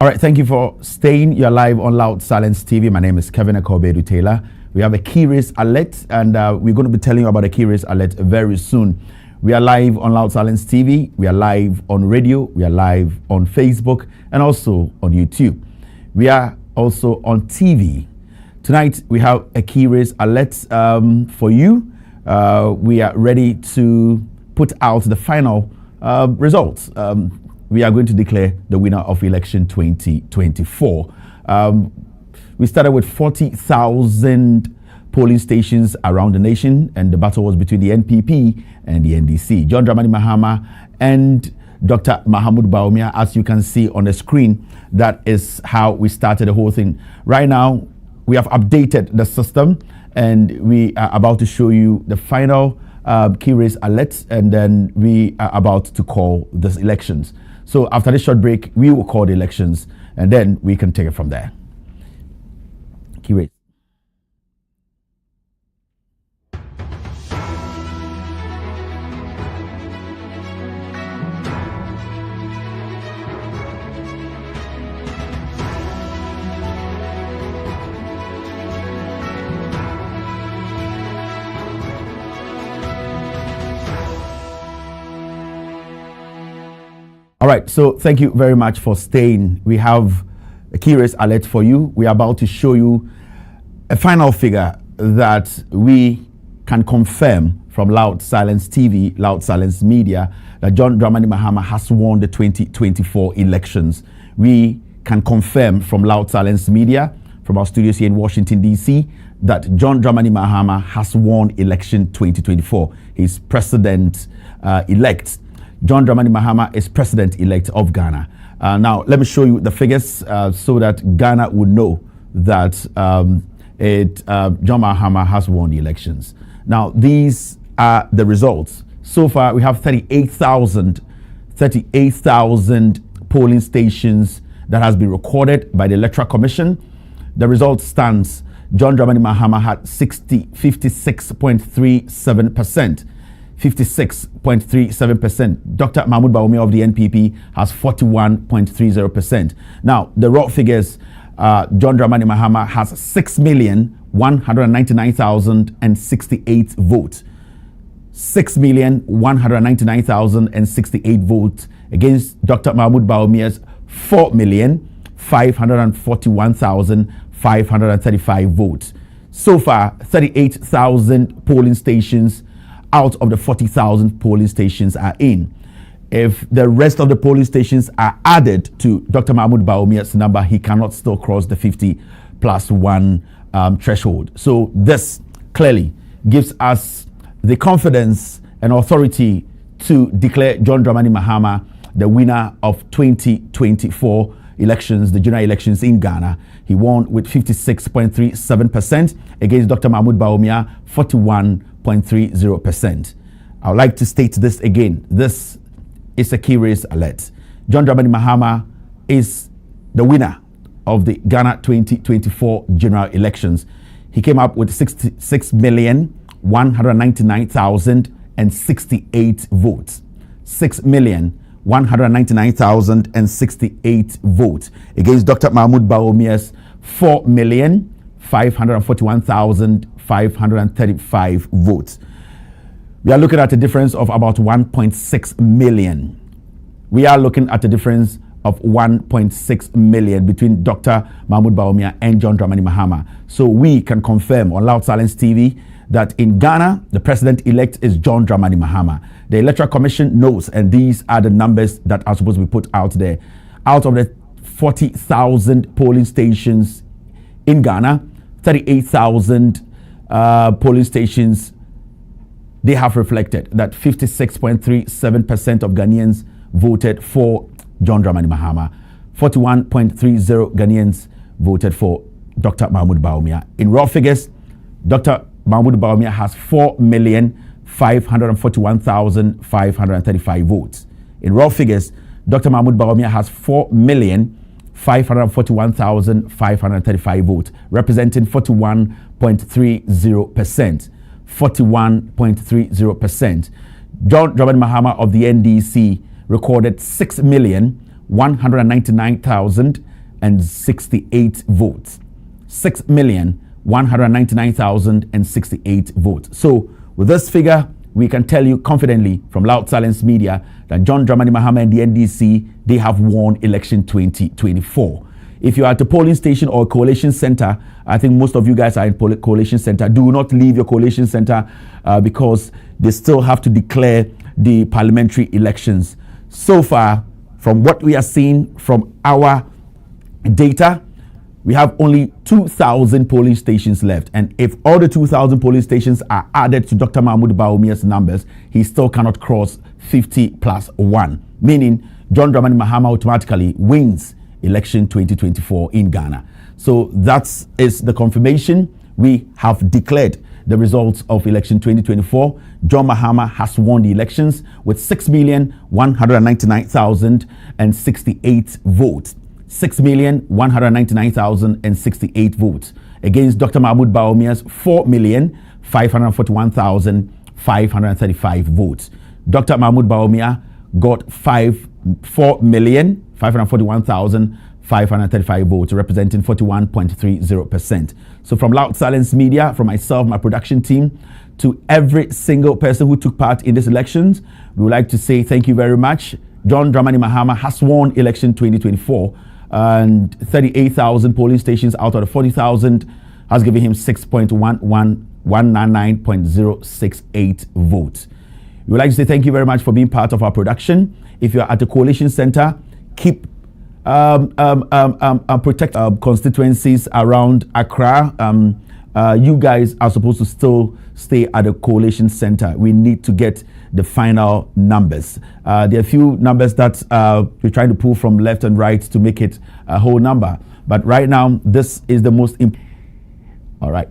All right, thank you for staying. You're live on Loud Silence TV. My name is Kevin Akobedu Taylor. We have a key race alert, and we're going to be telling you about a key race alert very soon. We are live on Loud Silence TV. We are live on radio. We are live on Facebook and also on YouTube. We are also on TV. Tonight, we have a key race alert for you. We are ready to put out the final results. We are going to declare the winner of election 2024. We started with 40,000 polling stations around the nation, and the battle was between the NPP and the NDC. John Dramani Mahama and Dr. Mahamudu Bawumia, as you can see on the screen, that is how we started the whole thing. Right now, we have updated the system, and we are about to show you the final key race alert, and then we are about to call the elections. So after this short break, we will call the elections, and then we can take it from there. Key race. All right, so thank you very much for staying. We have a key race alert for you. We are about to show you a final figure that we can confirm from Loud Silence TV, Loud Silence Media, that John Dramani Mahama has won the 2024 elections. We can confirm from Loud Silence Media, from our studios here in Washington, D.C., that John Dramani Mahama has won election 2024. He's president-elect. John Dramani Mahama is president-elect of Ghana. Now, let me show you the figures so that Ghana would know that John Mahama has won the elections. Now, these are the results. So far, we have 38,000 polling stations that has been recorded by the Electoral Commission. The result stands: John Dramani Mahama had 56.37%. 56.37%. Dr. Mahamudu Bawumia of the NPP has 41.30%. Now, the raw figures, John Dramani Mahama has 6,199,068 votes. 6,199,068 votes against Dr. Mahamudu Bawumia's 4,541,535 votes. So far, 38,000 polling stations out of the 40,000 polling stations are in. If the rest of the polling stations are added to Dr. Mahamudu Bawumia's number, he cannot still cross the 50+1 threshold. So this clearly gives us the confidence and authority to declare John Dramani Mahama the winner of 2024 elections, the general elections in Ghana. He won with 56.37% against Dr. Mahamudu Bawumia, 41.30%. I would like to state this again. This is a key race alert. John Dramani Mahama is the winner of the Ghana 2024 general elections. He came up with 66,199,068 votes. 6,199,068 votes against Dr. Mahamudu Bawumia's 4,541,535 votes. We are looking at a difference of about 1.6 million. We are looking at a difference of 1.6 million between Dr. Mahamudu Bawumia and John Dramani Mahama. So we can confirm on Loud Silence TV that in Ghana, the president-elect is John Dramani Mahama. The Electoral Commission knows, and these are the numbers that are supposed to be put out there. Out of the 40,000 polling stations in Ghana, 38,000 polling stations, they have reflected that 56.37% of Ghanaians voted for John Dramani Mahama. 41.30 Ghanaians voted for Dr. Mahamudu Bawumia. In raw figures, Dr. Mahamudu Bawumia has 4,541,535 votes. In raw figures, Dr. Mahamudu Bawumia has 4,541,535 votes, representing 41.30%. 41.30%. John Dramani Mahama of the NDC recorded 6,199,068 6,199,068 votes. 6,199,068 votes. So with this figure, we can tell you confidently from Loud Silence Media that John Dramani Mahama and the NDC, they have won election 2024. If you are at a polling station or a coalition center, I think most of you guys are in coalition center. Do not leave your coalition center because they still have to declare the parliamentary elections. So far, from what we are seeing from our data, we have only 2,000 polling stations left. And if all the 2,000 polling stations are added to Dr. Mahmoud Bawumia's numbers, he still cannot cross 50 plus 1, meaning John Dramani Mahama automatically wins election 2024 in Ghana. So that is the confirmation. We have declared the results of election 2024. John Mahama has won the elections with 6,199,068 votes. 6,199,068 votes against Dr. Mahmoud Bawumia's 4,541,535 votes. Dr. Mahmoud Bawumia got 4,541,535 votes, representing 41.30%. So from Loud Silence Media, from myself, my production team, to every single person who took part in these elections, we would like to say thank you very much. John Dramani Mahama has won election 2024, and 38,000 polling stations out of the 40,000 has given him 6.199.068 votes. We would like to say thank you very much for being part of our production. If you're at a coalition center, keep protect constituencies around Accra. You guys are supposed to still stay at the coalition center. We need to get the final numbers. There are a few numbers that we're trying to pull from left and right to make it a whole number. But right now, this is the most important. All right.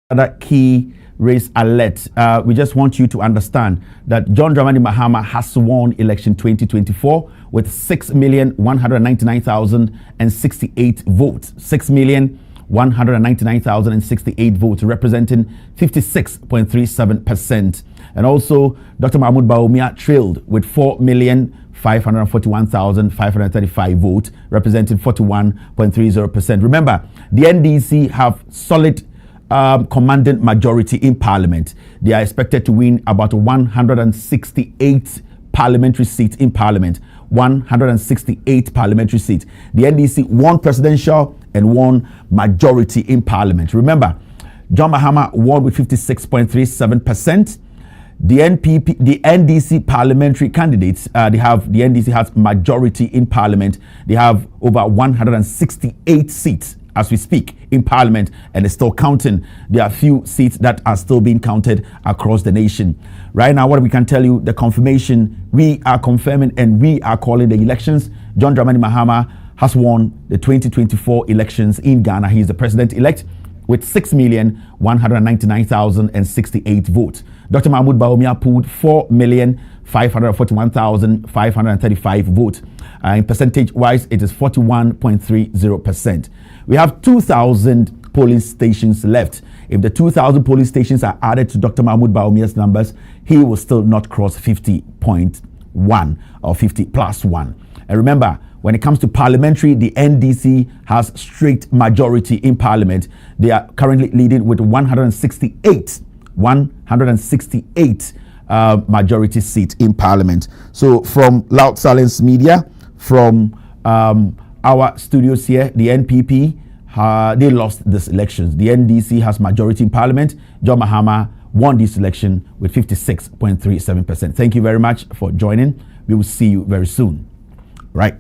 Another key race alert. We just want you to understand that John Dramani Mahama has won election 2024 with 6,199,068 votes. 6,199,068 votes, representing 56.37%. And also, Dr. Mahmoud Bawumia trailed with 4,541,535 votes, representing 41.30%. Remember, the NDC have solid commanding majority in parliament. They are expected to win about 168 parliamentary seats in parliament. 168 parliamentary seats. The NDC won presidential and won majority in parliament. Remember, John Mahama won with 56.37%. The NDC parliamentary candidates, the NDC has majority in parliament. They have over 168 seats as we speak in parliament, and it's still counting. There are a few seats that are still being counted across the nation. Right now, what we can tell you, the confirmation, we are confirming and we are calling the elections. John Dramani Mahama has won the 2024 elections in Ghana. He is the president-elect with 6,199,068 votes. Dr. Mahmoud Bawumia pulled 4,541,535 votes. In percentage-wise, it is 41.30%. We have 2,000 polling stations left. If the 2,000 polling stations are added to Dr. Mahmoud Bawumia's numbers, he will still not cross 50.1 or 50 plus 1. And remember, when it comes to parliamentary, the NDC has straight majority in parliament. They are currently leading with 168 majority seats in parliament. So from Loud Silence Media, from our studios here, the NPP, they lost this elections. The NDC has majority in parliament. John Mahama won this election with 56.37%. Thank you very much for joining. We will see you very soon. Right.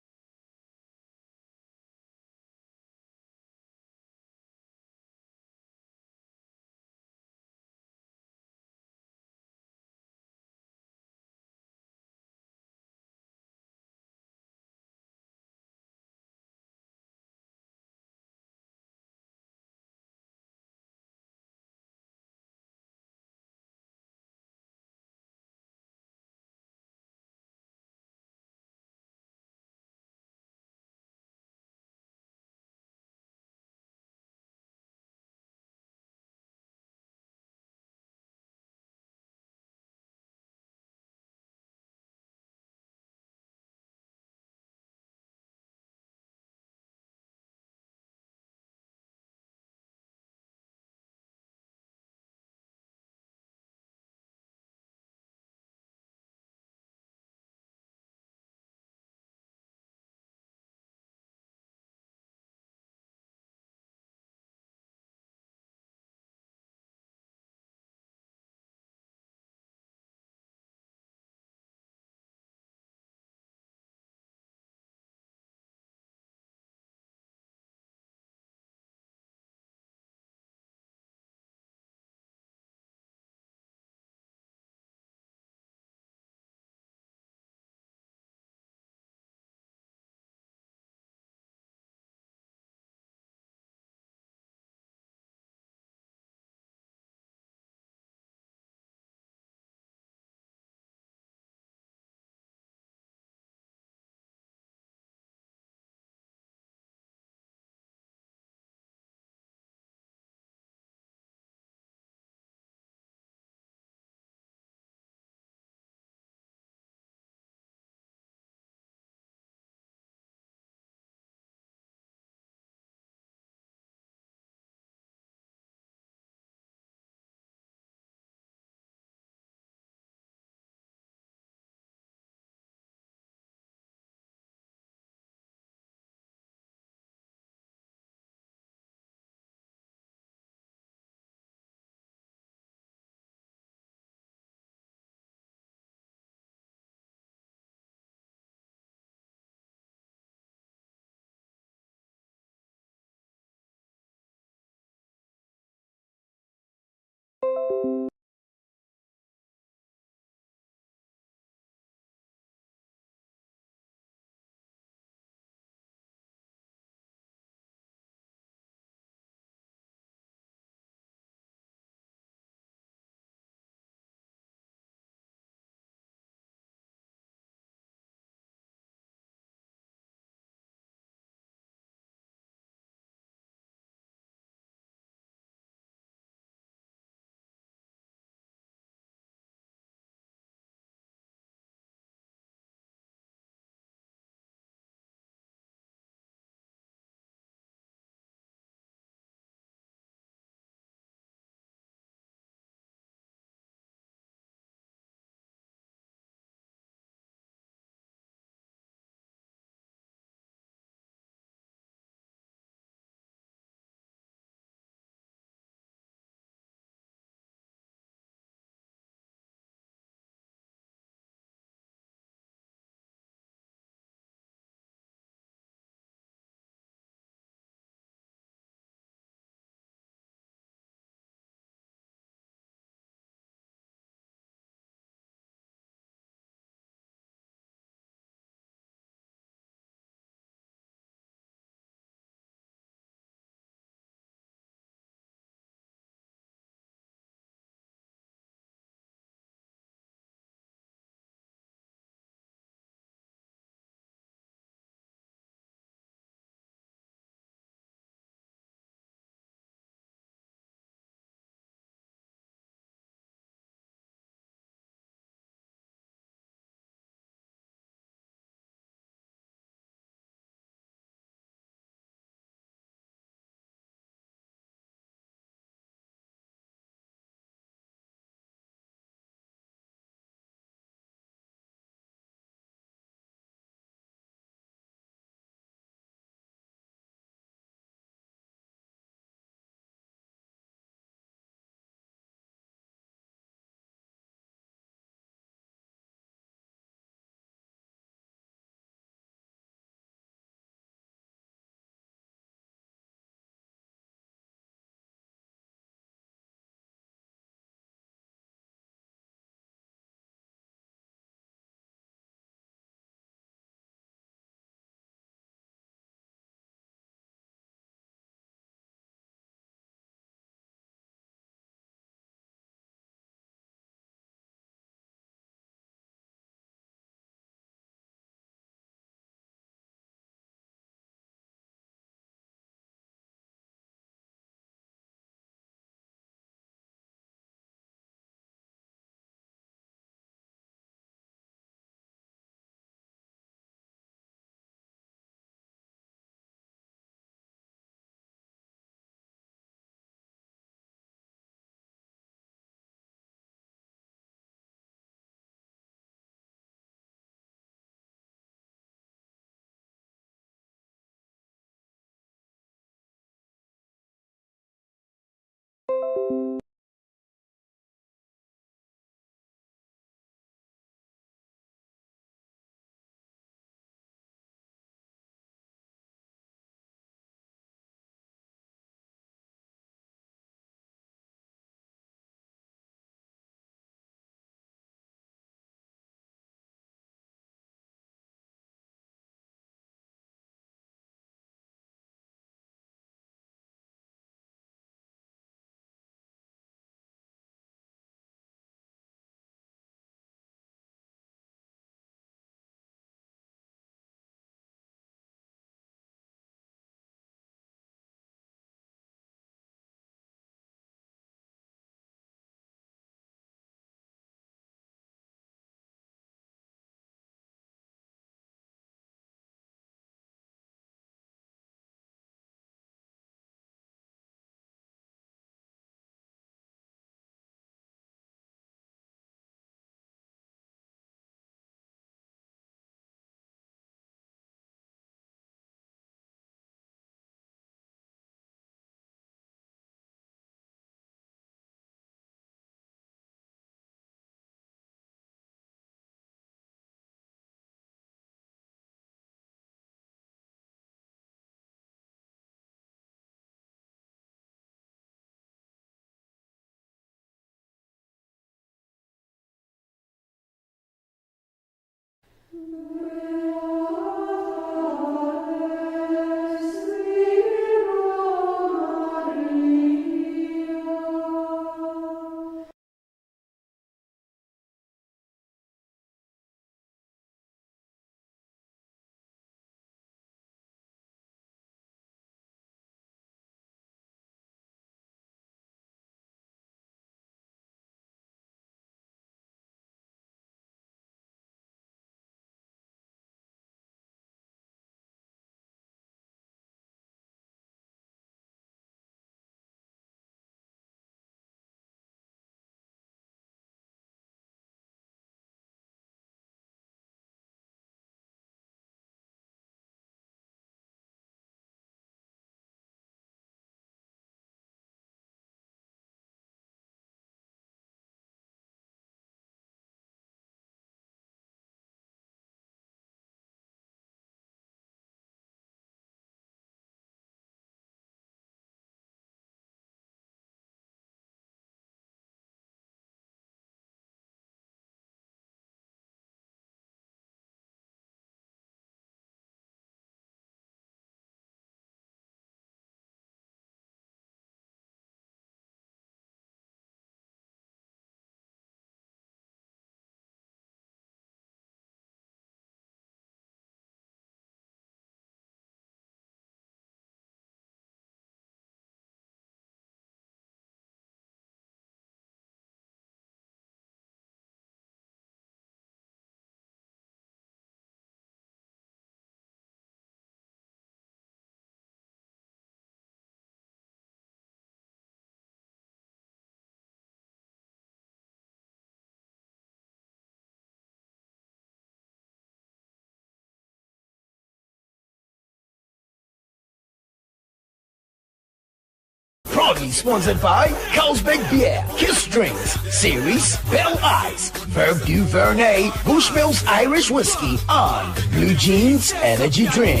proudly sponsored by Carlsberg Beer, Kiss Drinks, Series, Bell Ice, Verve du Vernet, Bushmills Irish Whiskey, and Blue Jeans Energy Drink.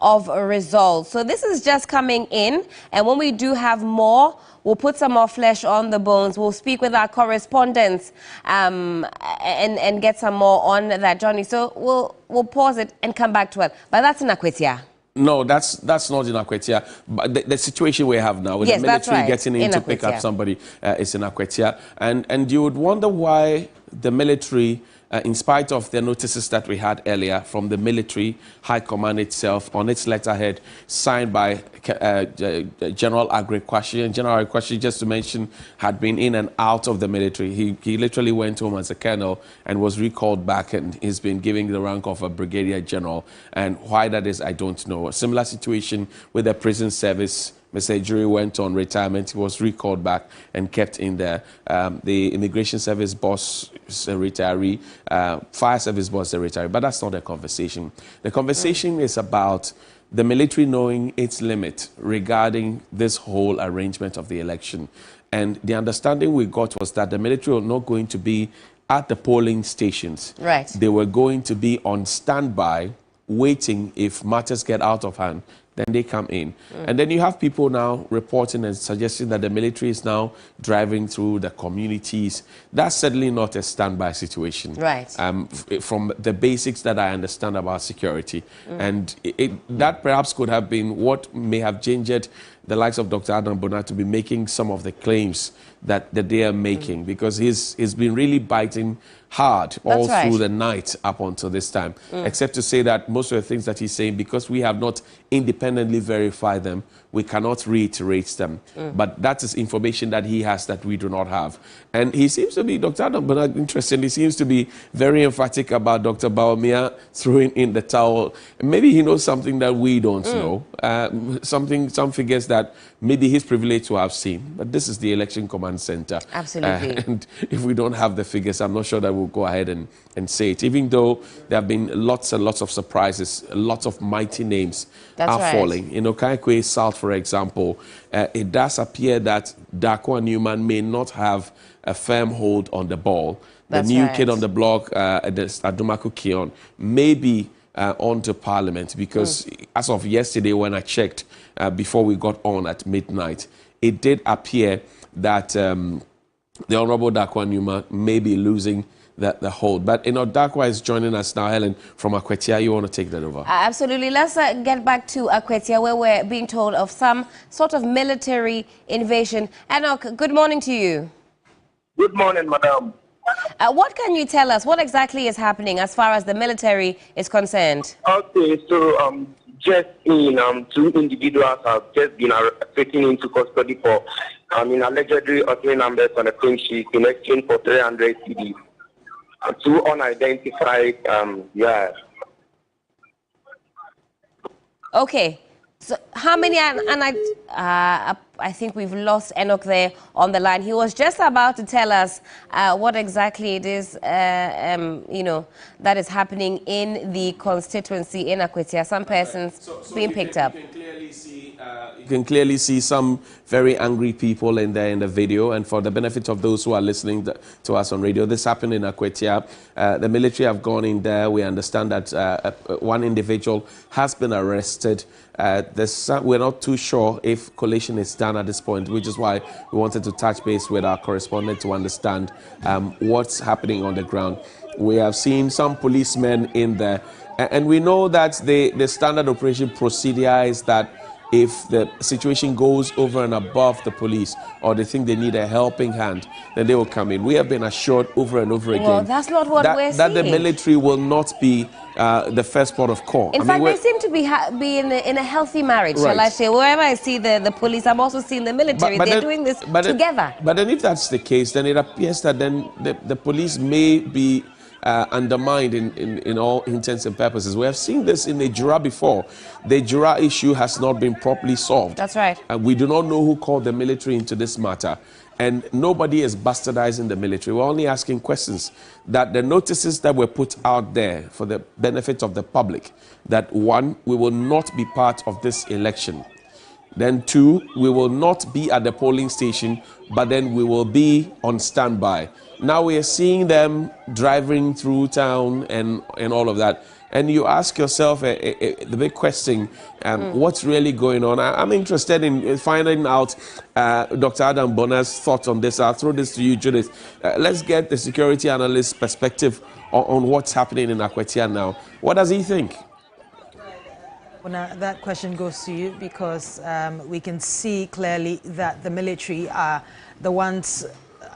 of results. So this is just coming in, and when we do have more, we'll put some more flesh on the bones. We'll speak with our correspondents and get some more on that, Johnny. So we'll pause it and come back to it. But that's in Akwetia. No, that's not in Akwetia. But the situation we have now with the military getting in to pick up somebody is in Akwetia. And you would wonder why the military, in spite of the notices that we had earlier from the military high command itself on its letterhead signed by General Agrekwashi, and General Agrekwashi, just to mention, had been in and out of the military. He literally went home as a colonel and was recalled back, and he's been given the rank of a brigadier general. And why that is, I don't know. A similar situation with the prison service. Mr. Ejuri went on retirement. He was recalled back and kept in there. The immigration service boss is a retiree. Fire service boss is a retiree. But that's not the conversation. The conversation is about the military knowing its limit regarding this whole arrangement of the election. And the understanding we got was that the military were not going to be at the polling stations. Right. They were going to be on standby, waiting if matters get out of hand. Then they come in. And then you have people now reporting and suggesting that the military is now driving through the communities. That's certainly not a standby situation. Right. From the basics that I understand about security. And that perhaps could have been what may have gingered the likes of Dr. Adam Bona to be making some of the claims that they are making, because he's been really biting hard all through the night up until this time, except to say that most of the things that he's saying, because we have not independently verified them, we cannot reiterate them. But that is information that he has that we do not have. And he seems to be, Dr. Adam Bona, interestingly, seems to be very emphatic about Dr. Bawumia throwing in the towel. Maybe he knows something that we don't know, some figures that maybe he's privileged to have seen. But this is the Election Command Center. Absolutely. And if we don't have the figures, I'm not sure that we'll go ahead and say it. Even though there have been lots and lots of surprises, lots of mighty names falling. In Okaikwe South, for example, it does appear that Darko Newman may not have a firm hold on the ball. The new kid on the block, Adumaku Kion, may be on to Parliament, because as of yesterday when I checked, before we got on at midnight, it did appear that the Honorable Darko Newman may be losing the hold. But Darko is joining us now. Helen, from Akwetia, you want to take that over? Absolutely. Let's get back to Akwetia, where we're being told of some sort of military invasion. Enoch, good morning to you. Good morning, madam. What can you tell us? What exactly is happening as far as the military is concerned? Okay, so just in two individuals have just been taken into custody for allegedly uttering numbers on a clean sheet in exchange for 300 CDs. Two unidentified, Okay. So how many, I think we've lost Enoch there on the line. He was just about to tell us what exactly it is, that is happening in the constituency in Akwetia. Some persons being picked up. You can clearly see some very angry people in there in the video. And for the benefit of those who are listening to us on radio, this happened in Akwetia. The military have gone in there. We understand that one individual has been arrested. We're not too sure if collation is done at this point, which is why we wanted to touch base with our correspondent to understand what's happening on the ground. We have seen some policemen in there. And we know that the standard operation procedure is that if the situation goes over and above the police, or they think they need a helping hand, then they will come in. We have been assured over and over again. Well, that's not what we're that seeing. The military will not be the first port of call. In fact, they seem to be in a healthy marriage, shall I say. Wherever I see the police, I'm also seeing the military. They're doing this together. But then if that's the case, then it appears that then the police may be undermined in all intents and purposes. We have seen this in the Jura before. The Jura issue has not been properly solved. That's right. And we do not know who called the military into this matter. And nobody is bastardizing the military. We're only asking questions. That the notices that were put out there for the benefit of the public, that one, we will not be part of this election. Then two, we will not be at the polling station, but then we will be on standby. Now we are seeing them driving through town and all of that. and you ask yourself the big question, what's really going on? I'm interested in finding out Dr. Adam Bonner's thoughts on this. I'll throw this to you, Judith. Let's get the security analyst's perspective on what's happening in Akwetia now. What does he think? Well, now, that question goes to you because we can see clearly that the military are the ones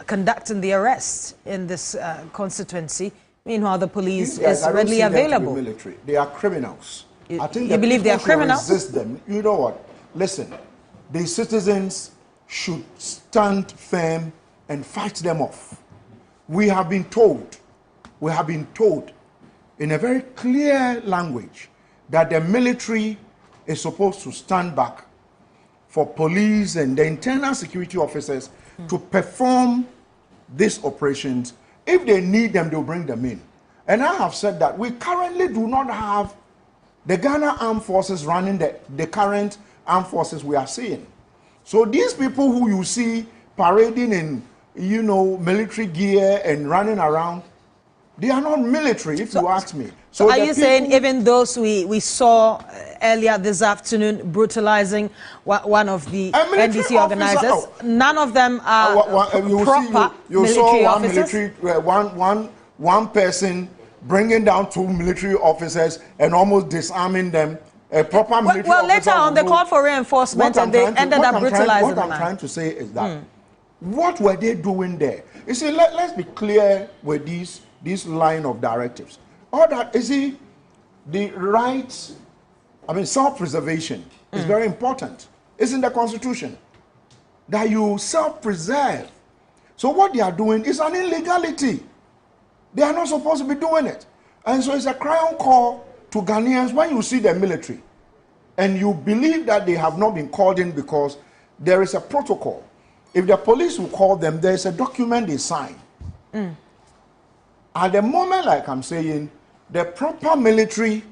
conducting the arrests in this constituency. Meanwhile, the police is readily available. The military. They are criminals. You, I think you believe they are criminals? Resist them. You know what? Listen, the citizens should stand firm and fight them off. We have been told in a very clear language that the military is supposed to stand back for police and the internal security officers to perform these operations. If they need them, they'll bring them in. And I have said that we currently do not have the Ghana Armed Forces running the current armed forces we are seeing. So these people who you see parading in, you know, military gear and running around, they are not military, if you ask me. So are you saying even those we saw earlier this afternoon brutalizing one of the NDC organizers, none of them are proper military officers? One person bringing down 2 military officers and almost disarming them. A proper military well, later on they called for reinforcement and they ended up brutalizing them. What I'm trying to say is that what were they doing there? You see, let's be clear with this line of directives. All that, you see, the rights, I mean, self-preservation is very important. It's in the Constitution that you self-preserve. So what they are doing is an illegality. They are not supposed to be doing it. And so it's a cry on call to Ghanaians when you see the military and you believe that they have not been called in because there is a protocol. If the police will call them, there is a document they sign. At the moment, like I'm saying, the proper military,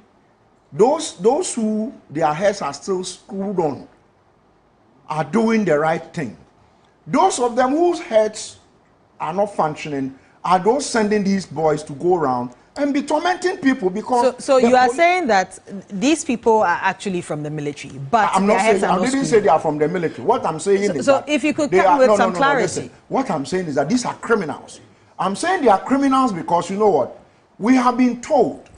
those who their heads are still screwed on, are doing the right thing. Those of them whose heads are not functioning are those sending these boys to go around and be tormenting people because... So you are saying that these people are actually from the military, but I'm not saying, I didn't say they are from the military. What I'm saying is that... So if you could come with some clarity. Listen, what I'm saying is that these are criminals. I'm saying they are criminals because, you know what? We have been told,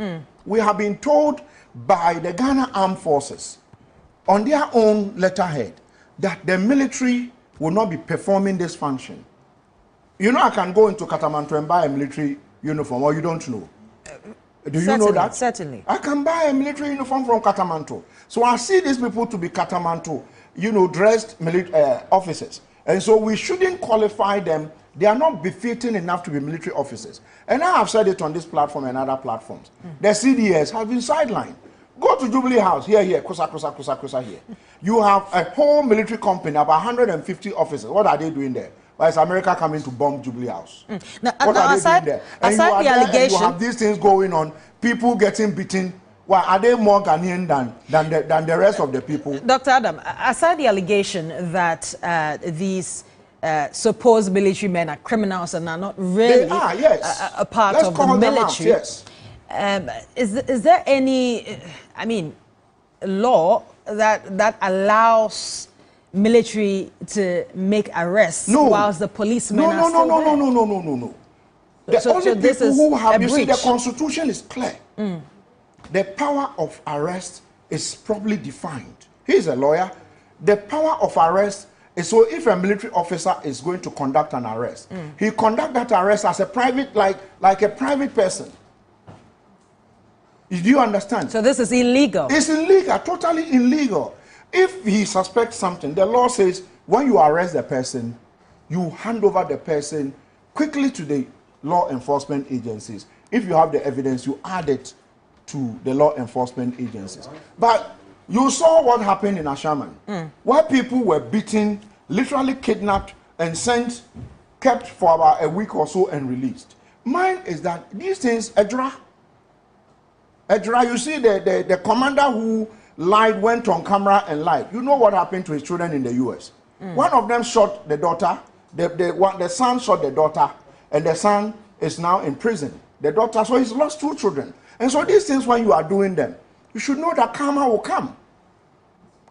by the Ghana Armed Forces on their own letterhead that the military will not be performing this function. You know, I can go into Katamanto and buy a military uniform, or you don't know. Do you know that? Certainly. I can buy a military uniform from Katamanto. So I see these people to be Katamanto, you know, dressed officers. And so we shouldn't qualify them. They are not befitting enough to be military officers. And I have said it on this platform and other platforms. The CDS have been sidelined. Go to Jubilee House, here, Kusa, here. You have a whole military company, about 150 officers. What are they doing there? Why is America coming to bomb Jubilee House? Now, what are they doing there? And aside the allegation, you have these things going on, people getting beaten. Why are they more Ghanaian than the rest of the people? Dr. Adam, aside the allegation that these supposed military men are criminals and are not really a part of the military, is there any, I mean, law that allows military to make arrests whilst the policemen are still there? No. The only people who have, you see, the Constitution is clear. The power of arrest is properly defined. He's a lawyer. The power of arrest is, so if a military officer is going to conduct an arrest, he conduct that arrest as a private, like a private person. Do you understand? So this is illegal. It's illegal, totally illegal. If he suspects something, the law says when you arrest the person, you hand over the person quickly to the law enforcement agencies. If you have the evidence, you add it to the law enforcement agencies. But you saw what happened in Ashaman, where people were beaten, literally kidnapped, and kept for about a week or so and released. Mine is that these things, Edra, you see the commander who lied, went on camera and lied. You know what happened to his children in the US? One of them shot the daughter, the son shot the daughter, and the son is now in prison. The daughter, so he's lost 2 children. And so these things, when you are doing them, you should know that karma will come.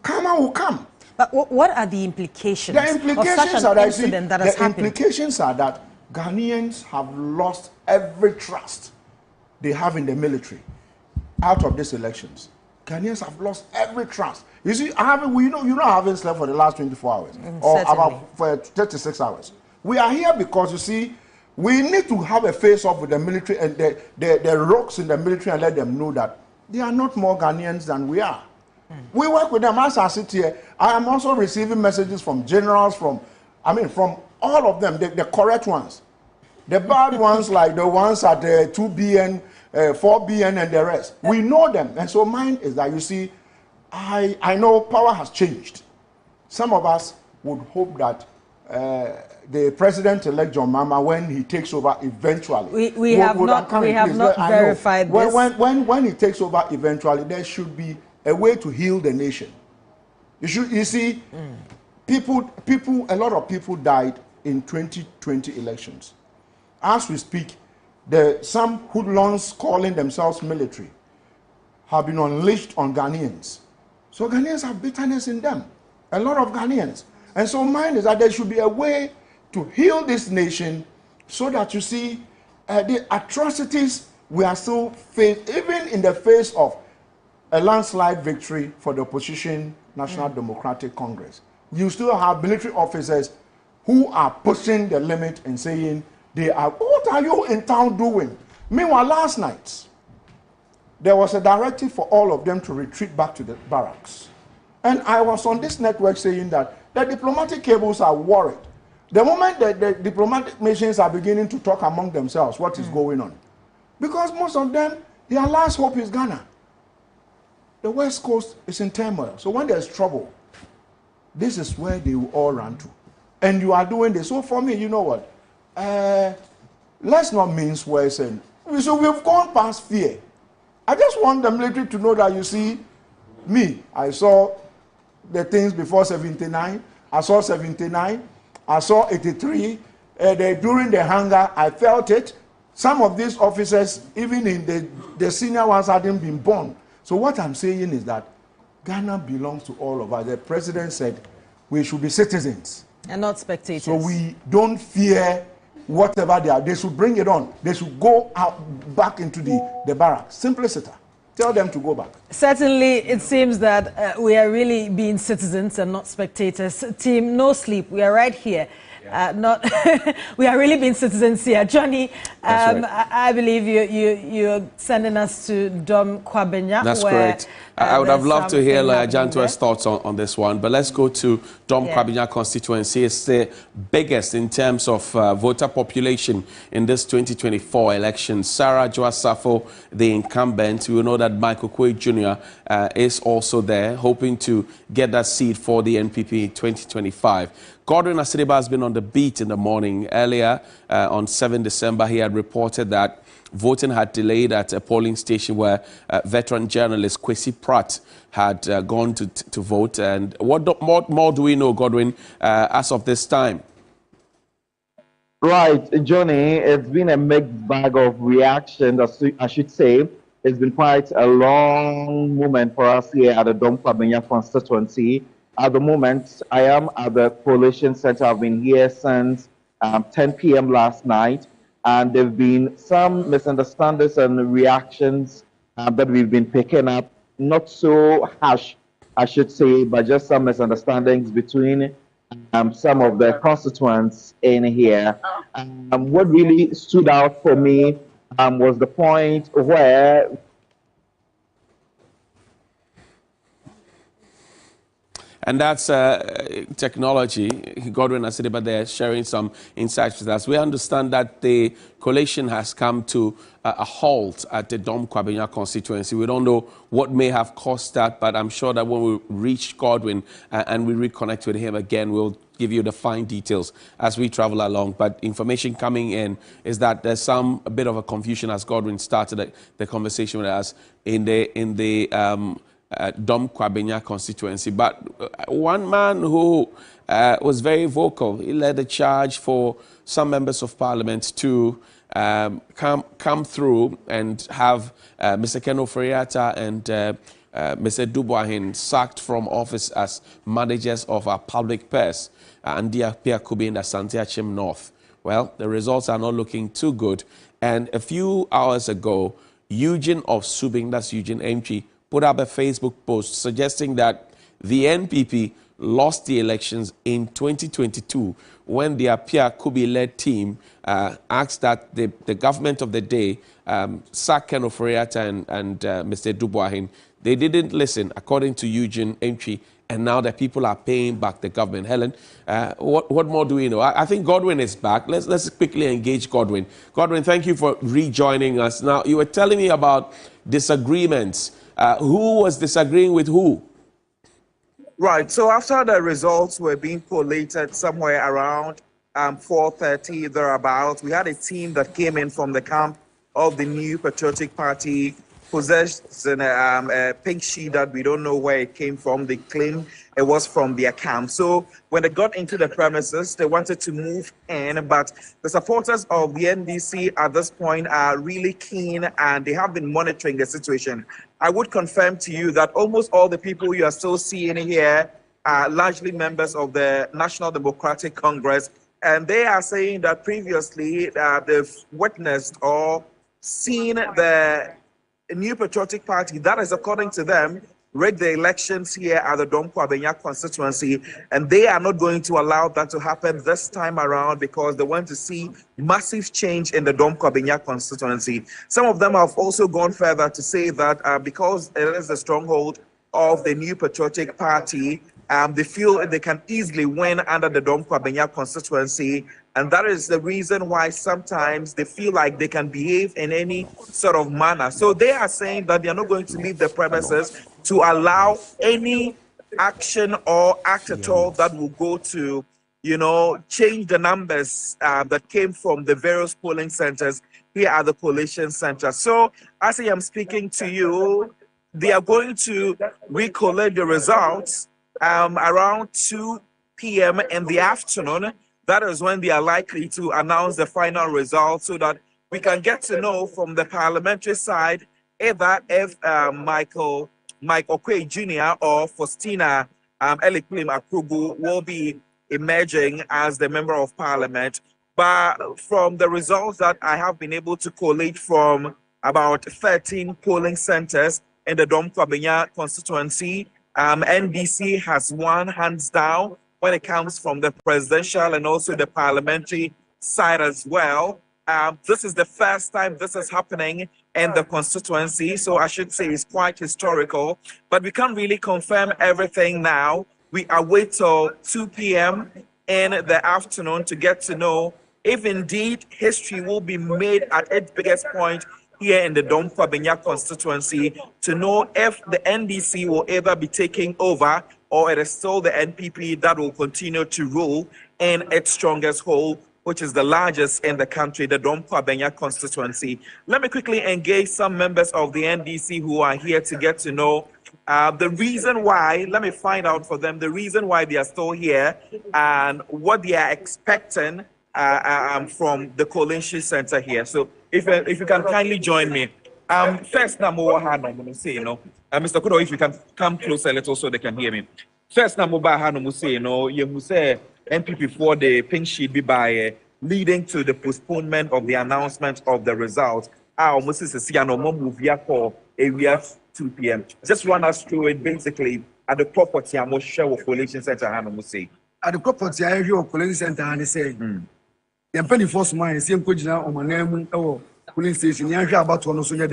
Karma will come. But what are the implications, the implications of such an incident that has happened? The implications are that Ghanaians have lost every trust they have in the military out of these elections. Ghanaians have lost every trust. You see, I haven't slept for the last 24 hours or about for 36 hours. We are here because, you see, we need to have a face-off with the military and the rocks in the military and let them know that they are not more Ghanaians than we are. We work with them. As I sit here, I am also receiving messages from generals, from all of them, the correct ones. The bad ones, like the ones at 2BN, 4BN, and the rest. We know them. And so mine is that, you see, I know power has changed. Some of us would hope that the president-elect John Mahama, when he takes over eventually, we have not verified this. When he takes over eventually, there should be a way to heal the nation. You see, a lot of people died in 2020 elections. As we speak, some hoodlums calling themselves military have been unleashed on Ghanaians. So Ghanaians have bitterness in them, a lot of Ghanaians. And so mine is that there should be a way to heal this nation so that, you see, the atrocities we are still facing, even in the face of a landslide victory for the opposition National Democratic Congress. You still have military officers who are pushing the limit and saying, what are you in town doing? Meanwhile, last night, there was a directive for all of them to retreat back to the barracks. And I was on this network saying that the diplomatic cables are worried. The moment that the diplomatic missions are beginning to talk among themselves, what is going on? Because most of them, their last hope is Ghana. The West Coast is in turmoil. So when there's trouble, this is where they will all run to. And you are doing this. So for me, you know what? Let's not mince words. So we've gone past fear. I just want the military to know that, you see, me, I saw the things before 79. I saw 79. I saw 83. During the hunger, I felt it. Some of these officers, even in the senior ones, hadn't been born. So what I'm saying is that Ghana belongs to all of us. The president said we should be citizens. And not spectators. So we don't fear whatever they are. They should bring it on. They should go out back into the barracks. Simplicity. Tell them to go back. Certainly, it seems that we are really being citizens and not spectators. Team No Sleep, we are right here. We are really being citizens here. Johnny, right. I believe you're sending us to Dom Kwabenya. That's correct. I would have loved to hear Janto's thoughts on this one, but let's go to Dom Kwabenya constituency. It's the biggest in terms of voter population in this 2024 election. Sarah Joasafo, the incumbent, we know that Michael Quay Jr. Is also there, hoping to get that seat for the NPP 2025. Godwin Asedeba has been on the beat in the morning. Earlier, on 7 December, he had reported that voting had delayed at a polling station where veteran journalist Kwesi Pratt had gone to vote. And what more do we know, Godwin, as of this time? Right, Johnny, it's been a mixed bag of reaction, I should say. It's been quite a long moment for us here at the Dom Kwabenya constituency. At the moment, I am at the Coalition Center. I've been here since 10 p.m. last night, and there have been some misunderstandings and reactions that we've been picking up. Not so harsh, I should say, but just some misunderstandings between some of the constituents in here. What really stood out for me was the point where and that's technology. Godwin Asedeba there sharing some insights with us. We understand that the coalition has come to a halt at the Dom Kwabenya constituency. We don't know what may have caused that, but I'm sure that when we reach Godwin and we reconnect with him again, we'll give you the fine details as we travel along. But information coming in is that there's a bit of a confusion as Godwin started the conversation with us in the Dom Kwabenya constituency. But one man who was very vocal, he led a charge for some members of parliament to come through and have Mr. Ken Ofori-Atta and Mr. Dubois sacked from office as managers of our public purse and Dia Pia Kubi in the Santiachim North. Well, the results are not looking too good. And a few hours ago, Eugene of Subing, that's Eugene Mchi, put up a Facebook post suggesting that the NPP lost the elections in 2022 when the Apia Kubi-led team asked that the government of the day sack Ken Ofori-Atta and Mr. Dubois. They didn't listen, according to Eugene Mchi, and now the people are paying back the government. Helen, what more do we know? I think Godwin is back. Let's quickly engage Godwin. Godwin, thank you for rejoining us. Now, you were telling me about disagreements. Who was disagreeing with who? Right. So after the results were being collated somewhere around 4:30 thereabouts, we had a team that came in from the camp of the New Patriotic Party, possessed a pink sheet that we don't know where it came from. They claim it was from their camp. So when they got into the premises, they wanted to move in, but the supporters of the NDC at this point are really keen and they have been monitoring the situation. I would confirm to you that almost all the people you are still seeing here are largely members of the National Democratic Congress, and they are saying that previously they've witnessed or seen the New Patriotic Party, that is according to them, rigged the elections here at the Dom Kwabenya constituency, and they are not going to allow that to happen this time around because they want to see massive change in the Dom Kwabenya constituency. Some of them have also gone further to say that because it is the stronghold of the New Patriotic Party, they feel they can easily win under the Dom Kwabenya constituency, and that is the reason why sometimes they feel like they can behave in any sort of manner. So they are saying that they are not going to leave the premises to allow any action or act at all that will go to, change the numbers that came from the various polling centers here at the collation center. So as I am speaking to you, they are going to recollect the results around 2 p.m. in the afternoon. That is when they are likely to announce the final results so that we can get to know from the parliamentary side either if Mike Okwe Jr. or Faustina Eliklim Akrugu will be emerging as the member of parliament. But from the results that I have been able to collate from about 13 polling centers in the Dom Kwabenya constituency, NDC has won hands down when it comes from the presidential and also the parliamentary side as well. This is the first time this is happening in the constituency, so I should say it's quite historical, but we can't really confirm everything now. We await till 2 p.m. in the afternoon to get to know if indeed history will be made at its biggest point here in the Dom Kwabenya constituency, to know if the NDC will either be taking over or it is still the NPP that will continue to rule in its strongest hold, which is the largest in the country, the Dom Kwabenya constituency. Let me quickly engage some members of the NDC who are here to get to know the reason why. Let me find out for them the reason why they are still here and what they are expecting from the collation center here. So if you can kindly join me. First, number one, I'm going to say, Mr. Kudo, if you can come closer a little so they can hear me. First, number one, I'm going to say, you must say NPP for the pink sheet be by leading to the postponement of the announcement of the results. I almost say, move here for area 2 p.m. Just run us through it basically at the property I'm going to share with collation center. I'm going to say at the property I hear collation center and say, the penny force mine, same Kujina on my name. Police station, you hear about one so yeah,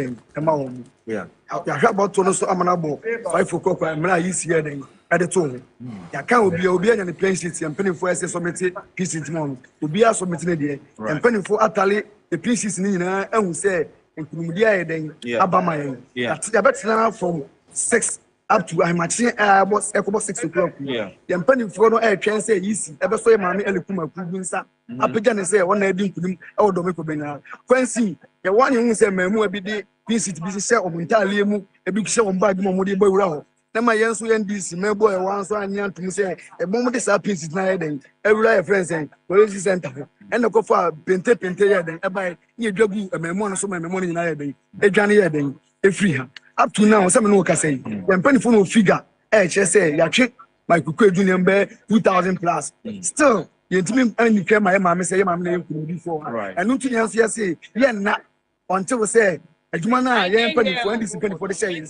yeah. You hear about one so amanabo 5 o'clock. I'm not easy then at the tone. You can't be obedient in the place city and penny for submitted pieces tomorrow. To be a submitted there and penny for Atali, the pieces in and we say, and Kumudia then Abama. That's about from 6 up to I'm actually about 6 o'clock. Yeah. The penny for no air train say easy. Ever so mammy Elikuma Kubinsa. I began to say one day didn't put him out of Mekobena. Quincy. The one who say memu e bi de visit bi say omuntale mu e bi say on bag mo de bawura ho. Na ma yen so yen dis mebo e wan so anya ntum say e bom de sa visit na ye den. Ewura e friends en police center ho. E no ko fa pente ye den e bai ye dwagu memu no so memu no nyina ye den. E dwane ye den e free ha. Up to now some no ka say. Yen panifo no figure e che say ya twe my Kuku Junior be 2,000 plus. Still, you intimate and you came my mammy say, my name before. And no to answer, say, yeah, not until we say, a Jumana, yeah, penny for this penny for the saying.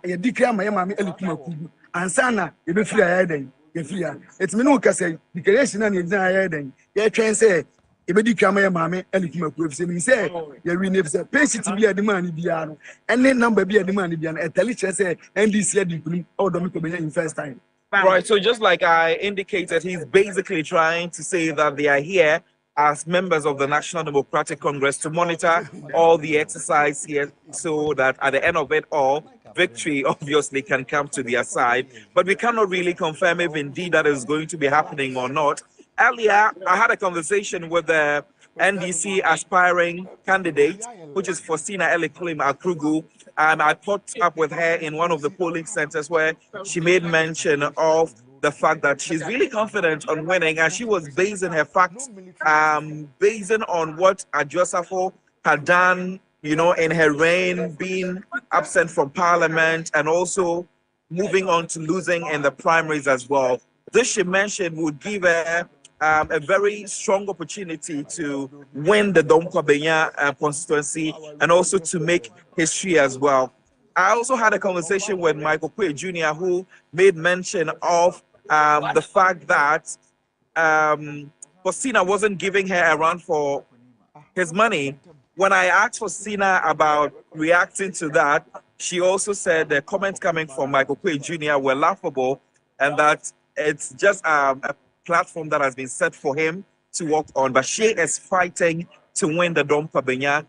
You declare my mammy and Sana, you be free ahead. It's me no say, declaration and it's ahead. Yeah, train say, if you come my mammy, and you say, you rename say, patient to be a demand, piano, and then number be a demand, piano, and tell each say, and this year, you don't come in first time. Right, so just like I indicated, he's basically trying to say that they are here as members of the National Democratic Congress to monitor all the exercise here so that at the end of it all, victory obviously can come to their side. But we cannot really confirm if indeed that is going to be happening or not. Earlier, I had a conversation with the NDC aspiring candidate, which is Faustina Eliklim Akrugu. I caught up with her in one of the polling centers where she made mention of the fact that she's really confident on winning, and she was basing her facts, basing on what Adjosafo had done, you know, in her reign, being absent from parliament, and also moving on to losing in the primaries as well. This, she mentioned, would give her a very strong opportunity to win the Domkwabenya constituency and also to make history as well. I also had a conversation with Michael Kwe Jr., who made mention of the fact that Faustina wasn't giving her a run for his money. When I asked Faustina about reacting to that, she also said the comments coming from Michael Kwe Jr. were laughable and that it's just a platform that has been set for him to work on, but she is fighting to win the Dom Kwabenya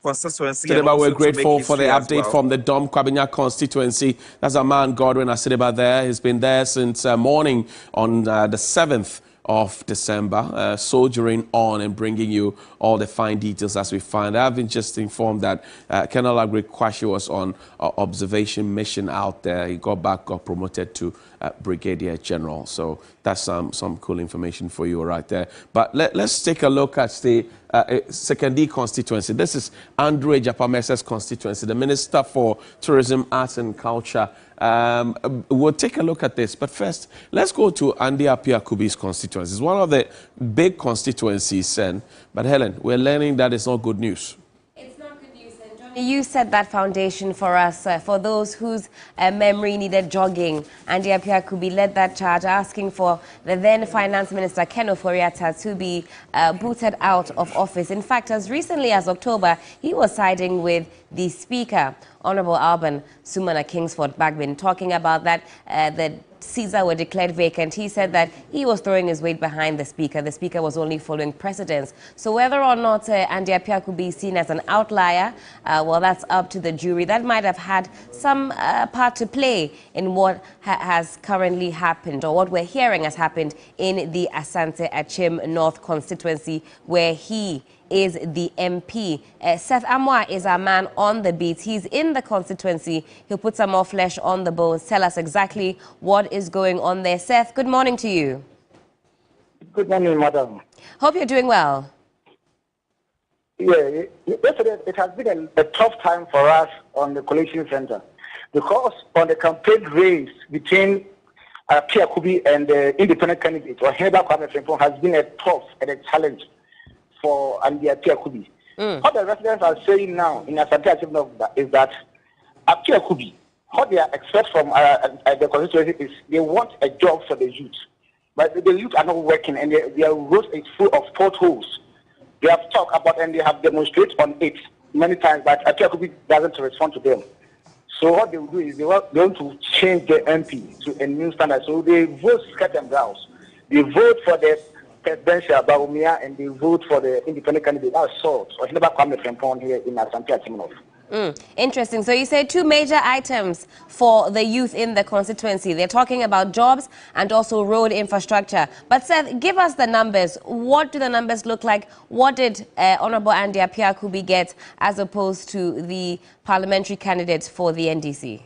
constituency. Asideba, we're grateful for the update from the Dom Kwabenya constituency. That's our man Godwin Asideba there. He's been there since morning on the 7th of December, soldiering on and bringing you all the fine details as we find. I've been just informed that Colonel Agri Kwashi was on observation mission out there. He got back, got promoted to Brigadier General. So that's some cool information for you right there. But let's take a look at the Secondary constituency. This is Andrew Ejapamese's constituency, the Minister for Tourism, Arts and Culture. We'll take a look at this. But first, let's go to Andy Apiakubi's constituency. It's one of the big constituencies, but Helen, we're learning that it's not good news. It's not good news. And Johnny, you set that foundation for us, for those whose memory needed jogging. Andy Apiakubi led that charge, asking for the then Finance Minister, Ken Ofori-Atta, to be booted out of office. In fact, as recently as October, he was siding with the Speaker, Honorable Alban Sumana Kingsford Bagbin, talking about that the seats that were declared vacant. He said that he was throwing his weight behind the Speaker. The Speaker was only following precedents. So whether or not Andy Appiah could be seen as an outlier, well, that's up to the jury. That might have had some part to play in what has currently happened, or what we're hearing has happened in the Asante Achim North constituency, where he is the MP. Seth Amwa is our man on the beat. He's in the constituency. He'll put some more flesh on the bones, tell us exactly what is going on there. Seth, good morning to you. Good morning, madam. Hope you're doing well. Yeah, yesterday it has been a tough time for us on the collection center, because on the campaign race between Pierre Kubi and the independent candidate, or Heba Kwame Frimpong, has been a tough and a challenge for Andy Pierre Kubi. What the residents are saying now in Asante is that Pierre Kubi, what they are expect from the constituency is they want a job for the youth. But the youth are not working, and their road is full of potholes. They have talked about and they have demonstrated on it many times, but Pierre Kubi doesn't respond to them. So what they will do is they want to change the MP to a new standard. So they vote skirt and blouse. They vote for the presidential Baumia, and they vote for the independent candidate. That's sort. Or never come from here in Asante Achim North. Interesting. So you say two major items for the youth in the constituency. They're talking about jobs and also road infrastructure. But Seth, give us the numbers. What do the numbers look like? What did Honorable Andy Appiah-Kubi get as opposed to the parliamentary candidates for the NDC?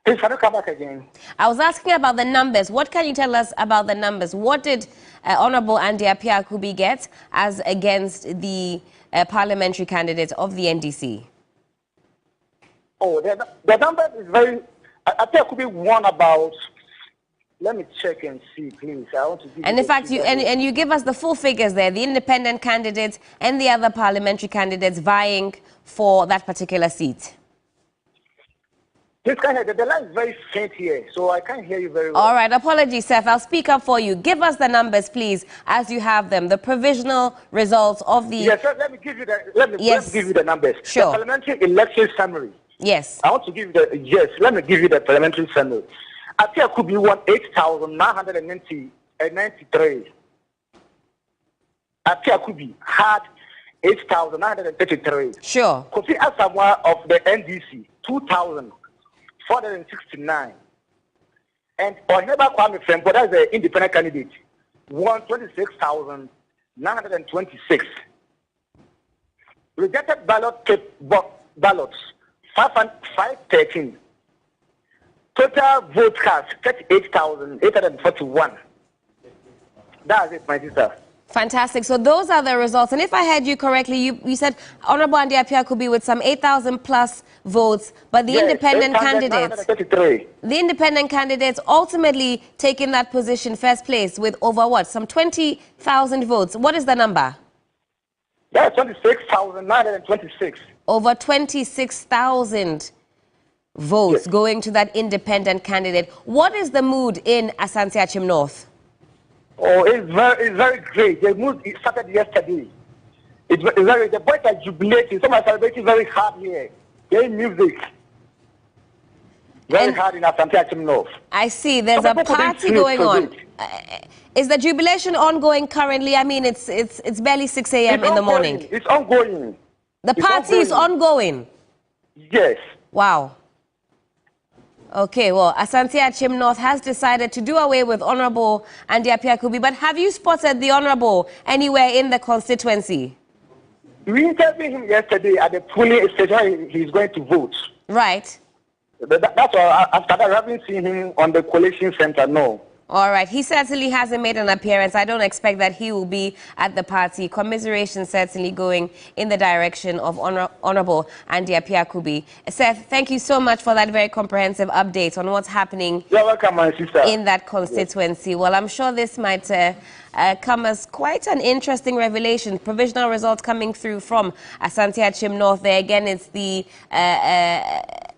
Please, can you come back again? I was asking about the numbers. What can you tell us about the numbers? What did Honorable Andy Appiah-Kubi get as against the parliamentary candidates of the NDC? Oh, the number is very... Appiah-Kubi won about... Let me check and see, please. I want to give and in fact, you give us the full figures there, the independent candidates and the other parliamentary candidates vying for that particular seat. This kind of, the line is very faint here, so I can't hear you very well. All right, apologies, Seth. I'll speak up for you. Give us the numbers, please, as you have them. The provisional results of the... Yes, sir, let me give you the, let me give you the numbers. Sure. The parliamentary election summary. Yes. I want to give you the... Yes, let me give you the parliamentary summary. Appiah-Kubi won 8,993. Appiah-Kubi had 8,933. Sure. Kofi Asamoah of the NDC, 2,469. And Oneba Kwame Fempo, that's the independent candidate, won 26,926. Rejected ballots, 513. Total vote cast, 38,841. That's it, my sister. Fantastic. So those are the results. And if I heard you correctly, you said Honorable Andy Appiah-Kubi with some 8,000 plus votes, but the independent candidates ultimately taking that position first place with over what? Some 20,000 votes. What is the number? That's 26,926. Over 26,000 votes going to that independent candidate. What is the mood in Asante Achim North? Oh, it's very great. The mood started yesterday. It's very, the boys are jubilating. Some are celebrating very hard here. Playing music. Very hard in Asante Achim North. I see. There's a party going on. Is the jubilation ongoing currently? I mean, it's barely 6 a.m. in the morning. It's ongoing. The party is ongoing? Yes. Wow. Okay, well, Asante Achim North has decided to do away with Honorable Andy Appiah-Kubi, but have you spotted the Honorable anywhere in the constituency? We interviewed him yesterday at the polling station. He's going to vote. Right. That's why after that, I haven't seen him on the collation center, no. All right. He certainly hasn't made an appearance. I don't expect that he will be at the party. Commiseration certainly going in the direction of Honorable Andy Appiah-Kubi. Seth, thank you so much for that very comprehensive update on what's happening in that constituency. Yes. Well, I'm sure this might come as quite an interesting revelation. Provisional results coming through from Asante Achim North. There again, it's the...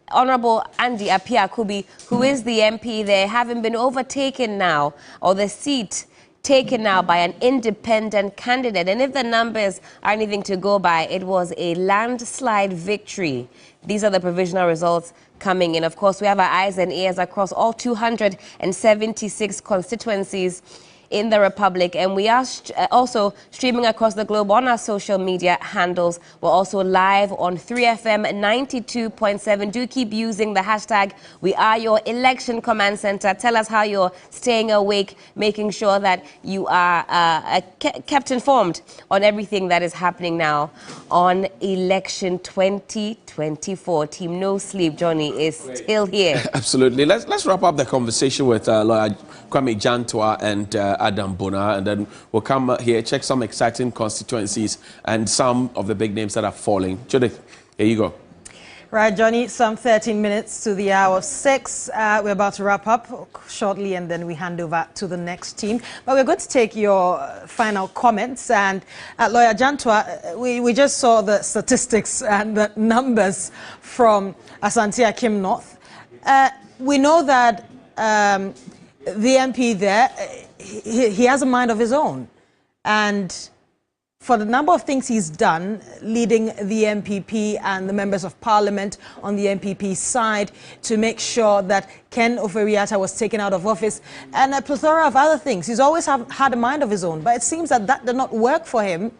Honorable Andy Appiah-Kubi, who is the MP there, having been overtaken now, or the seat taken now by an independent candidate. And if the numbers are anything to go by, it was a landslide victory. These are the provisional results coming in. Of course, we have our eyes and ears across all 276 constituencies in the Republic, and we are also streaming across the globe on our social media handles. We're also live on 3FM 92.7. Do keep using the hashtag We Are Your Election Command Center. Tell us how you're staying awake, making sure that you are kept informed on everything that is happening now on election 2024. Team No Sleep, Johnny, is still here. Absolutely. Let's wrap up the conversation with Lawyer Kwame Jantua and Adam Bona, and then we'll come here, check some exciting constituencies and some of the big names that are falling. Judith, here you go. Right, Johnny, some 13 minutes to the hour 6. We're about to wrap up shortly, and then we hand over to the next team. But we're going to take your final comments. And Lawyer Jantua, we just saw the statistics and the numbers from Asante Achim North. We know that the MP there, he has a mind of his own. And for the number of things he's done, leading the MPP and the members of parliament on the MPP side to make sure that Ken Ofori-Atta was taken out of office, and a plethora of other things. He's always had a mind of his own, but it seems that that did not work for him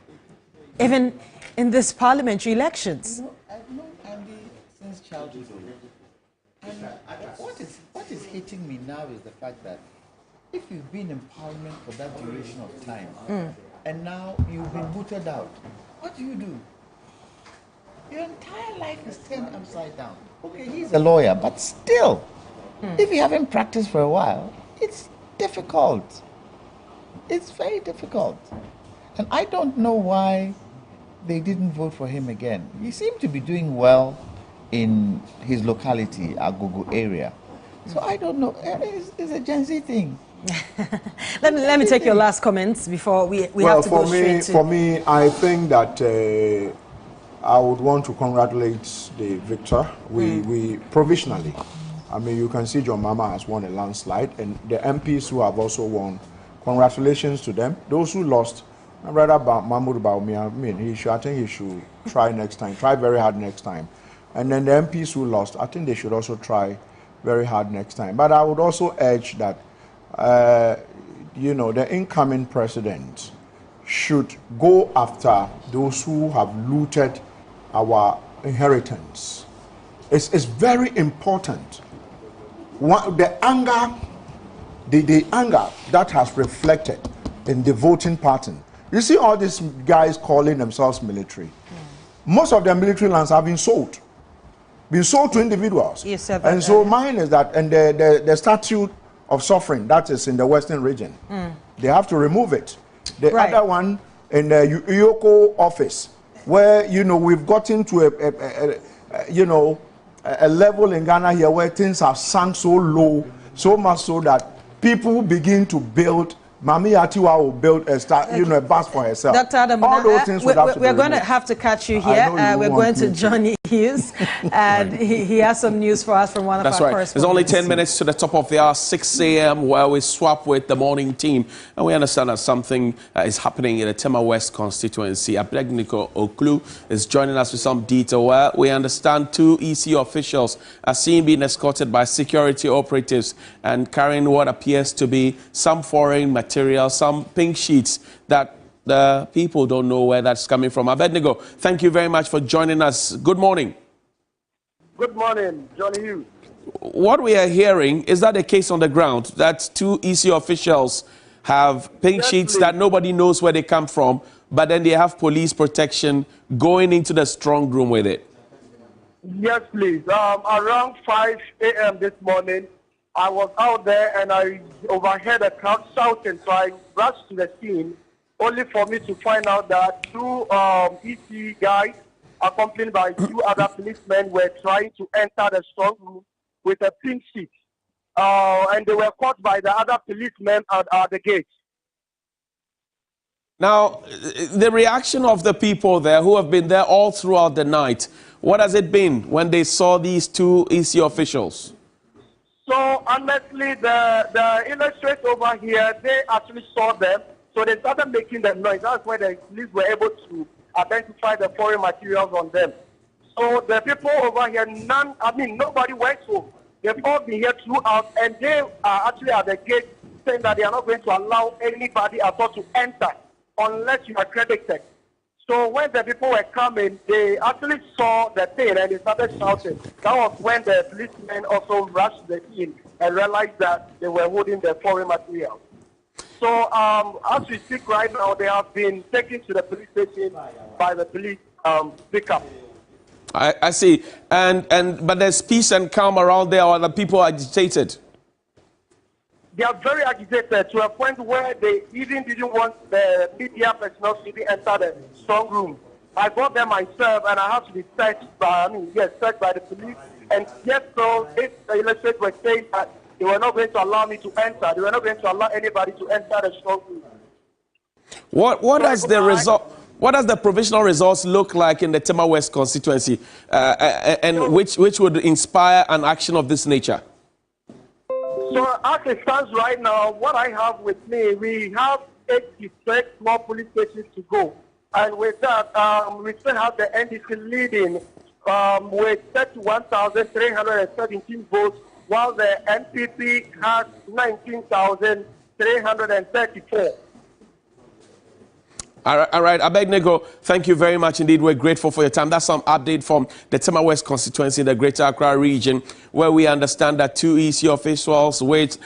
even in this parliamentary elections. I've known Andy since childhood. And what is hitting me now is the fact that if you've been in parliament for that duration of time, and now you've been booted out, what do? Your entire life is turned upside down. Okay, he's a lawyer, but still, if you haven't practiced for a while, it's difficult. It's very difficult. And I don't know why they didn't vote for him again. He seemed to be doing well in his locality, Agogo area. So I don't know. It's a Gen Z thing. let me take your last comments before we have to go straight to... For me, I think that I would want to congratulate the victor. We provisionally, I mean, you can see John Mama has won a landslide, and the MPs who have also won, congratulations to them. Those who lost, rather Mahmoud Baumia, I think he should try next time, try very hard next time. And then the MPs who lost, I think they should also try very hard next time. But I would also urge that, the incoming president should go after those who have looted our inheritance. It's very important. The anger that has reflected in the voting pattern. You see all these guys calling themselves military. Most of their military lands have been sold to individuals. Yes, sir, and so mine is that, and the statute of suffering that is in the western region, they have to remove it. The other one in the Uyoko office, where we've gotten to a level in Ghana here where things have sunk so low, so much so that people begin to build. Mami Atiwa will build a bus for herself. Dr. Adam, all those things we're going to have to catch you here. We're going to Johnny Hughes, and he has some news for us from one of our correspondents. There's only 10 minutes to the top of the hour, 6 a.m., where we swap with the morning team. And we understand that something is happening in the Tema West constituency. Abednego Oklu is joining us with some detail, where we understand 2 EC officials are seen being escorted by security operatives and carrying what appears to be some foreign material, some pink sheets that the people don't know where that's coming from. Abednego, thank you very much for joining us. Good morning. Good morning, Johnny Hughes. What we are hearing, is that a case on the ground that 2 EC officials have pink sheets that nobody knows where they come from, but then they have police protection going into the strong room with it? Yes, please. Around 5 a.m. this morning, I was out there and I overheard a crowd shouting, so I rushed to the scene, only for me to find out that 2 EC guys, accompanied by 2 other policemen, were trying to enter the strong room with a pink sheet. And they were caught by the other policemen at the gate. Now, the reaction of the people there who have been there all throughout the night, what has it been when they saw these 2 EC officials? So, honestly, the illustrates over here, they actually saw them. So they started making the noise. That's why the police were able to identify the foreign materials on them. So the people over here, nobody went home. They've all been here throughout, and they are actually at the gate saying that they are not going to allow anybody at all to enter unless you are accredited. So when the people were coming, they actually saw the thing and they started shouting. That was when the policemen also rushed the scene and realized that they were holding the foreign material. So as we speak right now, they have been taken to the police station by the police pickup. I see. But there's peace and calm around there, or the people are agitated? They are very agitated to a point where they even didn't want the media personnel to even enter the strong room. I got them myself, and I have to be searched by the police. And yet, so the illustrators were saying that they were not going to allow me to enter. They were not going to allow anybody to enter the strong room. What does the result? What does the provisional results look like in the Tema West constituency, and which would inspire an action of this nature? So as it stands right now, what I have with me, we have 86 more police stations to go. And with that, we still have the NDC leading with 31,317 votes, while the NPP has 19,334. All right. Abednego, thank you very much indeed. We're grateful for your time. That's some update from the Tema West constituency in the Greater Accra region, where we understand that 2 EC officials with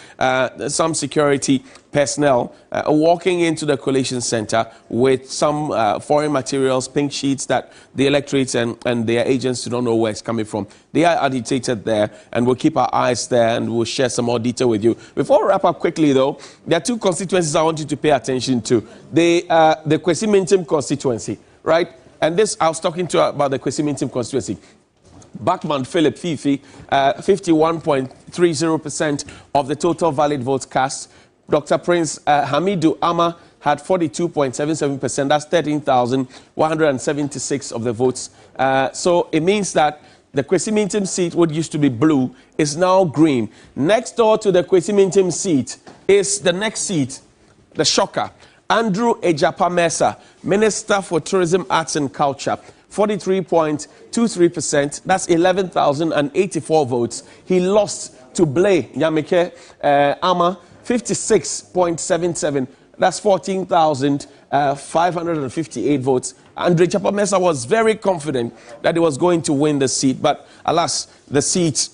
some security personnel walking into the collation center with some foreign materials, pink sheets that the electorates and their agents do not know where it's coming from. They are agitated there, and we'll keep our eyes there, and we'll share some more detail with you. Before we wrap up quickly, though, there are 2 constituencies I want you to pay attention to. The Kwesi Mintim constituency, right? And this, I was talking to about the Kwesi Mintim constituency. Backman Philip Fifi, 51.30% of the total valid votes cast. Dr. Prince Hamidu Ama had 42.77%. That's 13,176 of the votes. So it means that the Kwesi Mintim seat, what used to be blue, is now green. Next door to the Kwesi Mintim seat is the next seat, the shocker. Andrew Ejapa Mesa, Minister for Tourism, Arts and Culture, 43.23%. That's 11,084 votes. He lost to Blay Nyamike Ama, 56.77. That's 14,558 votes. Andre Ejapa Mesa was very confident that he was going to win the seat, but alas, the seat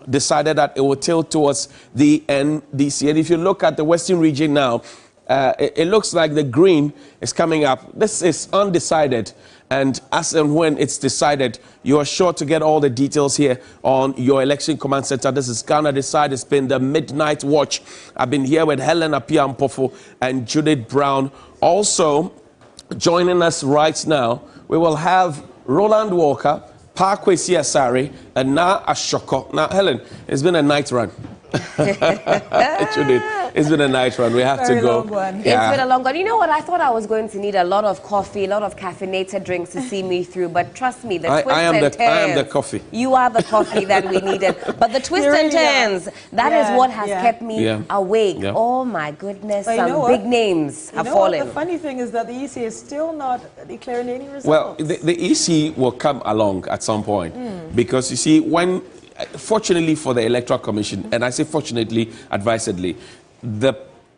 decided that it would tilt towards the NDC. And if you look at the Western region now, it looks like the green is coming up. This is undecided. And as and when it's decided, you are sure to get all the details here on your election command center. This is Ghana Decide. It's been the midnight watch. I've been here with Helen Apia-Mpofo and Judith Brown. Also joining us right now, we will have Roland Walker, Kwesi Asare, and Na Ashoko. Now, Helen, it's been a night run. Judith, it's been a night run. We have to go. Long one. Yeah. It's been a long one. You know what? I thought I was going to need a lot of coffee, a lot of caffeinated drinks to see me through. But trust me, the twists and turns. I am the coffee. You are the coffee that we needed. But the twists and turns, that is what has kept me awake. Yeah. Oh my goodness, some big names have fallen. The funny thing is that the EC is still not declaring any results. Well, the EC will come along at some point because you see, when fortunately for the Electoral Commission, and I say fortunately, advisedly, the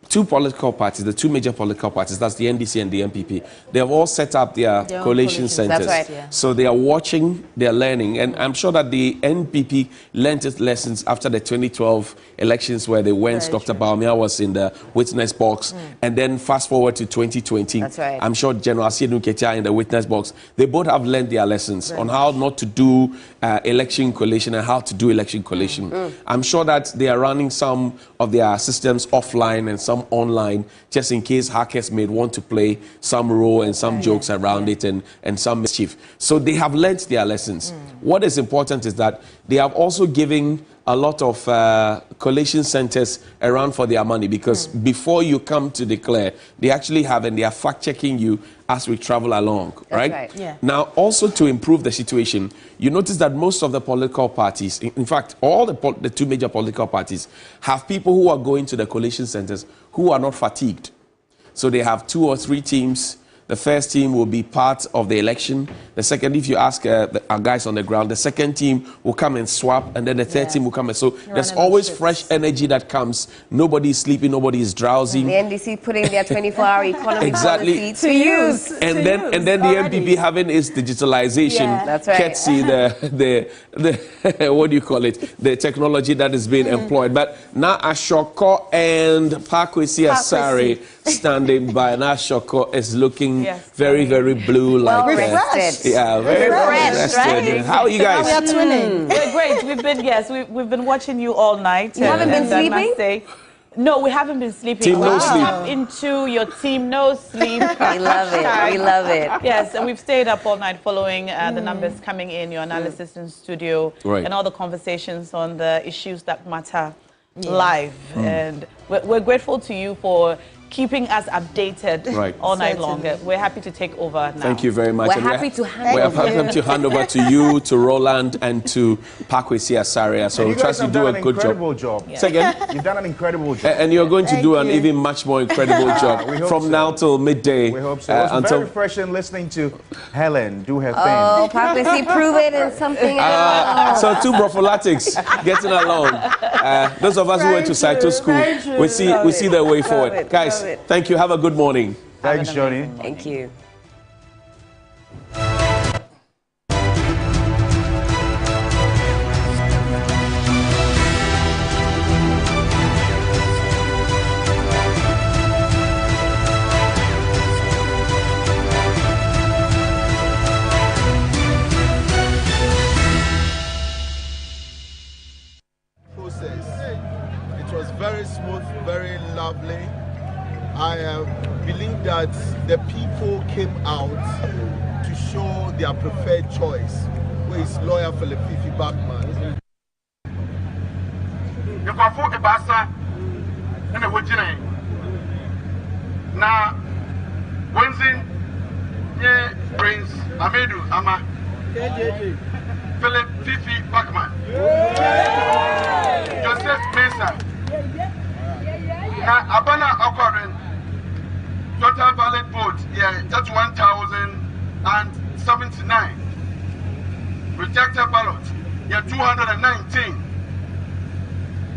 2 political parties, the 2 major political parties, that's the NDC and the MPP, they have all set up their coalition centers. That's right. So they are watching, they are learning, and I'm sure that the NPP learned its lessons after the 2012 elections where they went, Dr. Baumia was in the witness box, and then fast forward to 2020. That's right. I'm sure General Asiedu Ketia in the witness box, they both have learned their lessons on how not to do election collation and how to do election collation. I'm sure that they are running some of their systems offline and some online, just in case hackers may want to play some role and some jokes around it and some mischief. So they have learned their lessons. What is important is that they have also given a lot of collation centers around for their money, because before you come to declare, they actually have, and they are fact-checking you as we travel along, right? Yeah. Now, also to improve the situation, you notice that most of the political parties, in fact, all the 2 major political parties, have people who are going to the collation centers who are not fatigued. So they have 2 or 3 teams. The first team will be part of the election. The second, if you ask our guys on the ground, the second team will come and swap, and then the third team will come. And so there's always fresh energy that comes. Nobody is sleeping, nobody is drowsy. The NDC putting their 24-hour economy policy to use. And then the MPP having its digitalization, that's right. courtesy the what do you call it? The technology that is being employed. But Na Ashoko and Kwesi Asare standing by. Na Ashoko is looking very, very blue, like refreshed. Yeah, very refreshed. Right? How are you guys? We are twinning. We're great. We've been watching you all night. You haven't been sleeping? No, we haven't been sleeping. Team no sleep. Tap into your team no sleep. We love it. We love it. Yes, and we've stayed up all night following the numbers coming in, your analysis in studio, and all the conversations on the issues that matter live. And we're grateful to you for keeping us updated all night long. We're happy to take over now. Thank you very much. We're happy to hand over. over. We're happy to hand over to you, to Roland, and to Kwesi Asare. So we trust you do a good job. Yeah. Say again? You've done an incredible job. And you're going to do an even much more incredible job from now till midday. We hope so. It was very refreshing listening to Helen do her thing. Oh, Kwesi, prove it in something else. So 2 prophylactics getting along. Those of us who went to Saito School, we see the way forward. Guys, thank you. Have a good morning. Thanks, Johnny. Thank you. It was very smooth, very lovely. I believe that the people came out to show their preferred choice, who is lawyer Philip Fifi Bachman. Now, Wednesday, Prince Amedu Ama, Philip Fifi Bachman, Joseph Mesa, now Abana Okoren, total valid vote, that's 1,079. Rejected ballot, 219.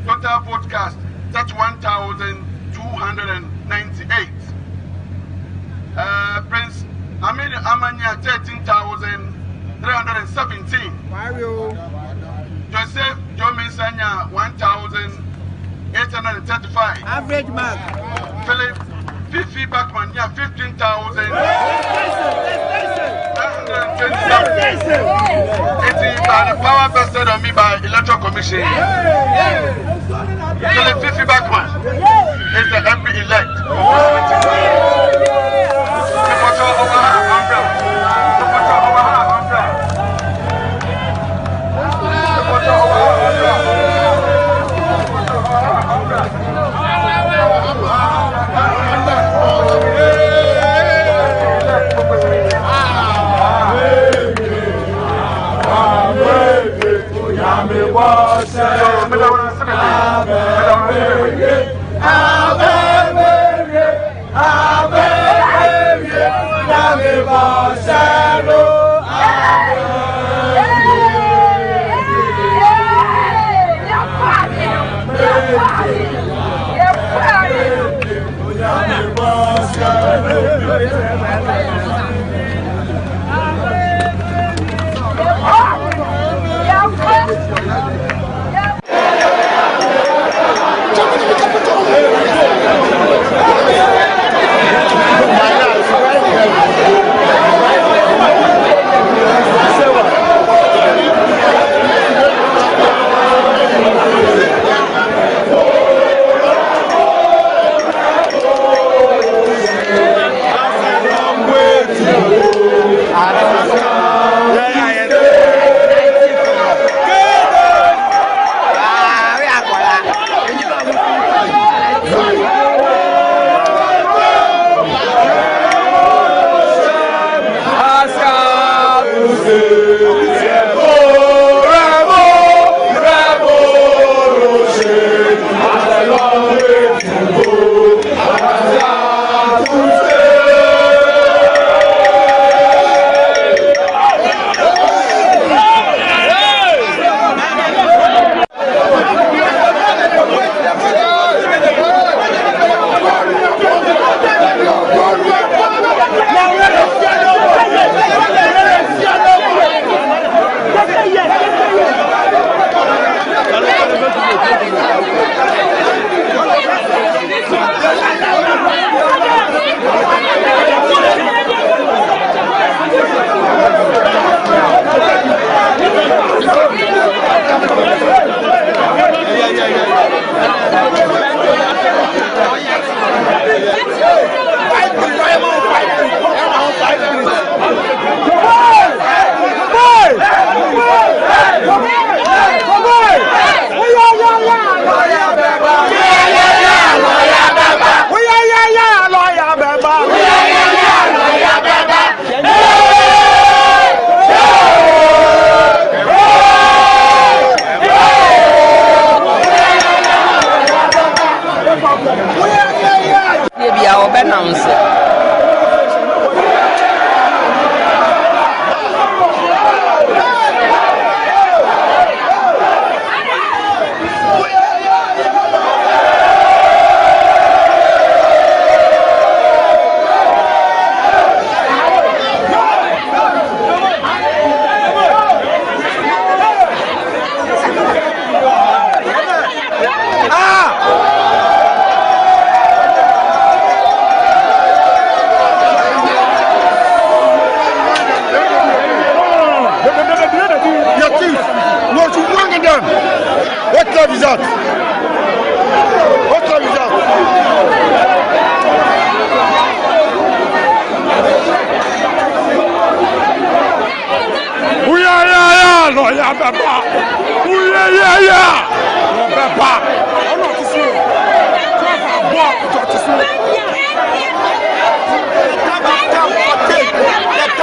Total vote cast, that's 1,298. Prince Amedu Amanya, 13,317. Joseph Jomisanya, 1,835. Average mark. Philip Fifi Bachman, 15,927. It is by the power vested on me by Electoral Commission. Philip Fifi Bachman is the MP elect. I'm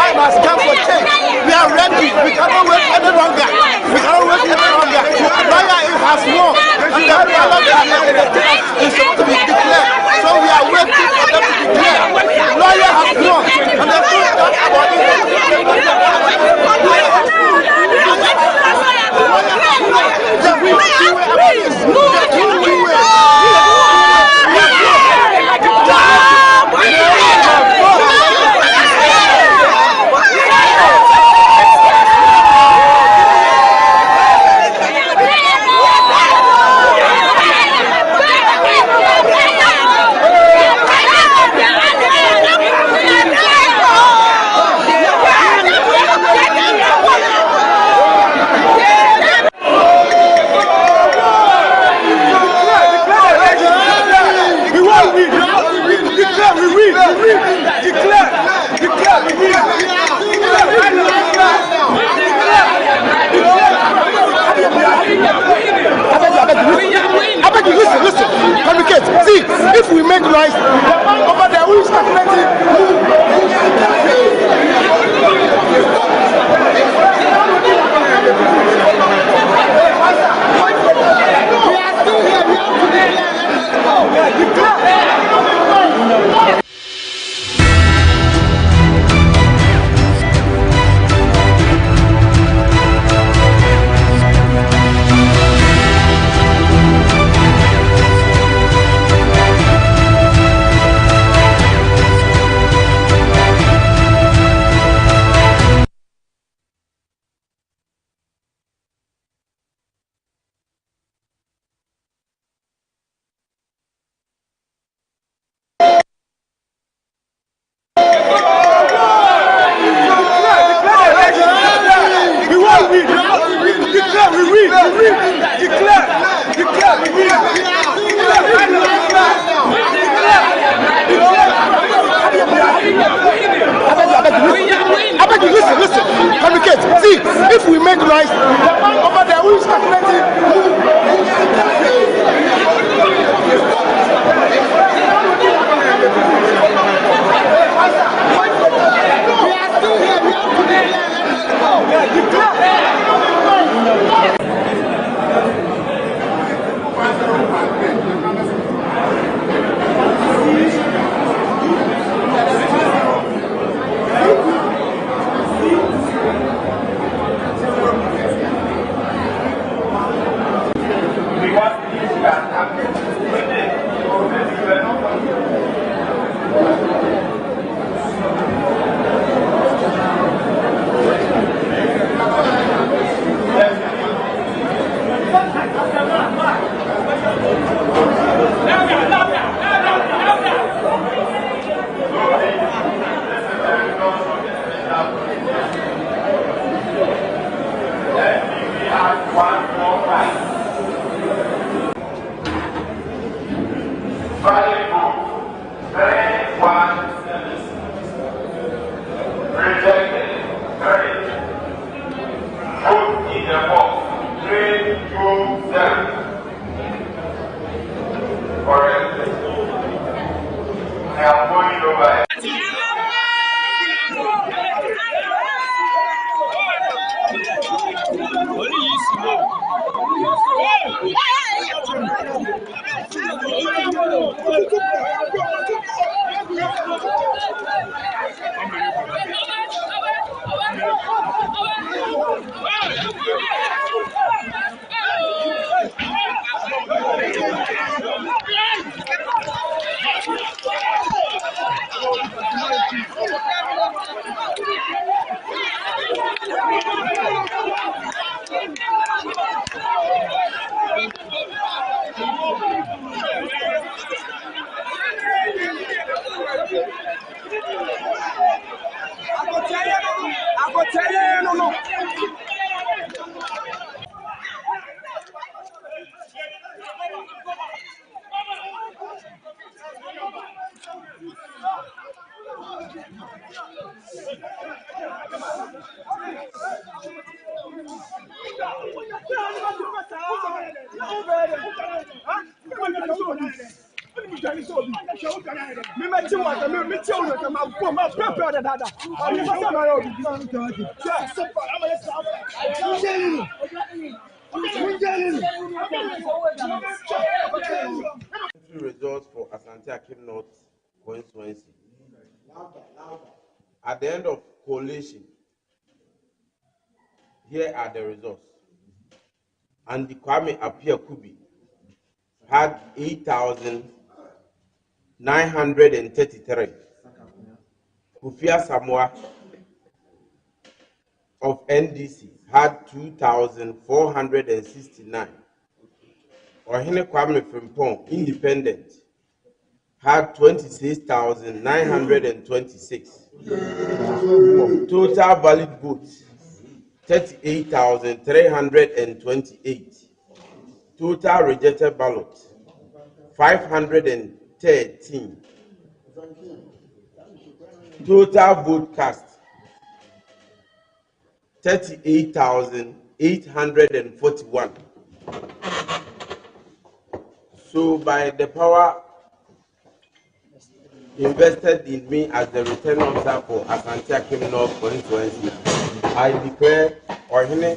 time has come for change. We are ready. We cannot wait any longer. We cannot wait any longer. Lawyer has won, and the ballot is supposed to be declared. So we are waiting for them to declare. Lawyer has won, and the full talk about it. See, if we make noise, the man over there who is calculating. Listen, communicate. See, if we make noise, the man over there who is calculating. We are still here. We have to Results for Asante Akim North constituency. At the end of collation, here are the results. And the Kwame Appiah Kubi had 8,933. Kufia Samoa of NDC had 2,469. Ohene Kwame Frimpong, independent, had 26,926. Total valid votes, 38,328. Total rejected ballots, 513. Total vote cast, 38,841. So by the power invested in me as the returning officer for Asante Akim North constituency, I declare Ohene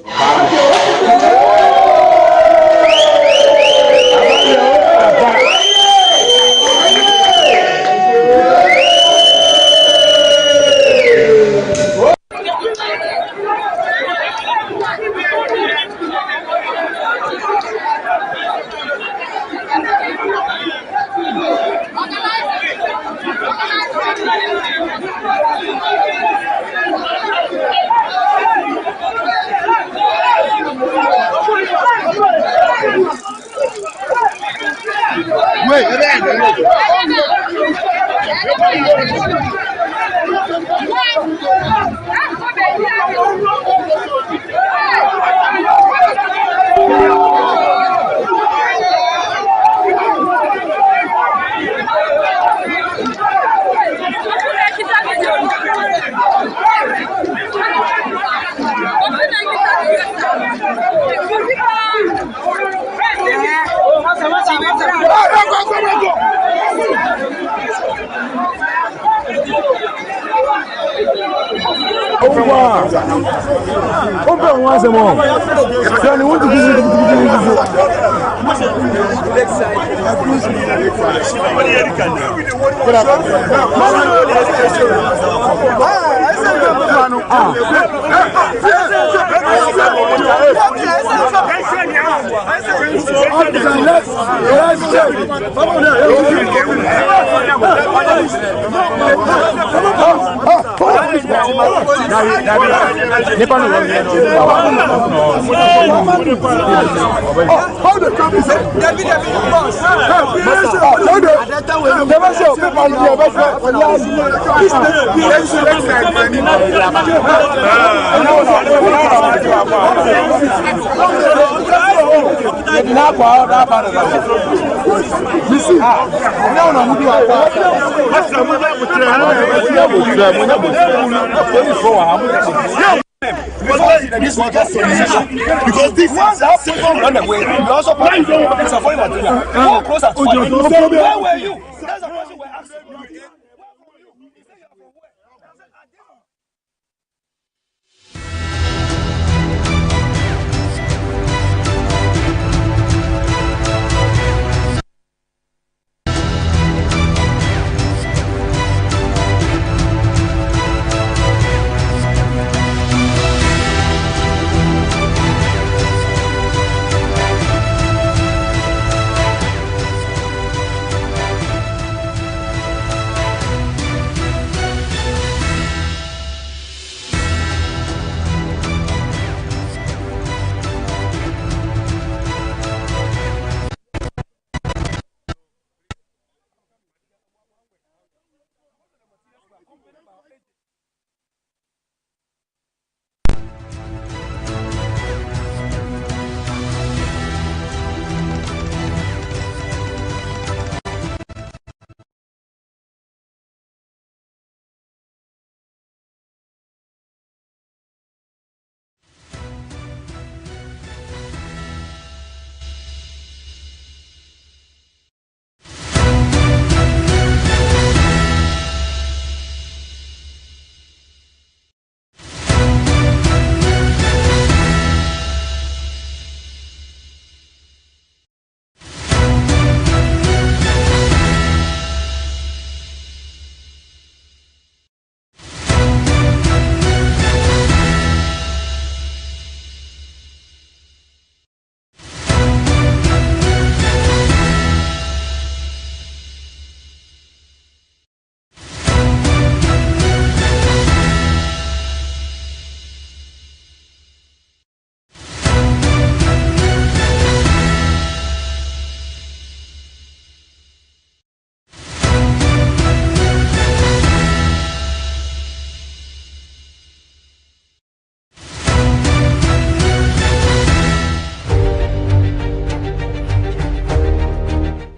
because this is second runaway. We also find close at 20. Where were you? That's the question we're asking.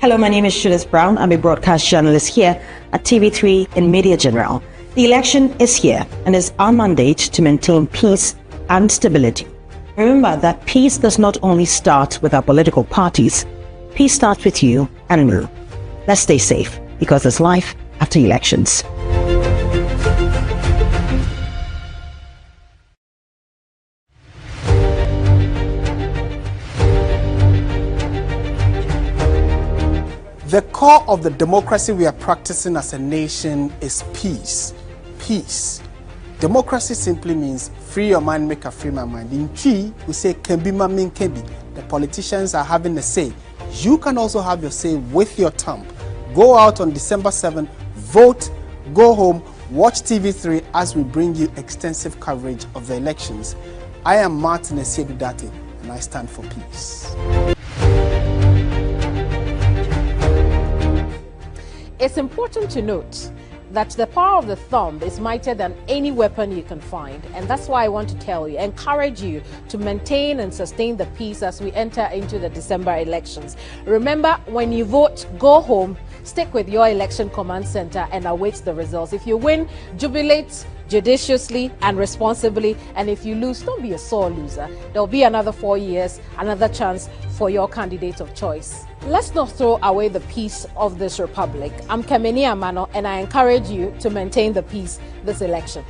Hello, my name is Shudis Brown. I'm a broadcast journalist here at TV3 in Media General. The election is here and is our mandate to maintain peace and stability. Remember that peace does not only start with our political parties. Peace starts with you and me. Let's stay safe because there's life after elections. The core of the democracy we are practicing as a nation is peace. Peace. Democracy simply means free your mind, make a free my mind. In Chi, we say kembima min kebi. The politicians are having a say. You can also have your say with your thumb. Go out on December 7th, vote, go home, watch TV3 as we bring you extensive coverage of the elections. I am Martin Esiedudate and I stand for peace. It's important to note that the power of the thumb is mightier than any weapon you can find. And that's why I want to tell you, encourage you to maintain and sustain the peace as we enter into the December elections. Remember, when you vote, go home, stick with your election command center and await the results. If you win, jubilate judiciously and responsibly. And if you lose, don't be a sore loser. There'll be another 4 years, another chance for your candidate of choice. Let's not throw away the peace of this republic. I'm Kameni Amano, and I encourage you to maintain the peace this election.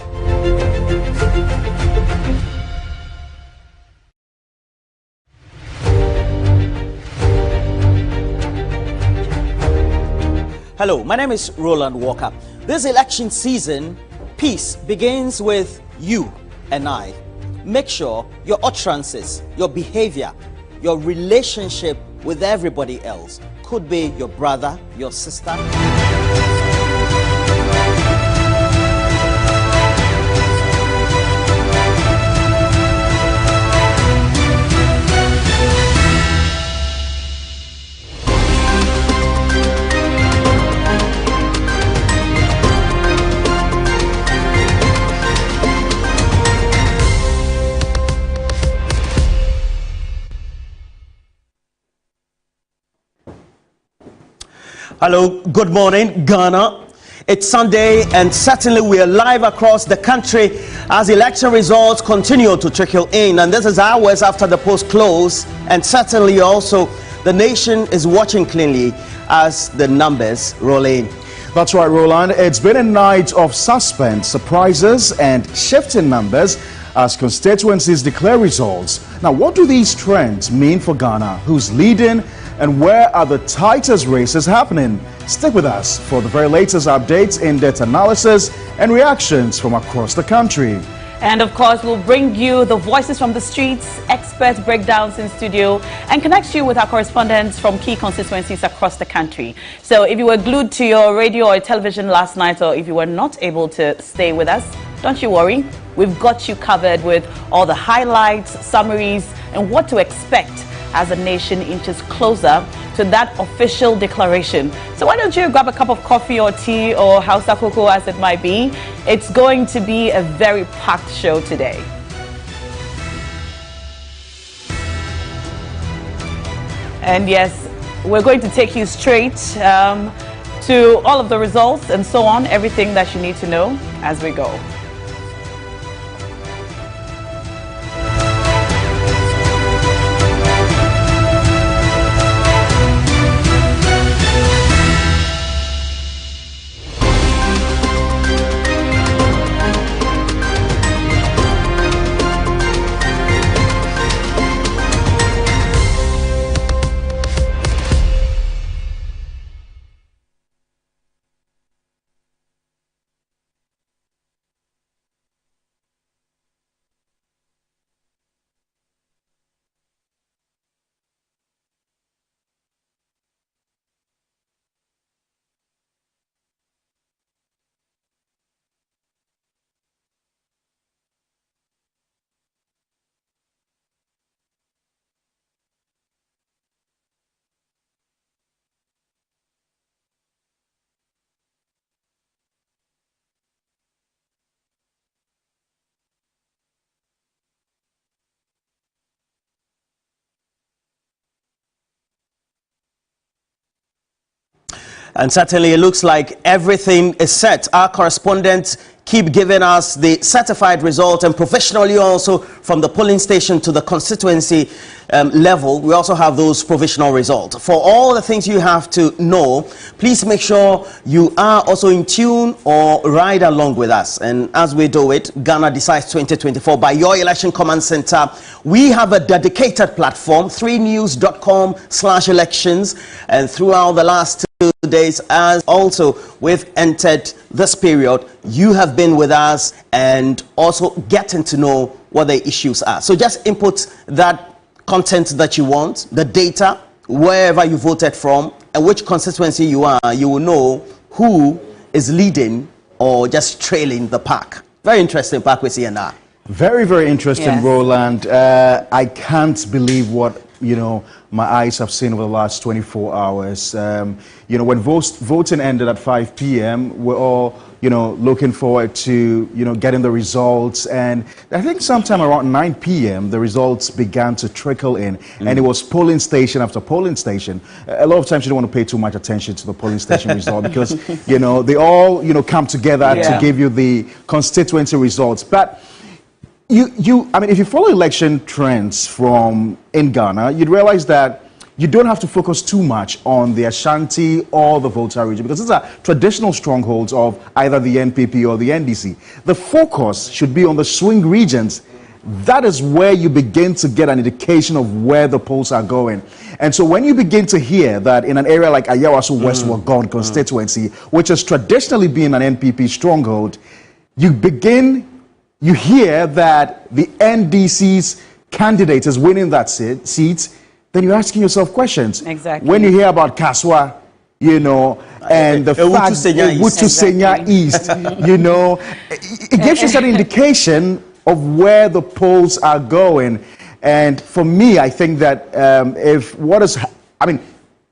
Hello, my name is Roland Walker. This election season, peace begins with you and I. Make sure your utterances, your behavior, your relationship with everybody else could be your brother, your sister. Hello, good morning, Ghana. It's Sunday, and certainly we are live across the country as election results continue to trickle in. And this is hours after the polls close, and certainly also the nation is watching cleanly as the numbers roll in. That's right, Roland. It's been a night of suspense, surprises, and shifting numbers as constituencies declare results. Now, what do these trends mean for Ghana? Who's leading? And where are the tightest races happening? Stick with us for the very latest updates, in-depth analysis, and reactions from across the country. And of course, we'll bring you the voices from the streets, expert breakdowns in studio, and connect you with our correspondents from key constituencies across the country. So if you were glued to your radio or television last night, or if you were not able to stay with us, don't you worry. We've got you covered with all the highlights, summaries, and what to expect as the nation inches closer to that official declaration. So why don't you grab a cup of coffee or tea or Hausa cocoa as it might be. It's going to be a very packed show today. And yes, we're going to take you straight to all of the results and so on, everything that you need to know as we go. And certainly it looks like everything is set. Our correspondents keep giving us the certified result, and professionally also from the polling station to the constituency level, we also have those provisional results. For all the things you have to know, please make sure you are also in tune or ride along with us. And as we do it, Ghana Decides 2024 by your Election Command Center, we have a dedicated platform, 3news.com/elections, and throughout the last 2 days, as also we've entered this period, you have been with us and also getting to know what the issues are. So just input that content that you want, the data, wherever you voted from, and which constituency you are, you will know who is leading or just trailing the pack. Very interesting pack we see now. Very, very interesting, yes. Roland. I can't believe what, my eyes have seen over the last 24 hours. When voting ended at 5 p.m., we're all, looking forward to, getting the results. And I think sometime around 9 p.m., the results began to trickle in. And it was polling station after polling station. A lot of times you don't want to pay too much attention to the polling station result because, they all, come together to give you the constituency results. But if you follow election trends in Ghana, you'd realize that you don't have to focus too much on the Ashanti or the Volta region because these are traditional strongholds of either the NPP or the NDC. The focus should be on the swing regions. That is where you begin to get an indication of where the polls are going. And so when you begin to hear that in an area like Ayawaso West Wagon constituency, which has traditionally been an NPP stronghold, you hear that the NDC's candidate is winning that seat, then you're asking yourself questions. Exactly. When you hear about Kaswa, and the fact Wutu Senya East, it gives you some indication of where the polls are going. And for me, I think that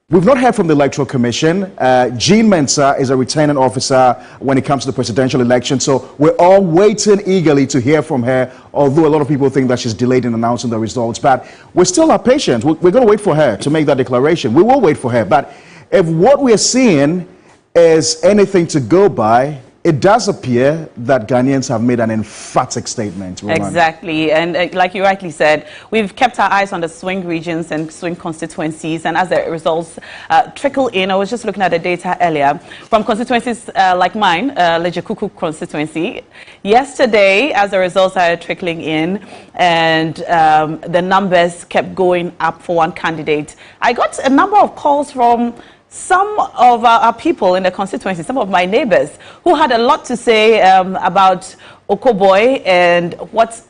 we've not heard from the Electoral Commission. Jean Mensah is a returning officer when it comes to the presidential election. So we're all waiting eagerly to hear from her, although a lot of people think that she's delayed in announcing the results. But we still are patient. We're going to wait for her to make that declaration. We will wait for her. But if what we're seeing is anything to go by, it does appear that Ghanaians have made an emphatic statement. Roman. Exactly. And like you rightly said, we've kept our eyes on the swing regions and swing constituencies. And as the results trickle in, I was just looking at the data earlier from constituencies like mine, Lejekuku constituency. Yesterday, as the results started trickling in and the numbers kept going up for one candidate, I got a number of calls from some of our people in the constituency, some of my neighbors, who had a lot to say about Okoboy and what's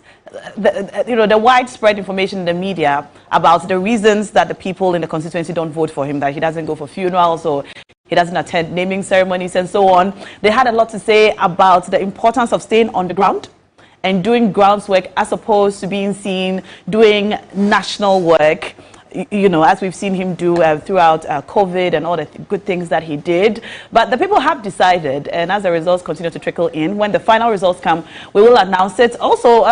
the widespread information in the media about the reasons that the people in the constituency don't vote for him, that he doesn't go for funerals or he doesn't attend naming ceremonies and so on. They had a lot to say about the importance of staying on the ground and doing groundswork as opposed to being seen doing national work. As we've seen him do throughout COVID and all the good things that he did. But the people have decided, and as the results continue to trickle in, when the final results come, we will announce it. Also,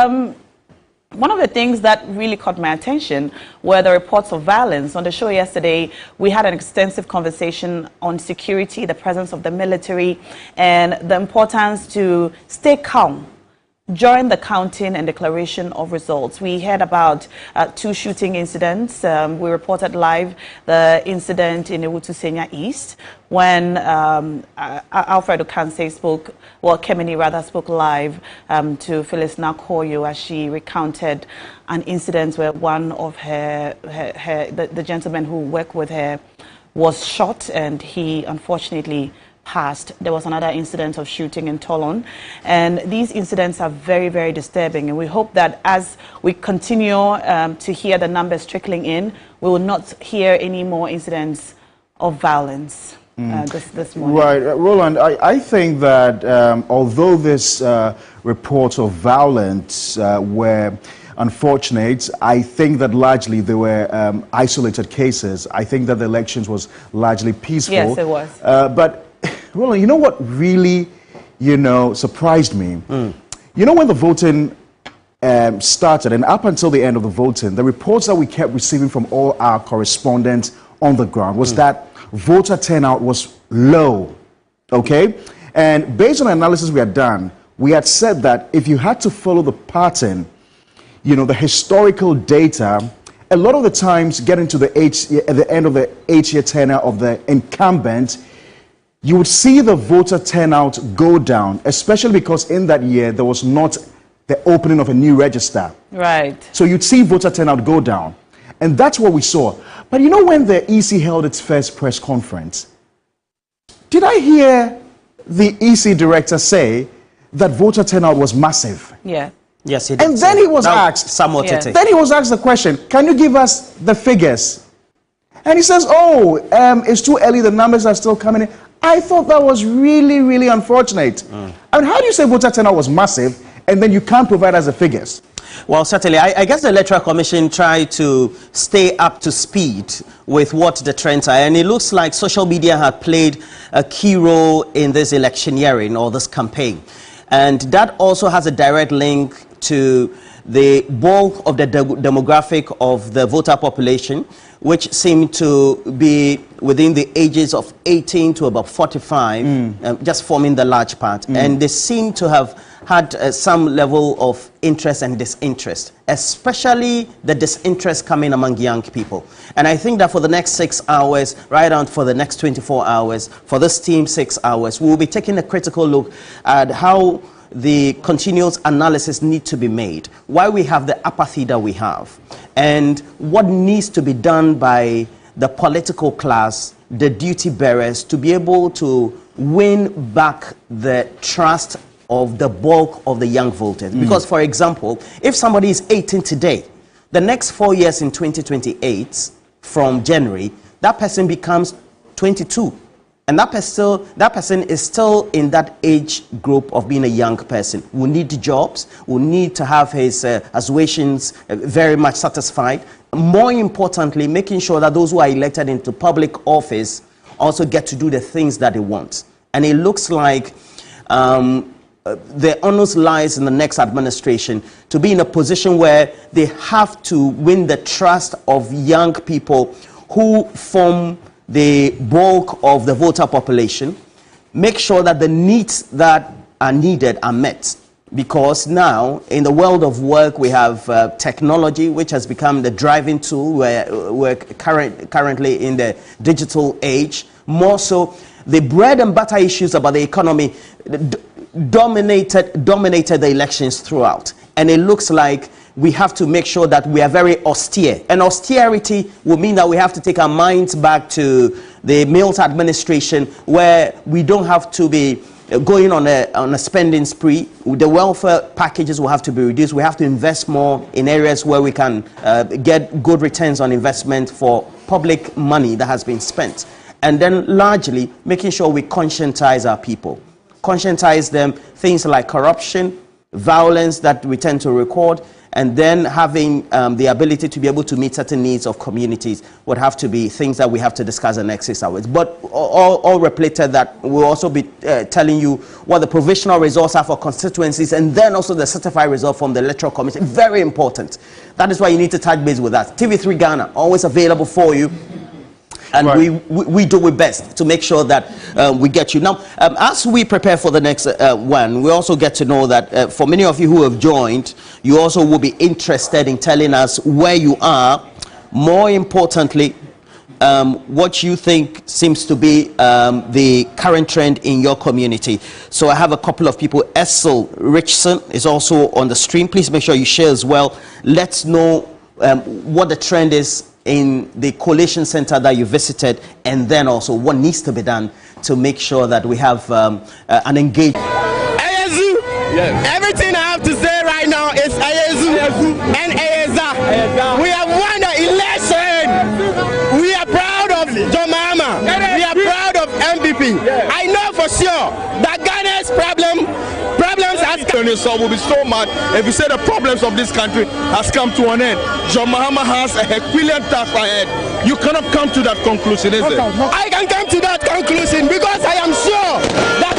one of the things that really caught my attention were the reports of violence. On the show yesterday, we had an extensive conversation on security, the presence of the military, and the importance to stay calm during the counting and declaration of results. We heard about 2 shooting incidents. We reported live the incident in Wutu Senya East when Alfred Okanse Kemini rather spoke live to Phyllis Nakoyo as she recounted an incident where one of the gentlemen who worked with her was shot and he unfortunately passed. There was another incident of shooting in Tolon, and these incidents are very, very disturbing, and we hope that as we continue to hear the numbers trickling in, we will not hear any more incidents of violence this morning. Right, Roland, I think that although this reports of violence were unfortunate, I think that largely they were isolated cases. I think that the elections was largely peaceful. Yes, it was. But Roland, you know what really, surprised me? When the voting started and up until the end of the voting, the reports that we kept receiving from all our correspondents on the ground was that voter turnout was low, okay? And based on the analysis we had done, we had said that if you had to follow the pattern, you know, the historical data, a lot of the times getting to at the end of the 8-year tenure of the incumbent, you would see the voter turnout go down, especially because in that year there was not the opening of a new register. Right. So you'd see voter turnout go down. And that's what we saw. But you know, when the EC held its first press conference, did I hear the EC director say that voter turnout was massive? Yeah. Yes, he did. And then he was asked, then he was asked the question, can you give us the figures? And he says, oh, it's too early, the numbers are still coming in. I thought that was really, really unfortunate. I mean, how do you say voter turnout was massive and then you can't provide us the figures? Well, certainly, I guess the Electoral Commission tried to stay up to speed with what the trends are, and it looks like social media had played a key role in this electioneering or this campaign. And that also has a direct link to the bulk of the demographic of the voter population, which seem to be within the ages of 18 to about 45, just forming the large part. And they seem to have had some level of interest and disinterest, especially the disinterest coming among young people. And I think that for the next 6 hours, right on for the next 24 hours, for this team 6 hours, we will be taking a critical look at how the continuous analysis need to be made, why we have the apathy that we have, and what needs to be done by the political class, the duty bearers, to be able to win back the trust of the bulk of the young voters. Because, for example, if somebody is 18 today, the next 4 years in 2028, from January, that person becomes 22. And that person is still in that age group of being a young person. We need jobs. We need to have his aspirations very much satisfied. More importantly, making sure that those who are elected into public office also get to do the things that they want. And it looks like the onus lies in the next administration to be in a position where they have to win the trust of young people who form the bulk of the voter population, make sure that the needs that are needed are met. Because now, in the world of work, we have technology, which has become the driving tool. We're currently in the digital age. More so, the bread and butter issues about the economy dominated the elections throughout. And it looks like we have to make sure that we are very austere. And austerity will mean that we have to take our minds back to the Mills administration, where we don't have to be going on a spending spree. The welfare packages will have to be reduced. We have to invest more in areas where we can get good returns on investment for public money that has been spent. And then largely making sure we conscientize our people. Conscientize them, things like corruption, violence that we tend to record, and then having the ability to be able to meet certain needs of communities would have to be things that we have to discuss in the next 6 hours. But all reflected that we'll also be telling you what the provisional results are for constituencies, and then also the certified result from the Electoral Commission. Very important. That is why you need to touch base with us. TV3 Ghana, always available for you. And we do our best to make sure that we get you. Now, as we prepare for the next one, we also get to know that for many of you who have joined, you also will be interested in telling us where you are. More importantly, what you think seems to be the current trend in your community. So I have a couple of people. Essel Richson is also on the stream. Please make sure you share as well. Let's know what the trend is in the collation center that you visited, and then also what needs to be done to make sure that we have an engagement. Ayazu, yes. Everything I have to say right now is Ayazu and Ayaza. We have won the election. We are proud of Jomama. We are proud of MPP. I know for sure that Ghana's problems will be so mad if you say the problems of this country has come to an end. John Mahama has a Herculean task ahead. You cannot come to that conclusion, is it? I can come to that conclusion because I am sure that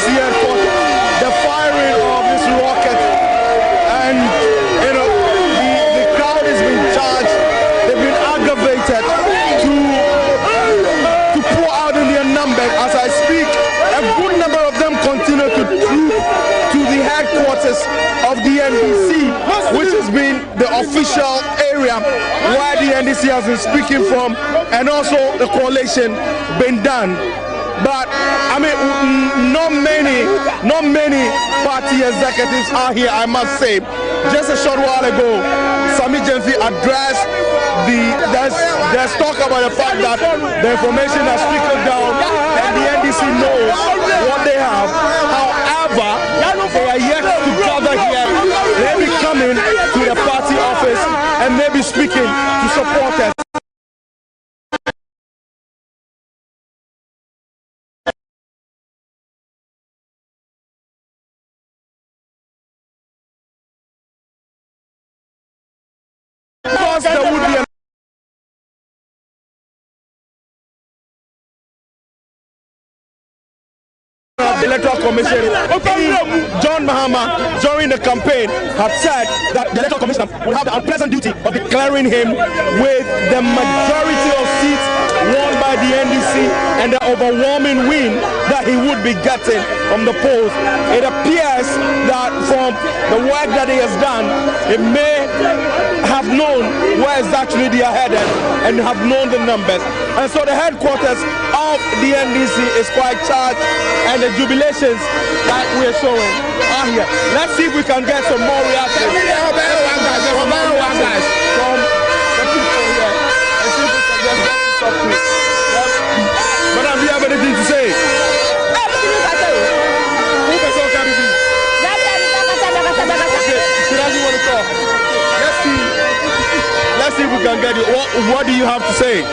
NDC headquarters, the firing of this rocket, and the crowd has been charged. They've been aggravated to pour out in their numbers. As I speak, a good number of them continue to troop to the headquarters of the NDC, which has been the official area where the NDC has been speaking from, and also the coalition been done. But I mean, not many party executives are here, I must say. Just a short while ago, Sami Jenfi addressed there's talk about the fact that the information has trickled down and the NDC knows what they have. However, they are yet to gather here. They'll be coming to the party office and maybe speaking to supporters. Because there would be the Electoral Commission, John Mahama, during the campaign, had said that the Electoral Commission would have the unpleasant duty of declaring him with the majority of seats won by the NDC and the overwhelming win that he would be getting from the polls. It appears that from the work that he has done, it may have known where exactly they are headed and have known the numbers. And so the headquarters of the NDC is quite charged, and the jubilations that we are showing are here. Let's see if we can get some more reactions from the people here and see if we can just get some talk to. Madam, do you have anything to say? Let's see if we can get you. What do you have to say?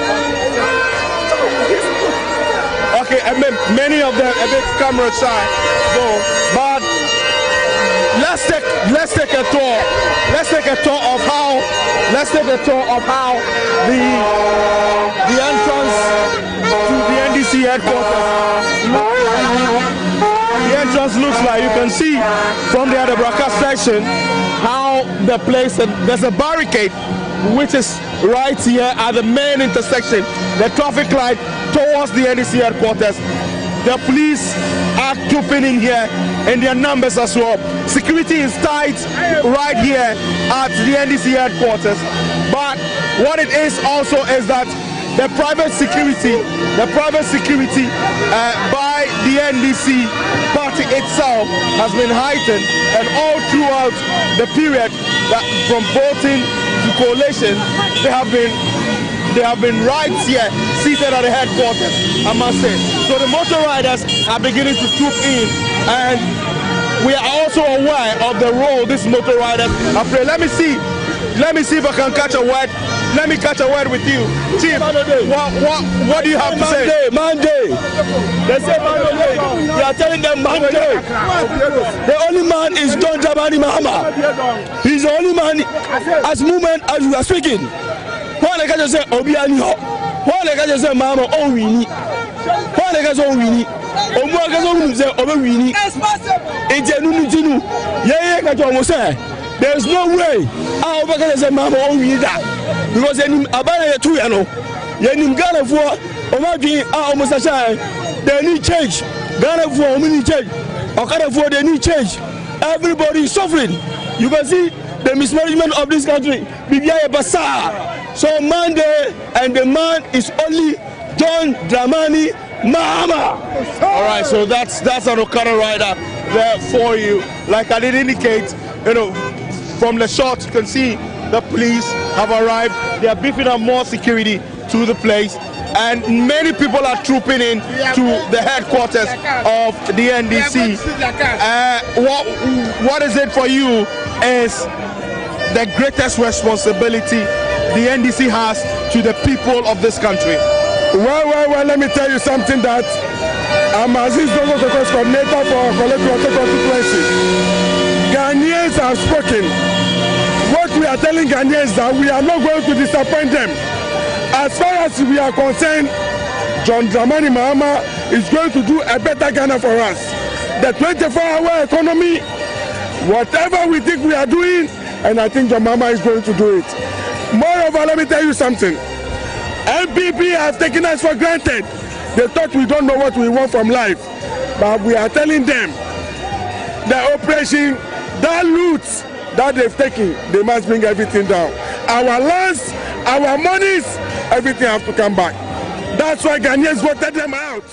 Okay, I mean, many of them a bit camera shy, though. But let's take a tour. Let's take a tour of how. Let's take a tour of how the entrance to the NDC headquarters. The entrance looks like. You can see from the broadcast section how the place. There's a barricade which is right here at the main intersection, the traffic light towards the NDC headquarters. The police are trooping in here in their numbers as well. Security is tight right here at the NDC headquarters. But what it is also is that the private security by the NDC party itself has been heightened, and all throughout the period that from voting to coalition, they have been right here, seated at the headquarters, I must say. So the motor riders are beginning to troop in, and we are also aware of the role these motor riders are playing. Let me see if I can catch a word. Let me catch a word with you. Chief, what do you have to say? Monday. They say Monday. We are telling them Monday. The only man is John Dramani Mahama. He's the only man as movement as we are speaking. What can say Obiani? What can say Mama Owini? What can say Owini? Omo say Owini. It's a new. Yeah. There's no way our can say Mama Owini that. Because abana two yano, yenim Ghana for Omagi almost a child. They need change. Ghana for need change. Okada for they need change. Everybody is suffering. You can see the mismanagement of this country. Bibia Basar. So Monday, and the man is only John Dramani Mahama. All right, so that's an Okada rider there for you. Like I did indicate, from the shot you can see the police have arrived. They are beefing up more security to the place, and many people are trooping in to the headquarters of the NDC. What is it for you is the greatest responsibility the NDC has to the people of this country? Well, let me tell you something that I'm Aziz Dogo, coordinator for collective constituency. Ghanaians have spoken. What we are telling Ghanaians that we are not going to disappoint them. As far as we are concerned, John Dramani Mahama is going to do a better Ghana for us. the 24-hour economy, whatever we think we are doing, and I think John Mahama is going to do it. Moreover, let me tell you something. MPP have taken us for granted. They thought we don't know what we want from life. But we are telling them the operation, that loot that they've taken, they must bring everything down. Our lands, our monies, everything have to come back. That's why Ghanaians voted them out.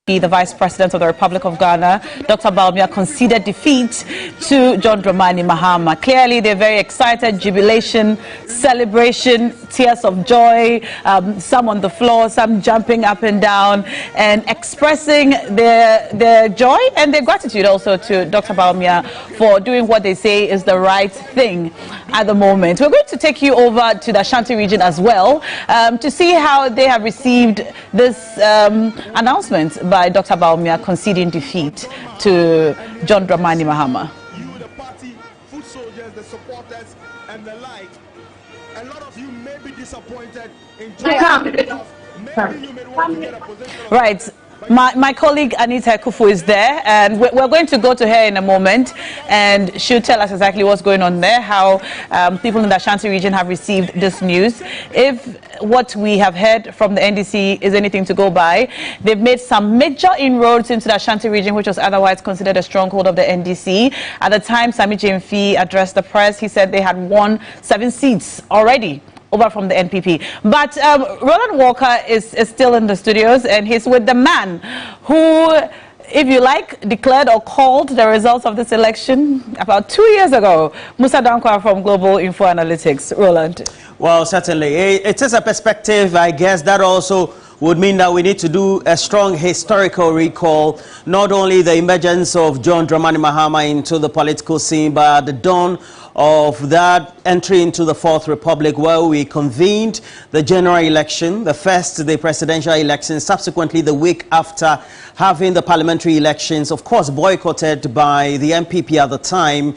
The Vice President of the Republic of Ghana, Dr. Bawumia, conceded defeat to John Dramani Mahama. Clearly, they're very excited, jubilation, celebration, tears of joy, some on the floor, some jumping up and down, and expressing their joy and their gratitude also to Dr. Bawumia for doing what they say is the right thing at the moment. We're going to take you over to the Ashanti region as well to see how they have received this announcement by Dr. Bawumia conceding defeat to John Dramani Mahama. You, the party, foot soldiers, the supporters, and the like, a lot of you may be disappointed in maybe you may want to get a position. Right. My colleague Anita Kufu is there, and we're going to go to her in a moment, and she'll tell us exactly what's going on there, how people in the Ashanti region have received this news. If what we have heard from the NDC is anything to go by, they've made some major inroads into the Ashanti region, which was otherwise considered a stronghold of the NDC. At the time Sami Gyamfi addressed the press, he said they had won 7 seats already over from the NPP. But Roland Walker is still in the studios, and he's with the man who, if you like, declared or called the results of this election about 2 years ago. Musa Dankwa from Global Info Analytics. Roland. Well, certainly. It is a perspective, I guess, that also would mean that we need to do a strong historical recall, not only the emergence of John Dramani Mahama into the political scene, but the dawn of that entry into the Fourth Republic, where we convened the general election, the first, the presidential election, subsequently the week after having the parliamentary elections, of course, boycotted by the MPP at the time,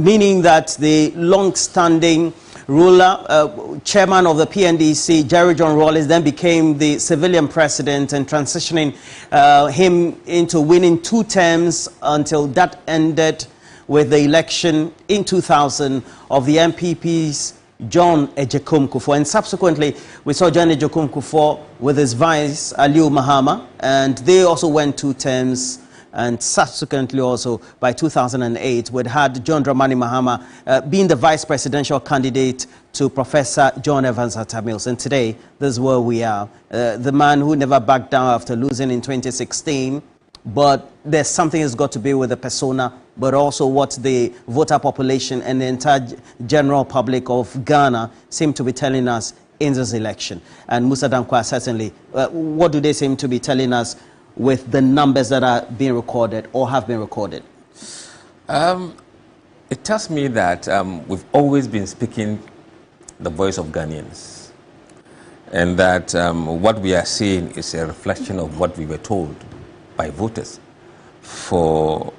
meaning that the long-standing ruler, chairman of the PNDC, Jerry John Rawlings, then became the civilian president, and transitioning him into winning 2 terms until that ended with the election in 2000 of the MPP's John Ejekum Kufuor. And subsequently, we saw John Ejekum Kufuor with his vice, Aliu Mahama, and they also went 2 terms. And subsequently also, by 2008, we had John Dramani Mahama being the vice presidential candidate to Professor John Evans Atta Mills. And today, this is where we are. The man who never backed down after losing in 2016. But there's something that's got to be with the persona, but also what the voter population and the entire general public of Ghana seem to be telling us in this election. And Musa Dankwa, certainly, what do they seem to be telling us with the numbers that are being recorded or have been recorded? It tells me that we've always been speaking the voice of Ghanaians, and that what we are seeing is a reflection of what we were told by voters for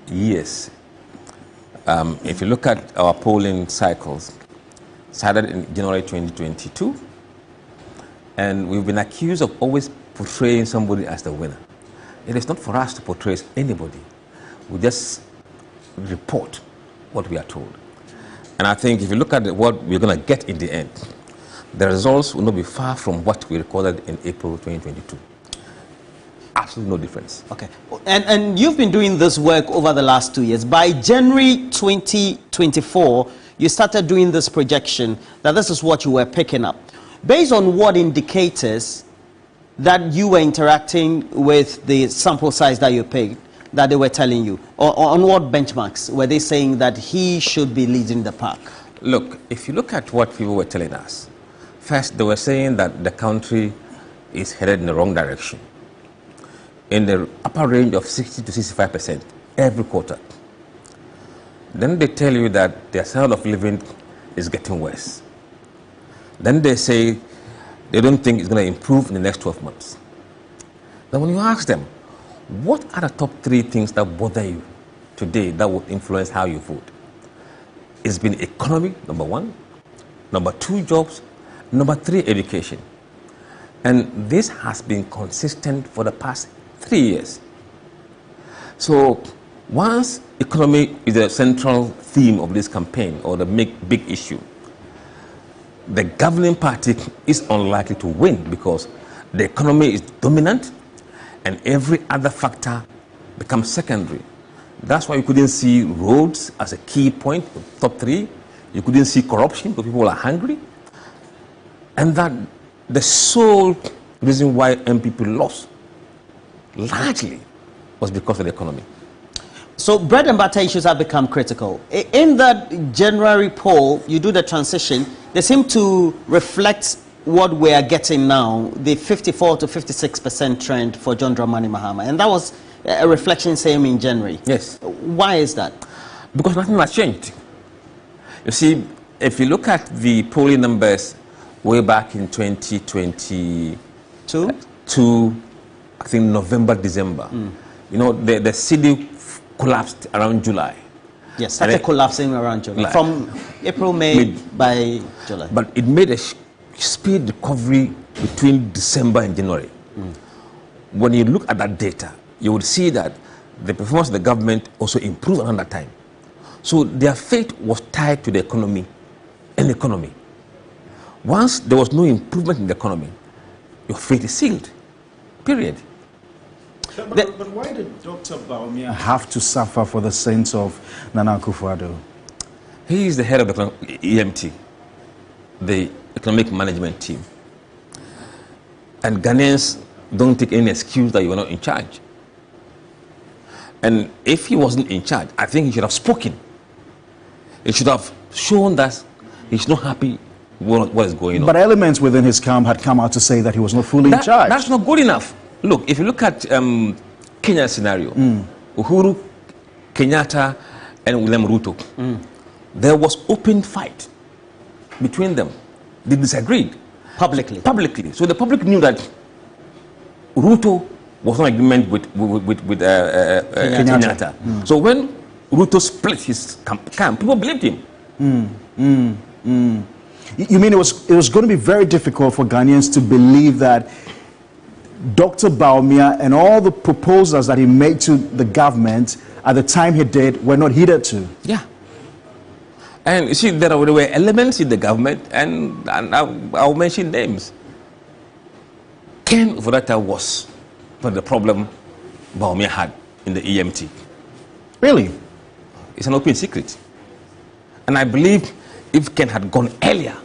years. If you look at our polling cycles, started in January 2022, and we've been accused of always portraying somebody as the winner. It is not for us to portray anybody. We just report what we are told. And I think if you look at what we're going to get in the end, the results will not be far from what we recorded in April 2022. Absolutely no difference. Okay. And you've been doing this work over the last 2 years. By January 2024, you started doing this projection that this is what you were picking up. Based on what indicators that you were interacting with the sample size that you picked, that they were telling you? Or on what benchmarks were they saying that he should be leading the pack? Look, if you look at what people were telling us, first they were saying that the country is headed in the wrong direction, in the upper range of 60 to 65% every quarter. Then they tell you that their standard of living is getting worse. Then they say they don't think it's going to improve in the next 12 months. Then when you ask them, what are the top 3 things that bother you today that would influence how you vote? It's been economy, number 1. Number 2, jobs. Number 3, education. And this has been consistent for the past 3 years. So once economy is a central theme of this campaign or the big issue, the governing party is unlikely to win because the economy is dominant and every other factor becomes secondary. That's why you couldn't see roads as a key point, top 3. You couldn't see corruption because people are hungry. And that the sole reason why MPP lost largely was because of the economy. So bread and butter issues have become critical. In that January poll, you do the transition, they seem to reflect what we are getting now, the 54 to 56% trend for John Dramani Mahama. And that was a reflection same in January. Yes. Why is that? Because nothing has changed. You see, if you look at the polling numbers way back in 2022, I think November, December, you know, the city collapsed around July. Yes, started collapsing around July. From April, May, by July. But it made a speed recovery between December and January. When you look at that data, you would see that the performance of the government also improved around that time. So their fate was tied to the economy and the economy. Once there was no improvement in the economy, your fate is sealed. Period. But why did Dr. Bawumia have to suffer for the sins of Nana Akufo-Addo? He is the head of the EMT, the economic management team. And Ghanaians don't take any excuse that you are not in charge. And if he wasn't in charge, I think he should have spoken. He should have shown that he's not happy with what is going on. But elements within his camp had come out to say that he was not fully in charge. That's not good enough. Look, if you look at Kenya's scenario, Uhuru, Kenyatta, and William Ruto, there was open fight between them. They disagreed. Publicly. Publicly. So the public knew that Ruto was not in agreement with Kenyatta. So when Ruto split his camp, people believed him. You mean it was going to be very difficult for Ghanaians to believe that Dr. Bawumia and all the proposals that he made to the government at the time he did were not heeded to? Yeah. And you see, there were elements in the government, and I'll mention names. Ken Volta was the problem Bawumia had in the EMT. Really? It's an open secret. And I believe if Ken had gone earlier,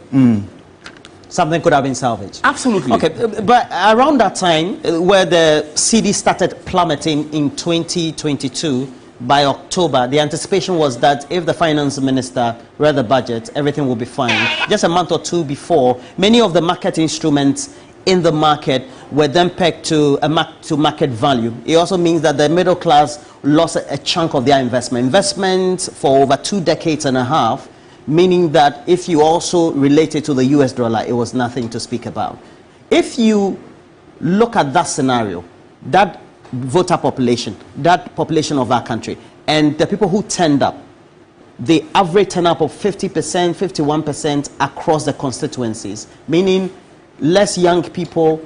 something could have been salvaged. Absolutely. Okay, but around that time, where the CD started plummeting in 2022, by October, the anticipation was that if the finance minister read the budget, everything will be fine. Just a month or two before, many of the market instruments in the market were then pegged to market value. It also means that the middle class lost a chunk of their investment. Investments for over 2 decades and a half, meaning that if you also relate it to the US dollar, it was nothing to speak about. If you look at that scenario, that voter population, that population of our country, and the people who turned up, the average turn up of 50%, 51% across the constituencies, meaning less young people,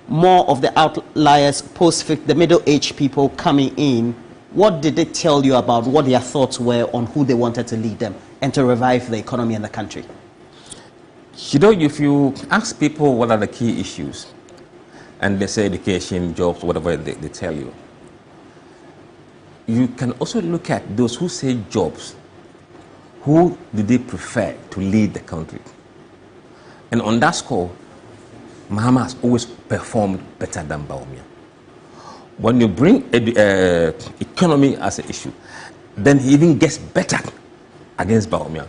more of the outliers, the middle-aged people coming in. What did they tell you about what their thoughts were on who they wanted to lead them and to revive the economy and the country? You know, if you ask people what are the key issues, and they say education, jobs, whatever they tell you, you can also look at those who say jobs. Who do they prefer to lead the country? And on that score, Mahama has always performed better than Bawumia. When you bring economy as an issue, then he even gets better against Bawumia.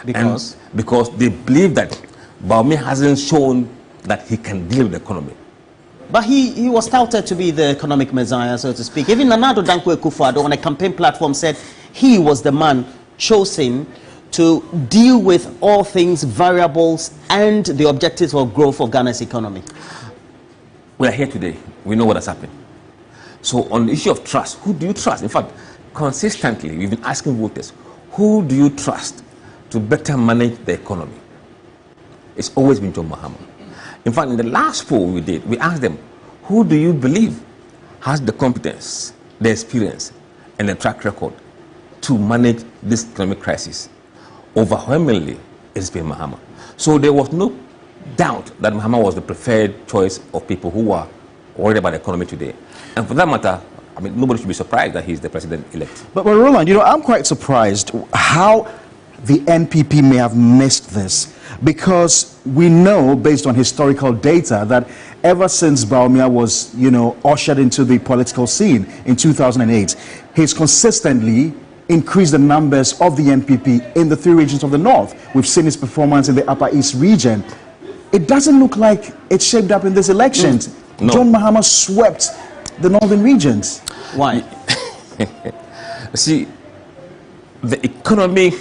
Because? Because they believe that Bawumia hasn't shown that he can deal with the economy. But he was touted to be the economic messiah, so to speak. Even Nana Akufo-Addo on a campaign platform said he was the man chosen to deal with all things, variables, and the objectives of growth of Ghana's economy. We are here today. We know what has happened. So on the issue of trust, who do you trust? In fact, consistently, we've been asking voters, who do you trust to better manage the economy? It's always been John Mahama. In fact, in the last poll we did, we asked them, who do you believe has the competence, the experience, and the track record to manage this economic crisis? Overwhelmingly, it's been Mahama. So there was no doubt that Mahama was the preferred choice of people who are worried about the economy today. And for that matter, I mean, nobody should be surprised that he's the president-elect. But Roland, you know, I'm quite surprised how the NPP may have missed this, because we know, based on historical data, that ever since Bawumia was, you know, ushered into the political scene in 2008, he's consistently increased the numbers of the NPP in the 3 regions of the north. We've seen his performance in the Upper East region. It doesn't look like it's shaped up in this election. No. John Mahama swept the northern regions. Why? See, the economy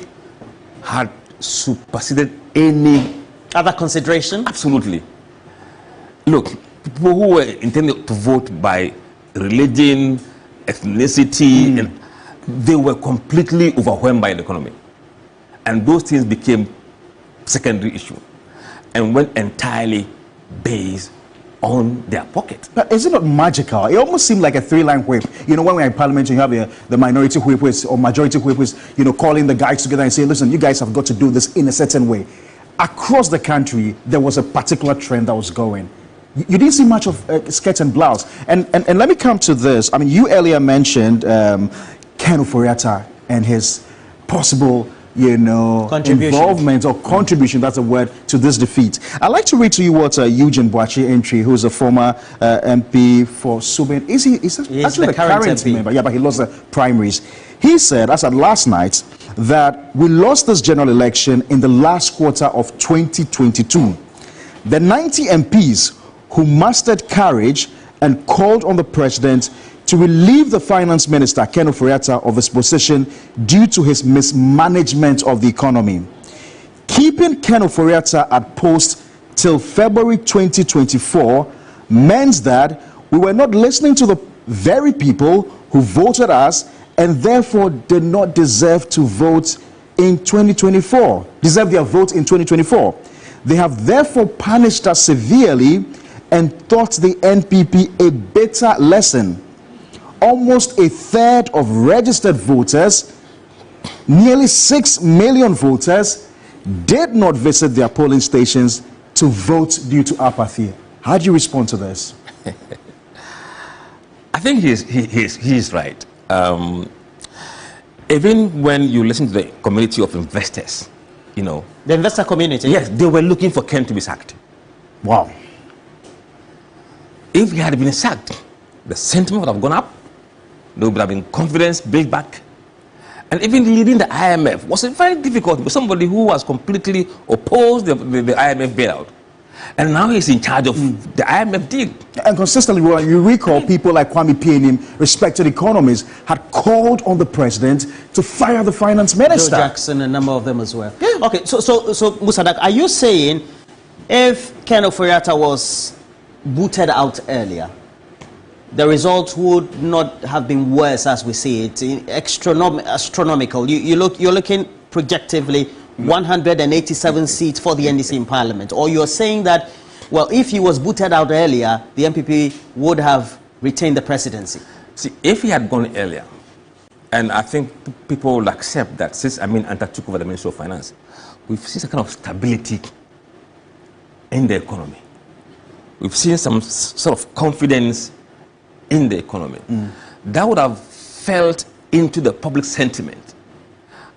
had superseded any other consideration. Absolutely. Look, people who were intended to vote by religion, ethnicity, and they were completely overwhelmed by the economy, and those things became secondary issue and went entirely based on their pocket. But is it not magical? It almost seemed like a 3-line whip. You know, when we're in parliament, you have the minority whip or majority whip, you know, calling the guys together and saying, listen, you guys have got to do this in a certain way. Across the country, there was a particular trend that was going. You didn't see much of skirt and blouse. And let me come to this. I mean, you earlier mentioned Ken Ofori-Atta and his possible, you know, involvement or contribution, that's a word, to this defeat. I'd like to read to you what Eugene Boakye-Antwi, who's a former MP for Subin, he's actually the current MP member, yeah, but he lost the primaries. He said, as at last night, that we lost this general election in the last quarter of 2022. The 90 MPs who mustered courage and called on the president to relieve the finance minister, Ken Ofori-Atta, of his position due to his mismanagement of the economy. Keeping Ken Ofori-Atta at post till February 2024 meant that we were not listening to the very people who voted us and therefore did not deserve to vote in 2024, deserve their vote in 2024. They have therefore punished us severely and taught the NPP a bitter lesson. Almost a third of registered voters, nearly 6 million voters, did not visit their polling stations to vote due to apathy. How do you respond to this? I think he's right. Even when you listen to the community of investors, you know, the investor community, yes, they were looking for Ken to be sacked. Wow. If he had been sacked, the sentiment would have gone up. There would have been confidence built back. And even leading the IMF was very difficult with somebody who was completely opposed the IMF bailout. And now he's in charge of the IMF deal. And consistently, well, you recall people like Kwame Pienim, respected economists, had called on the president to fire the finance minister. Joe Jackson, a number of them as well. Yeah. Okay, so Musadak, are you saying if Ken Ofori-Atta was booted out earlier, the results would not have been worse as we see it, astronomical? You're looking projectively 187 seats for the NDC in Parliament, or you're saying that, well, if he was booted out earlier, the MPP would have retained the presidency? See, if he had gone earlier, and I think people will accept that since Anta took over the Ministry of Finance, we've seen some kind of stability in the economy. We've seen some sort of confidence in the economy. That would have felt into the public sentiment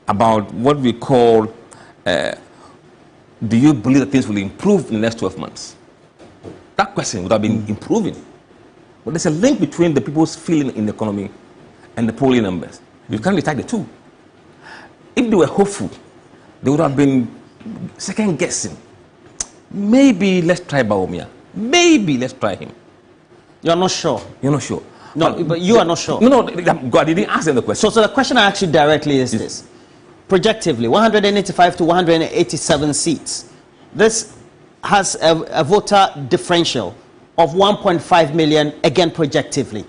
about what we call, do you believe that things will improve in the next 12 months? That question would have been improving. But there's a link between the people's feeling in the economy and the polling numbers. You can't retire the two. If they were hopeful, they would have been second guessing. Maybe let's try Bawumia. Maybe let's try him. You're not sure? You're not sure. No, but you are not sure. No, I didn't ask them the question. So the question I asked you directly is this. Projectively, 185 to 187 seats. This has a voter differential of 1.5 million, again projectively.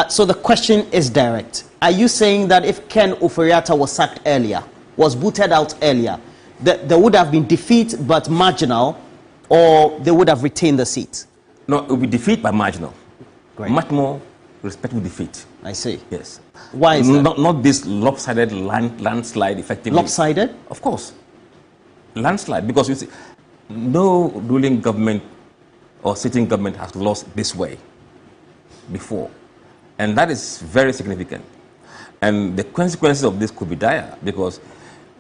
So the question is direct. Are you saying that if Ken Ofori-Atta was sacked earlier, was booted out earlier, that there would have been defeat but marginal, or they would have retained the seat? No, it will be defeat by marginal. Great. Much more respectable defeat. I see. Yes. Why is that? Not this lopsided landslide effectively. Lopsided? Of course. Landslide, because you see, no ruling government or sitting government has lost this way before. And that is very significant. And the consequences of this could be dire, because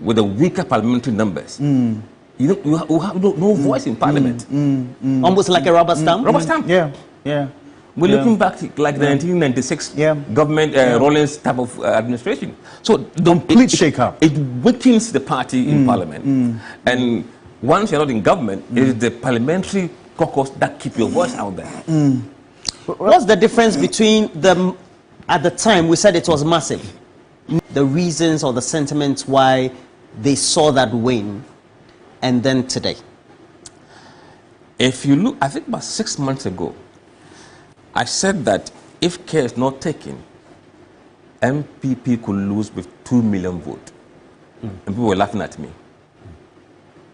with the weaker parliamentary numbers, you have no voice in parliament. Almost like a rubber stamp? Rubber stamp. Yeah, yeah. We're looking back like the 1996 government Rawlings type of administration. So complete shake-up. It weakens the party in parliament. And once you're not in government, it is the parliamentary caucus that keep your voice out there. What's the difference between them? At the time, we said it was massive. The reasons or the sentiments why they saw that win, and then today. If you look, I think about 6 months ago, I said that if care is not taken, MPP could lose with 2 million votes. And people were laughing at me.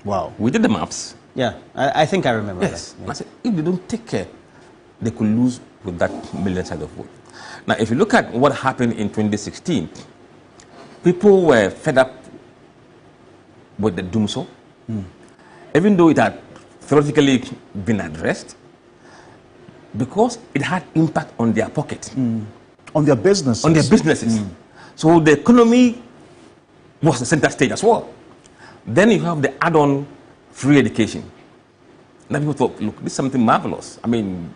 Wow. We did the maps. Yeah, I think I remember yes. that. Yeah. I said, if they don't take care, they could lose with that million side of vote. Now, if you look at what happened in 2016, people were fed up with the doomsday, even though it had theoretically been addressed, because it had impact on their pocket. On their businesses. On their businesses. So the economy was the center stage as well. Then you have the add-on free education. Now people thought, look, this is something marvelous. I mean,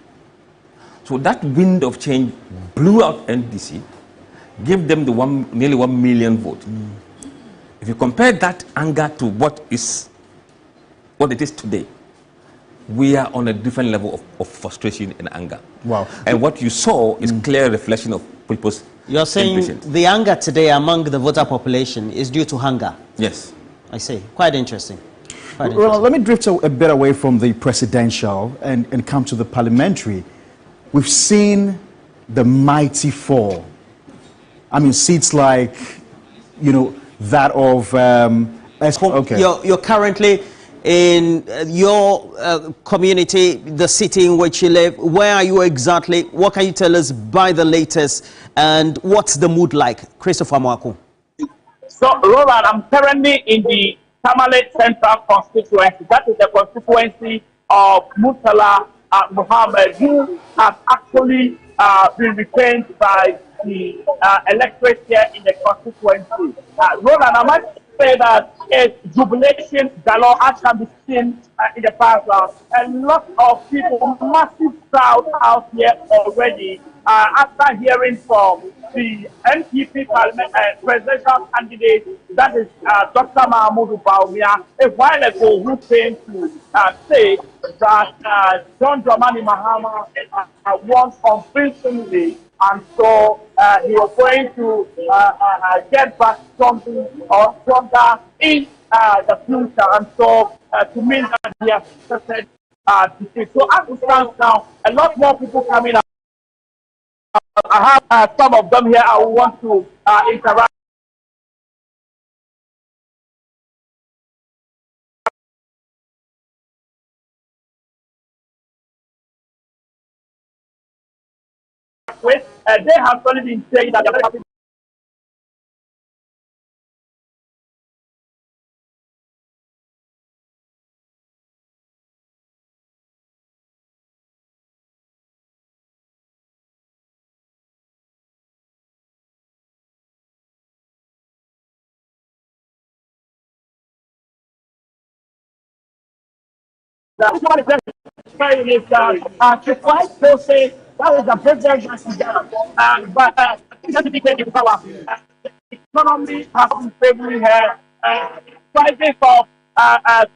so that wind of change blew out NDC, gave them the nearly 1 million vote. If you compare that anger to what it is today, we are on a different level of frustration and anger. Wow. And what you saw is clear reflection of people's You're saying impatience. the anger today among the voter population is due to hunger? Yes. I see. Quite interesting. Well, let me drift a bit away from the presidential and come to the parliamentary. We've seen the mighty fall. I mean, seats like, you know, that of... okay. You're currently in your community, the city in which you live. Where are you exactly? What can you tell us by the latest? And what's the mood like? Christopher Mwaku. So, Roland, I'm currently in the Tamale Central constituency. That is the constituency of Murtala Muhammad, who has actually been retained by the electorate here in the constituency. Roland, I might say that it's jubilation galore, as can be seen in the background. A lot of people, massive crowd out here already after hearing from the NPP presidential candidate, that is Dr. Mahmoud Bawumia, a while ago, who came to say that John Dramani Mahama won convincingly, and so he was going to get back something or stronger in the future, and so to mean that he has accepted defeat. So as it stands now, a lot more people coming out. I have some of them here I want to interact with. They have only been saying that they're very happy that is quite so say that is the president, but in power. The economy has been favoring her. Prices of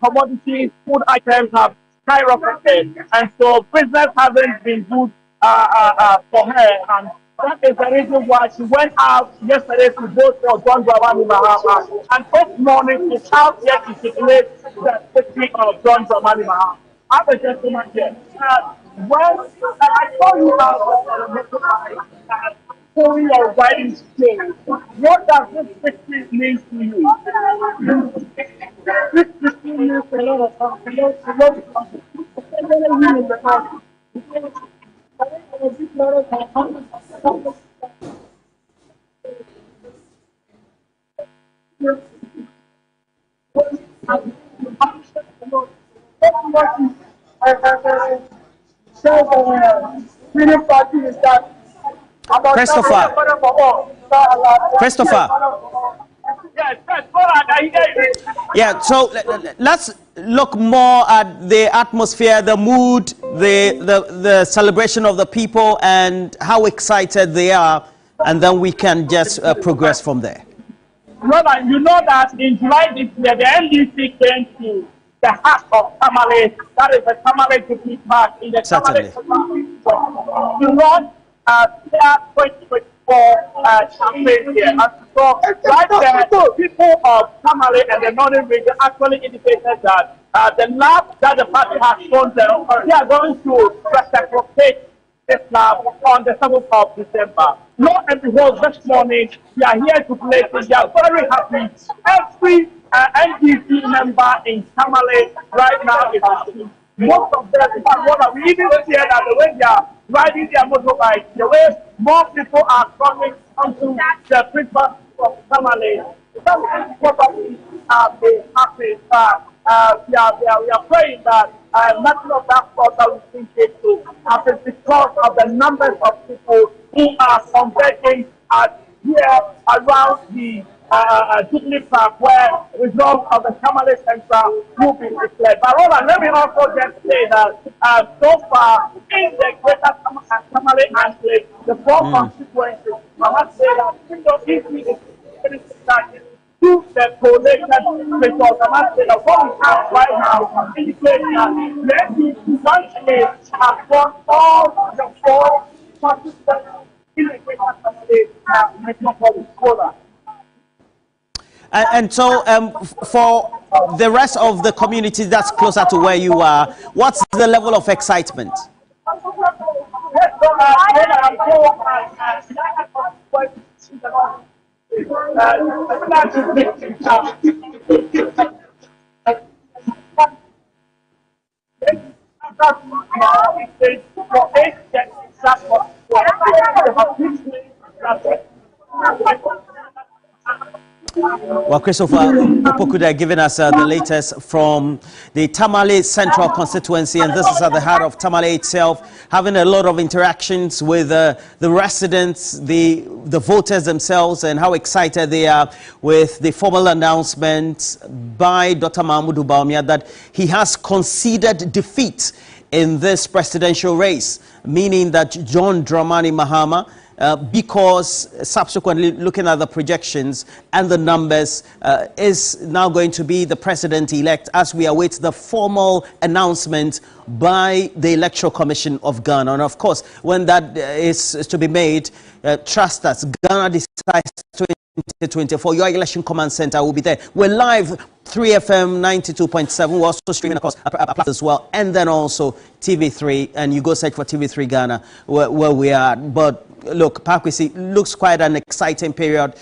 commodities, food items have skyrocketed, and so business hasn't been good for her. And that is the reason why she went out yesterday to vote for John Dramani Mahama. And this morning she's out here to circulate the victory of John Dramani Mahama. I'm a gentleman here. When I told you about pulling your writing skill, what does this victory mean to you? This victory means a lot of something. Christopher. Yeah, so let's look more at the atmosphere, the mood, the celebration of the people and how excited they are, and then we can just progress from there. Robert, you know that in July this year, the NDC came to the heart of Tamale, that is the Tamale City Park in the Tamale to launch their 2024 campaign here. And so right there, people of Tamale and the northern region actually indicated that the love that the party has shown them, they are going to reciprocate this love on the 7th of December. Lo and behold, this morning, we are here to play, and we are very happy. Every NDC member in Tamale right now is happy. Most of them, we even see that the way they are riding their motorbikes, the way more people are coming onto the Christmas of Tamale. Some probably be happy. We are praying that nothing of that sort that we think it to happen because of the numbers of people who are converging here around the Jubilee Park, where results of the Tamale Central will be declared. But Roland, let me also just say that so far in the greater Tamale enclave, the four constituencies, I must say that easily is very exciting to the collated results. I must say that what we have right now indicates that the NDC once again have won all the four constituencies in the greater Tamale metropolitan area. And so for the rest of the community that's closer to where you are, what's the level of excitement? Well, Christopher Opokuda giving us the latest from the Tamale Central constituency, and this is at the heart of Tamale itself, having a lot of interactions with the residents, the voters themselves, and how excited they are with the formal announcement by Dr. Mahmoud Bawumia that he has conceded defeat in this presidential race, meaning that John Dramani Mahama, because subsequently looking at the projections and the numbers, is now going to be the president-elect as we await the formal announcement by the Electoral Commission of Ghana. And of course, when that is to be made, trust us, Ghana decides 2024. Your election command center will be there. We're live 3FM 92.7. We're also streaming across as well, and then also TV3. And you go search for TV3 Ghana where we are. But look, Pakwesi, looks quite an exciting period,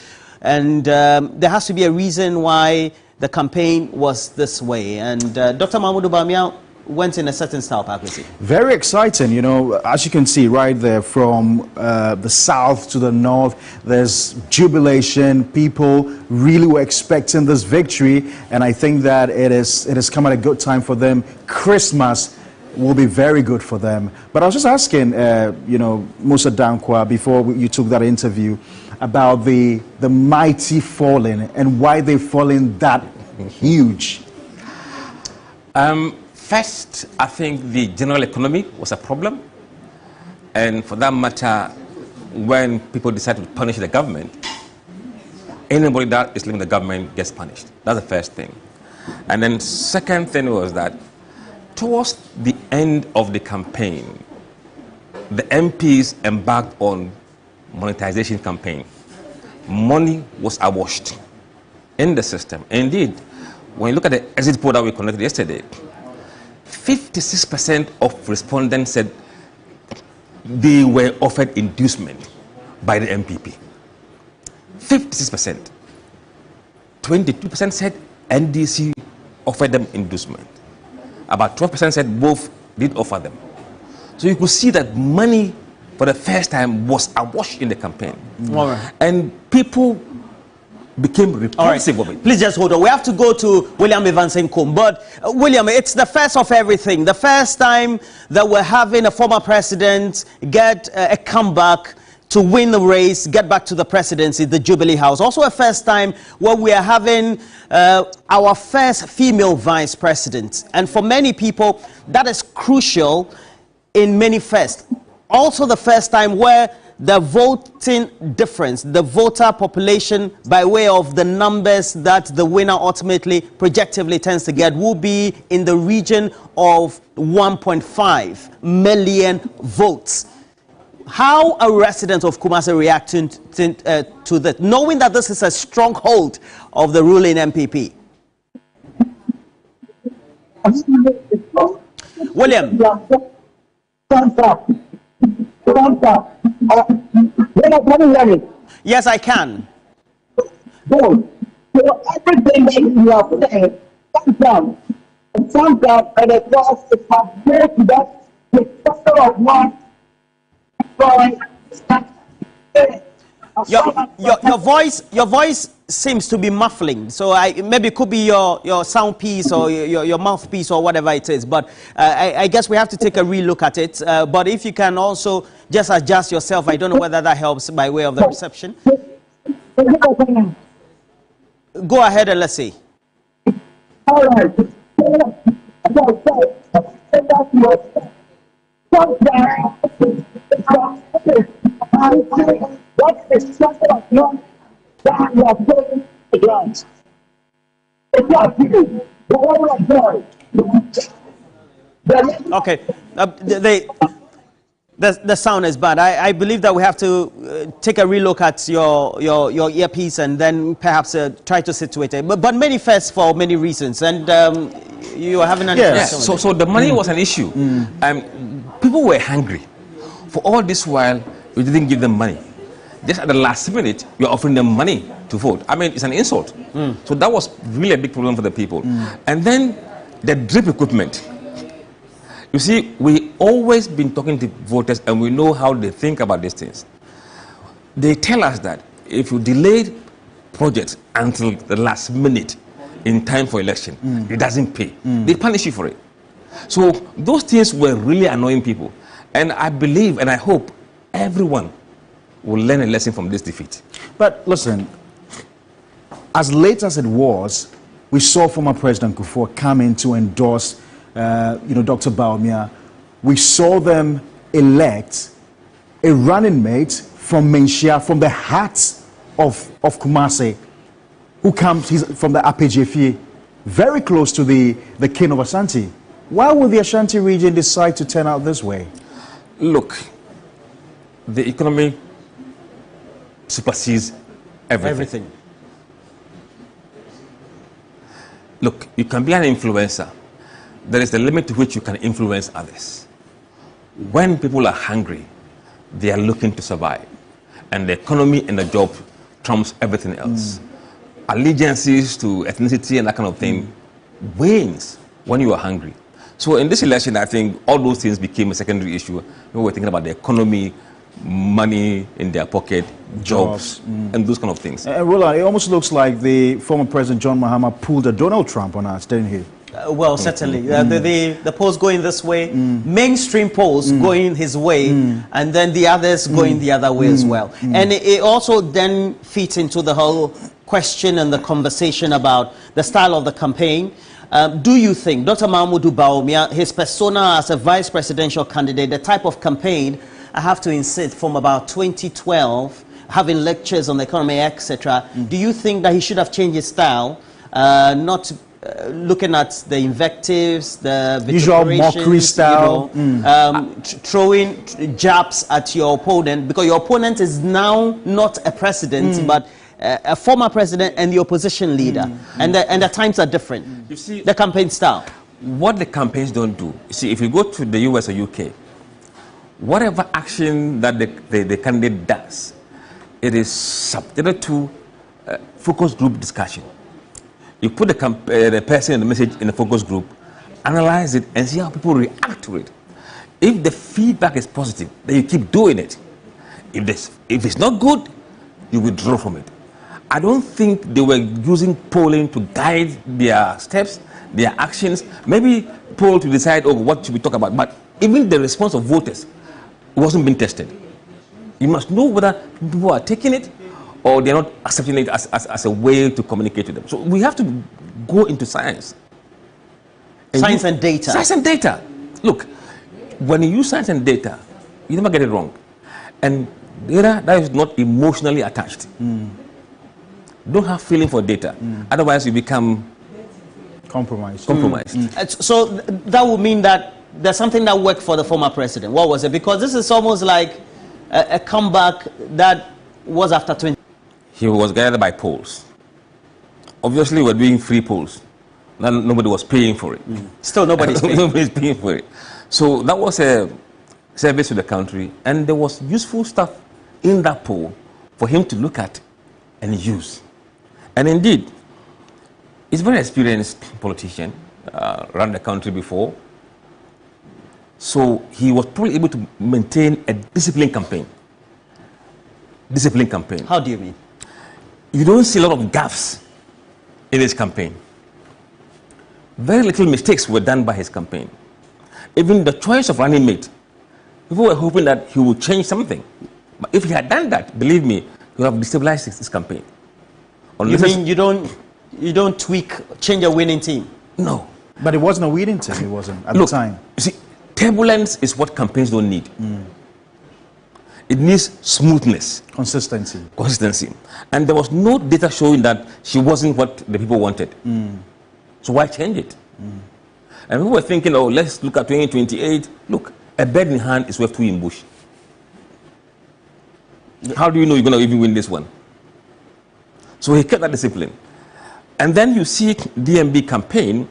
and there has to be a reason why the campaign was this way. And Dr. Mahmoud Bawumia went in a certain style, Pakwesi. Very exciting, you know, as you can see right there from the south to the north, there's jubilation. People really were expecting this victory, and I think that it has come at a good time for them. Christmas will be very good for them. But I was just asking, you know, Musa Dankwa, before you took that interview, about the mighty falling and why they're falling that huge. First, I think the general economy was a problem. And for that matter, when people decide to punish the government, anybody that is leaving the government gets punished. That's the first thing. And then second thing was that towards the end of the campaign, the MPs embarked on monetization campaign. Money was awashed in the system. Indeed, when you look at the exit poll that we conducted yesterday, 56% of respondents said they were offered inducement by the MPP. 56%. 22% said NDC offered them inducement. About 12% said both did offer them. So you could see that money for the first time was awash in the campaign. All right. And people became repulsive of it. Please just hold on. We have to go to William Evansenkom. But William, it's the first of everything. The first time that we're having a former president get a comeback to win the race, get back to the presidency, the Jubilee House. Also a first time where we are having our first female vice president. And for many people, that is crucial in many firsts. Also the first time where the voting difference, the voter population by way of the numbers that the winner ultimately projectively tends to get will be in the region of 1.5 million votes. How are residents of Kumasi reacting to that, knowing that this is a stronghold of the ruling MPP? William. Yes, I can. So everything that you are saying comes down. And it was compared to that the cluster of one. Your voice seems to be muffling, so maybe it could be your sound piece or your mouthpiece or whatever it is, but I guess we have to take a relook at it. But if you can also just adjust yourself, I don't know whether that helps by way of the reception. Go ahead and let's see. All right. What is something of yours that you are putting the ground? It's not you. The one of God. Okay. The sound is bad. I believe that we have to take a relook at your earpiece and then perhaps try to situate it. But many firsts for many reasons, and you are having an discussion. So the money was an issue. People were hungry. For all this while, we didn't give them money. Just at the last minute, you're offering them money to vote. I mean, it's an insult. So that was really a big problem for the people. And then the drip equipment. You see, we always been talking to voters and we know how they think about these things. They tell us that if you delay projects until the last minute in time for election, it doesn't pay. They punish you for it. So those things were really annoying people. And I believe and I hope everyone will learn a lesson from this defeat. But listen, as late as it was, we saw former President Kufuor come in to endorse Dr. Bawumia. We saw them elect a running mate from Menchia, from the heart of Kumasi, who comes from the Apejefie, very close to the king of Ashanti. Why would the Ashanti region decide to turn out this way? Look, the economy supersedes everything. Look, you can be an influencer. There is a limit to which you can influence others. When people are hungry, they are looking to survive. And the economy and the job trumps everything else. Allegiances to ethnicity and that kind of thing wanes when you are hungry. So in this election, I think all those things became a secondary issue. We were thinking about the economy, money in their pocket, jobs, and those kind of things. Roland, it almost looks like the former President John Mahama pulled a Donald Trump on us, didn't he? Well, certainly. The polls going this way, mainstream polls going his way, and then the others going the other way as well. And it also then fits into the whole question and the conversation about the style of the campaign. Do you think Dr. Mahmoud Bawumia, his persona as a vice presidential candidate, the type of campaign, I have to insist, from about 2012, having lectures on the economy, etc., do you think that he should have changed his style, not looking at the invectives, the usual mockery style, throwing jabs at your opponent, because your opponent is now not a president, but a former president and the opposition leader, and the times are different. You see, the campaign style. What the campaigns don't do. You see, if you go to the US or UK, whatever action that the candidate does, it is subjected to focus group discussion. You put the person and the message in a focus group, analyze it, and see how people react to it. If the feedback is positive, then you keep doing it. If it's not good, you withdraw from it. I don't think they were using polling to guide their steps, their actions. Maybe poll to decide, oh, what should we talk about? But even the response of voters wasn't being tested. You must know whether people are taking it or they're not accepting it as a way to communicate to them. So we have to go into science. Science and data. Science and data. Look, when you use science and data, you never get it wrong. And data that is not emotionally attached. Don't have feeling for data. Otherwise, you become compromised. So that would mean that there's something that worked for the former president. What was it? Because this is almost like a comeback that was after 20. He was guided by polls. Obviously, we're doing free polls. Nobody was paying for it. Still, nobody's paying. Nobody's paying for it. So that was a service to the country, and there was useful stuff in that poll for him to look at and use. And indeed, he's a very experienced politician, ran the country before. So he was probably able to maintain a disciplined campaign. Disciplined campaign. How do you mean? You don't see a lot of gaffes in his campaign. Very little mistakes were done by his campaign. Even the choice of running mate, people were hoping that he would change something. But if he had done that, believe me, he would have destabilized his campaign. You mean you don't change a winning team? No. But it wasn't a winning team, it wasn't at the time. You see, turbulence is what campaigns don't need. It needs smoothness. Consistency. And there was no data showing that she wasn't what the people wanted. So why change it? And people were thinking, oh, let's look at 2028. Look, a bird in hand is worth two in bush. How do you know you're going to even win this one? So he kept that discipline. And then you see DMB campaign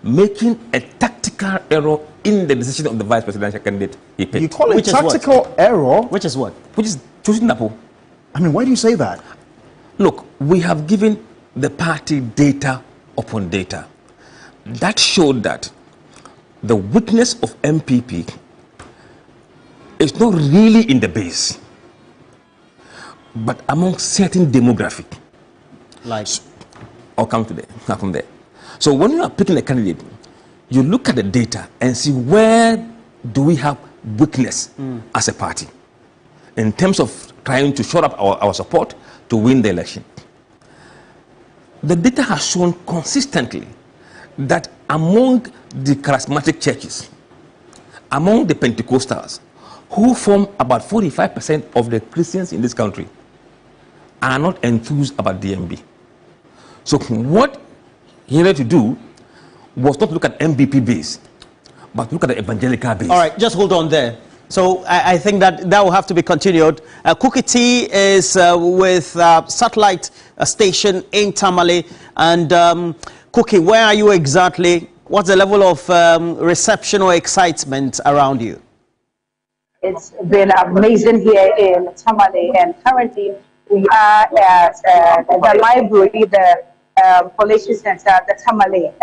making a tactical error in the decision of the vice presidential candidate he picked. You call it tactical error? Which is what? Which is choosing Napo. I mean, why do you say that? Look, we have given the party data upon data. That showed that the weakness of MPP is not really in the base, but among certain demographic. Like? I'll come from there. So when you are picking a candidate, you look at the data and see where do we have weakness as a party in terms of trying to shore up our support to win the election. The data has shown consistently that among the charismatic churches, among the Pentecostals, who form about 45% of the Christians in this country, are not enthused about DMB. So what he needed to do was not look at MBP base, but look at the evangelical base. All right, just hold on there. So I think that will have to be continued. Cookie T is with satellite station in Tamale. And Cookie, where are you exactly? What's the level of reception or excitement around you? It's been amazing here in Tamale, and currently we are at the library, the Collation Center, the Tamale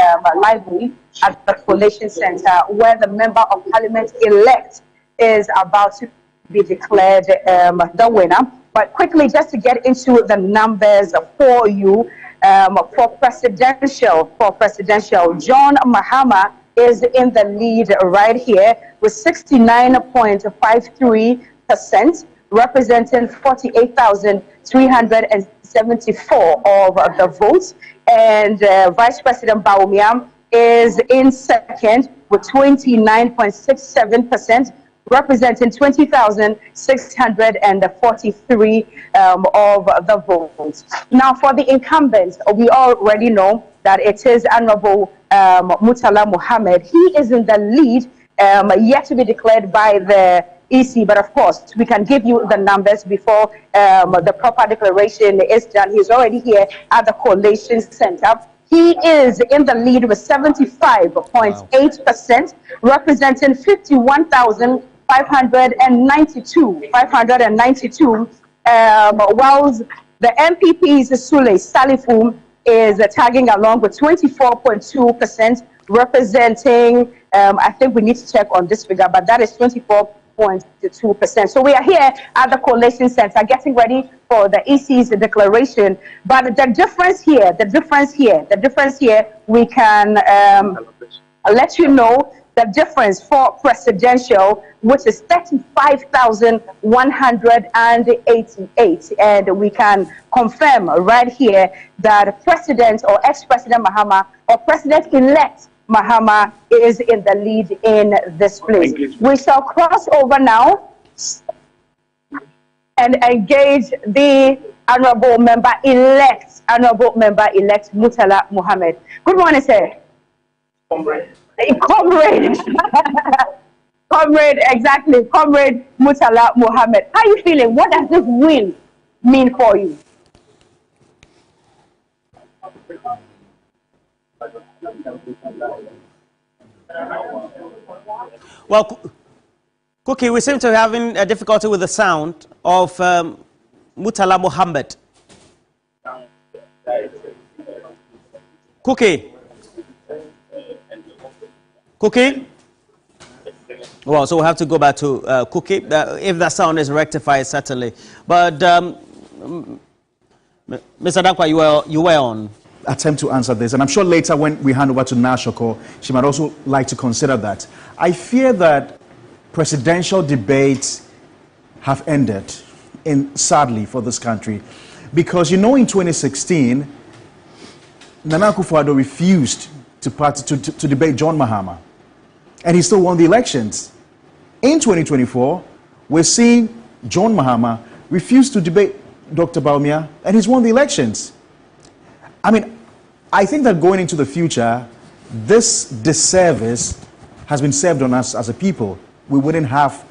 library at the Collation Center, where the Member of Parliament elect is about to be declared the winner. But quickly, just to get into the numbers for you, for presidential, John Mahama is in the lead right here with 69.53%, representing 48,374 of the votes. And Vice President Bawumia is in second with 29.67%, representing 20,643 of the votes. Now, for the incumbents, we already know that it is Honorable Murtala Muhammad. He is in the lead, yet to be declared by the EC, but of course, we can give you the numbers before the proper declaration is done. He's already here at the Collation Center. He is in the lead with 75.8%, representing 51,592. While the MPP's Sule Salifu is tagging along with 24.2%, representing, I think we need to check on this figure, but that is 24.2%. So we are here at the Coalition Center getting ready for the EC's declaration. But the difference here, we can let you know the difference for presidential, which is 35,188. And we can confirm right here that President or ex-President Mahama or President-elect Mahama is in the lead in this place. We shall cross over now and engage the Honorable Member-elect Murtala Muhammad. Good morning, sir. Comrade, exactly, Comrade Murtala Muhammad. How are you feeling? What does this win mean for you? Well, Cookie, we seem to be having a difficulty with the sound of Murtala Muhammad. Cookie? Well, so we'll have to go back to Cookie, if that sound is rectified, certainly. But, Mr. Dankwa, you were on. Attempt to answer this, and I'm sure later when we hand over to Nashoko, she might also like to consider that. I fear that presidential debates have ended, sadly, for this country. Because, in 2016, Nana Akufo-Addo refused to debate John Mahama. And he still won the elections. In 2024, we're seeing John Mahama refuse to debate Dr. Bawumia, and he's won the elections. I mean, I think that going into the future, this disservice has been served on us as a people. We wouldn't have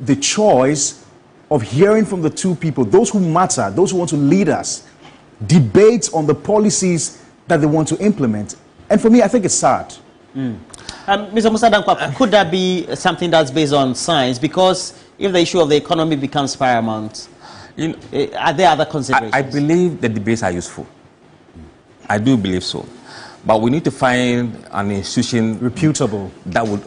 the choice of hearing from the two people, those who matter, those who want to lead us, debate on the policies that they want to implement. And for me, I think it's sad. Mr. Musa Dankwa, could that be something that's based on science? Because if the issue of the economy becomes paramount, are there other considerations? I believe the debates are useful. I do believe so. But we need to find an institution reputable that would,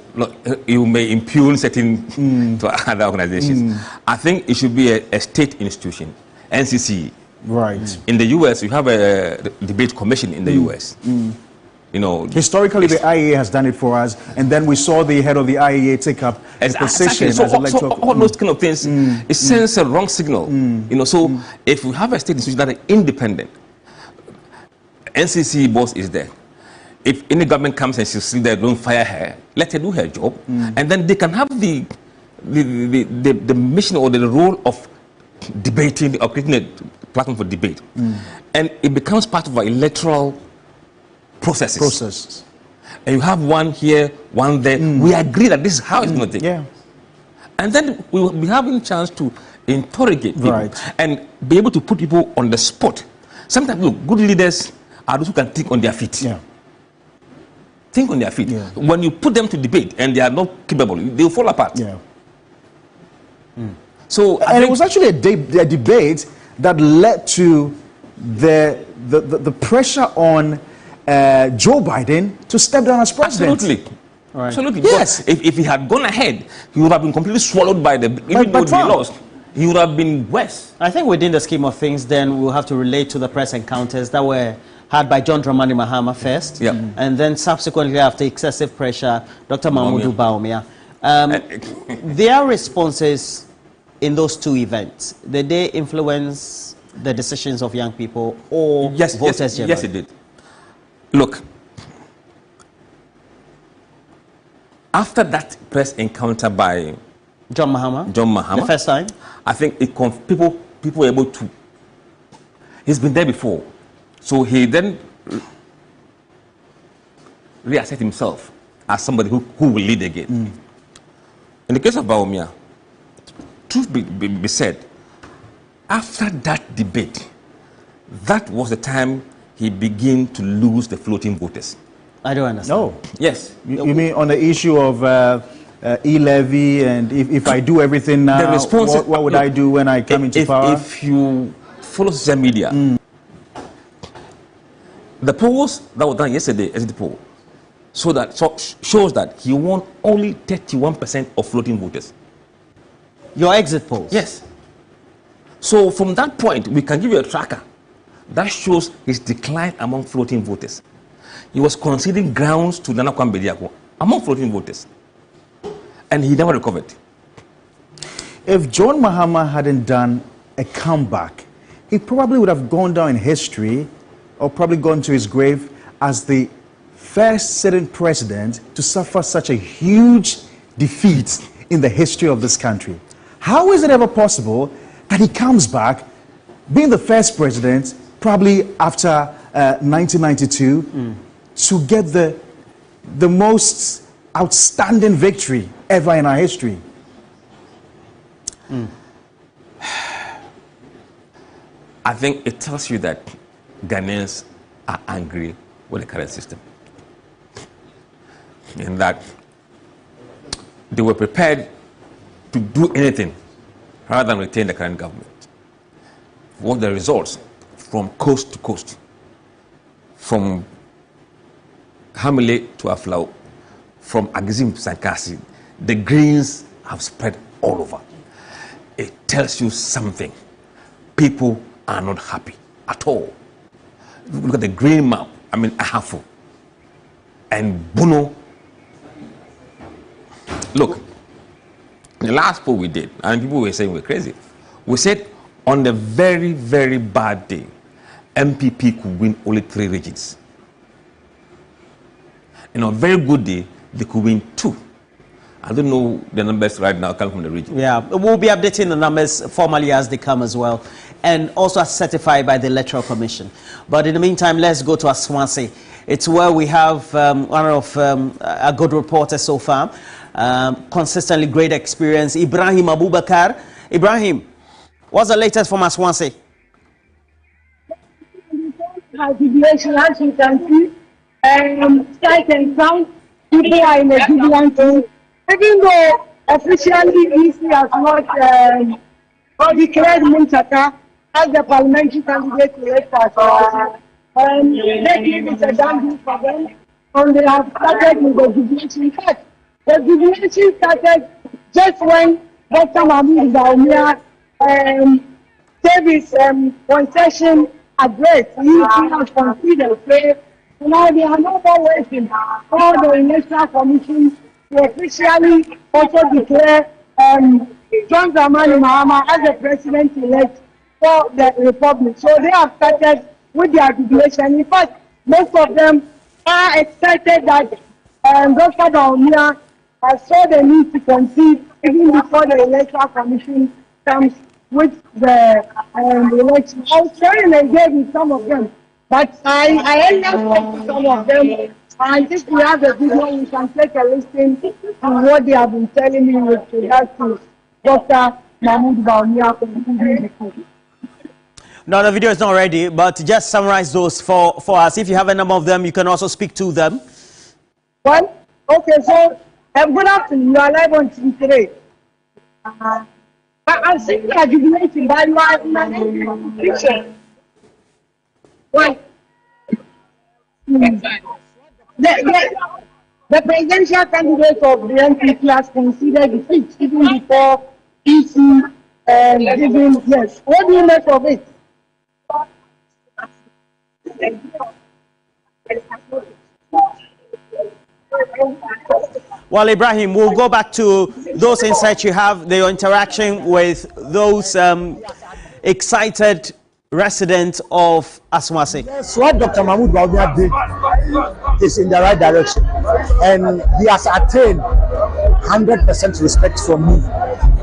you may impugn certain to other organizations. I think it should be a state institution, NCC. Right. In the US, you have a debate commission in the US. Historically, the IEA has done it for us, and then we saw the head of the IEA take up a position as electoral. All those kind of things, it sends a wrong signal. So if we have a state institution that is independent, NCC boss is there. If any government comes and she's still there, don't fire her. Let her do her job, and then they can have the mission or the role of debating or creating a platform for debate, and it becomes part of our electoral processes. And you have one here, one there. We agree that this is how it's going to take. Yeah. And then we will be having a chance to interrogate people and be able to put people on the spot. Sometimes, look, good leaders are those who can think on their feet. Yeah. Think on their feet. Yeah. When you put them to debate and they are not capable, they will fall apart. Yeah. So, and it was actually a debate that led to the pressure on Joe Biden to step down as president. Absolutely. Right. Absolutely. Yes. If he had gone ahead, he would have been completely swallowed by even though he lost, he would have been worse. I think within the scheme of things, then we'll have to relate to the press encounters that were had by John Dramani Mahama first, and then subsequently, after excessive pressure, Dr. Mahmoud Bawumia. Their responses in those two events, did they influence the decisions of young people or voters generally? Yes, it did. Look, after that press encounter by John Mahama, the first time, I think people were able to. He's been there before, so he then reassert himself as somebody who will lead again. In the case of Bawumia, truth be said, after that debate, that was the time he began to lose the floating voters. I don't understand. No. Yes. You mean on the issue of e-levy and if I do everything now, what would I do when I come into power? If you follow social media, the polls that were done yesterday, exit poll, shows that he won only 31% of floating voters. Your exit polls? Yes. So from that point, we can give you a tracker that shows his decline among floating voters. He was conceding grounds to Nana Kwame among floating voters, and he never recovered. If John Mahama hadn't done a comeback, he probably would have gone down in history, or probably gone to his grave as the first sitting president to suffer such a huge defeat in the history of this country. How is it ever possible that he comes back, being the first president, probably after 1992, to get the most outstanding victory ever in our history? I think it tells you that Ghanaians are angry with the current system, in that they were prepared to do anything rather than retain the current government. What the results from coast to coast, from Hamile to Aflao, from Agizim to Sankasi, the Greens have spread all over. It tells you something. People are not happy at all. Look at the green map. I mean, Ahafo and Bono. Look, the last poll we did, and people were saying we're crazy. We said on a very, very bad day, MPP could win only 3 regions. And on a very good day, they could win 2. I don't know the numbers right now coming from the region. Yeah, we'll be updating the numbers formally as they come as well, and also as certified by the Electoral Commission. But in the meantime, let's go to Aswanse. It's where we have one of a good reporter so far, consistently great experience, Ibrahim Abubakar. Ibrahim, what's the latest from Aswanse? As you can see, sight and sound, people are in a jubilant. Even though officially EC has not declared Muntaka as the parliamentary candidate to elect as maybe it's a done deal for them, and they have started with the jubilation. In fact, the jubilation started just when Dr. Mahmoud Bawumia gave his concession address. He has considered, now they are not waiting for the Electoral Commission to officially also declare John Dramani Mahama as the president-elect for the Republic. So they have started with their jubilation. In fact, most of them are excited that Dr. Bawumia has saw the need to concede even before the Electoral Commission comes with the election. I was sharing again with some of them, but I ended up with some of them. I think we have a video, we can take a listen to what they have been telling me with regards to Dr. Mahmoud Bawumia. No, the video is not ready, but just summarize those for us. If you have a number of them, you can also speak to them. Well, okay, so good afternoon. You are live on TV today. I'm saying you are jubilating, but you are in an picture. Why? The presidential candidate of the NPP has considered defeat even before EC giving yes. What do you make of it? Well, Ibrahim, we'll go back to those insights you have, the interaction with those excited residents of Aswanse. Yes, what Dr. Mahmoud Bawumia did is in the right direction, and he has attained 100% respect from me,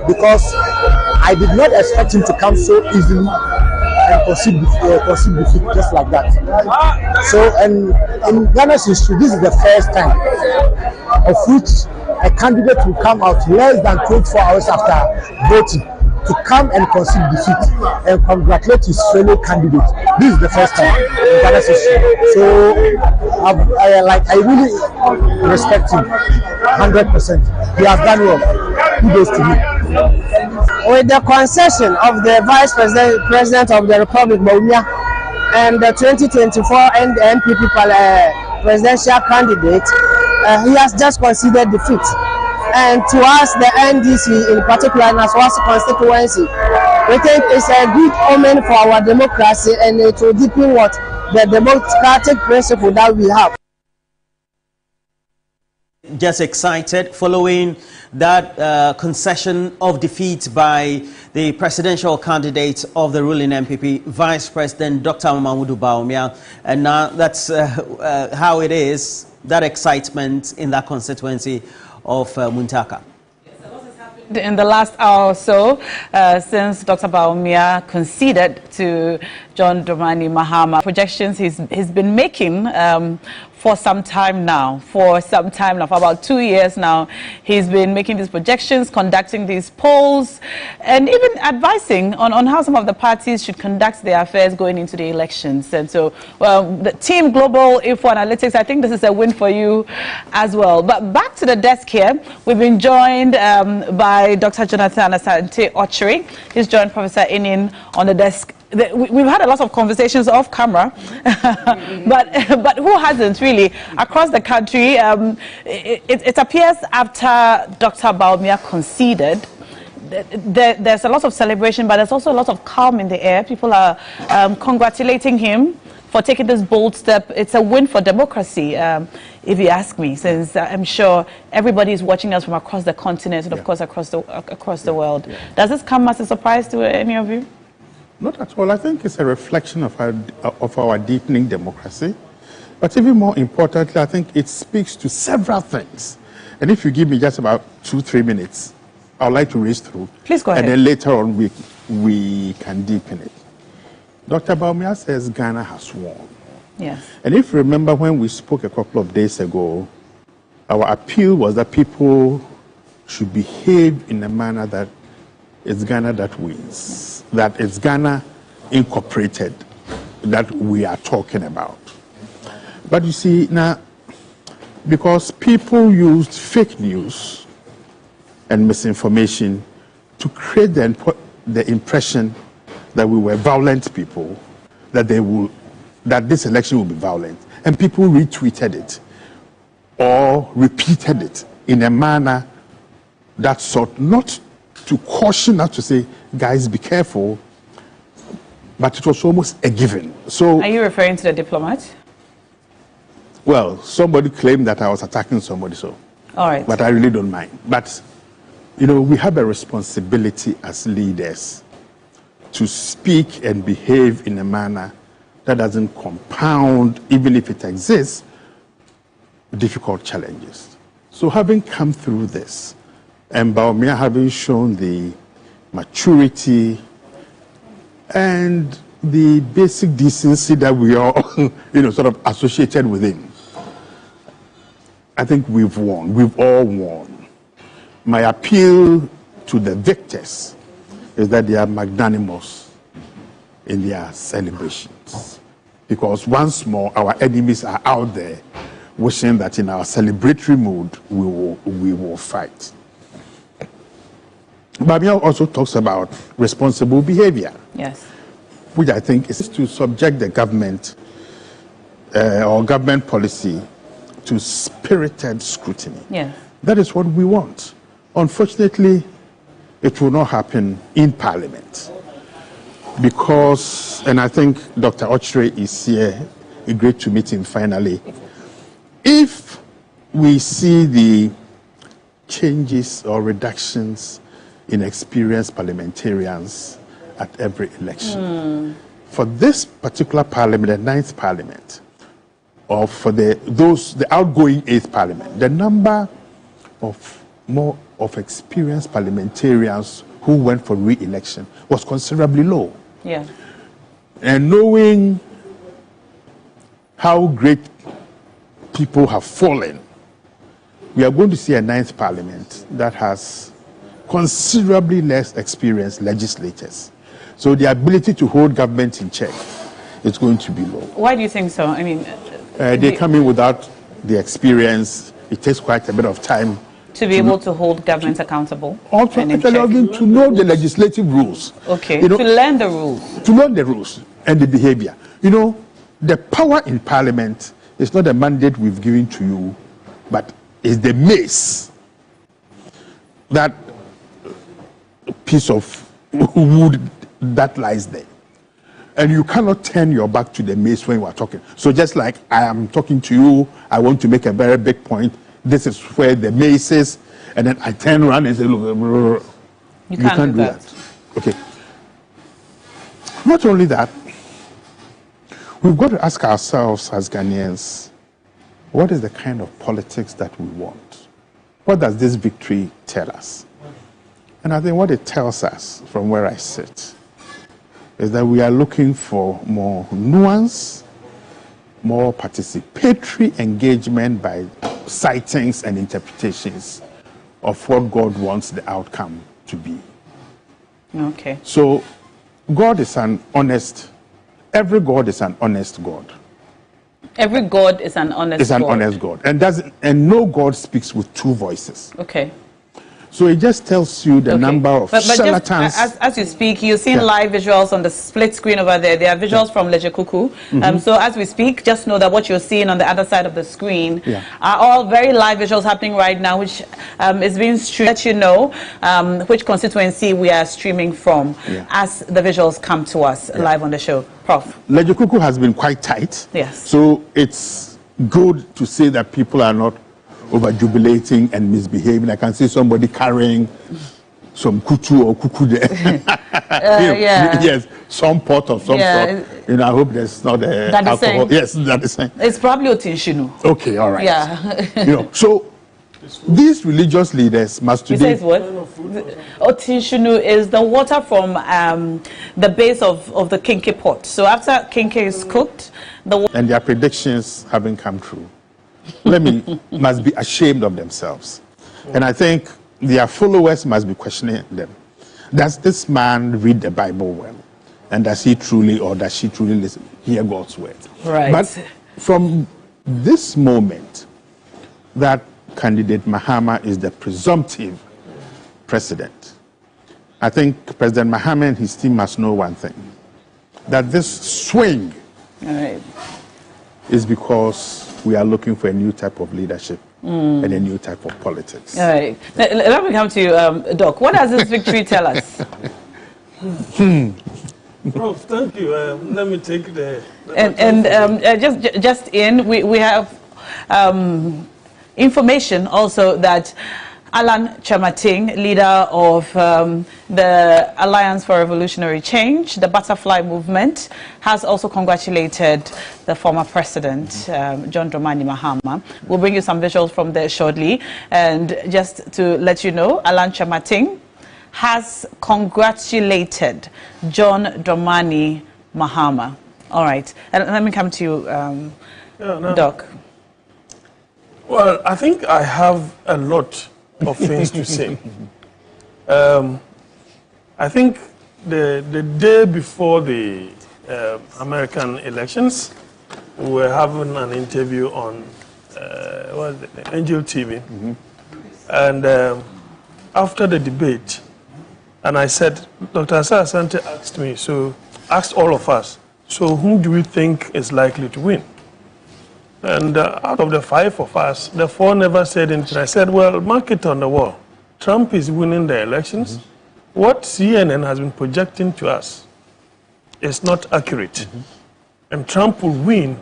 because I did not expect him to come so easily and concede defeat just like that. So, and in Ghana's history, this is the first time of which a candidate will come out less than 24 hours after voting to come and concede defeat and congratulate his fellow candidate. This is the first time in Ghana's history. So I really respect him 100%. He has done well. Kudos to me. With the concession of the Vice President of the Republic, Bawumia, and the 2024 NPP presidential candidate, he has just conceded defeat. And to us, the NDC in particular, and as well as constituency, we think it's a good omen for our democracy, and it will deepen what the democratic principle that we have. Just excited following that concession of defeat by the presidential candidate of the ruling MPP, Vice President Dr. Mahamudu Bawumia. And now that's how it is, that excitement in that constituency of Muntaka. In the last hour or so, since Dr. Bawumia conceded to John Dramani Mahama, projections he's been making for some time now, for about 2 years now. He's been making these projections, conducting these polls, and even advising on how some of the parties should conduct their affairs going into the elections. And so, the Team Global Info Analytics, I think this is a win for you as well. But back to the desk here, we've been joined by Dr. Jonathan Asante Ochre. He's joined Professor Inin on the desk. We've had a lot of conversations off camera, but who hasn't really across the country? It appears after Dr. Bawumia conceded, there's a lot of celebration, but there's also a lot of calm in the air. People are congratulating him for taking this bold step. It's a win for democracy, if you ask me, since I'm sure everybody is watching us from across the continent and, of course, across the world. Yeah. Does this come as a surprise to any of you? Not at all. I think it's a reflection of our deepening democracy. But even more importantly, I think it speaks to several things. And if you give me just about 2-3 minutes, I would like to race through. Please go ahead. And then later on, we can deepen it. Dr. Bawumia says Ghana has won. Yes. And if you remember when we spoke a couple of days ago, our appeal was that people should behave in a manner that it's Ghana that wins, that it's Ghana Incorporated that we are talking about. But you see, now, because people used fake news and misinformation to create the impression that we were violent people, that this election will be violent, and people retweeted it or repeated it in a manner that sought not to caution us to say, guys, be careful, but it was almost a given. So, are you referring to the diplomat? Well, somebody claimed that I was attacking somebody, so. All right. But I really don't mind. But, you know, we have a responsibility as leaders to speak and behave in a manner that doesn't compound, even if it exists, difficult challenges. So having come through this, and Bawumia having shown the maturity and the basic decency that we are, sort of associated with him, I think we've won. We've all won. My appeal to the victors is that they are magnanimous in their celebrations. Because once more, our enemies are out there wishing that in our celebratory mood, we will fight. Bawumia also talks about responsible behavior. Yes. Which I think is to subject the government or government policy to spirited scrutiny. Yes. That is what we want. Unfortunately, it will not happen in Parliament because, and I think Dr. Ochre is here, great to meet him finally. If we see the changes or reductions in experienced parliamentarians at every election. For this particular parliament, the 9th parliament, or for the outgoing 8th parliament, the number of more of experienced parliamentarians who went for re-election was considerably low. Yeah. And knowing how great people have fallen, we are going to see a 9th parliament that has considerably less experienced legislators. So the ability to hold government in check is going to be low. Why do you think so? I mean, they come in without the experience. It takes quite a bit of time to be able to hold government accountable. Also, to know the legislative rules. Okay, to learn the rules. To learn the rules and the behavior. You know, the power in Parliament is not a mandate we've given to you but it's the mace, that piece of wood that lies there. And you cannot turn your back to the mace when you are talking. So just like I am talking to you, I want to make a very big point. This is where the mace is, and then I turn around and say, look, you can't do that. Okay. Not only that, we've got to ask ourselves as Ghanaians, what is the kind of politics that we want? What does this victory tell us? And I think what it tells us, from where I sit, is that we are looking for more nuance, more participatory engagement by sightings and interpretations of what God wants the outcome to be. Okay. So God is an honest, every God is an honest God. Every God is an honest God. Is an honest God. And no God speaks with two voices. Okay. So it just tells you the number of charlatans. As you speak, you're seeing live visuals on the split screen over there. There are visuals from Leje Kuku. So as we speak, just know that what you're seeing on the other side of the screen are all very live visuals happening right now, which is being streamed. Let you know which constituency we are streaming from as the visuals come to us live on the show. Prof. Leje Kuku has been quite tight. Yes. So it's good to say that people are not over-jubilating and misbehaving. I can see somebody carrying some kutu or kuku there. Yes, some pot of some sort. You know, I hope there's not alcohol. Yes, that is saying. It's probably Otinshinu. Okay, all right. Yeah. You know, so these religious leaders must today... He says what? Otinshinu is the water from the base of the kinky pot. So after kinky is cooked, and their predictions haven't come true. Must be ashamed of themselves. And I think their followers must be questioning them. Does this man read the Bible well? And does he truly, or does she truly hear God's word? Right. But from this moment that candidate Mahama is the presumptive president, I think President Mahama and his team must know one thing, that this swing is because we are looking for a new type of leadership and a new type of politics. All right. Let me come to you, Doc. What does this victory tell us? Prof, thank you. Let me take the... Just in, we have information also that Alan Chamating, leader of the Alliance for Revolutionary Change, the Butterfly Movement, has also congratulated the former president, John Dramani Mahama. We'll bring you some visuals from there shortly. And just to let you know, Alan Chamating has congratulated John Dramani Mahama. All right. And let me come to you, Doc. Well, I think I have a lot of things to say. I think the day before the American elections, we were having an interview on Angel TV. And after the debate, and I said, Dr. Asa Asante asked all of us, so who do we think is likely to win? And out of the 5 of us, the 4 never said anything. I said, well, mark it on the wall. Trump is winning the elections. What CNN has been projecting to us is not accurate. And Trump will win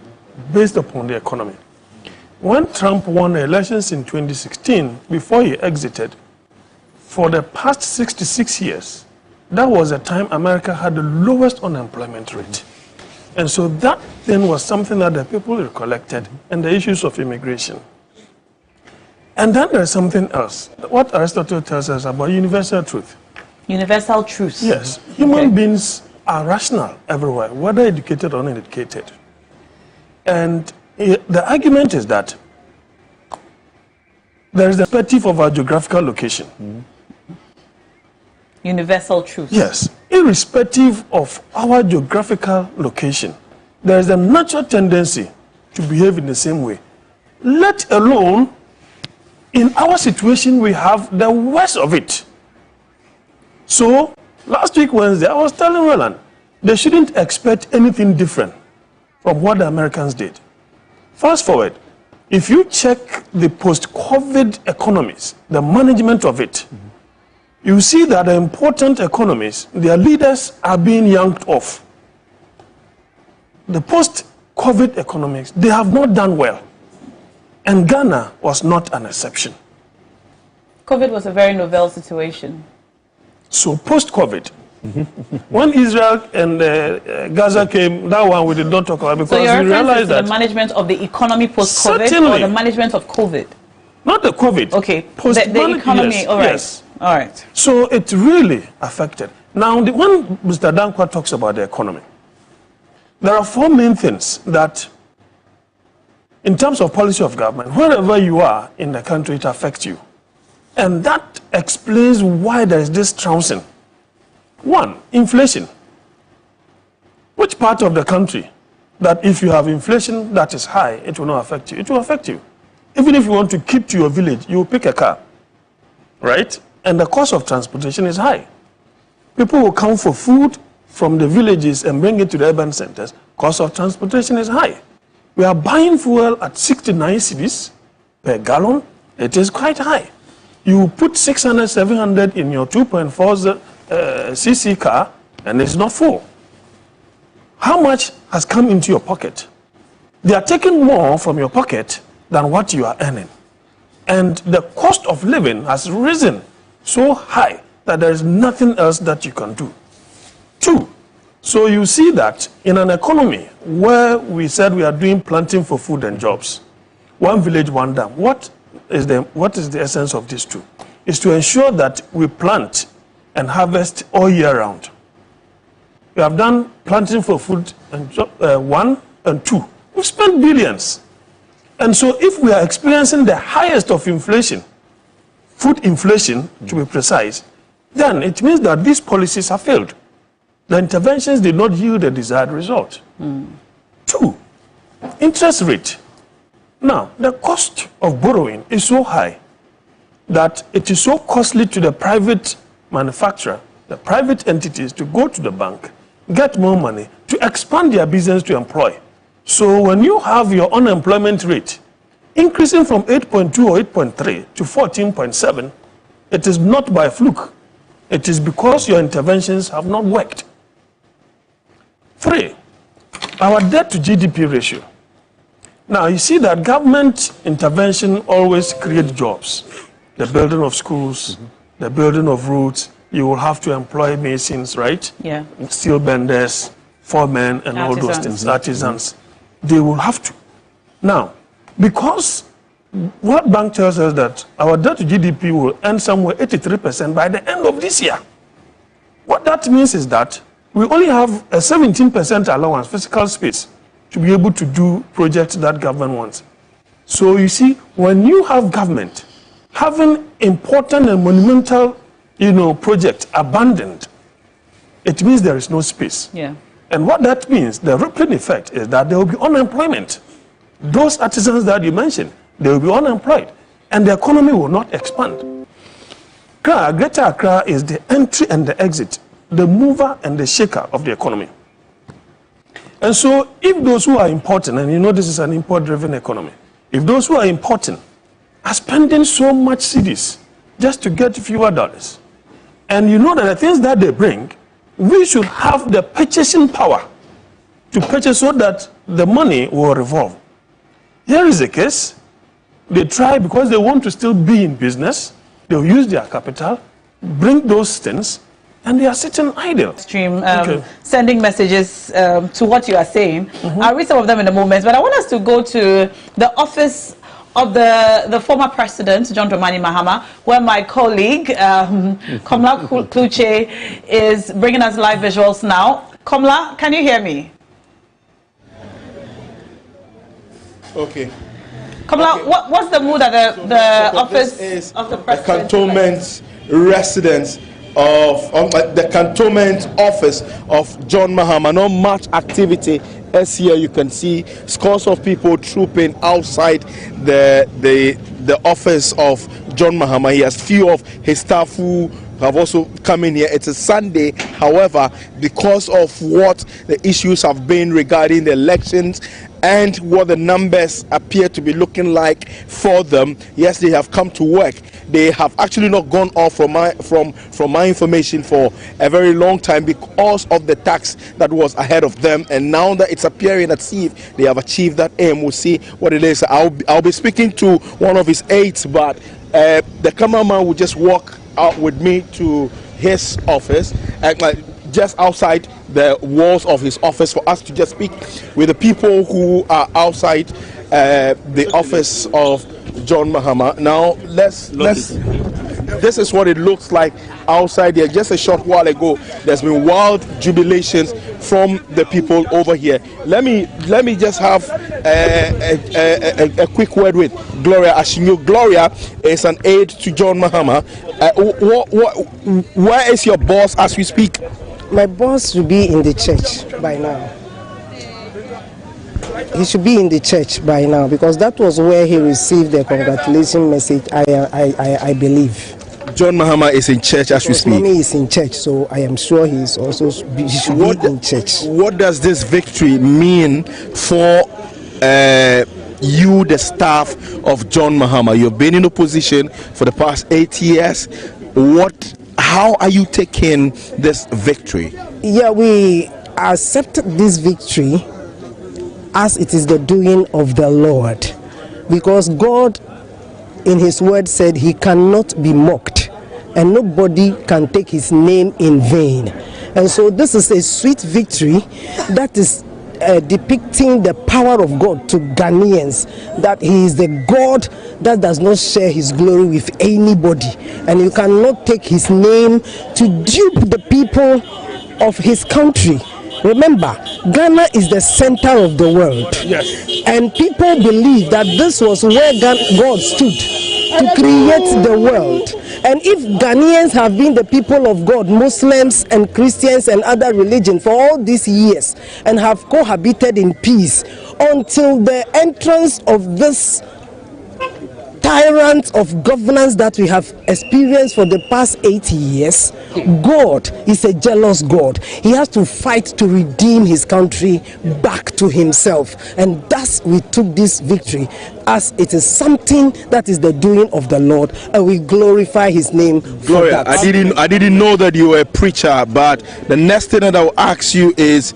based upon the economy. When Trump won the elections in 2016, before he exited, for the past 66 years, that was the time America had the lowest unemployment rate. And so that then was something that the people recollected, and the issues of immigration. And then there's something else. What Aristotle tells us about universal truth. Universal truth. Yes. Human beings are rational everywhere, whether educated or uneducated. And the argument is that there is the perspective of our geographical location. Universal truth. Yes. Irrespective of our geographical location, there is a natural tendency to behave in the same way. Let alone, in our situation, we have the worst of it. So, last week Wednesday, I was telling Roland, they shouldn't expect anything different from what the Americans did. Fast forward, if you check the post-COVID economies, the management of it, you see that the important economies, their leaders are being yanked off. The post-COVID economics, they have not done well. And Ghana was not an exception. COVID was a very novel situation. So post-COVID, when Israel and Gaza came, that one we did not talk about because so you're we realized that the management of the economy post-COVID or the management of COVID? Not the COVID. Okay, the economy, yes, all right. Yes. All right. So it really affected. Now, when Mr. Dankwa talks about the economy, there are four main things that, in terms of policy of government, wherever you are in the country, it affects you. And that explains why there is this trouncing. One, inflation. Which part of the country that if you have inflation that is high, it will not affect you? It will affect you. Even if you want to keep to your village, you will pick a car, right? And the cost of transportation is high. People will come for food from the villages and bring it to the urban centers. Cost of transportation is high. We are buying fuel at 69 cedis per gallon. It is quite high. You put 600, 700 in your 2.4 cc car, and it's not full. How much has come into your pocket? They are taking more from your pocket than what you are earning. And the cost of living has risen so high that there is nothing else that you can do. Two, so you see that in an economy where we said we are doing planting for food and jobs, one village, one dam, what is the essence of these two? Is to ensure that we plant and harvest all year round. We have done planting for food and 1 and 2. We've spent billions. And so if we are experiencing the highest of inflation, food inflation to be precise, then it means that these policies have failed. The interventions did not yield the desired result. 2, interest rate. Now, the cost of borrowing is so high that it is so costly to the private manufacturer, the private entities to go to the bank, get more money, to expand their business to employ. So when you have your unemployment rate increasing from 8.2 or 8.3 to 14.7, it is not by fluke. It is because your interventions have not worked. 3, our debt to GDP ratio. Now, you see that government intervention always creates jobs. The building of schools, the building of roads, you will have to employ masons, right? Yeah. Steel benders, foremen, and all those things, artisans. They will have to. Now, because World Bank tells us that our debt to GDP will end somewhere 83% by the end of this year. What that means is that we only have a 17% allowance, physical space, to be able to do projects that government wants. So you see, when you have government having important and monumental, projects abandoned, it means there is no space. Yeah. And what that means, the rippling effect is that there will be unemployment. Those artisans that you mentioned, they will be unemployed, and the economy will not expand. Greater Accra is the entry and the exit, the mover and the shaker of the economy. And so if those who are important, and this is an import-driven economy, if those who are important are spending so much cedis just to get fewer dollars, and you know that the things that they bring, we should have the purchasing power to purchase so that the money will revolve. Here is the case. They try, because they want to still be in business, they'll use their capital, bring those things, and they are sitting idle. Sending messages to what you are saying. I'll read some of them in a moment, but I want us to go to the office of the former president, John Dramani Mahama, where my colleague, Komla Kluche, is bringing us live visuals now. Komla, can you hear me? Okay. Komla, okay. What's the mood at the office of the president? The cantonment residence of the cantonment office of John Mahama. Not much activity as here. You can see scores of people trooping outside the office of John Mahama. He has few of his staff who have also come in here. It's a Sunday, however, because of what the issues have been regarding the elections and what the numbers appear to be looking like for them, yes, they have come to work. They have actually not gone off from my information for a very long time because of the tax that was ahead of them, and now that it's appearing that see if they have achieved that aim, we'll see what it is. I'll be speaking to one of his aides, but the cameraman will just walk out with me to his office, just outside the walls of his office, for us to just speak with the people who are outside the office of John Mahama. Now let's this is what it looks like outside there. Just a short while ago, there's been wild jubilations from the people over here. Let me just have a quick word with Gloria Ashinyo. Gloria is an aide to John Mahama. Where is your boss as we speak? My boss should be in the church by now. He should be in the church by now, because that was where he received the congratulation message, I believe. John Mahama is in church as we speak. Mommy is in church, so I am sure he should be in church. What does this victory mean for you, the staff of John Mahama? You've been in opposition for the past 8 years. How are you taking this victory? Yeah, we accept this victory as it is the doing of the Lord, because God in his word said he cannot be mocked and nobody can take his name in vain. And so this is a sweet victory that is depicting the power of God to Ghanaians, that he is the God that does not share his glory with anybody, and you cannot take his name to dupe the people of his country. Remember, Ghana is the center of the world. Yes. And people believe that this was where God stood to create the world. And if Ghanaians have been the people of God, Muslims and Christians and other religions for all these years, and have cohabited in peace until the entrance of this tyrant of governance that we have experienced for the past 80 years, God is a jealous God. He has to fight to redeem his country back to himself. And thus we took this victory, as it is something that is the doing of the Lord, and we glorify his name. Gloria, I didn't know that you were a preacher, but the next thing that I will ask you is,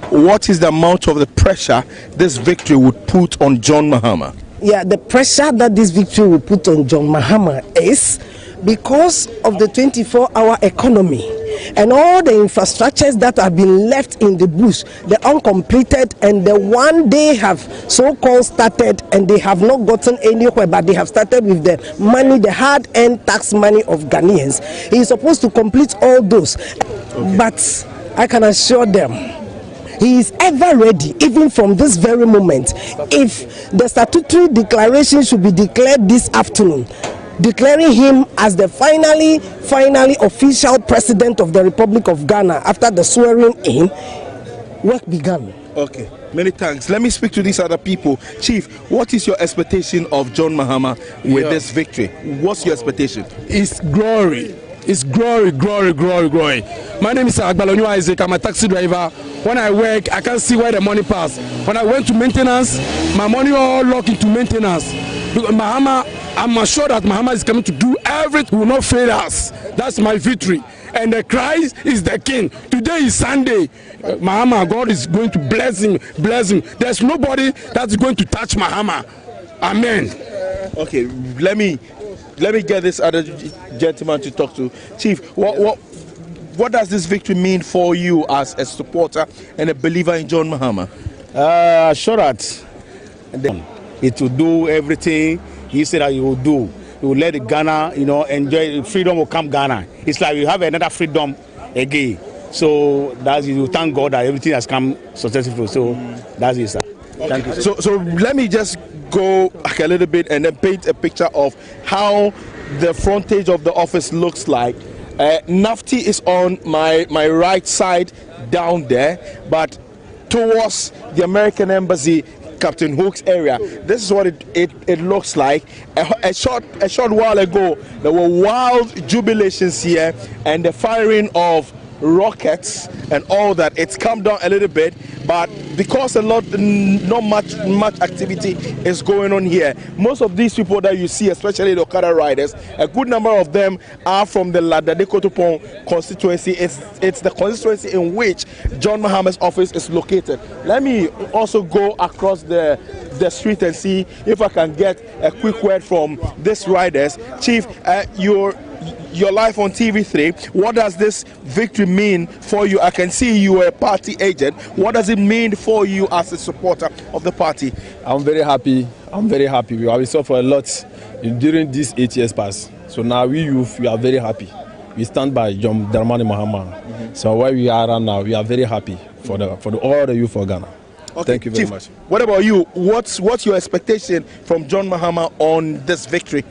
what is the amount of the pressure this victory would put on John Mahama? Yeah, the pressure that this victory will put on John Mahama is because of the 24-hour economy and all the infrastructures that have been left in the bush, the uncompleted and the one they have so-called started and they have not gotten anywhere, but they have started with the money, the hard-earned tax money of Ghanaians. He is supposed to complete all those. Okay. But I can assure them, he is ever ready, even from this very moment. If the statutory declaration should be declared this afternoon, declaring him as the finally official president of the Republic of Ghana after the swearing in, work began. Okay, many thanks. Let me speak to these other people. Chief, what is your expectation of John Mahama with this victory? What's your expectation? It's glory. It's glory, glory, glory, glory. My name is Agbalonyo Isaac. I'm a taxi driver. When I work, I can't see where the money pass. When I went to maintenance, my money all locked into maintenance. Because Mahama, I'm sure that Mahama is coming to do everything. Will not fail us. That's my victory. And the Christ is the King. Today is Sunday. Mahama, God is going to bless him, bless him. There's nobody that's going to touch Mahama. Amen. Okay, let me get this other gentleman to talk to. Chief, what does this victory mean for you as a supporter and a believer in John Mahama? Sure that it will do everything he said that he will do. He will let Ghana, enjoy freedom will come Ghana. It's like we have another freedom again. So that's you thank God that everything has come successful. So that's it, sir. Okay. Thank you. So let me just go back a little bit and then paint a picture of how the frontage of the office looks like. Nafti is on my right side down there, but towards the American Embassy, Captain Hook's area, this is what it looks like. A short while ago, there were wild jubilations here and the firing of rockets and all that. It's come down a little bit, but because not much activity is going on here, most of these people that you see, especially the Okada riders, a good number of them are from the Ladade-Kotopon constituency. It's the constituency in which John Mahama's office is located. Let me also go across the street and see if I can get a quick word from these riders. Chief, your life on TV3, what does this victory mean for you? I can see you are a party agent. What does it mean for you as a supporter of the party? I'm very happy. We have suffered a lot during these 8 years past. So now we youth, we are very happy. We stand by John Dramani Mahama. So where we are now, we are very happy for all the youth of Ghana. Okay. Thank you very much. What about you? What's your expectation from John Mahama on this victory?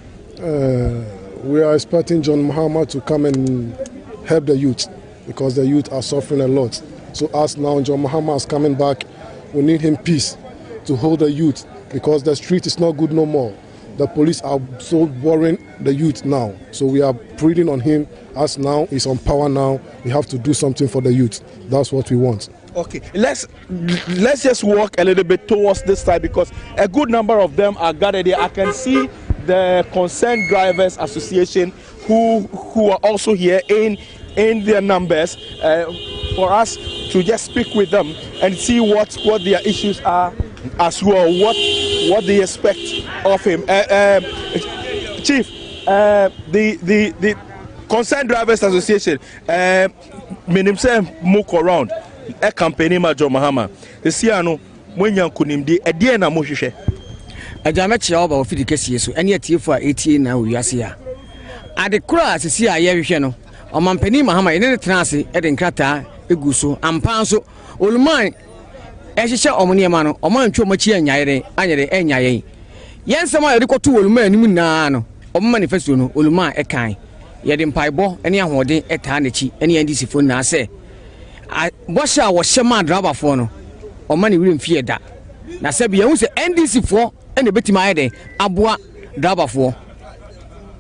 We are expecting John Mahama to come and help the youth because the youth are suffering a lot. So as now John Mahama is coming back, we need him peace to hold the youth because the street is not good no more. The police are so worrying the youth now. So we are pleading on him as now he's on power now. We have to do something for the youth. That's what we want. Okay, let's just walk a little bit towards this side because a good number of them are gathered here. I can see the Concerned Drivers Association who are also here in their numbers for us to just speak with them and see what their issues are as well, what they expect of him. Chief, the Concerned Drivers Association, menim say moko around a campaign ma John Mahama. This year no when yan kunimdi e die na mo hwehwe. Ajame chia oba ofidi kesi so ene atiefo a etie na wiase a. Ade kura asisi a ye hwehwe no. Omampani Mahama ene ne tenase e de nkrata egu so ampa so oluman ehyehyɛ omone ma no omantwo machi anyayere anyere enyaye. Yensema yede koto oluman anim na no om manifesto no oluman e kan. Yede mpaibo ene ahode eta na chi ene yandisi fo na se. Bosha wo shema driver for no omani wi mfie da. Na sebi ye hu se NDC for ene betima ayede aboa driver for.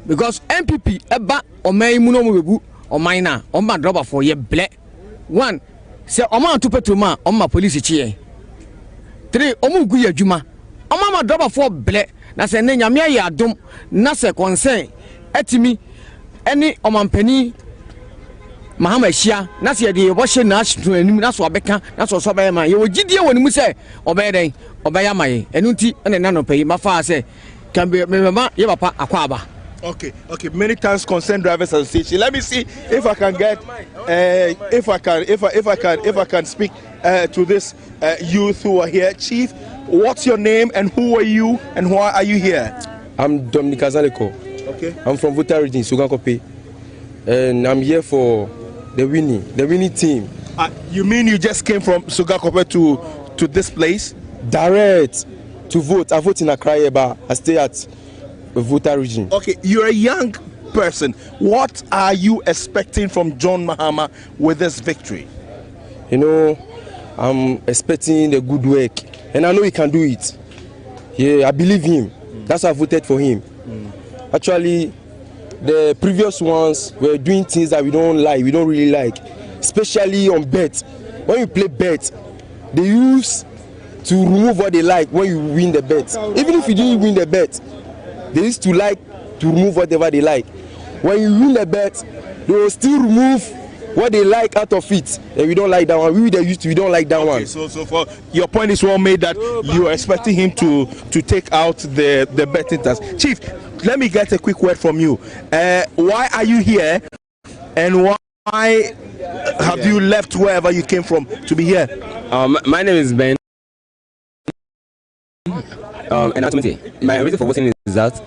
Because MPP eba oman mu no mo bebu oman na omba driver for ye ble. One se oman to petroma omma police chie. 3 omu gu ye adwuma omama driver for ble na se ne nyame ya adom na se concern etimi ene omampani Mahama Shia na se de bo hye na ashto anim na so obeka na so so ba ma ye ogidie wonimu se obeden obaya maye enu nti ene na no pay mafa se kan be mema ye papa akwaba. Okay. Many thanks, Concerned Drivers Association. Let me see if I can get, if I can speak to this youth who are here. Chief, what's your name and who are you and why are you here? I'm Dominic Azaleko. Okay. I'm from Volta region, Sugankope, and I'm here for the winning team. You mean you just came from Sugankope to this place? Direct to vote. I vote in Accra, but I stay at Volta region. Okay, you're a young person. What are you expecting from John Mahama with this victory? You know, I'm expecting the good work, and I know he can do it. Yeah, I believe him. That's why I voted for him. Actually, the previous ones were doing things that we don't really like, especially on bet. When you play bet, they use to remove what they like when you win the bet. Even if you didn't win the bet, they used to like to remove whatever they like. When you win the bet, they will still remove what they like out of it. And we don't like that one. We don't like that one. So for your point is well made that you are expecting him to take out the betting tax. Chief, let me get a quick word from you. Why are you here, and why have you left wherever you came from to be here? My name is Ben. And ultimately, my reason for voting is that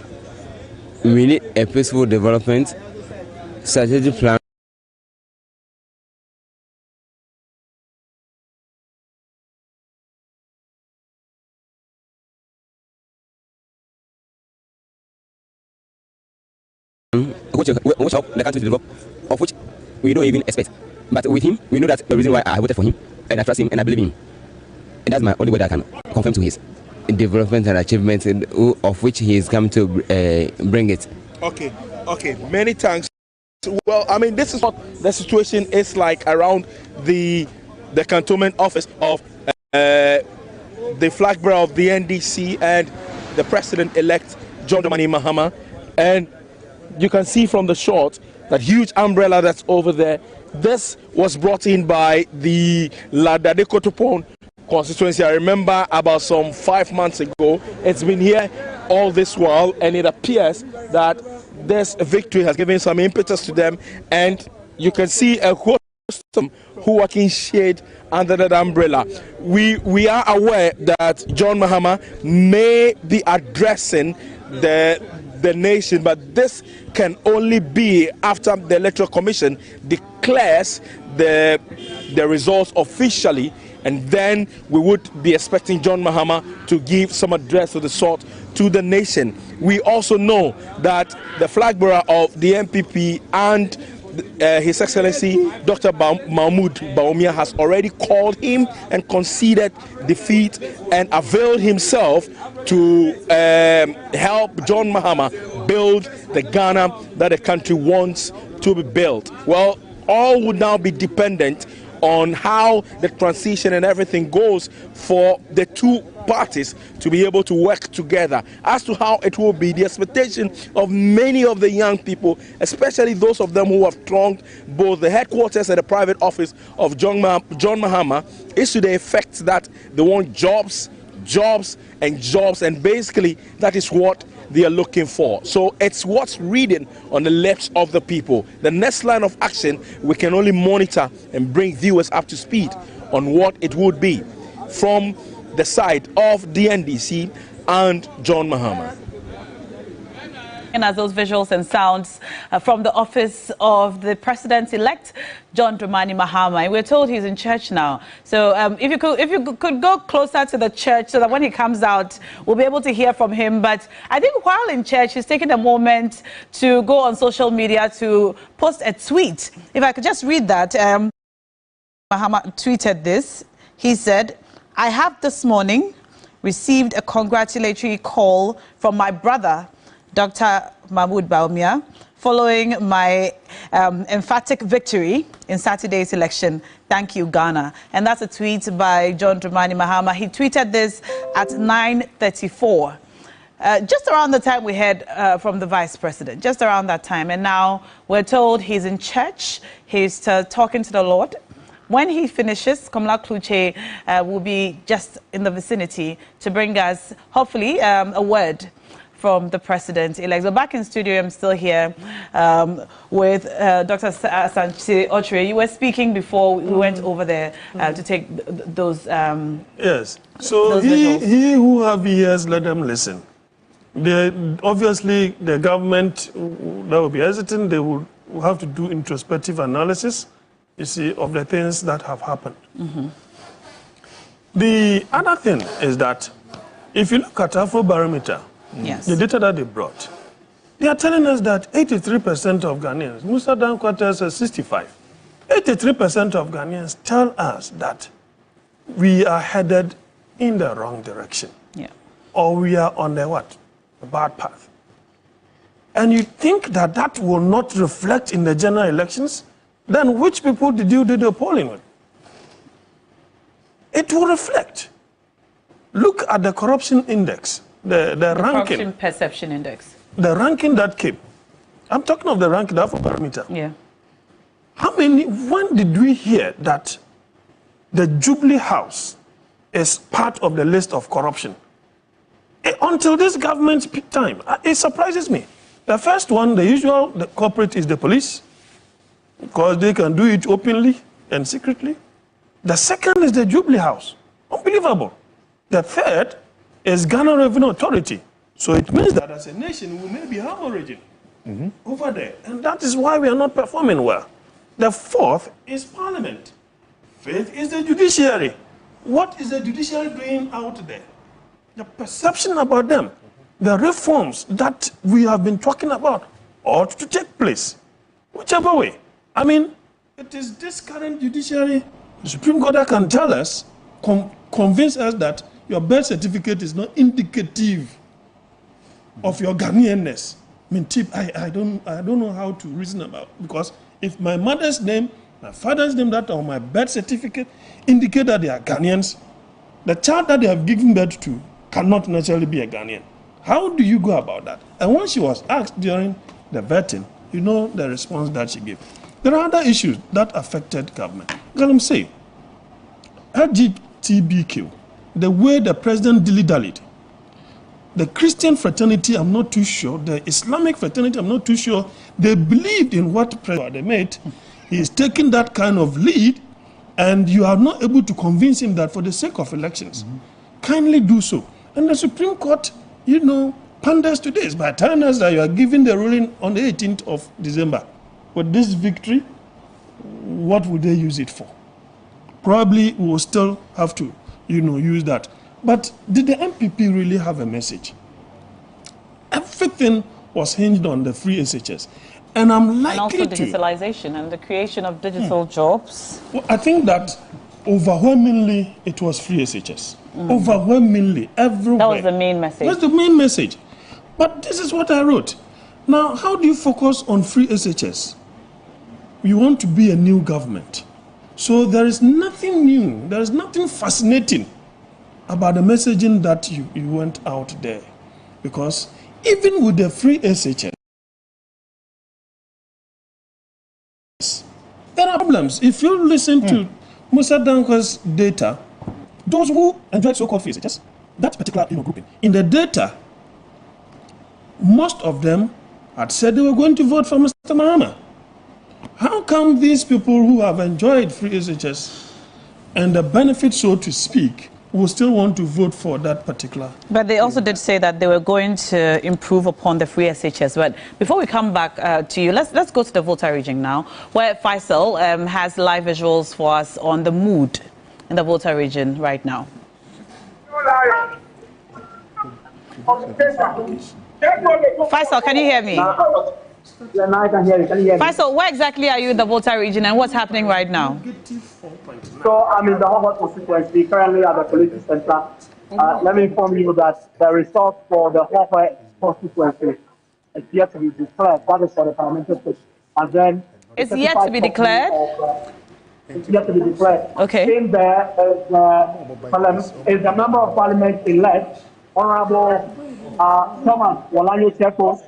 we need a peaceful development, strategic plan. Which help the country to develop, of which we don't even expect. But with him, we know that the reason why I voted for him, and I trust him, and I believe him. And that's my only way that I can confirm to his development and achievements, of which he is come to bring it. Okay, many thanks. Well, I mean, this is what the situation is like around the cantonment office of the flag bearer of the NDC and the president-elect John Dramani Mahama. And you can see from the shot that huge umbrella that's over there. This was brought in by the Ladade Kotopon constituency. I remember about some 5 months ago. It's been here all this while, and it appears that this victory has given some impetus to them. And you can see a host who working shade under that umbrella. We are aware that John Mahama may be addressing the nation, but this can only be after the Electoral Commission declares the results officially, and then we would be expecting John Mahama to give some address of the sort to the nation. We also know that the flag bearer of the MPP and His Excellency Dr. Mahmoud Bawumia has already called him and conceded defeat and availed himself to help John Mahama build the Ghana that the country wants to be built. Well, all would now be dependent on how the transition and everything goes for the two parties to be able to work together. As to how it will be, the expectation of many of the young people, especially those of them who have thronged both the headquarters and the private office of John Mahama, is to the effect that they want jobs, and basically that is what they are looking for. So it's what's reading on the lips of the people. The next line of action, we can only monitor and bring viewers up to speed on what it would be from the side of the NDC and John Mahama. And as those visuals and sounds from the office of the president-elect, John Dramani Mahama. And we're told he's in church now. So if you could go closer to the church so that when he comes out, we'll be able to hear from him. But I think while in church, he's taking a moment to go on social media to post a tweet. If I could just read that. Mahama tweeted this. He said, "I have this morning received a congratulatory call from my brother, Dr. Mahmoud Bawumia, following my emphatic victory in Saturday's election. Thank you, Ghana." And that's a tweet by John Dramani Mahama. He tweeted this at 9:34. Just around the time we heard from the vice president, just around that time. And now we're told he's in church, he's talking to the Lord. When he finishes, Komla Kluche will be just in the vicinity to bring us, hopefully, a word from the president-elect. So back in studio, I'm still here with Dr. Sanchi Ochre. You were speaking before we went over there to take those yes. So he who have ears, let them listen. Obviously, the government that will be hesitant, they will have to do introspective analysis, you see, of the things that have happened. Mm-hmm. The other thing is that if you look at Afrobarometer, yes, the data that they brought, they are telling us that 83% of Ghanaians, Musa Dankwata says 65, 83% of Ghanaians tell us that we are headed in the wrong direction. Yeah. Or we are on the what? A bad path. And you think that that will not reflect in the general elections? Then which people did you do the polling with? It will reflect. Look at the corruption index, the ranking. Corruption perception index. The ranking that came. I'm talking of the ranking, that for parameter. Yeah. When did we hear that the Jubilee House is part of the list of corruption? Until this government's time, it surprises me. The first one, the culprit is the police, because they can do it openly and secretly. The second is the Jubilee House. Unbelievable. The third is Ghana Revenue Authority. So it means that as a nation, we may be hemorrhaging over there. And that is why we are not performing well. The fourth is Parliament. Fifth is the judiciary. What is the judiciary doing out there? The perception about them, the reforms that we have been talking about ought to take place. Whichever way. I mean, it is this current judiciary, the Supreme Court, that can tell us, convince us that your birth certificate is not indicative of your Ghanaianness. I mean, I don't know how to reason about, because if my mother's name, my father's name, that on my birth certificate indicate that they are Ghanaians, the child that they have given birth to cannot necessarily be a Ghanaian. How do you go about that? And when she was asked during the vetting, you know the response that she gave. There are other issues that affected government. Let me say, LGBTQ, the way the president dilly-dallied, the Christian fraternity, I'm not too sure. The Islamic fraternity, I'm not too sure. They believed in what they made. He is taking that kind of lead, and you are not able to convince him that for the sake of elections, kindly do so. And the Supreme Court, you know, panders to this by telling us that you are giving the ruling on the 18th of December. With this victory, what would they use it for? Probably we will still have to, you know, use that. But did the MPP really have a message? Everything was hinged on the free SHS. And I'm likely and also digitalization and the creation of digital jobs. Well, I think that overwhelmingly it was free SHS. Overwhelmingly, everywhere. That was the main message. That's the main message. But this is what I wrote. Now, how do you focus on free SHS? You want to be a new government. So there is nothing new, there is nothing fascinating about the messaging that you went out there. Because even with the free SHS, there are problems. If you listen to Musa Danko's data, those who enjoyed so-called free SHS, that particular grouping, in the data, most of them had said they were going to vote for Mr. Mahama. How come these people who have enjoyed free SHS and the benefit, so to speak, will still want to vote for that particular? But they also did say that they were going to improve upon the free SHS. But before we come back to you, let's go to the Volta region now, where Faisal has live visuals for us on the mood in the Volta region right now. Faisal, can you hear me? Yeah, now I can hear you. Can you hear me? Faisal, where exactly are you in the Volta region and what's happening right now? So I'm in the Hobart constituency, currently at the police center. Let me inform you that the results for the Hobart constituency is yet to be declared. That is for the parliamentary seat. And then it's yet to be declared? It's yet to be declared. Okay. In there is the member of parliament elect, Honorable Thomas Walanyo Cheko.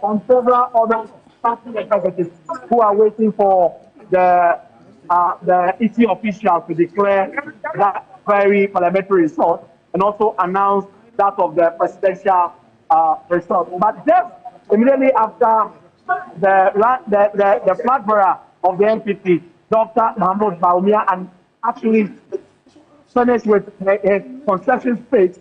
On several other party executives who are waiting for the EC officials to declare that very parliamentary result and also announce that of the presidential result. But just immediately after the flag bearer of the NPP, Dr. Mahmoud Baumia, and actually finished with his concession speech,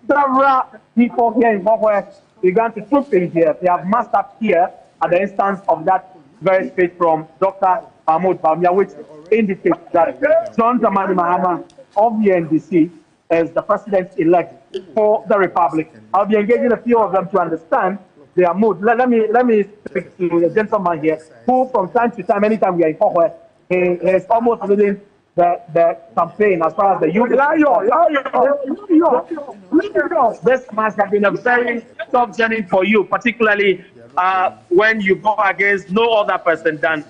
several people here in Bogwe began to troop in here. They have massed up here at the instance of that very speech from Dr. Mahmoud Baumia, which indicates that John Dramani Mahama of the NDC is the president-elect for the Republic. I'll be engaging a few of them to understand their mood. Let me speak to the gentleman here, who from time to time, anytime we are in Bogwe, he is almost leading the campaign as far as the youth. This must have been a very tough journey for you, particularly when you go against no other person than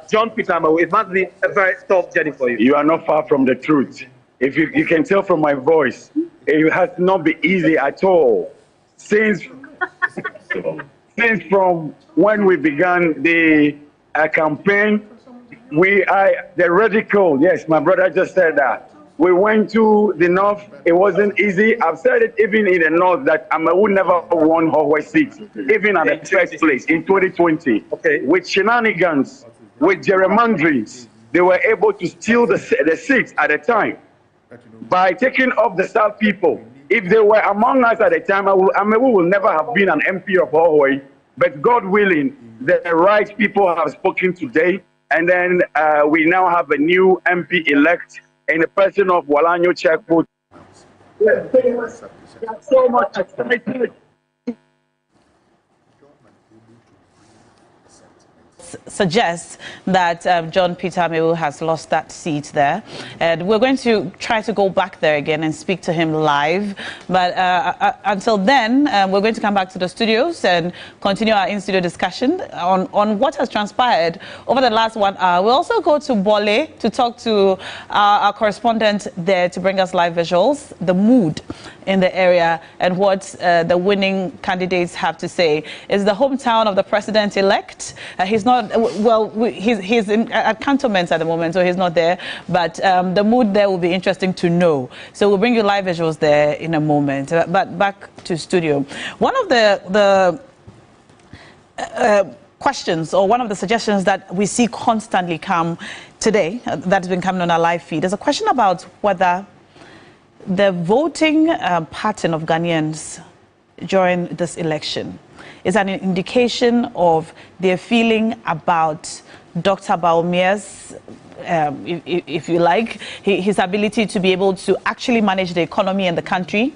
John Peter Amawu. It must be a very tough journey for you. You are not far from the truth. If you can tell from my voice, it has not been easy at all. Since from when we began the campaign, the radical, yes, my brother just said that. We went to the north, it wasn't easy. I've said it even in the north that Amawu never won Hogwarts seat, even at the first place in 2020. Okay. With shenanigans, with gerrymanderings, they were able to steal the seats at the time by taking off the South people. If they were among us at the time, Amawu will never have been an MP of Hogwarts, but God willing, the right people have spoken today. And then we now have a new MP elect in the person of Walanyo Cheko. So much excitement. polls suggest that John Peter Amewu has lost that seat there. And we're going to try to go back there again and speak to him live. But until then, we're going to come back to the studios and continue our in-studio discussion on what has transpired over the last 1 hour. We'll also go to Bole to talk to our correspondent there to bring us live visuals, the mood in the area, and what the winning candidates have to say. It's the hometown of the president-elect. He's not, well, he's at cantonment at the moment, so he's not there. But the mood there will be interesting to know. So we'll bring you live visuals there in a moment. But back to studio. One of the questions, or one of the suggestions that we see constantly come today, that's been coming on our live feed, is a question about whether the voting pattern of Ghanaians during this election is an indication of their feeling about Dr. Bawumia's, if you like, his ability to be able to actually manage the economy and the country,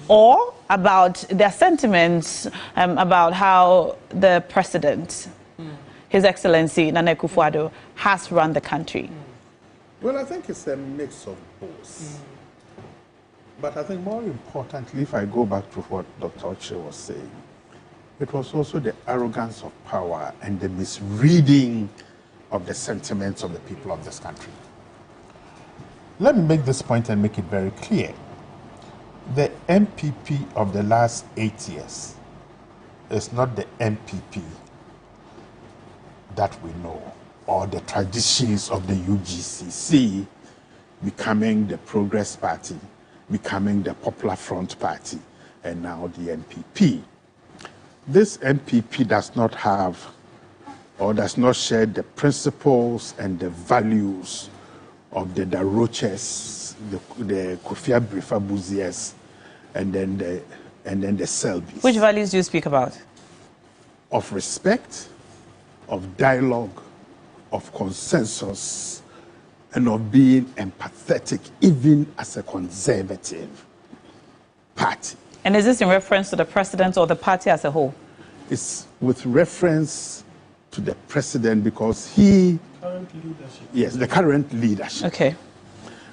or about their sentiments about how the president, His Excellency Nana Akufo-Addo, has run the country. Well, I think it's a mix of both. But I think more importantly, if I go back to what Dr. Oche was saying, it was also the arrogance of power and the misreading of the sentiments of the people of this country. Let me make this point and make it very clear. The MPP of the last 8 years is not the MPP that we know, or the traditions of the UGCC becoming the Progress Party, becoming the Popular Front Party, and now the NPP. This NPP does not have, or does not share the principles and the values of the Daroches, the Kofi Brifa-Buziers, and then the Selbis. Which values do you speak about? Of respect, of dialogue, of consensus, and of being empathetic, even as a conservative party. And is this in reference to the president or the party as a whole? It's with reference to the president, because he... Current leadership. Yes, the current leadership. Okay.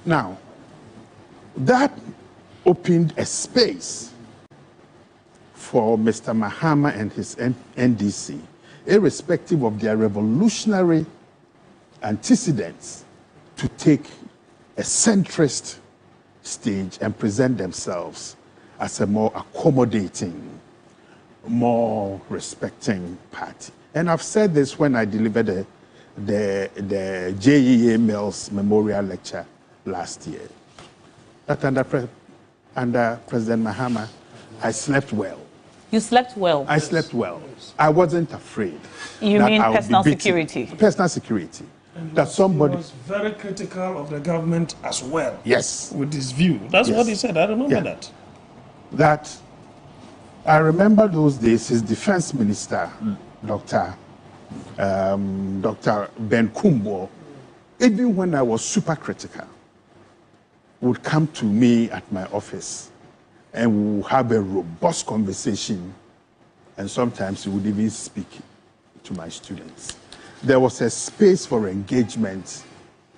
Now, that opened a space for Mr. Mahama and his NDC, irrespective of their revolutionary antecedents, to take a centrist stage and present themselves as a more accommodating, more respecting party. And I've said this when I delivered the JEA Mills Memorial Lecture last year, that under President Mahama, I slept well. You slept well? I slept well. I wasn't afraid. You mean personal security? Personal security. That somebody was very critical of the government as well. Yes. With his view. That's what he said. I remember that. That I remember those days, his defense minister, Dr. Ben Kumbo, even when I was super critical, would come to me at my office and we would have a robust conversation, and sometimes he would even speak to my students. There was a space for engagement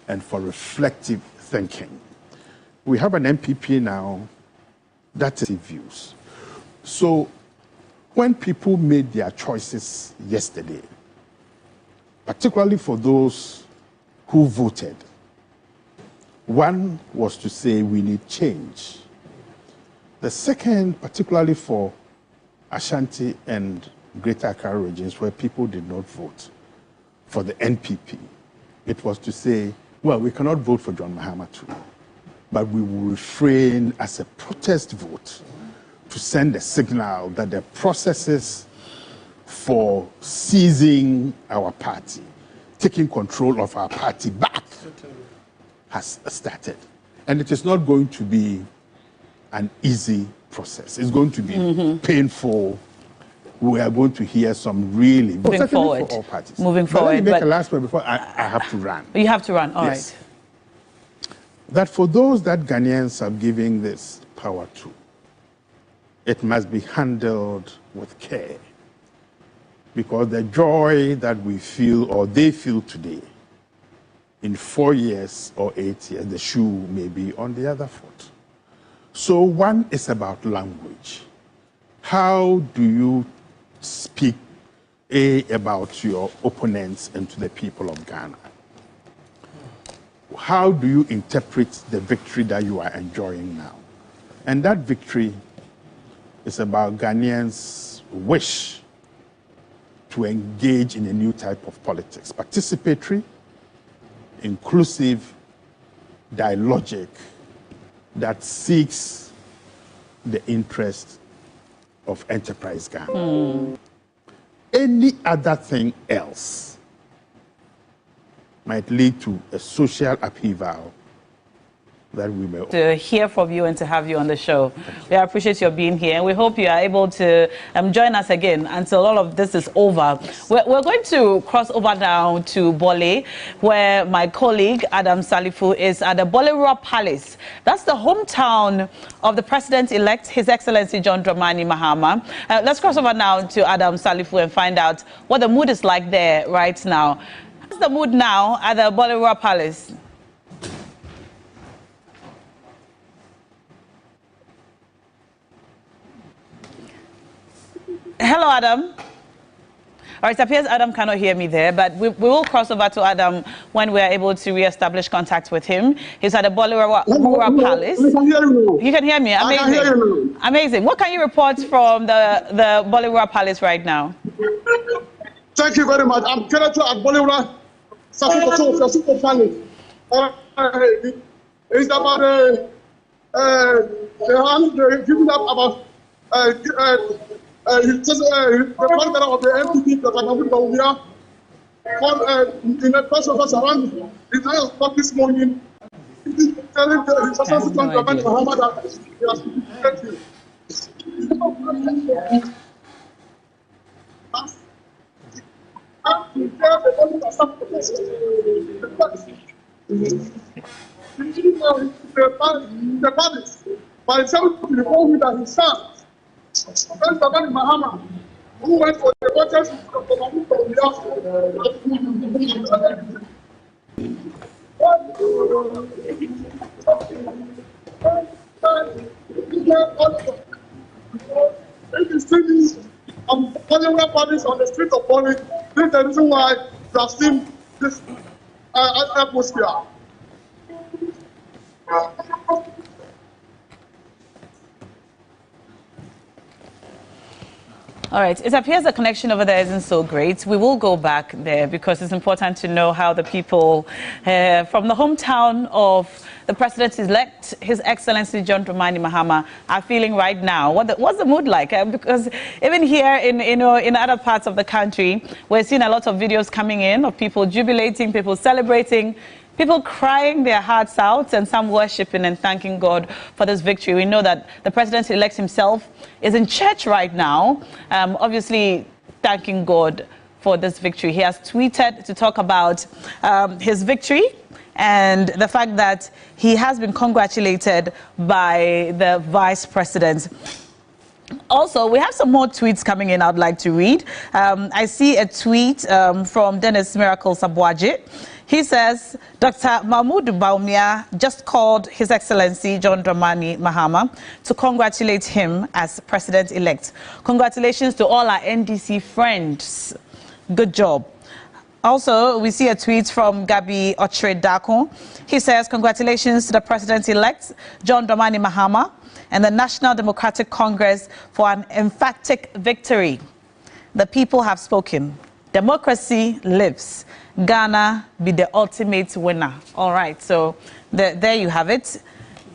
and for reflective thinking. We have an MPP now that is views. So when people made their choices yesterday, particularly for those who voted, one was to say we need change. The second, particularly for Ashanti and Greater Accra regions where people did not vote for the NPP, it was to say, well, we cannot vote for John Mahama too, but we will refrain as a protest vote to send a signal that the processes for seizing our party, taking control of our party back, has started. And it is not going to be an easy process. It's going to be painful. We are going to hear some really... Moving forward. For all parties. Moving forward. Let me make a last point before I have to run. You have to run, all right. That for those that Ghanaians are giving this power to, it must be handled with care. Because the joy that we feel or they feel today, in 4 years or 8 years, the shoe may be on the other foot. So one is about language. How do you speak about your opponents and to the people of Ghana? How do you interpret the victory that you are enjoying now? And that victory is about Ghanaians' wish to engage in a new type of politics, participatory, inclusive, dialogic, that seeks the interest of enterprise Ghana. Any other thing else might lead to a social upheaval that we may... To hear from you and to have you on the show. We appreciate your being here, and we hope you are able to join us again until all of this is over. We're going to cross over now to Bole, where my colleague Adam Salifu is at the Bolera Palace. That's the hometown of the president-elect, His Excellency John Dramani Mahama. Let's cross over now to Adam Salifu and find out what the mood is like there right now. What's the mood now at the Bolera Palace? Hello, Adam. All right, it appears Adam cannot hear me there, but we will cross over to Adam when we are able to re-establish contact with him. He's at the Bolera Palace. You can hear me? Amazing. I can hear you. Amazing. What can you report from the Bolera Palace right now? Thank you very much. I'm currently at Bolera Super Palace. It's about giving up about the president of the MPP, in the press of us around the 9 o'clock this morning, telling the Excellency John Dramani Mahama that he has been the Palace, by himself to inform me that his son, John Dramani Mahama, who went for the protest parties on the street of Boli. This is the reason why you have seen this atmosphere. All right, it appears the connection over there isn't so great. We will go back there because it's important to know how the people from the hometown of the president-elect, His Excellency John Dramani Mahama, are feeling right now. What's the mood like? Because even here in other parts of the country, we're seeing a lot of videos coming in of people jubilating, people celebrating, people crying their hearts out, and some worshiping and thanking God for this victory. We know that the president-elect himself is in church right now, obviously thanking God for this victory. He has tweeted to talk about his victory and the fact that he has been congratulated by the vice president. Also, we have some more tweets coming in I'd like to read. I see a tweet from Dennis Miracle Sabwaje. He says, Dr. Mahmoud Baumia just called His Excellency John Dramani Mahama to congratulate him as president-elect. Congratulations to all our NDC friends. Good job. Also, we see a tweet from Gabi Ochredako. He says, congratulations to the president-elect John Dramani Mahama and the National Democratic Congress for an emphatic victory. The people have spoken. Democracy lives. Ghana be the ultimate winner. All right, so there you have it.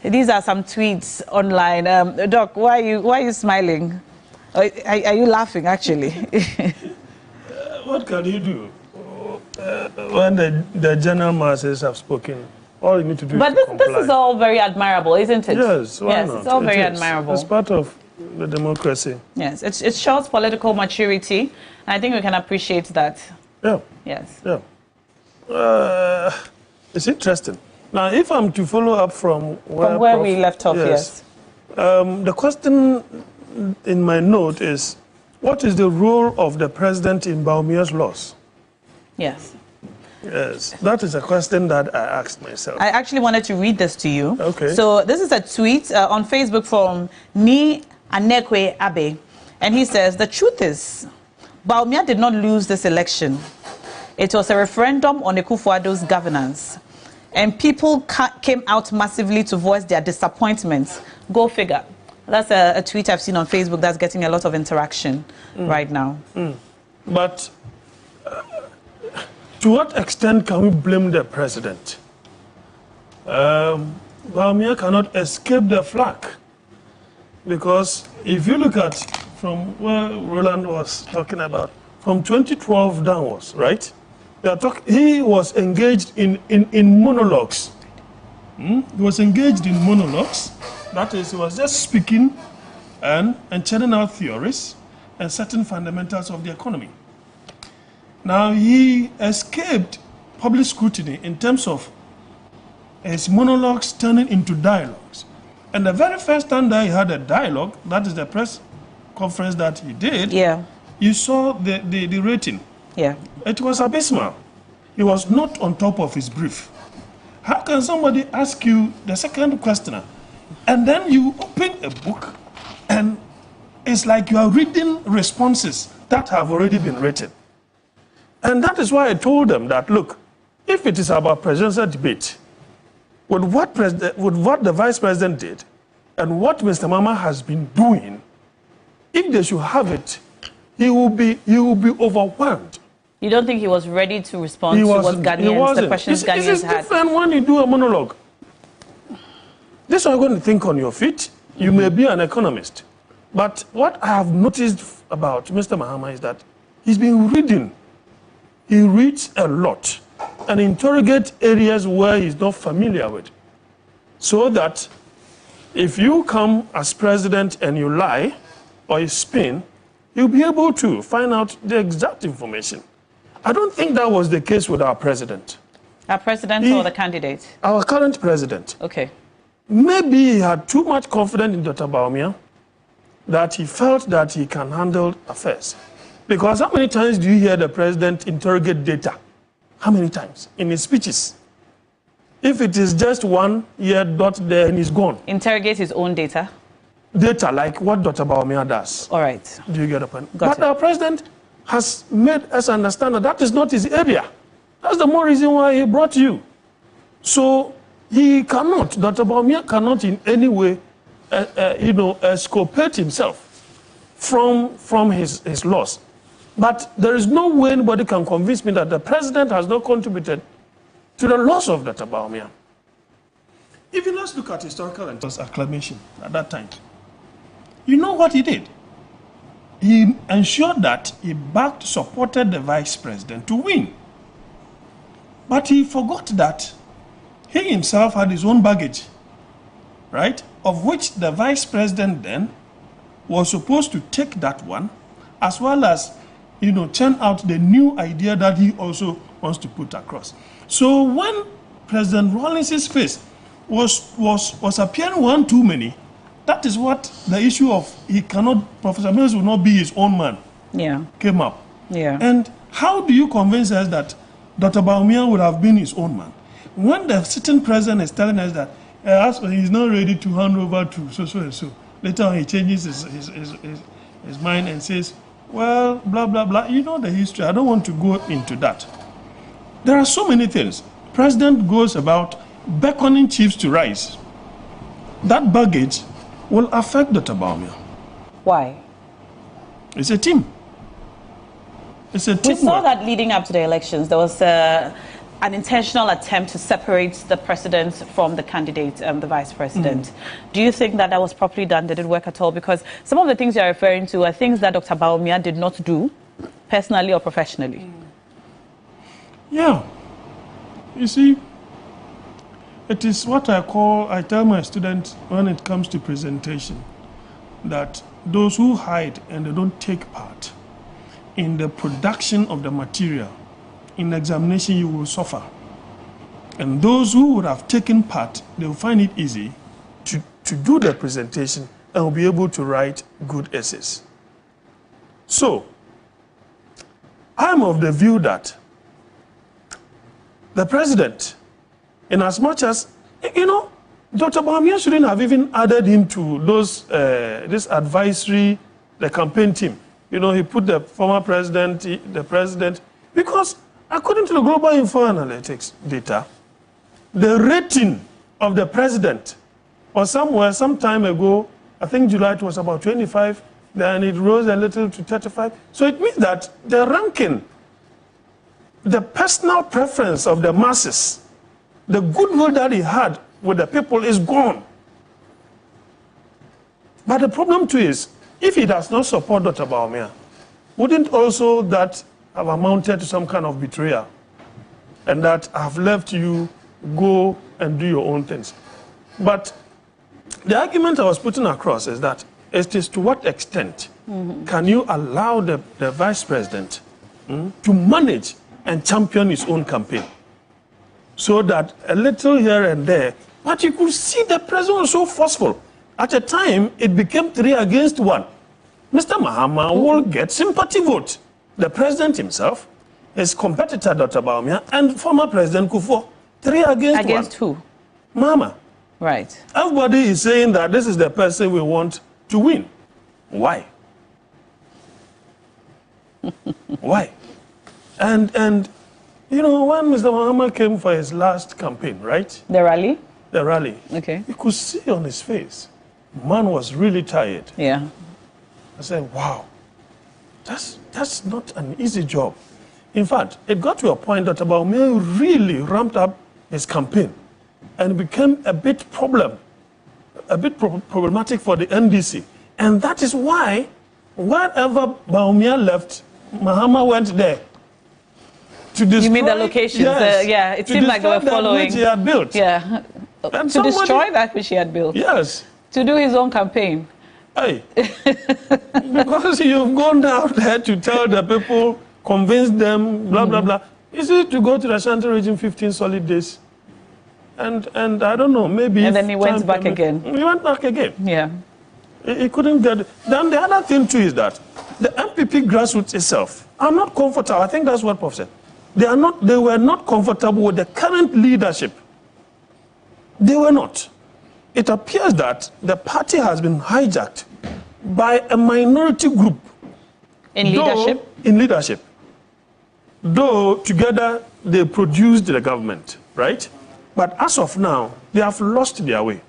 These are some tweets online. Doc, why are you smiling? Are you laughing, actually? What can you do when the general masses have spoken? All you need to do but is this is all very admirable, isn't it? Yes, why not? It's all very admirable. It's part of the democracy. Yes, it shows political maturity, and I think we can appreciate that. Yeah. Yes. Yeah. It's interesting. Now, if I'm to follow up from where we left off, yes. The question in my note is, what is the role of the president in Baumia's loss? Yes. Yes, that is a question that I asked myself. I actually wanted to read this to you. Okay. So this is a tweet on Facebook from Ni Anekwe Abe. And he says, the truth is, Baumia did not lose this election. It was a referendum on Akufo-Addo's governance. And people came out massively to voice their disappointments. Go figure. That's a tweet I've seen on Facebook that's getting a lot of interaction right now. But to what extent can we blame the president? Baumia cannot escape the flak. Because if you look at from where Roland was talking about, from 2012 downwards, right? He was engaged in monologues. He was engaged in monologues. That is, he was just speaking and churning out theories and certain fundamentals of the economy. Now, he escaped public scrutiny in terms of his monologues turning into dialogues. And the very first time that he had a dialogue, that is the press conference that he did, you saw the rating. Yeah. It was abysmal. He was not on top of his brief. How can somebody ask you the second question, and then you open a book, and it's like you are reading responses that have already been written? And that is why I told them that, look, if it is about presidential debate, with what the vice president did and what Mr. Mama has been doing, if they should have it, he will be overwhelmed. You don't think he was ready to respond to what Ghanaians, the questions Ghanaians had? It's different when you do a monologue. This is what you're going to think on your feet. You may be an economist. But what I have noticed about Mr. Mahama is that he's been reading. He reads a lot and interrogates areas where he's not familiar with. So that if you come as president and you lie or you spin, you'll be able to find out the exact information. I don't think that was the case with our president. Our president or the candidate? Our current president. Okay. Maybe he had too much confidence in Dr. Baumia that he felt that he can handle affairs. Because how many times do you hear the president interrogate data? How many times? In his speeches. If it is just one year dot there and he's gone. Interrogate his own data? Data, like what Dr. Baumia does. All right. Do you get the point? But our president has made us understand that that is not his area. That's the more reason why he brought you. So he cannot, Dr. Baumia cannot in any way, exculpate himself from his loss. But there is no way anybody can convince me that the president has not contributed to the loss of Dr. Baumia. Even let's look at historical and acclamation at that time. You know what he did? He ensured that he supported the vice president to win. But he forgot that he himself had his own baggage, right? Of which the vice president then was supposed to take that one, as well as, churn out the new idea that he also wants to put across. So when President Rawlings's face was appearing one too many, that is what the issue of Professor Mills will not be his own man came up. Yeah. And how do you convince us that Dr. Baumia would have been his own man? When the sitting president is telling us that he's not ready to hand over to so and so, later on he changes his mind and says, well, blah, blah, blah. You know the history. I don't want to go into that. There are so many things. President goes about beckoning chiefs to rise. That baggage will affect Dr. Baumia. Why? It's a team. It's a team. We saw that leading up to the elections, there was an intentional attempt to separate the president from the candidate, the vice president. Do you think that was properly done? Did it work at all? Because some of the things you're referring to are things that Dr. Baumia did not do, personally or professionally. Yeah. You see, it is what I tell my students when it comes to presentation, that those who hide and they don't take part in the production of the material, in examination you will suffer. And those who would have taken part, they will find it easy to do the presentation and will be able to write good essays. So, I'm of the view that the president, in as much as, you know, Dr. Bawumia shouldn't have even added him to those, this advisory, the campaign team. You know, he put the former president, the president, because according to the Global Info Analytics data, the rating of the president was somewhere, some time ago, I think July, it was about 25, then it rose a little to 35. So it means that the ranking, the personal preference of the masses, the goodwill that he had with the people is gone. But the problem too is, if he does not support Dr. Bawumia, wouldn't also that have amounted to some kind of betrayal? And that have left you go and do your own things. But the argument I was putting across is that it is to what extent can you allow the vice president to manage and champion his own campaign? So that a little here and there, but you could see the president was so forceful. At a time, it became 3 against 1. Mr. Mahama will get sympathy vote. The president himself, his competitor, Dr. Bawumia, and former President Kufuor, 3 against 1. Against who? Mahama. Right. Everybody is saying that this is the person we want to win. Why? Why? And you know, when Mr. Mahama came for his last campaign, right? The rally? The rally. Okay. You could see on his face, man was really tired. Yeah. I said, wow, that's not an easy job. In fact, it got to a point that Bawumia really ramped up his campaign and became a bit problematic for the NDC. And that is why, wherever Bawumia left, Mahama went there. To destroy, you mean the locations? Yes, yeah, it seemed like they were following. Which he had built. Yeah. And to destroy that which he had built. Yes. To do his own campaign. Hey, because you've gone out there to tell the people, convince them, blah, blah, blah. Is it to go to the Ashanti region 15 solid days? And I don't know, maybe... And then he went back again. He went back again. Yeah. He couldn't get it. Then the other thing too is that the MPP grassroots itself are not comfortable. I think that's what Prof said. They were not comfortable with the current leadership. They were not. It appears that the party has been hijacked by a minority group. In leadership? In leadership. Though together they produced the government, right? But as of now, they have lost their way.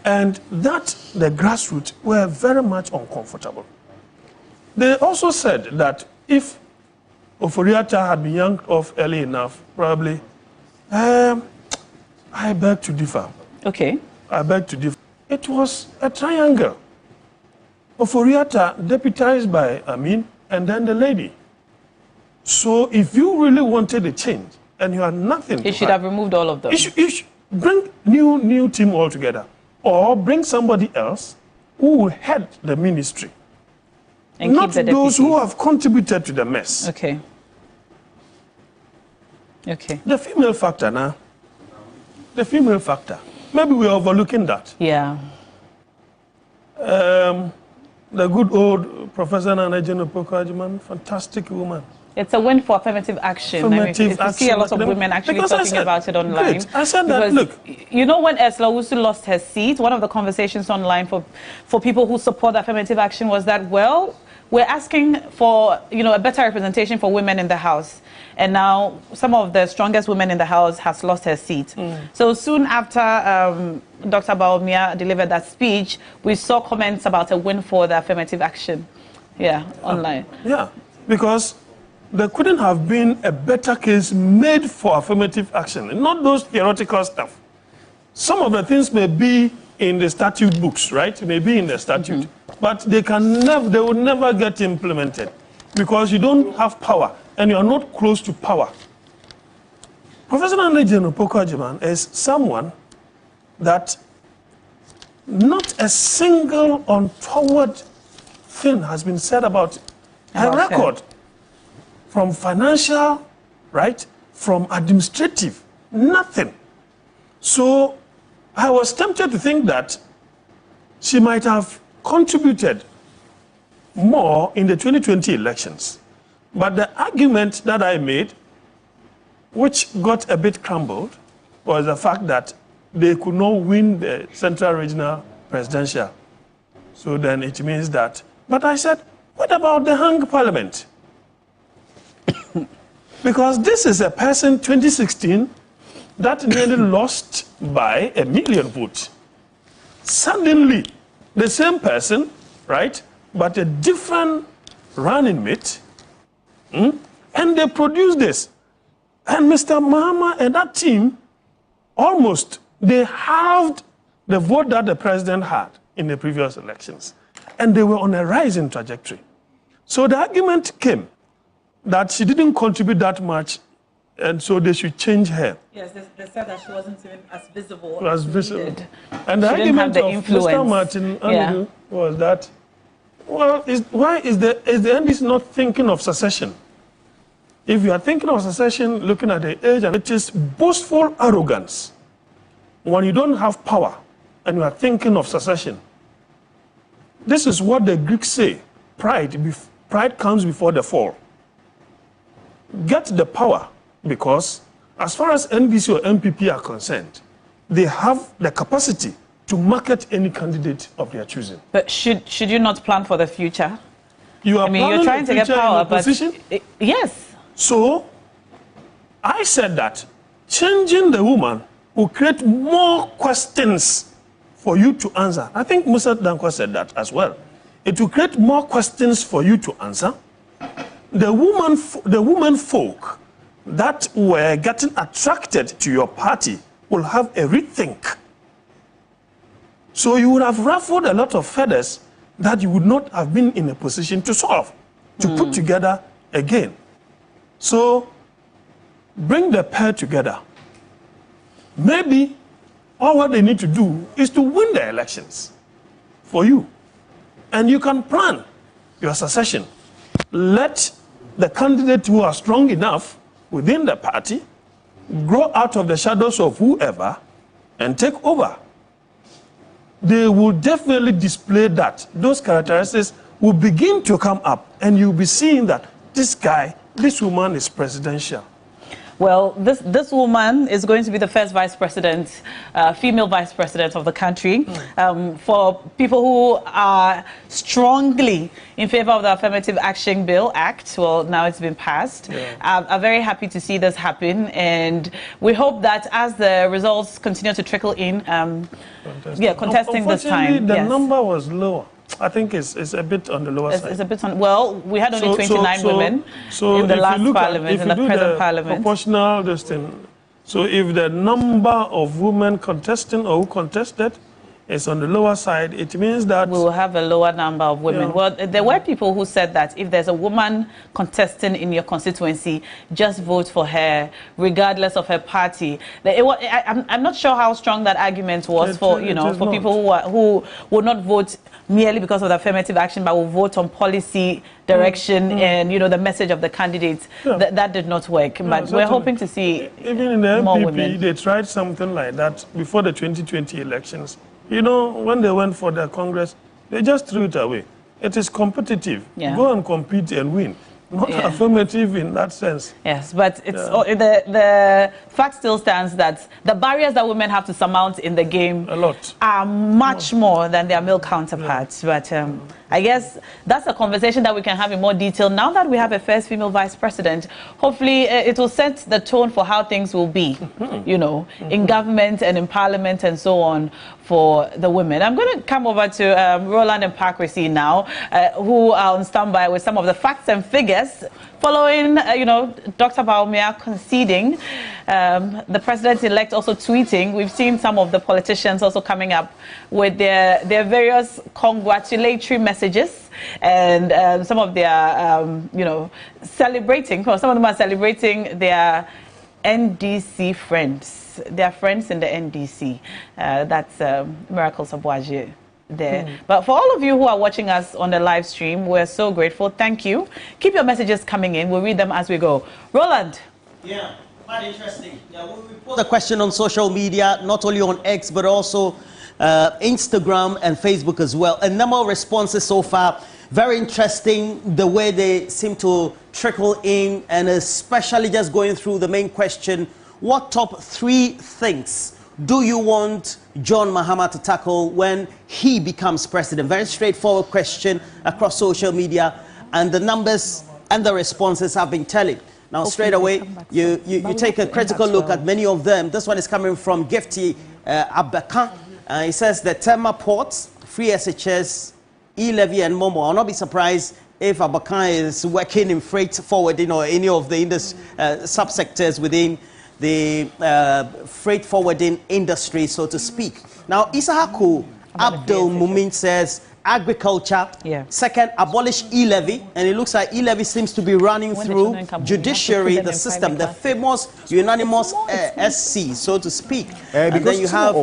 And that the grassroots were very much uncomfortable. They also said that if Oforiatta had been yanked off early enough, probably, I beg to differ. Okay. I beg to differ. It was a triangle. Oforiatta deputized by Amin and then the lady. So if you really wanted a change and you had nothing you should have removed all of them. You should bring new team altogether. Or bring somebody else who will head the ministry. And not keep the those deputies. who have contributed to the mess. Okay. Okay. The female factor now. The female factor. Maybe we're overlooking that. Yeah. The good old Professor Nana Jane Opoku-Agyeman, fantastic woman. It's a win for affirmative action. Affirmative I see a lot of women actually talking about it online. Great. I said that, look. You know, when Ursula Owusu lost her seat, one of the conversations online for people who support affirmative action was that, well, we're asking for, you know, a better representation for women in the House. And now some of the strongest women in the House has lost her seat. So soon after Dr. Bawumia delivered that speech, we saw comments about a win for the affirmative action. Yeah, online. Yeah, because there couldn't have been a better case made for affirmative action, not those theoretical stuff. Some of the things may be in the statute books, right? May be in the statute, but they will never get implemented because you don't have power and you are not close to power. Professor Nana Jane Opoku-Agyeman is someone that not a single untoward thing has been said about her record. From financial, right, from administrative, nothing. So I was tempted to think that she might have contributed more in the 2020 elections. But the argument that I made, which got a bit crumbled, was the fact that they could not win the Central Regional Presidential. So then it means that. But I said, what about the hung parliament? Because this is a person, 2016, that nearly lost by 1 million votes. Suddenly, the same person, right, but a different running mate, and they produced this. And Mr. Mahama and that team, almost, they halved the vote that the president had in the previous elections. And they were on a rising trajectory. So the argument came that she didn't contribute that much, and so they should change her. Yes, they said that she wasn't even as visible as visible. And the argument of influence. Mr. Martin Anidu was that, well, why is the NDC not thinking of secession? If you are thinking of secession, looking at the age, and it is boastful arrogance when you don't have power and you are thinking of secession. This is what the Greeks say, pride comes before the fall. Get the power, because as far as NDC or MPP are concerned, they have the capacity to market any candidate of their choosing. But should you not plan for the future? You're trying to get power, but yes. So I said that changing the woman will create more questions for you to answer. I think Musa Danko said that as well. It will create more questions for you to answer. The woman folk that were getting attracted to your party will have a rethink. So you would have ruffled a lot of feathers that you would not have been in a position to solve, to put together again. So bring the pair together. Maybe all what they need to do is to win the elections for you. And you can plan your succession. Let the candidates who are strong enough within the party grow out of the shadows of whoever and take over. They will definitely display that. Those characteristics will begin to come up, and you'll be seeing that this woman is presidential. Well, this woman is going to be the first vice president, female vice president of the country. For people who are strongly in favor of the Affirmative Action Bill Act, well, now it's been passed. I'm very happy to see this happen, and we hope that as the results continue to trickle in, contesting this time. The number was lower. I think it's a bit on the lower side. It's a bit on. Well, we had only 29 women in the last parliament, in the present parliament. Proportional this thing. So if the number of women contesting or who contested is on the lower side, it means that we will have a lower number of women. Well, there were people who said that if there's a woman contesting in your constituency, just vote for her, regardless of her party. I'm not sure how strong that argument was for people who would not vote merely because of the affirmative action, but will vote on policy direction and the message of the candidates. That did not work. But we're hoping to see even in the more MPP, women. they tried something like that before the 2020 elections. When they went for the Congress, they just threw it away. It is competitive. Go and compete and win. Not affirmative in that sense. Yes, but it's the fact still stands that the barriers that women have to surmount in the game are much more than their male counterparts. But I guess that's a conversation that we can have in more detail now that we have a first female vice president. Hopefully, it will set the tone for how things will be, in government and in parliament and so on for the women. I'm going to come over to Roland and Parkresi now, who are on standby with some of the facts and figures following, Dr. Baumia conceding, the president-elect also tweeting. We've seen some of the politicians also coming up with their various congratulatory messages, and some of their, celebrating. Some of them are celebrating their NDC friends. Their friends in the NDC. That's Miracle Sabwaje there. But for all of you who are watching us on the live stream, we're so grateful. Thank you. Keep your messages coming in. We'll read them as we go. Roland. Quite interesting. We'll put the question on social media, not only on X, but also Instagram and Facebook as well. A number of responses so far. Very interesting the way they seem to trickle in, and especially just going through the main question: what top 3 things do you want John Mahama to tackle when he becomes president? Very straightforward question across social media, and the numbers and the responses have been telling. Now, straight away, you take a critical look at many of them. This one is coming from Gifty Abakan. He says the Tema ports, free SHS, e-levy and Momo. I'll not be surprised if Abakan is working in freight forwarding or any of the subsectors within the freight forwarding industry, so to speak. Now, Isahaku Abdul Mumin says agriculture. Second, abolish e-levy, and it looks like e-levy seems to be running through judiciary, the system, the famous unanimous SC, so to speak. And then you have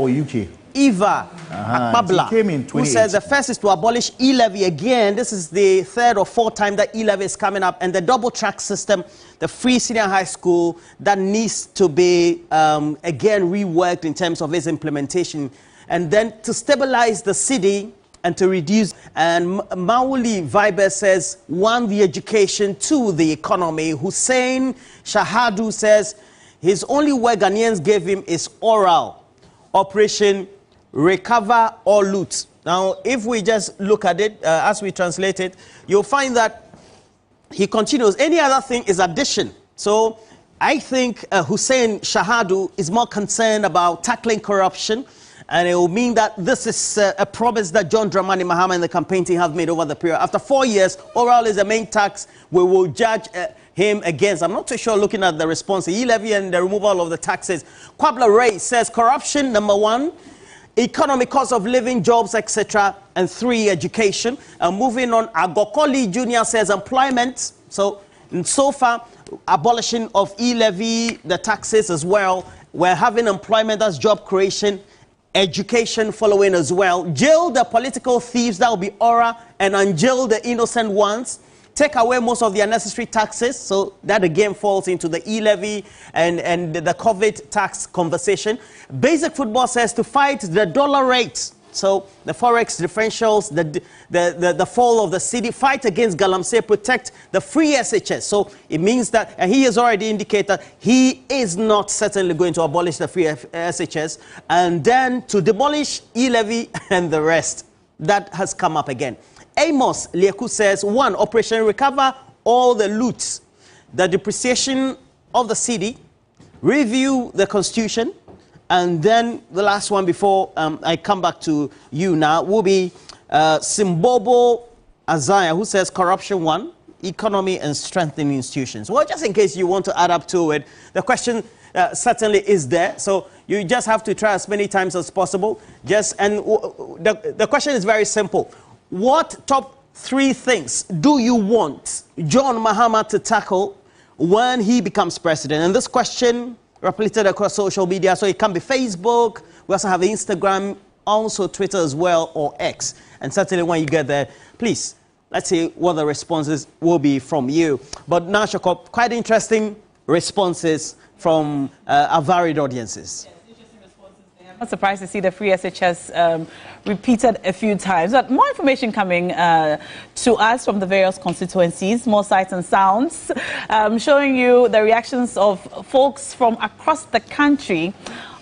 Eva Akpabla, who says the first is to abolish e-levy again. This is the 3rd or 4th time that e-levy is coming up, and the double track system, the free senior high school, that needs to be again reworked in terms of its implementation, and then to stabilize the city and to reduce. And Mauli Viber says 1, the education, 2, the economy. Hussein Shahadu says his only word Ghanaians gave him is oral: operation recover or loot. Now, if we just look at it as we translate it, you'll find that he continues. Any other thing is addition. So I think Hussein Shahadu is more concerned about tackling corruption, and it will mean that this is a promise that John Dramani Mahama and the campaign team have made over the period. After 4 years, oral is the main tax we will judge him against. I'm not too sure looking at the response, the e-levy and the removal of the taxes. Kwabla Ray says corruption, number 1, economy, cost of living, jobs, etc. And 3, education. Moving on, Agokoli Jr. says employment. So far, abolition of e-levy, the taxes as well. We're having employment, that's job creation. Education following as well. Jail the political thieves, that will be aura, and unjail the innocent ones. Take away most of the unnecessary taxes, so that again falls into the e-levy and the COVID tax conversation. Basic football says to fight the dollar rate, so the forex differentials, the fall of the city, fight against Galamsey, protect the free SHS. So it means that, and he has already indicated he is not certainly going to abolish the free SHS, and then to demolish e-levy and the rest. That has come up again. Amos Lieku says 1, operation recover all the loots, the depreciation of the city, review the constitution, and then the last one before I come back to you now will be Simbobo Azaya, who says corruption 1, economy and strengthening institutions. Well, just in case you want to add up to it, the question certainly is there, so you just have to try as many times as possible. The question is very simple. What top 3 things do you want John Mahama to tackle when he becomes president? And this question replicated across social media, so it can be Facebook, we also have Instagram, also Twitter as well, or X. And certainly when you get there, please, let's see what the responses will be from you. But now, Shakop, quite interesting responses from our varied audiences. I'm not surprised to see the free SHS repeated a few times. But more information coming to us from the various constituencies, more sights and sounds, showing you the reactions of folks from across the country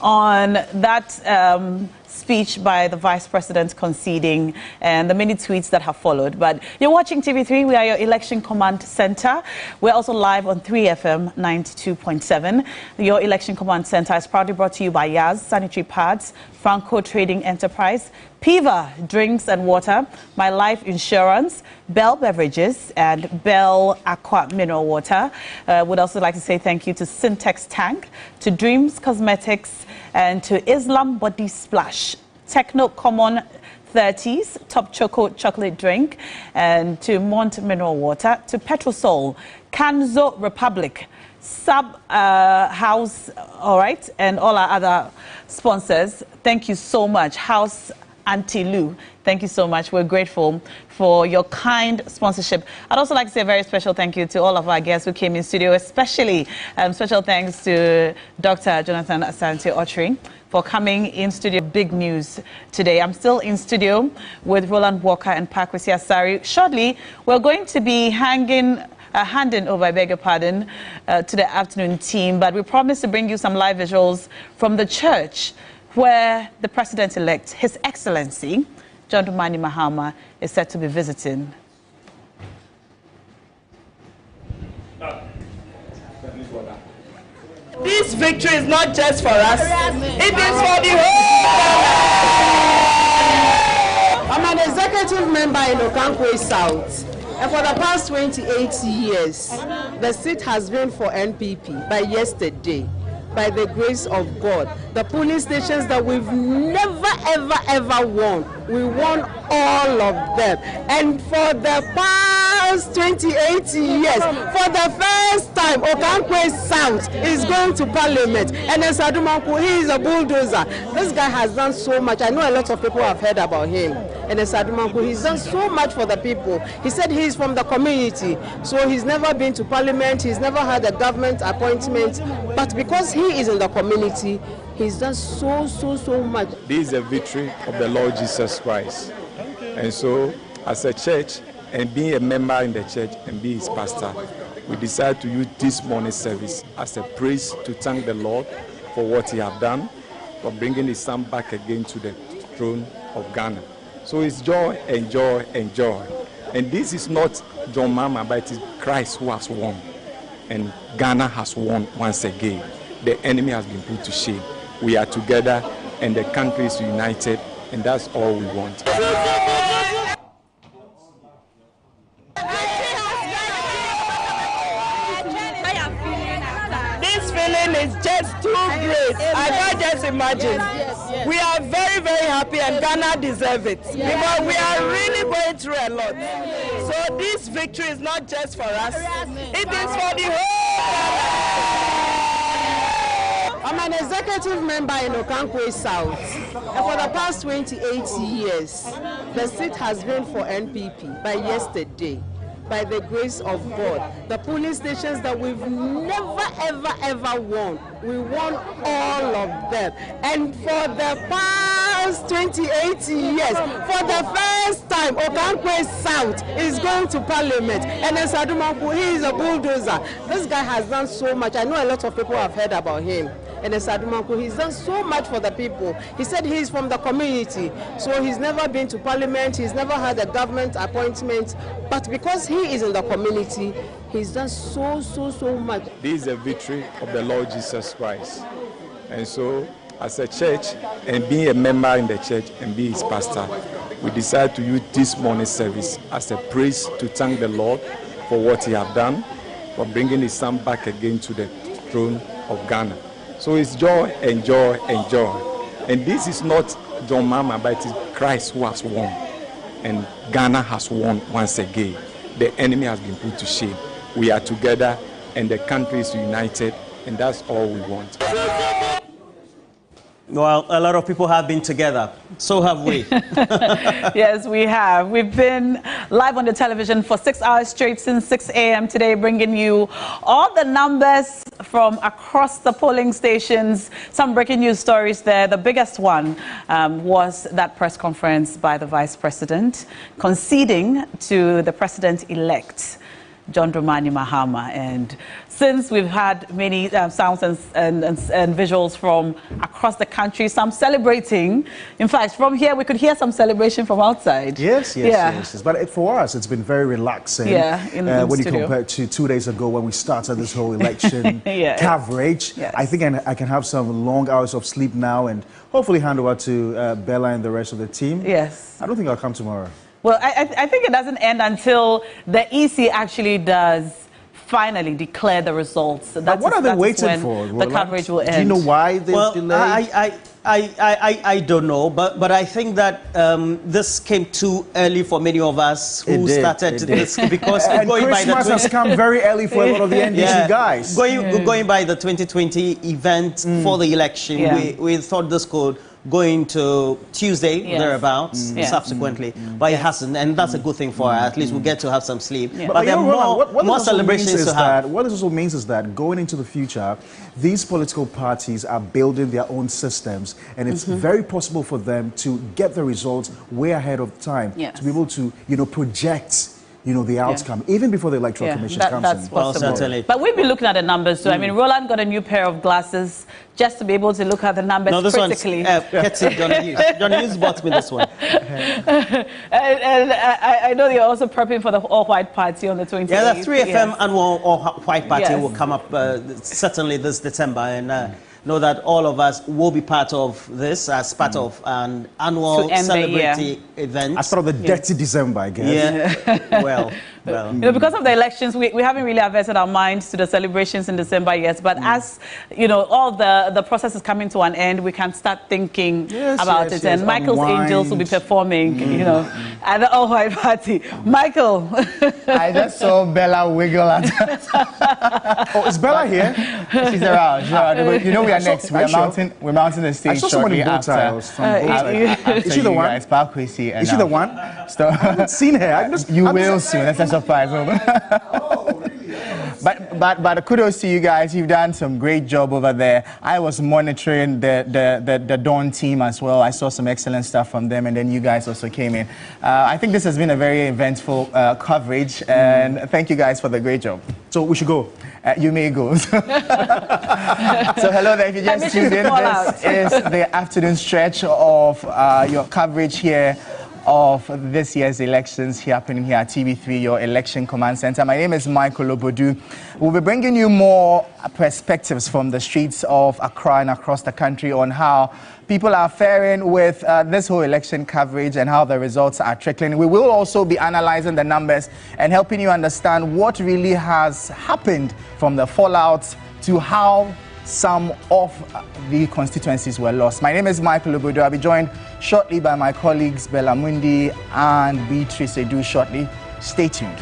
on that speech by the Vice President conceding and the many tweets that have followed. But you're watching TV3. We are your Election Command Center. We're also live on 3FM 92.7. Your Election Command Center is proudly brought to you by Yaz Sanitary Pads, Franco Trading Enterprise, Piva Drinks and Water, My Life Insurance, Bell Beverages, and Bell Aqua Mineral Water. Would also like to say thank you to Syntex Tank, to Dreams Cosmetics, and to Islam Body Splash, Techno Common 30s, Top Choco Chocolate Drink, and to Mont Mineral Water, to Petrosol, Kanzo Republic, Sub House, all right, and all our other sponsors. Thank you so much. House Auntie Lou. Thank you so much. We're grateful for your kind sponsorship. I'd also like to say a very special thank you to all of our guests who came in studio, especially special thanks to Dr. Jonathan Asante-Otri for coming in studio. Big news today. I'm still in studio with Roland Walker and Pakwesi Asari. Shortly, we're going to be handing over, I beg your pardon, to the afternoon team, but we promise to bring you some live visuals from the church where the President-elect, His Excellency, John Dramani Mahama, is said to be visiting. This victory is not just for us, it is for the whole. I'm an executive member in Okankwe South, and for the past 28 years, the seat has been for NPP. By yesterday, by the grace of God, the polling stations that we've never, ever won, we won all of them. And for the past 28 years, for the first time, Okankwe South is going to Parliament. And then Sadumanku, he is a bulldozer. This guy has done so much. I know a lot of people have heard about him. And then Sadumanku, he's done so much for the people. He said he's from the community, so he's never been to Parliament, he's never had a government appointment, but because he is in the community, he's done so much. This is a victory of the Lord Jesus Christ. And so, as a church, and being a member in the church and being his pastor, we decided to use this morning service as a praise to thank the Lord for what he has done, for bringing his son back again to the throne of Ghana. So it's joy and joy and joy. And this is not John Mahama, but it is Christ who has won. And Ghana has won once again. The enemy has been put to shame. We are together and the country is united, and that's all we want. This feeling is just too great. I can't just imagine. We are very, very happy, and Ghana deserves it because we are really going through a lot. So this victory is not just for us, it is for the whole. I'm an executive member in Okankwe South, and for the past 28 years, the seat has been for NPP. By yesterday, by the grace of God, the polling stations that we've never, ever won, we won all of them. And for the past 28 years, for the first time, Okankwe South is going to Parliament. And then Sadumanku, he is a bulldozer. This guy has done so much. I know a lot of people have heard about him. And then Sadumanku, he's done so much for the people. He said he's from the community, so he's never been to Parliament, he's never had a government appointment, but because he is in the community, he's done so much. This is a victory of the Lord Jesus Christ. And so, as a church, and being a member in the church and being his pastor, we decided to use this morning service as a praise to thank the Lord for what he has done, for bringing his son back again to the throne of Ghana. So it's joy and joy and joy. And this is not John Mahama, but it is Christ who has won. And Ghana has won once again. The enemy has been put to shame. We are together and the country is united, and that's all we want. Well, a lot of people have been together. So have we. Yes, we have. We've been live on the television for 6 hours straight since 6 a.m. today, bringing you all the numbers from across the polling stations. Some breaking news stories there. The biggest one was that press conference by the Vice President conceding to the President-elect, John Dramani Mahama. And since we've had many sounds and visuals from across the country, some celebrating. In fact, from here, we could hear some celebration from outside. Yes. But for us, it's been very relaxing. Yeah, in the when studio. you compare to 2 days ago when we started this whole election coverage. Yes. I think I can have some long hours of sleep now and hopefully hand over to Bella and the rest of the team. Yes. I don't think I'll come tomorrow. Well, I think it doesn't end until the EC actually does finally declare the results. But what are they waiting for? The coverage will end. Do you know why they delayed? I don't know, but I think that this came too early for many of us who started this because and going by the Christmas has come very early for a lot of the NDC guys. Going by the 2020 event for the election, we thought this could going to Tuesday, Yes. thereabouts, Yes. subsequently. But it hasn't, and that's a good thing for her. At least we'll get to have some sleep. But But there are you know, Roland, more celebrations to have. What this also means is that going into the future, these political parties are building their own systems, and it's very possible for them to get the results way ahead of time, to be able to, project the outcome, even before the Electoral Commission comes that's in. possible. Well, certainly. But we've been looking at the numbers too. I mean, Roland got a new pair of glasses just to be able to look at the numbers critically. John Hughes bought me this one. and I know you're also prepping for the All-White Party on the 28th. Yeah, the 3FM Yes. annual All-White Party Yes. will come up certainly this December, and know that all of us will be part of this as part of an annual celebrity event. As part of the dirty December, I guess. Yeah. well. Because of the elections, we haven't really averted our minds to the celebrations in December yet. But as all the process is coming to an end, we can start thinking about it. And Michael's Angels will be performing, at the All-White Party. Michael. I just saw Bella wiggle at Oh, is Bella here? She's around. She's around. You know we are next. We're mounting the stage shortly after. Is she the one? Is she the one? I haven't seen her. You will soon. That's a surprise. But kudos to you guys. You've done some great job over there. I was monitoring the Dawn team as well. I saw some excellent stuff from them, and then you guys also came in. I think this has been a very eventful coverage, and thank you guys for the great job. So we should go. You may go. So hello there. If you just tuned in, this is the afternoon stretch of your coverage here of this year's elections happening here at TV3, your election command center. My name is Michael Obodu. We'll be bringing you more perspectives from the streets of Accra and across the country on how people are faring with this whole election coverage and how the results are trickling. We will also be analyzing the numbers and helping you understand what really has happened from the fallout to how some of the constituencies were lost. My name is Michael Obodu. I'll be joined shortly by my colleagues Bella Mundi and Beatrice Edu shortly. Stay tuned.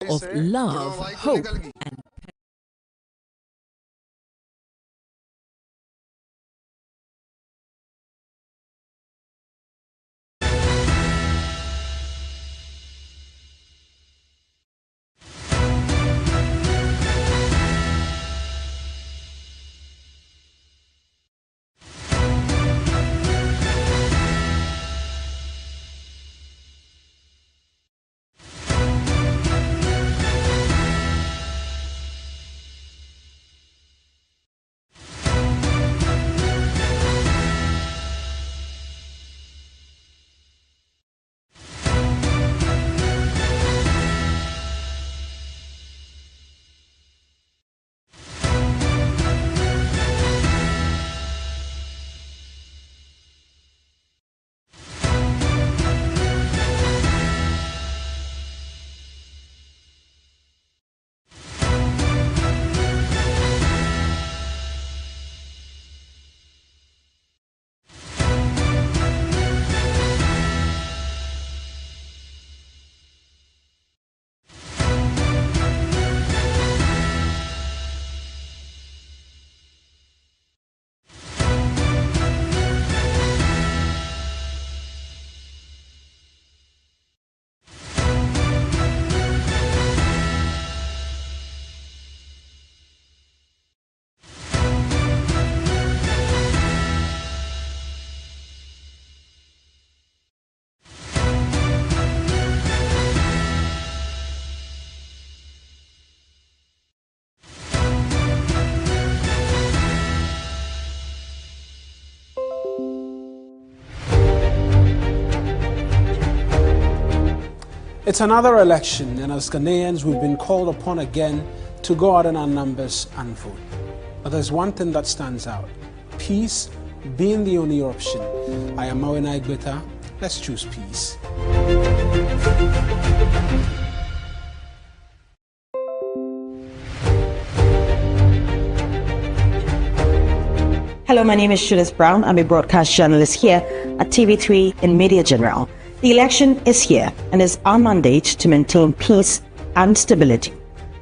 Of love, hope, and It's another election, and as Ghanaians, we've been called upon again to go out in our numbers and vote. But there's one thing that stands out: peace being the only option. I am Mawena Igbeta. Let's choose peace. Hello, my name is Shudis Brown. I'm a broadcast journalist here at TV3 in Media General. The election is here and is our mandate to maintain peace and stability.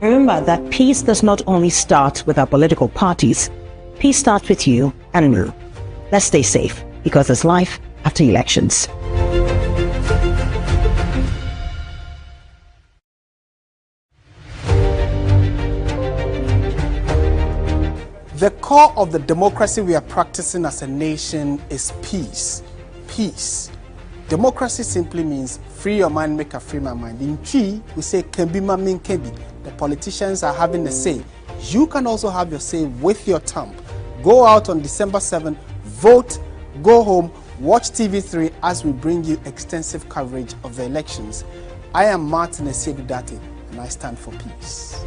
Remember that peace does not only start with our political parties, peace starts with you and me. Let's stay safe, because there's life after elections. The core of the democracy we are practicing as a nation is peace. Peace. Democracy simply means free your mind, make a free my mind. In Twi, we say kembima min kebi. The politicians are having the say. You can also have your say with your thumb. Go out on December 7th, vote, go home, watch TV3 as we bring you extensive coverage of the elections. I am Martin Esiedudate, and I stand for peace.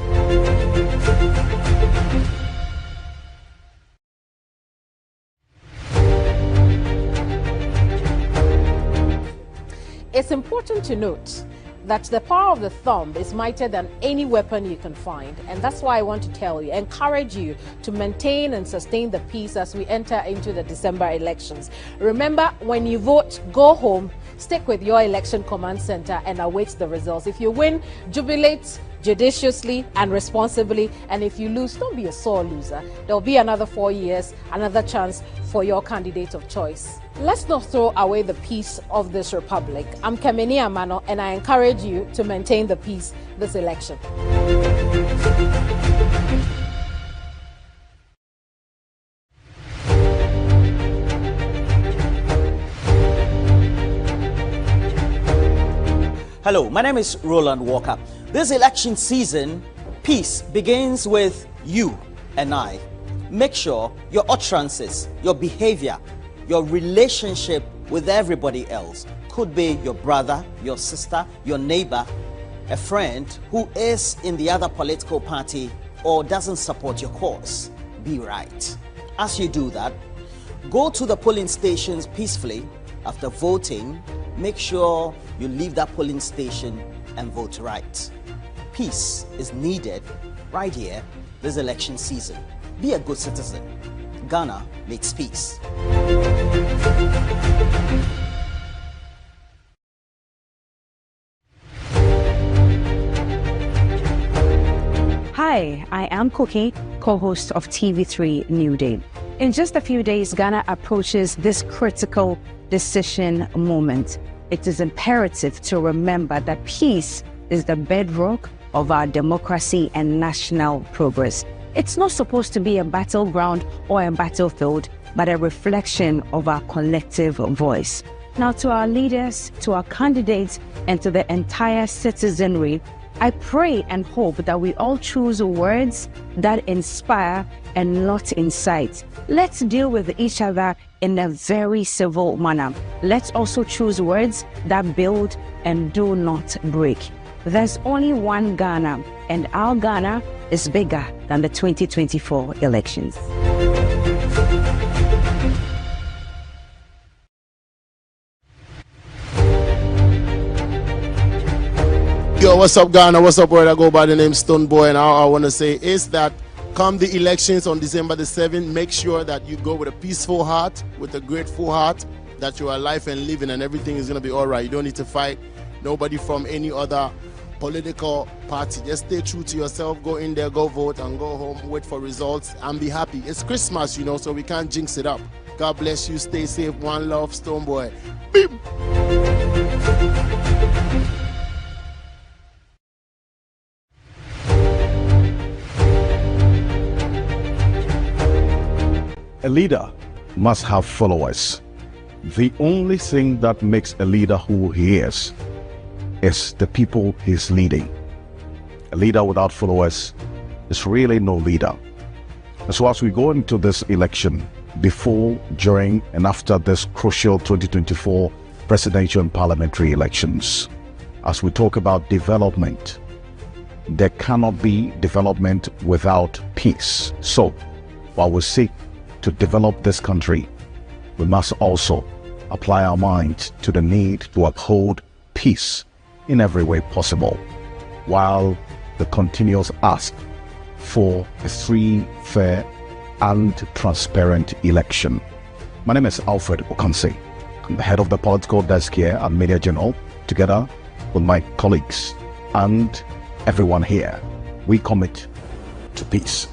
It's important to note that the power of the thumb is mightier than any weapon you can find. And that's why I want to tell you, encourage you to maintain and sustain the peace as we enter into the December elections. Remember, when you vote, go home, stick with your election command center and await the results. If you win, jubilate judiciously and responsibly. And if you lose, don't be a sore loser. There'll be another 4 years, another chance for your candidate of choice. Let's not throw away the peace of this republic. I'm Kemeni Amano, and I encourage you to maintain the peace this election. Hello, my name is Roland Walker. This election season, peace begins with you and I. Make sure your utterances, your behavior, your relationship with everybody else, could be your brother, your sister, your neighbor, a friend who is in the other political party or doesn't support your cause, be right. As you do that, go to the polling stations peacefully. After voting, make sure you leave that polling station and vote right. Peace is needed right here this election season. Be a good citizen. Ghana needs peace. Hi, I am Cookie, co-host of TV3 New Day. In just a few days, Ghana approaches this critical decision moment. It is imperative to remember that peace is the bedrock of our democracy and national progress. It's not supposed to be a battleground or a battlefield, but a reflection of our collective voice. Now, to our leaders, to our candidates, and to the entire citizenry, I pray and hope that we all choose words that inspire and not incite. Let's deal with each other in a very civil manner. Let's also choose words that build and do not break. There's only one Ghana, and our Ghana is bigger than the 2024 elections. Yo, what's up, Ghana? What's up, where I go by the name Stone Boy, and all I want to say is that come the elections on December the 7th, make sure that you go with a peaceful heart, with a grateful heart, that you are alive and living and everything is going to be all right. You don't need to fight nobody from any other political party. Just stay true to yourself, go in there, go vote, and go home, wait for results, and be happy. It's Christmas, you know, so we can't jinx it up. God bless you, stay safe, one love, Stone Boy. Beep. A leader must have followers. The only thing that makes a leader who he is the people he's leading. A leader without followers is really no leader. And so as we go into this election, before, during, and after this crucial 2024 presidential and parliamentary elections, as we talk about development, there cannot be development without peace. So, while we seek to develop this country, we must also apply our minds to the need to uphold peace in every way possible, while the continuous ask for a free, fair, and transparent election. My name is Alfred Okanse. I'm the head of the political desk here at Media General. Together with my colleagues and everyone here, we commit to peace.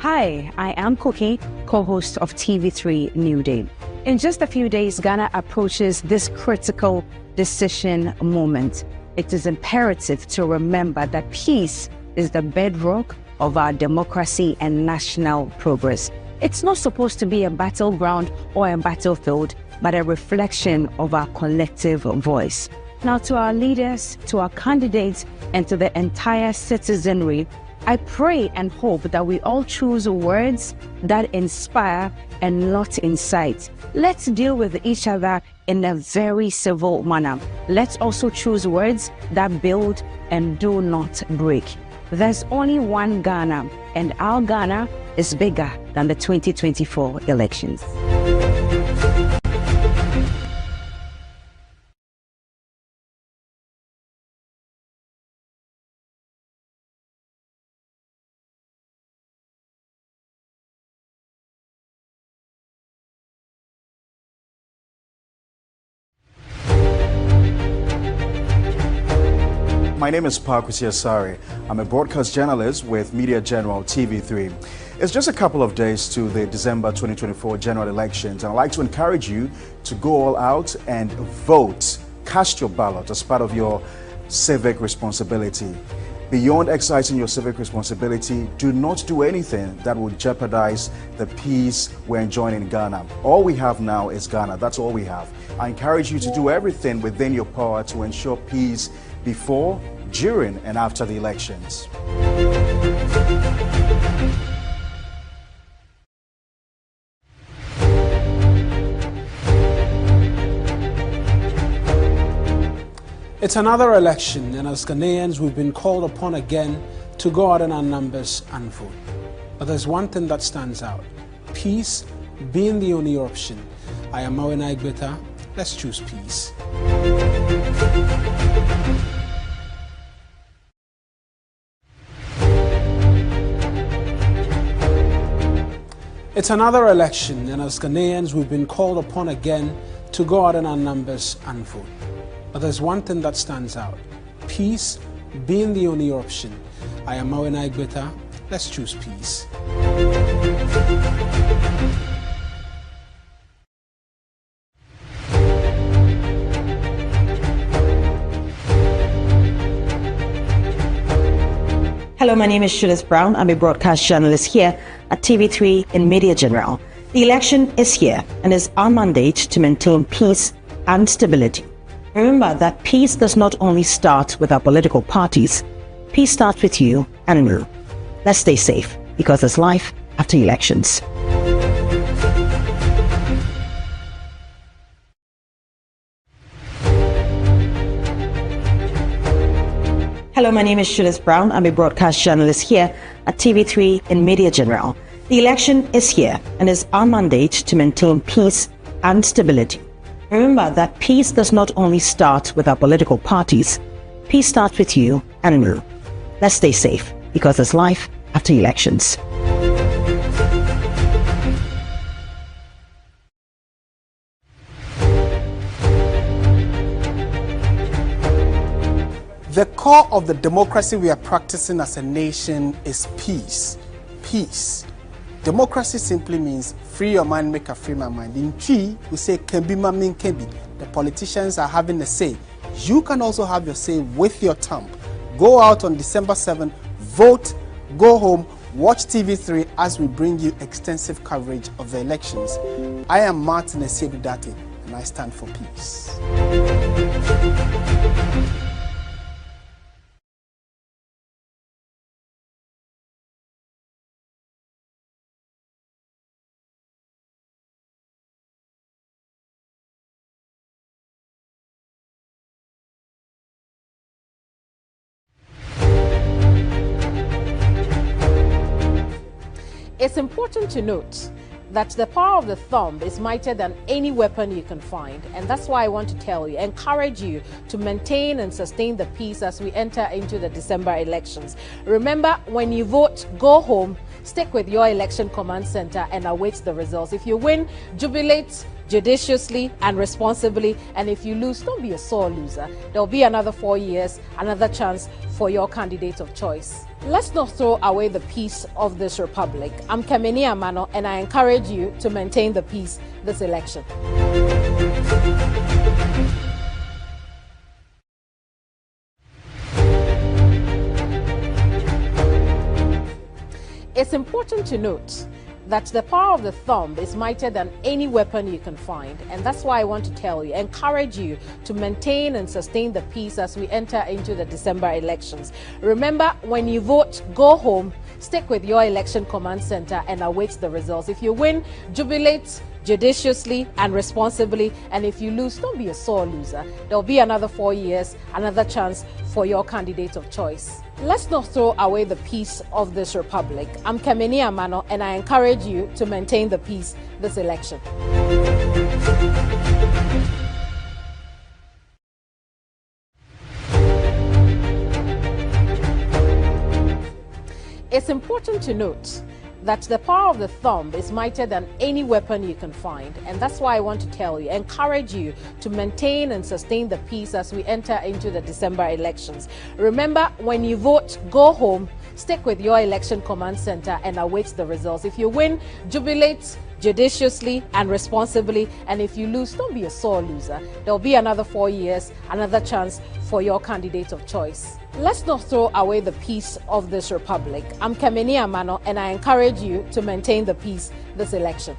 Hi, I am Cookie, co-host of TV3 New Day. In just a few days, Ghana approaches this critical decision moment. It is imperative to remember that peace is the bedrock of our democracy and national progress. It's not supposed to be a battleground or a battlefield, but a reflection of our collective voice. Now, to our leaders, to our candidates, and to the entire citizenry, I pray and hope that we all choose words that inspire and not incite. Let's deal with each other in a very civil manner. Let's also choose words that build and do not break. There's only one Ghana, and our Ghana is bigger than the 2024 elections. My name is Parkwisi Asari. I'm a broadcast journalist with Media General TV3. It's just a couple of days to the December 2024 general elections, and I'd like to encourage you to go all out and vote. Cast your ballot as part of your civic responsibility. Beyond exercising your civic responsibility, do not do anything that would jeopardize the peace we're enjoying in Ghana. All we have now is Ghana. That's all we have. I encourage you to do everything within your power to ensure peace before, during, and after the elections. It's another election, and as Ghanaians, we've been called upon again to go out in our numbers and vote. But there's one thing that stands out: peace being the only option. I am Mawena Igbeta. Let's choose peace. It's another election, and as Ghanaians, we've been called upon again to go out in our numbers and vote. But there's one thing that stands out: peace being the only option. I am Mawena Igbeta. Let's choose peace. Hello, my name is Judith Brown. I'm a broadcast journalist here at TV3 in Media General. The election is here and is our mandate to maintain peace and stability. Remember that peace does not only start with our political parties. Peace starts with you and me. Let's stay safe, because there's life after elections. Hello, my name is Judith Brown. I'm a broadcast journalist here at TV3 in Media General. The election is here and is our mandate to maintain peace and stability. Remember that peace does not only start with our political parties. Peace starts with you and me. Let's stay safe, because there's life after elections. The core of the democracy we are practicing as a nation is peace. Peace. Democracy simply means free your mind, make a free my mind. In Twi, we say Kembi Mamin Kembi. The politicians are having a say. You can also have your say with your thumb. Go out on December 7th, vote, go home, watch TV3 as we bring you extensive coverage of the elections. I am Martin Esiedudate, and I stand for peace. It's important to note that the power of the thumb is mightier than any weapon you can find. And that's why I want to tell you, encourage you to maintain and sustain the peace as we enter into the December elections. Remember, when you vote, go home, stick with your election command center and await the results. If you win, jubilate judiciously and responsibly, and if you lose, don't be a sore loser. There'll be another 4 years, another chance for your candidate of choice. Let's not throw away the peace of this republic. I'm Kameni Amano, and I encourage you to maintain the peace this election. It's important to note that the power of the thumb is mightier than any weapon you can find. And that's why I want to tell you, encourage you to maintain and sustain the peace as we enter into the December elections. Remember, when you vote, go home, stick with your election command center and await the results. If you win, jubilate judiciously and responsibly, and if you lose, don't be a sore loser. There'll be another 4 years, another chance for your candidate of choice. Let's not throw away the peace of this republic. I'm Kameni Amano, and I encourage you to maintain the peace this election. It's important to note that the power of the thumb is mightier than any weapon you can find. And that's why I want to tell you, encourage you to maintain and sustain the peace as we enter into the December elections. Remember, when you vote, go home, stick with your election command center and await the results. If you win, jubilate judiciously and responsibly, and if you lose, don't be a sore loser. There'll be another 4 years, another chance for your candidate of choice. Let's not throw away the peace of this republic. I'm Kameni Amano, and I encourage you to maintain the peace this election.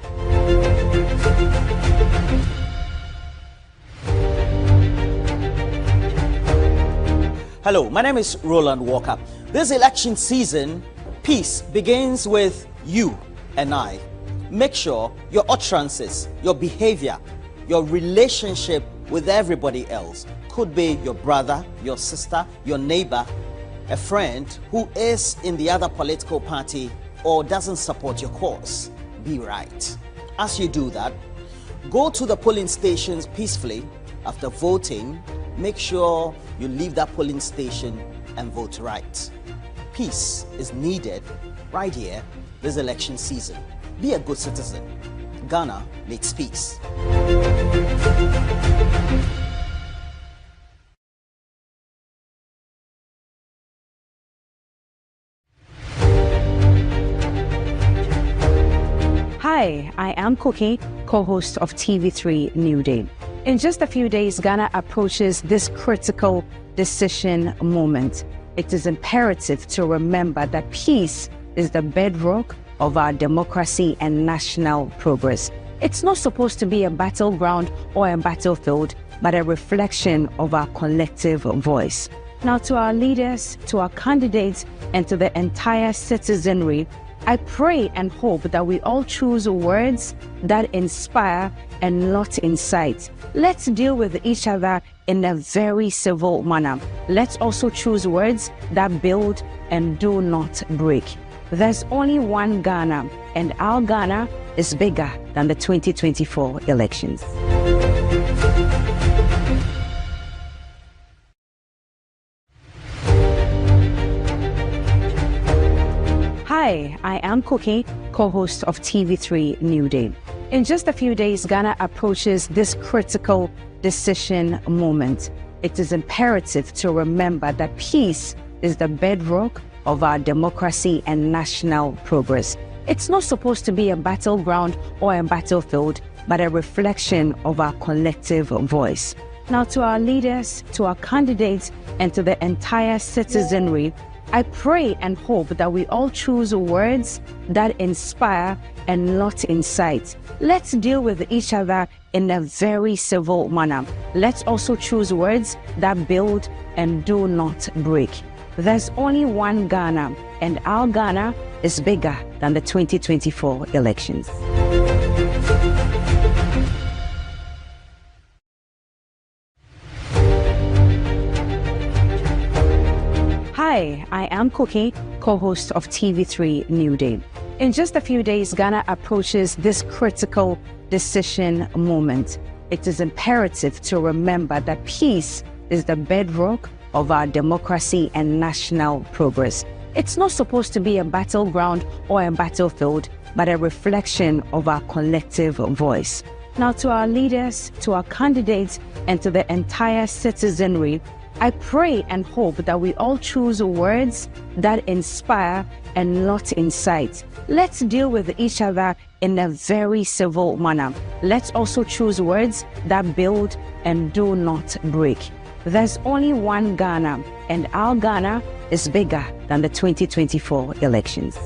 Hello, my name is Roland Walker. This election season, peace begins with you and I. Make sure your utterances, your behavior, your relationship with everybody else, could be your brother, your sister, your neighbor, a friend who is in the other political party or doesn't support your cause, be right. As you do that, go to the polling stations peacefully. After voting, make sure you leave that polling station and vote right. Peace is needed right here this election season. Be a good citizen. Ghana needs peace. Hi, I am Cookie, co-host of TV3 New Day. In just a few days, Ghana approaches this critical decision moment. It is imperative to remember that peace is the bedrock of our democracy and national progress. It's not supposed to be a battleground or a battlefield, but a reflection of our collective voice. Now, to our leaders, to our candidates, and to the entire citizenry, I pray and hope that we all choose words that inspire and not incite. Let's deal with each other in a very civil manner. Let's also choose words that build and do not break. There's only one Ghana, and our Ghana is bigger than the 2024 elections. Hi, I am Cookie, co-host of TV3 New Day. In just a few days, Ghana approaches this critical decision moment. It is imperative to remember that peace is the bedrock of our democracy and national progress. It's not supposed to be a battleground or a battlefield, but a reflection of our collective voice. Now, to our leaders, to our candidates, and to the entire citizenry, I pray and hope that we all choose words that inspire and not incite. Let's deal with each other in a very civil manner. Let's also choose words that build and do not break. There's only one Ghana, and our Ghana is bigger than the 2024 elections. Hi, I am Cookie, co-host of TV3 New Day. In just a few days, Ghana approaches this critical decision moment. It is imperative to remember that peace is the bedrock of our democracy and national progress. It's not supposed to be a battleground or a battlefield, but a reflection of our collective voice. Now, to our leaders, to our candidates, and to the entire citizenry, I pray and hope that we all choose words that inspire and not incite. Let's deal with each other in a very civil manner. Let's also choose words that build and do not break. There's only one Ghana, and our Ghana is bigger than the 2024 elections.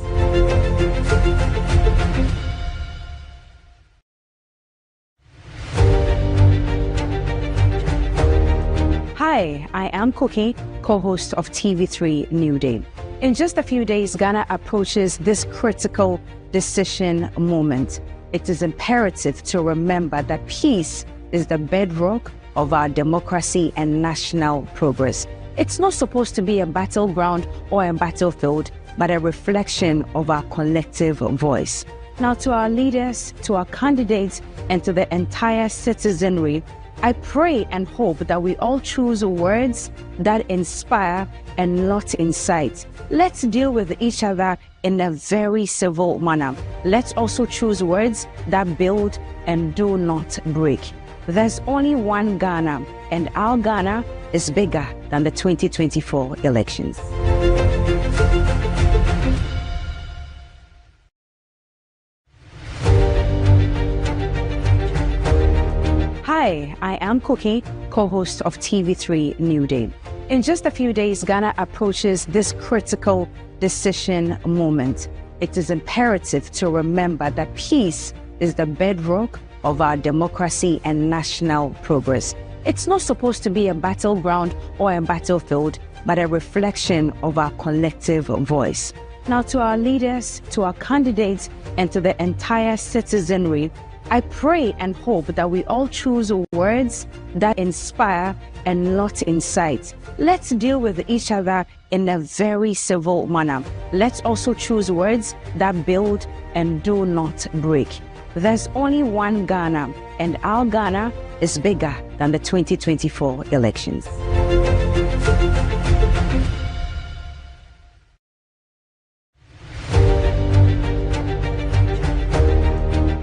Hi, I am Cookie, co-host of TV3 New Day. In just a few days, Ghana approaches this critical decision moment. It is imperative to remember that peace is the bedrock of our democracy and national progress. It's not supposed to be a battleground or a battlefield, but a reflection of our collective voice. Now, to our leaders, to our candidates, and to the entire citizenry, I pray and hope that we all choose words that inspire and not incite. Let's deal with each other in a very civil manner. Let's also choose words that build and do not break. There's only one Ghana, and our Ghana is bigger than the 2024 elections. Hi, I am Cookie, co-host of TV3 New Day. In just a few days, Ghana approaches this critical decision moment. It is imperative to remember that peace is the bedrock of our democracy and national progress. It's not supposed to be a battleground or a battlefield, but a reflection of our collective voice. Now, to our leaders, to our candidates, and to the entire citizenry, I pray and hope that we all choose words that inspire and not incite. Let's deal with each other in a very civil manner. Let's also choose words that build and do not break. There's only one Ghana, and our Ghana is bigger than the 2024 elections.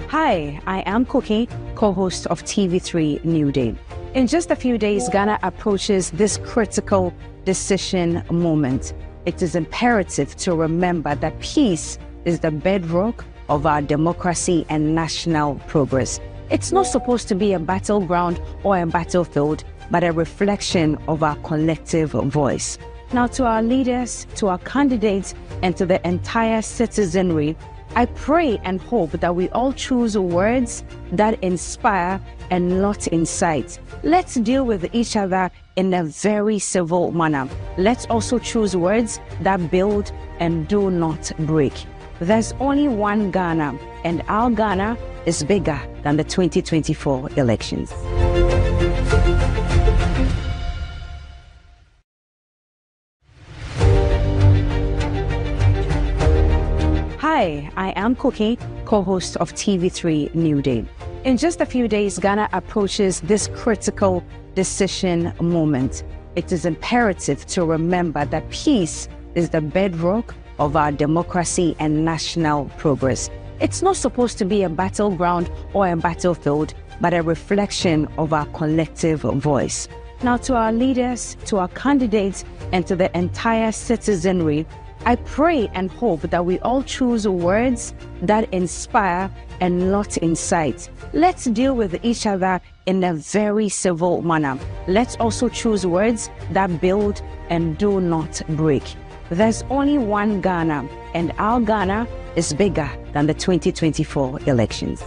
Hi, I am Cookie, co-host of TV3 New Day. In just a few days, Ghana approaches this critical decision moment. It is imperative to remember that peace is the bedrock of our democracy and national progress. It's not supposed to be a battleground or a battlefield, but a reflection of our collective voice. Now, to our leaders, to our candidates, and to the entire citizenry, I pray and hope that we all choose words that inspire and not incite. Let's deal with each other in a very civil manner. Let's also choose words that build and do not break. There's only one Ghana, and our Ghana is bigger than the 2024 elections. Hi, I am Cookie, co-host of TV3 New Day. In just a few days, Ghana approaches this critical decision moment. It is imperative to remember that peace is the bedrock of our democracy and national progress. It's not supposed to be a battleground or a battlefield, but a reflection of our collective voice. Now, to our leaders, to our candidates, and to the entire citizenry, I pray and hope that we all choose words that inspire and not incite. Let's deal with each other in a very civil manner. Let's also choose words that build and do not break. There's only one Ghana, and our Ghana is bigger than the 2024 elections.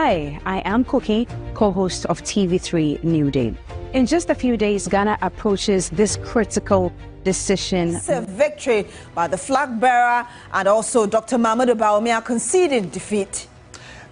Hi, I am Cookie, co-host of TV3 New Day. In just a few days, Ghana approaches this critical decision. It's a victory by the flag bearer and also Dr. Mahmoud Bawumia conceding defeat.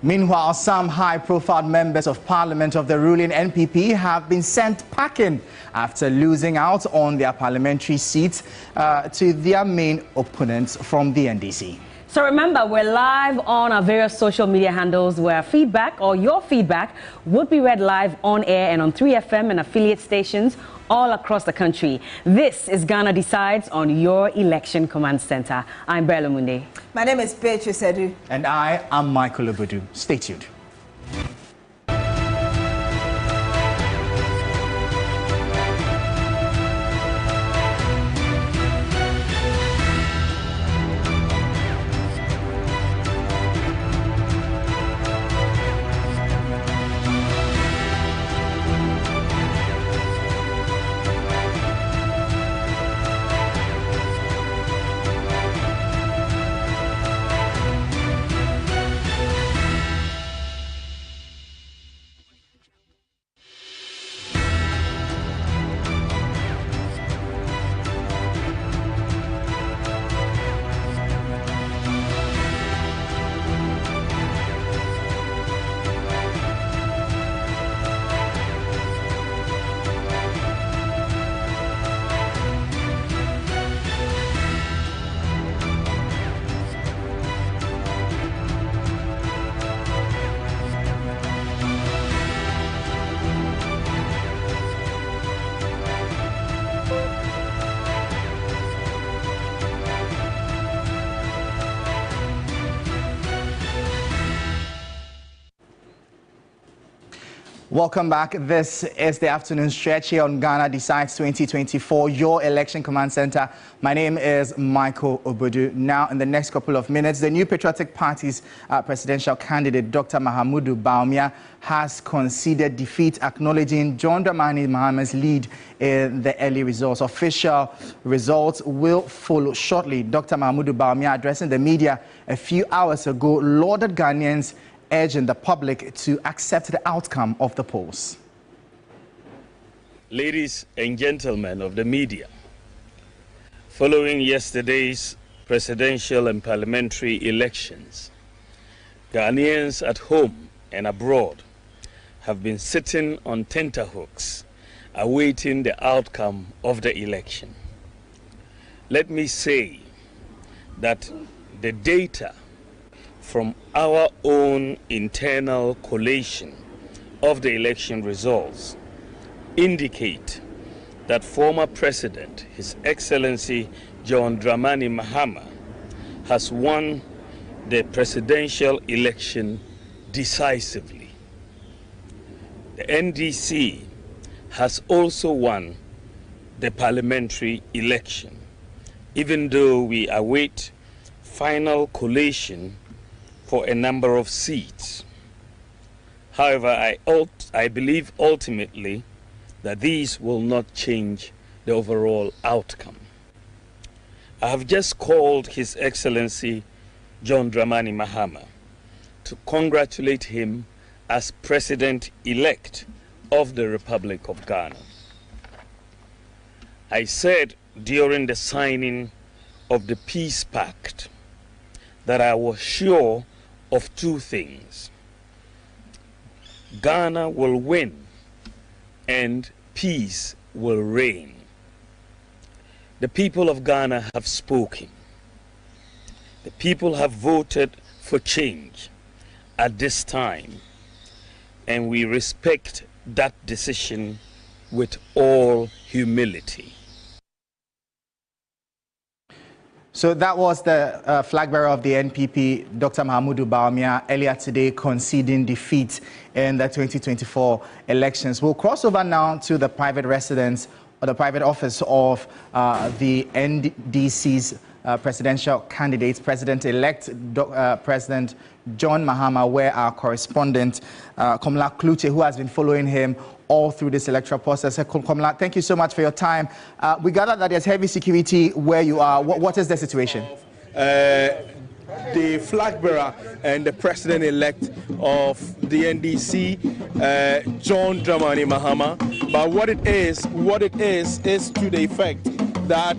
Meanwhile, some high-profile members of parliament of the ruling NPP have been sent packing after losing out on their parliamentary seats to their main opponents from the NDC. So remember, we're live on our various social media handles where feedback or your feedback would be read live on air and on 3FM and affiliate stations all across the country. This is Ghana Decides on your Election Command Center. I'm Bella Munde. My name is Beatrice Edu. And I am Michael Obodu. Stay tuned. Welcome back. This is the afternoon stretch here on Ghana Decides 2024, your election command center. My name is Michael Obodu. Now, in the next couple of minutes, the New Patriotic Party's presidential candidate, Dr. Mahamudu Bawumia, has conceded defeat, acknowledging John Dramani Mahama's lead in the early results. Official results will follow shortly. Dr. Mahamudu Bawumia, addressing the media a few hours ago, lauded Ghanaians, urging the public to accept the outcome of the polls. Ladies and gentlemen of the media, following yesterday's presidential and parliamentary elections, Ghanaians at home and abroad have been sitting on tenterhooks awaiting the outcome of the election. Let me say that the data from our own internal collation of the election results indicate that former President, His Excellency John Dramani Mahama, has won the presidential election decisively. The NDC has also won the parliamentary election, even though we await final collation for a number of seats. However, I believe ultimately that these will not change the overall outcome. I have just called His Excellency John Dramani Mahama to congratulate him as President-elect of the Republic of Ghana. I said during the signing of the Peace Pact that I was sure of two things: Ghana will win and peace will reign. The people of Ghana have spoken. The people have voted for change at this time, and we respect that decision with all humility. So that was the flag bearer of the NPP, Dr. Mahamudu Bawumia, earlier today conceding defeat in the 2024 elections. We'll cross over now to the private residence or the private office of the NDC's presidential candidate, President-elect President John Mahama, where our correspondent Komla Klute, who has been following him all through this electoral process. Komla, thank you so much for your time. We gather that there's heavy security where you are. What is the situation? The flag bearer and the president-elect of the NDC, John Dramani Mahama. But what it is to the effect that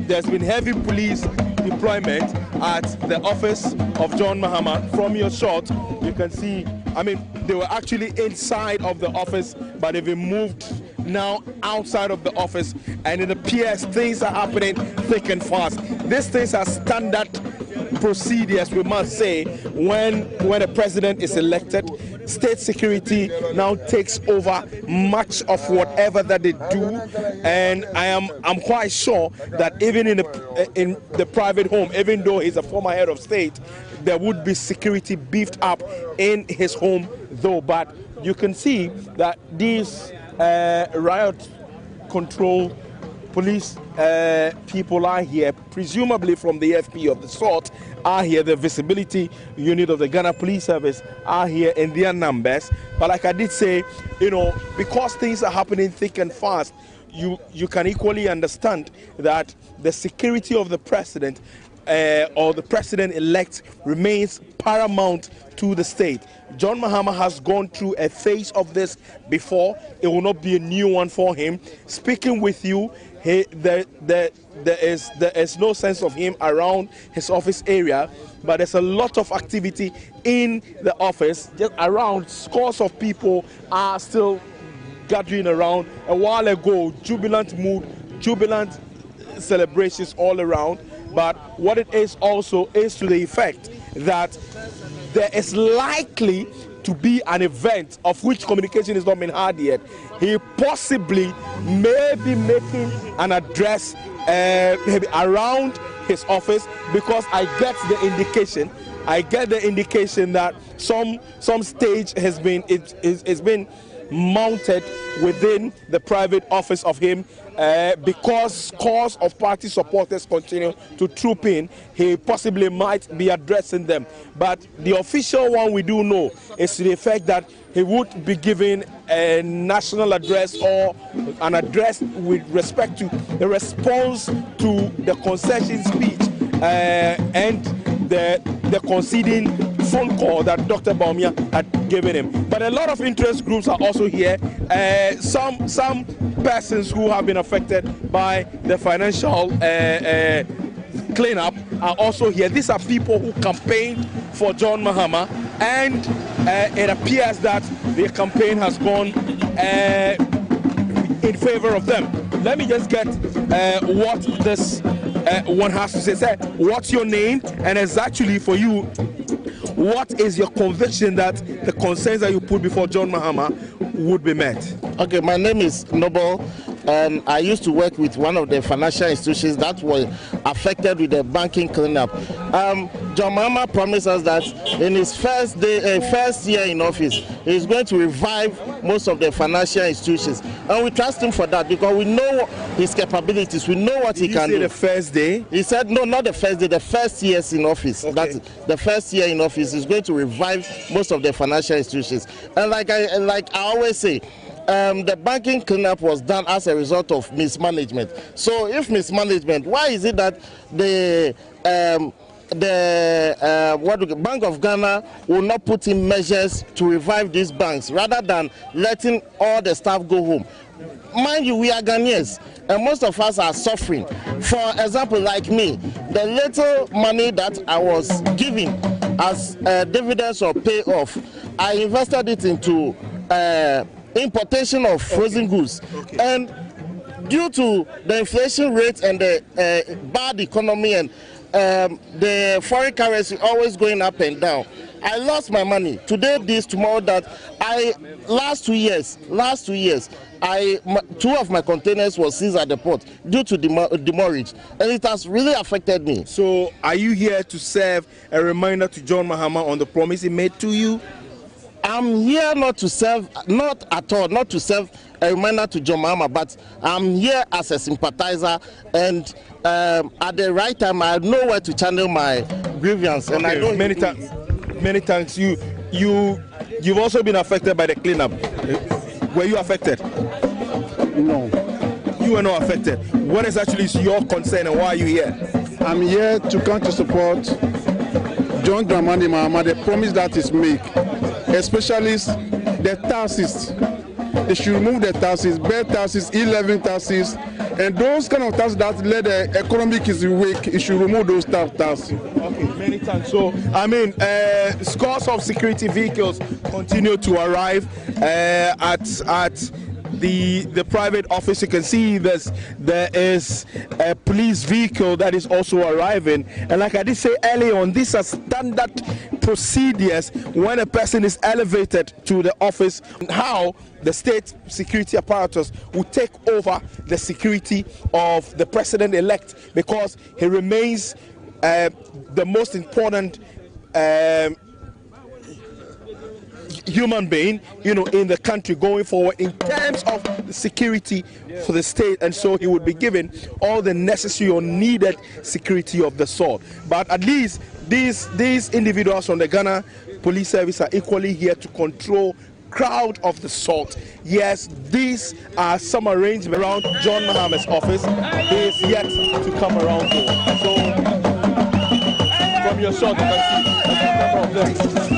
there's been heavy police deployment at the office of John Mahama. From your shot, you can see, I mean, they were actually inside of the office, but they've been moved now outside of the office, and it appears things are happening thick and fast. These things are standard procedures, we must say, when a president is elected. State security now takes over much of whatever that they do, and I'm quite sure that even in the private home, even though he's a former head of state, there would be security beefed up in his home though. But you can see that these riot control police people are here, presumably from the FP of the sort, are here. The visibility unit of the Ghana Police Service are here in their numbers. But like I did say, you know, because things are happening thick and fast, you can equally understand that the security of the president or the president-elect remains paramount to the state. John Mahama has gone through a phase of this before. It will not be a new one for him. Speaking with you, there is no sense of him around his office area, but there's a lot of activity in the office. Just around, scores of people are still gathering around. A while ago, jubilant mood, jubilant celebrations all around. But what it is also is to the effect that there is likely to be an event of which communication is not been had yet. He possibly may be making an address maybe around his office, because I get the indication that some stage has been mounted within the private office of him, because scores of party supporters continue to troop in. He possibly might be addressing them, but the official one we do know is to the effect that he would be giving a national address or an address with respect to the response to the concession speech and the conceding phone call that Dr. Baumia had given him. But a lot of interest groups are also here. Some persons who have been affected by the financial cleanup are also here. These are people who campaigned for John Mahama, and it appears that their campaign has gone in favor of them. Let me just get what this one has to say. Sir, what's your name? And exactly for you, what is your conviction that the concerns that you put before John Mahama would be met? Okay, my name is Noble, and I used to work with one of the financial institutions that were affected with the banking cleanup. John Mahama promised us that in his first year in office, he's going to revive most of the financial institutions, and we trust him for that because we know his capabilities. We know what he can do. The first day? He said no, not the first day. The first years in office. Okay. That's the first year in office is going to revive most of the financial institutions. And like I always say, the banking cleanup was done as a result of mismanagement. So if mismanagement, why is it that the Bank of Ghana will not put in measures to revive these banks rather than letting all the staff go home? Mind you, we are Ghanaians, and most of us are suffering. For example, like me, the little money that I was giving as dividends or payoff, I invested it into importation of frozen goods. And due to the inflation rate and the bad economy and the foreign currency always going up and down, I lost my money. Today this, tomorrow that. Last two years, 2 of my containers were seized at the port due to demurrage, and it has really affected me. So are you here to serve a reminder to John Mahama on the promise he made to you? I'm here not to serve, not at all, not to serve a reminder to John Mahama, but I'm here as a sympathizer, and at the right time I know where to channel my grievance. And okay, I know many thanks. You've also been affected by the cleanup. Were you affected? No. You were not affected. What is actually your concern and why are you here? I'm here to come to support John Mahama, the promise that is made, especially the taxes They should remove the taxes, bed taxes, e-levy taxes, and those kind of taxes that let the economic is weak. You should remove those taxes. Okay, many thanks. So, I mean, scores of security vehicles continue to arrive at the private office. You can see there is a police vehicle that is also arriving, and like I did say earlier on, these are standard procedures when a person is elevated to the office, how the state security apparatus will take over the security of the president-elect, because he remains the most important human being, in the country going forward in terms of the security for the state, and so he would be given all the necessary or needed security of the sort. But at least these individuals from the Ghana Police Service are equally here to control crowd of the sort. Yes, these are some arrangements around John Mahama's office. He is yet to come around here. So from your shot, you can see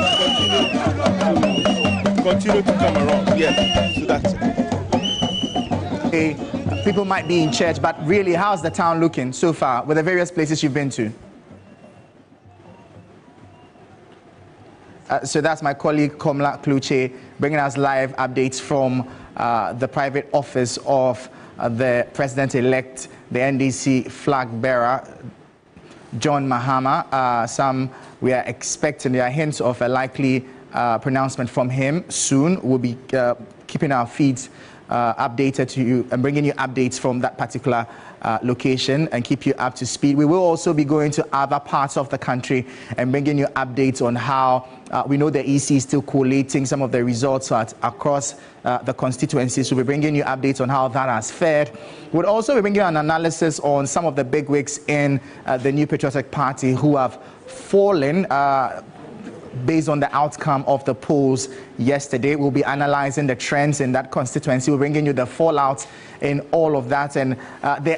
continue to come around. Yes, so that's it. People might be in church, but really, how's the town looking so far with the various places you've been to? So that's my colleague Komla Kluche bringing us live updates from the private office of the president-elect, the NDC flag bearer, John Mahama. We are expecting, there are hints of a likely pronouncement from him soon. We'll be keeping our feeds updated to you and bringing you updates from that particular location and keep you up to speed. We will also be going to other parts of the country and bringing you updates on how we know the EC is still collating some of the results across the constituencies. So we'll be bringing you updates on how that has fared. We'll also be bringing you an analysis on some of the bigwigs in the New Patriotic Party who have fallen based on the outcome of the polls yesterday. We'll be analyzing the trends in that constituency. We're bringing you the fallout in all of that and the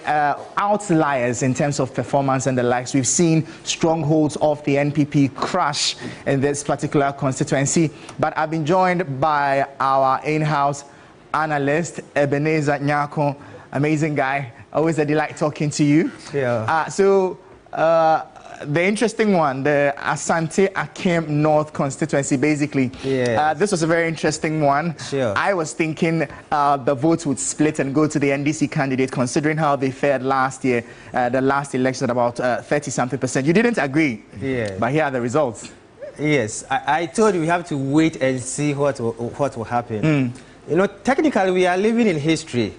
outliers in terms of performance and the likes. We've seen strongholds of the NPP crash in this particular constituency, but I've been joined by our in-house analyst, Ebenezer Nyako. Amazing guy. Always a delight talking to you. Yeah. The interesting one, the Asante Akim North constituency, basically. Yeah. This was a very interesting one. Sure. I was thinking the votes would split and go to the NDC candidate, considering how they fared last year, the last election, at about 30-something%. You didn't agree. Yeah. But here are the results. Yes. I told you we have to wait and see what will happen. Technically, we are living in history,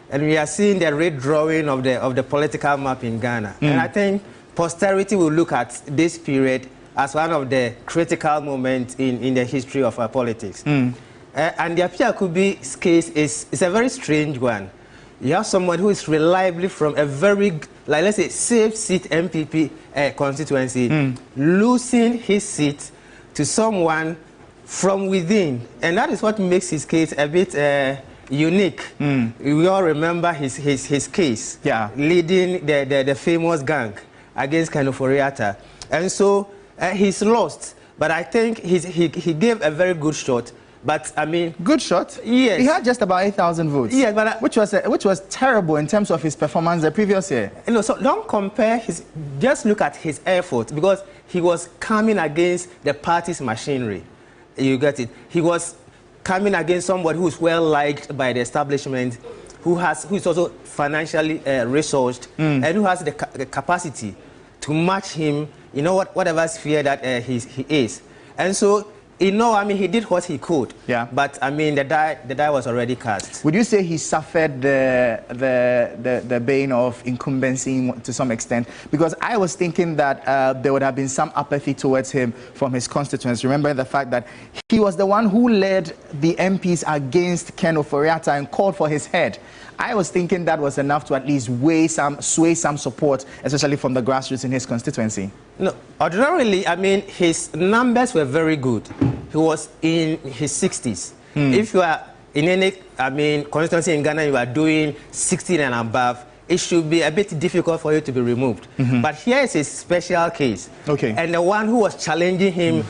and we are seeing the redrawing of the political map in Ghana. And I think posterity will look at this period as one of the critical moments in the history of our politics. And the Apia Kubi's case is a very strange one. You have someone who is reliably from a very, let's say, safe seat MPP constituency, losing his seat to someone from within. And that is what makes his case a bit unique. We all remember his case, leading the famous gang against Kanoforiata. And so he's lost. But I think he gave a very good shot. But I mean, good shot. Yes, he had just about 8,000 votes. Yes, but which was terrible in terms of his performance the previous year. So don't compare just look at his effort, because he was coming against the party's machinery. You get it? He was coming against somebody who is well liked by the establishment, who is also financially resourced, and who has the capacity to match him, whatever sphere that he is. And so, he did what he could. Yeah. But I mean, the die was already cast. Would you say he suffered the bane of incumbency to some extent? Because I was thinking that there would have been some apathy towards him from his constituents. Remember the fact that he was the one who led the MPs against Ken Oforiatta and called for his head. I was thinking that was enough to at least sway some support, especially from the grassroots in his constituency. No, ordinarily, I mean, his numbers were very good. He was in his 60s. If you are in any, constituency in Ghana, you are doing 16 and above, it should be a bit difficult for you to be removed. But here is a special case. Okay. And the one who was challenging him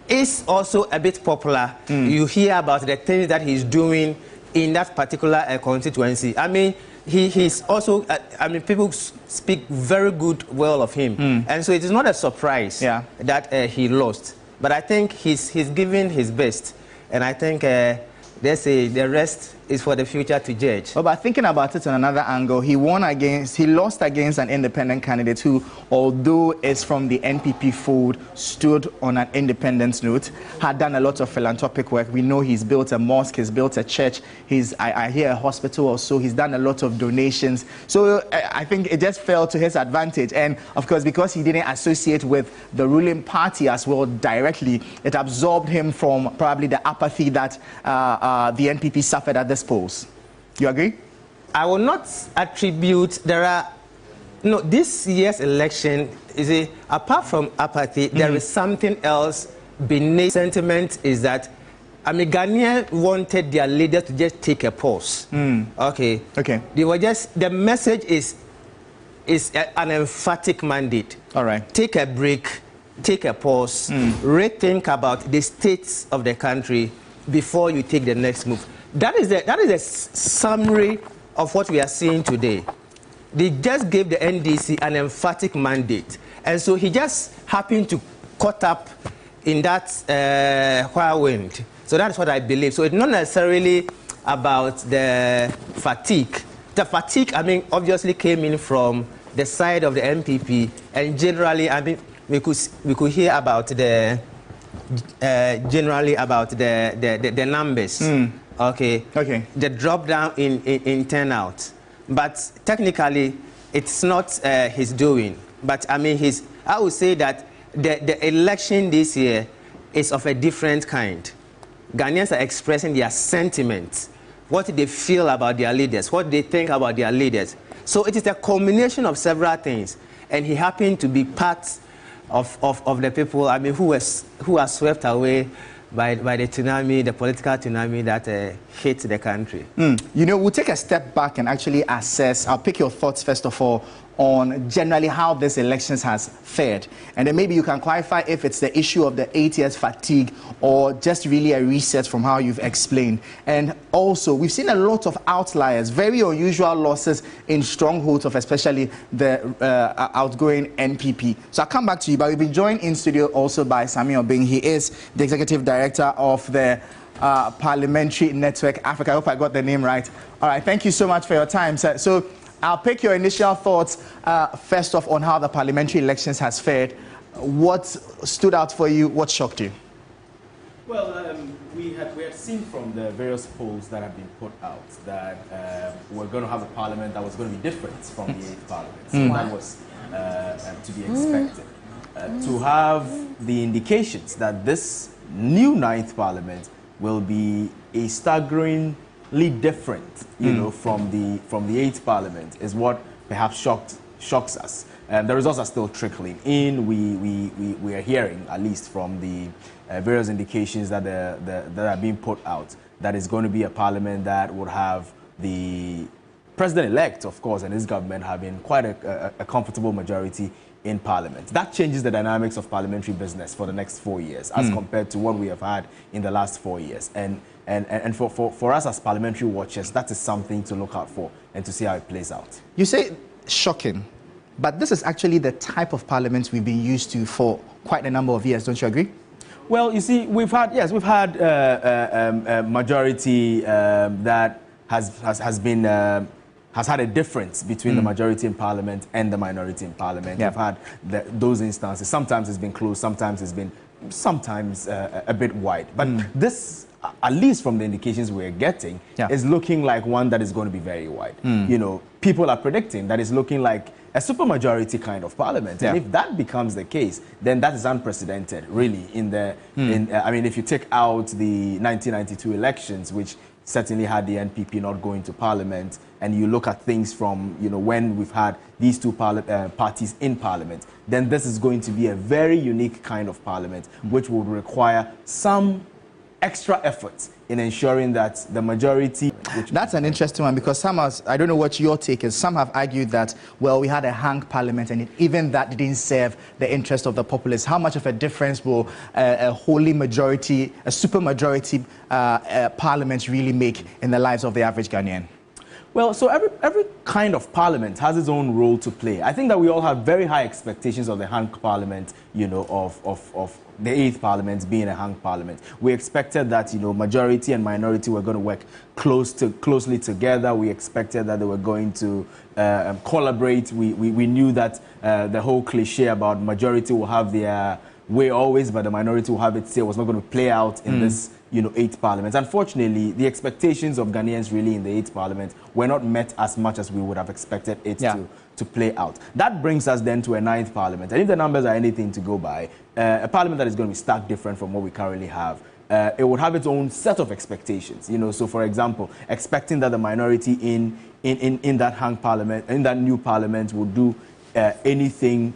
is also a bit popular. You hear about the things that he's doing in that particular constituency. I mean, he's also, I mean, people speak very well of him. And so it is not a surprise that he lost. But I think he's given his best. And I think they say the rest is for the future to judge. Well, but thinking about it on another angle, he lost against an independent candidate who, although is from the NPP fold, stood on an independence note, had done a lot of philanthropic work. We know he's built a mosque, he's built a church, I hear a hospital or so, he's done a lot of donations. So I think it just fell to his advantage. And of course, because he didn't associate with the ruling party as well directly, it absorbed him from probably the apathy that the NPP suffered at this polls. You agree? I will not attribute, this year's election, apart from apathy, there is something else beneath. Sentiment is that, I mean, Ghanaians wanted their leaders to just take a pause. Okay. They were just, the message is an emphatic mandate. All right. Take a break, take a pause, rethink about the states of the country before you take the next move. That is a summary of what we are seeing today. They just gave the NDC an emphatic mandate. And so he just happened to caught up in that whirlwind. So that's what I believe. So it's not necessarily about the fatigue. The fatigue, I mean, obviously came in from the side of the MPP. And generally, I mean, we could hear about the the numbers. Okay. The drop down in turnout. But technically, it's not his doing. But I mean, I would say that the election this year is of a different kind. Ghanaians are expressing their sentiments, what they feel about their leaders, what they think about their leaders. So it is a combination of several things. And he happened to be part of the people, I mean, who are swept away by the tsunami, the political tsunami that hit the country. You know, we'll take a step back and actually assess. I'll pick your thoughts, first of all, on generally how this elections has fared. And then maybe you can clarify if it's the issue of the 8 years fatigue or just really a reset from how you've explained. And also, we've seen a lot of outliers, very unusual losses in strongholds of especially the outgoing NPP. So I'll come back to you, but we've been joined in studio also by Sami Obeng. He is the Executive Director of the Parliamentary Network Africa. I hope I got the name right. All right, thank you so much for your time, sir. So I'll pick your initial thoughts first off on how the parliamentary elections has fared. What stood out for you? What shocked you? Well, we had seen from the various polls that have been put out that we're going to have a parliament that was going to be different from the 8th parliament. So that was to be expected. To have the indications that this new 9th parliament will be a staggeringly different, you know, from the 8th parliament is what perhaps shocks us. The results are still trickling in. We are hearing, at least from the various indications that are being put out, that it's going to be a parliament that would have the president-elect, of course, and his government having quite a comfortable majority in parliament. That changes the dynamics of parliamentary business for the next 4 years as compared to what we have had in the last 4 years. And for us as parliamentary watchers, that is something to look out for and to see how it plays out. You say shocking, but this is actually the type of parliament we've been used to for quite a number of years. Don't you agree? Well, you see, we've had a majority that has had a difference between the majority in parliament and the minority in parliament. We've had those instances. Sometimes it's been close, sometimes it's been a bit wide. But this, at least from the indications we're getting, is looking like one that is going to be very wide. You know, people are predicting that it's looking like a supermajority kind of parliament. And if that becomes the case, then that is unprecedented, really. I mean, if you take out the 1992 elections, which certainly had the NPP not going to parliament, and you look at things from, you know, when we've had these two parties in parliament, then this is going to be a very unique kind of parliament, which would require some extra effort in ensuring that the majority... That's an interesting one, because some have, I don't know what your take is, some have argued that, well, we had a hung parliament and even that didn't serve the interest of the populace. How much of a difference will a wholly majority, a supermajority parliament really make in the lives of the average Ghanaian? Well, so every kind of parliament has its own role to play. I think that we all have very high expectations of the hung parliament, you know, of the 8th parliament being a hung parliament. We expected that, you know, majority and minority were going to work closely together. We expected that they were going to collaborate. We knew that the whole cliche about majority will have their way always, but the minority will have its say was not going to play out in this, you know, 8th parliament. Unfortunately, the expectations of Ghanaians really in the 8th parliament were not met as much as we would have expected it to play out. That brings us then to a 9th parliament. And if the numbers are anything to go by, a parliament that is going to be stark different from what we currently have. It would have its own set of expectations, you know. So, for example, expecting that the minority in that hung parliament, in that new parliament, would do anything,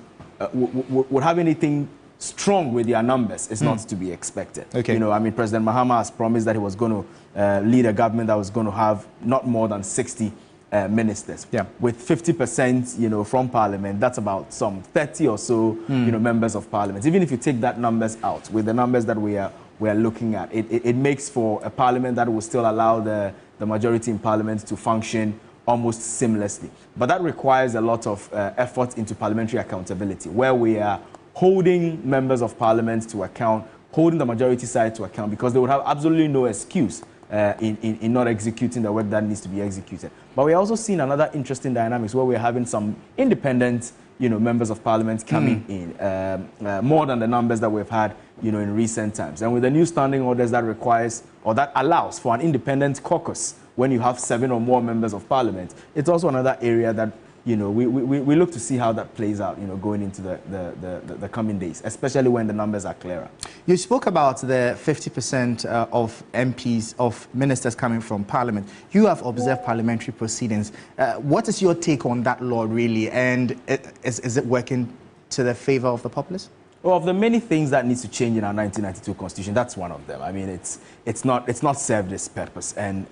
would have anything strong with their numbers is not to be expected. Okay. You know, I mean, President Mahama has promised that he was going to lead a government that was going to have not more than 60 ministers. Yeah. With 50%, you know, from Parliament, that's about some 30 or so, you know, members of Parliament. Even if you take that numbers out, with the numbers that we are looking at, it makes for a Parliament that will still allow the majority in Parliament to function almost seamlessly. But that requires a lot of effort into parliamentary accountability, where we are holding members of Parliament to account, holding the majority side to account, because they would have absolutely no excuse in not executing the work that needs to be executed. But we're also seeing another interesting dynamics where we're having some independent, you know, members of Parliament coming in, more than the numbers that we've had, you know, in recent times. And with the new standing orders that requires, or that allows for an independent caucus when you have 7 or more members of Parliament, it's also another area that, you know, we look to see how that plays out, you know, going into the coming days, especially when the numbers are clearer. You spoke about the 50% of MPs, of ministers coming from Parliament. You have observed parliamentary proceedings. What is your take on that law, really? And is it working to the favor of the populace? Well, of the many things that needs to change in our 1992 constitution, that's one of them. I mean, it's not served its purpose, and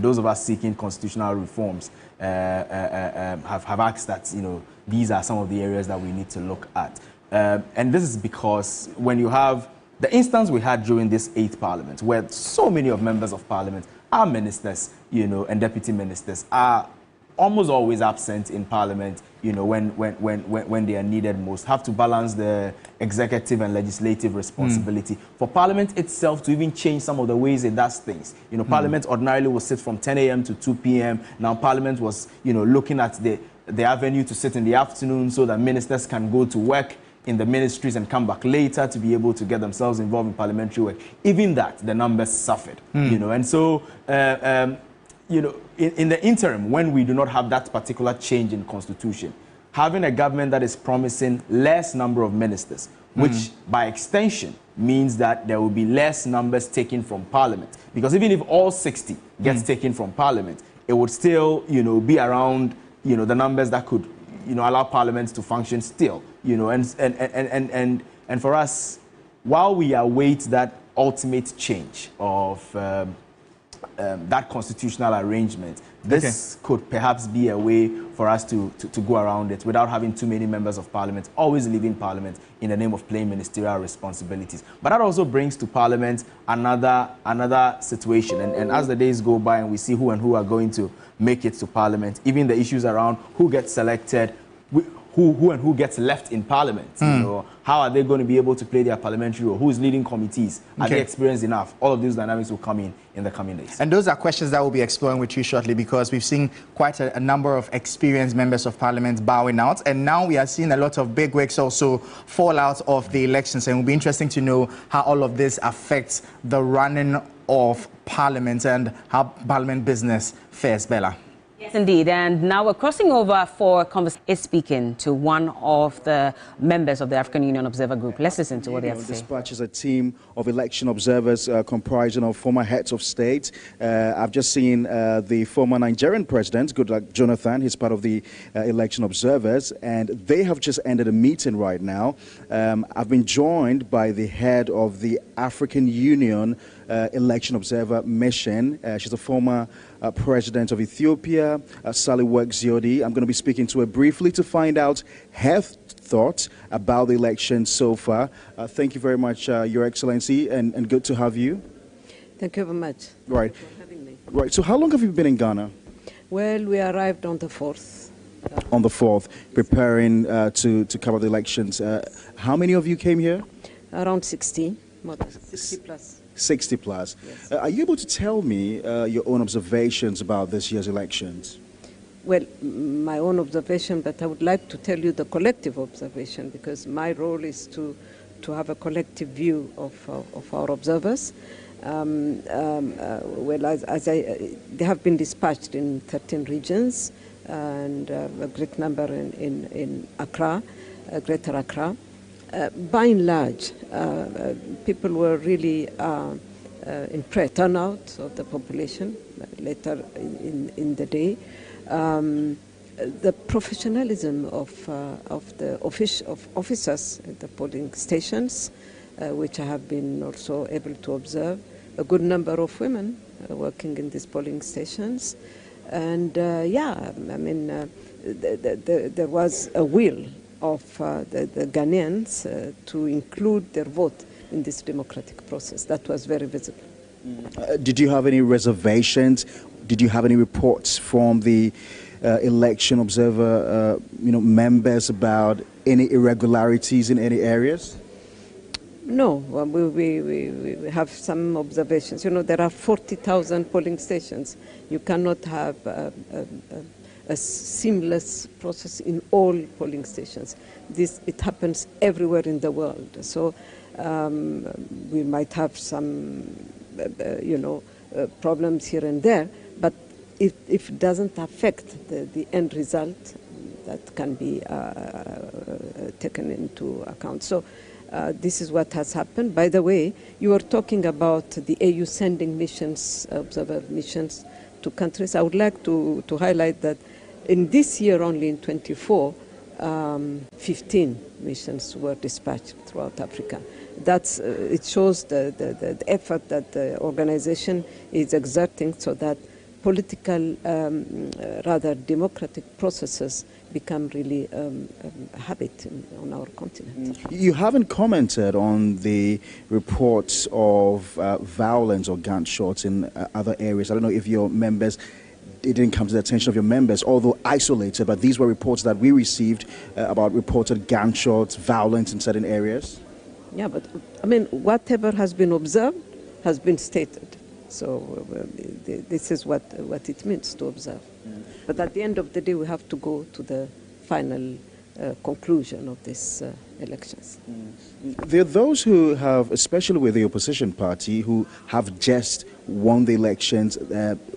those of us seeking constitutional reforms have asked that, you know, these are some of the areas that we need to look at, and this is because when you have the instance we had during this 8th parliament, where so many of members of Parliament, our ministers, you know, and deputy ministers are almost always absent in Parliament, you know, when they are needed most, have to balance the executive and legislative responsibility. For Parliament itself to even change some of the ways it does things. You know, Parliament ordinarily will sit from 10 a.m. to 2 p.m. Now Parliament was, you know, looking at the avenue to sit in the afternoon so that ministers can go to work in the ministries and come back later to be able to get themselves involved in parliamentary work. Even that, the numbers suffered, you know, and so, you know, in the interim, when we do not have that particular change in constitution, having a government that is promising less number of ministers, which by extension means that there will be less numbers taken from Parliament. Because even if all 60 gets taken from Parliament, it would still, you know, be around, you know, the numbers that could, you know, allow Parliament to function still, you know, and for us, while we await that ultimate change of that constitutional arrangement, this could perhaps be a way for us to go around it without having too many members of Parliament always leaving Parliament in the name of playing ministerial responsibilities. But that also brings to Parliament another situation. And as the days go by and we see who and who are going to make it to Parliament, even the issues around who gets selected, who and who gets left in Parliament. You know, how are they going to be able to play their parliamentary role? Who is leading committees? Are they experienced enough? All of these dynamics will come in the coming days. And those are questions that we'll be exploring with you shortly, because we've seen quite a number of experienced members of Parliament bowing out, and now we are seeing a lot of bigwigs also fall out of the elections, and it will be interesting to know how all of this affects the running of Parliament and how Parliament business fares. Bella. Yes, indeed. And now we're crossing over for conversation. Is speaking to one of the members of the African Union Observer Group. Let's listen to what they have to say. Dispatches a team of election observers comprising of former heads of state. I've just seen the former Nigerian president, Goodluck Jonathan. He's part of the election observers, and they have just ended a meeting right now. I've been joined by the head of the African Union election observer mission. She's a former president of Ethiopia, Sahle-Work Zewde. I'm going to be speaking to her briefly to find out her thoughts about the election so far. Thank you very much, Your Excellency, and good to have you. Thank you very much. Right. Thank you for having me. Right. So how long have you been in Ghana? Well, we arrived on the 4th. On the 4th, preparing to cover the elections. How many of you came here? Around 60, more than 60 plus. 60 plus. Yes. Are you able to tell me your own observations about this year's elections? Well, my own observation, but I would like to tell you the collective observation, because my role is to have a collective view of our observers. Well, they have been dispatched in 13 regions and a great number in Accra, Greater Accra. By and large, people were really impressed. Turnout of the population later in the day. The professionalism of the officers at the polling stations, which I have been also able to observe. A good number of women working in these polling stations. And yeah, I mean, there was a will of the Ghanaians to include their vote in this democratic process. That was very visible. Did you have any reservations? Did you have any reports from the election observer members about any irregularities in any areas? No, we have some observations. You know, there are 40,000 polling stations. You cannot have a seamless process in all polling stations. It happens everywhere in the world. So we might have some, problems here and there, but if it doesn't affect the end result, that can be taken into account. So this is what has happened. By the way, you were talking about the AU sending missions, observer missions to countries. I would like to highlight that in this year only, in 24, 15 missions were dispatched throughout Africa. It shows the effort that the organization is exerting so that political, rather democratic processes become really a habit on our continent. You haven't commented on the reports of violence or gunshots in other areas. I don't know if your members, it didn't come to the attention of your members, although isolated, but these were reports that we received about reported gunshots, violence in certain areas. Yeah, but I mean, whatever has been observed has been stated. So this is what it means to observe. But at the end of the day, we have to go to the final conclusion of these elections. There are those who have, especially with the opposition party, who have just won the elections,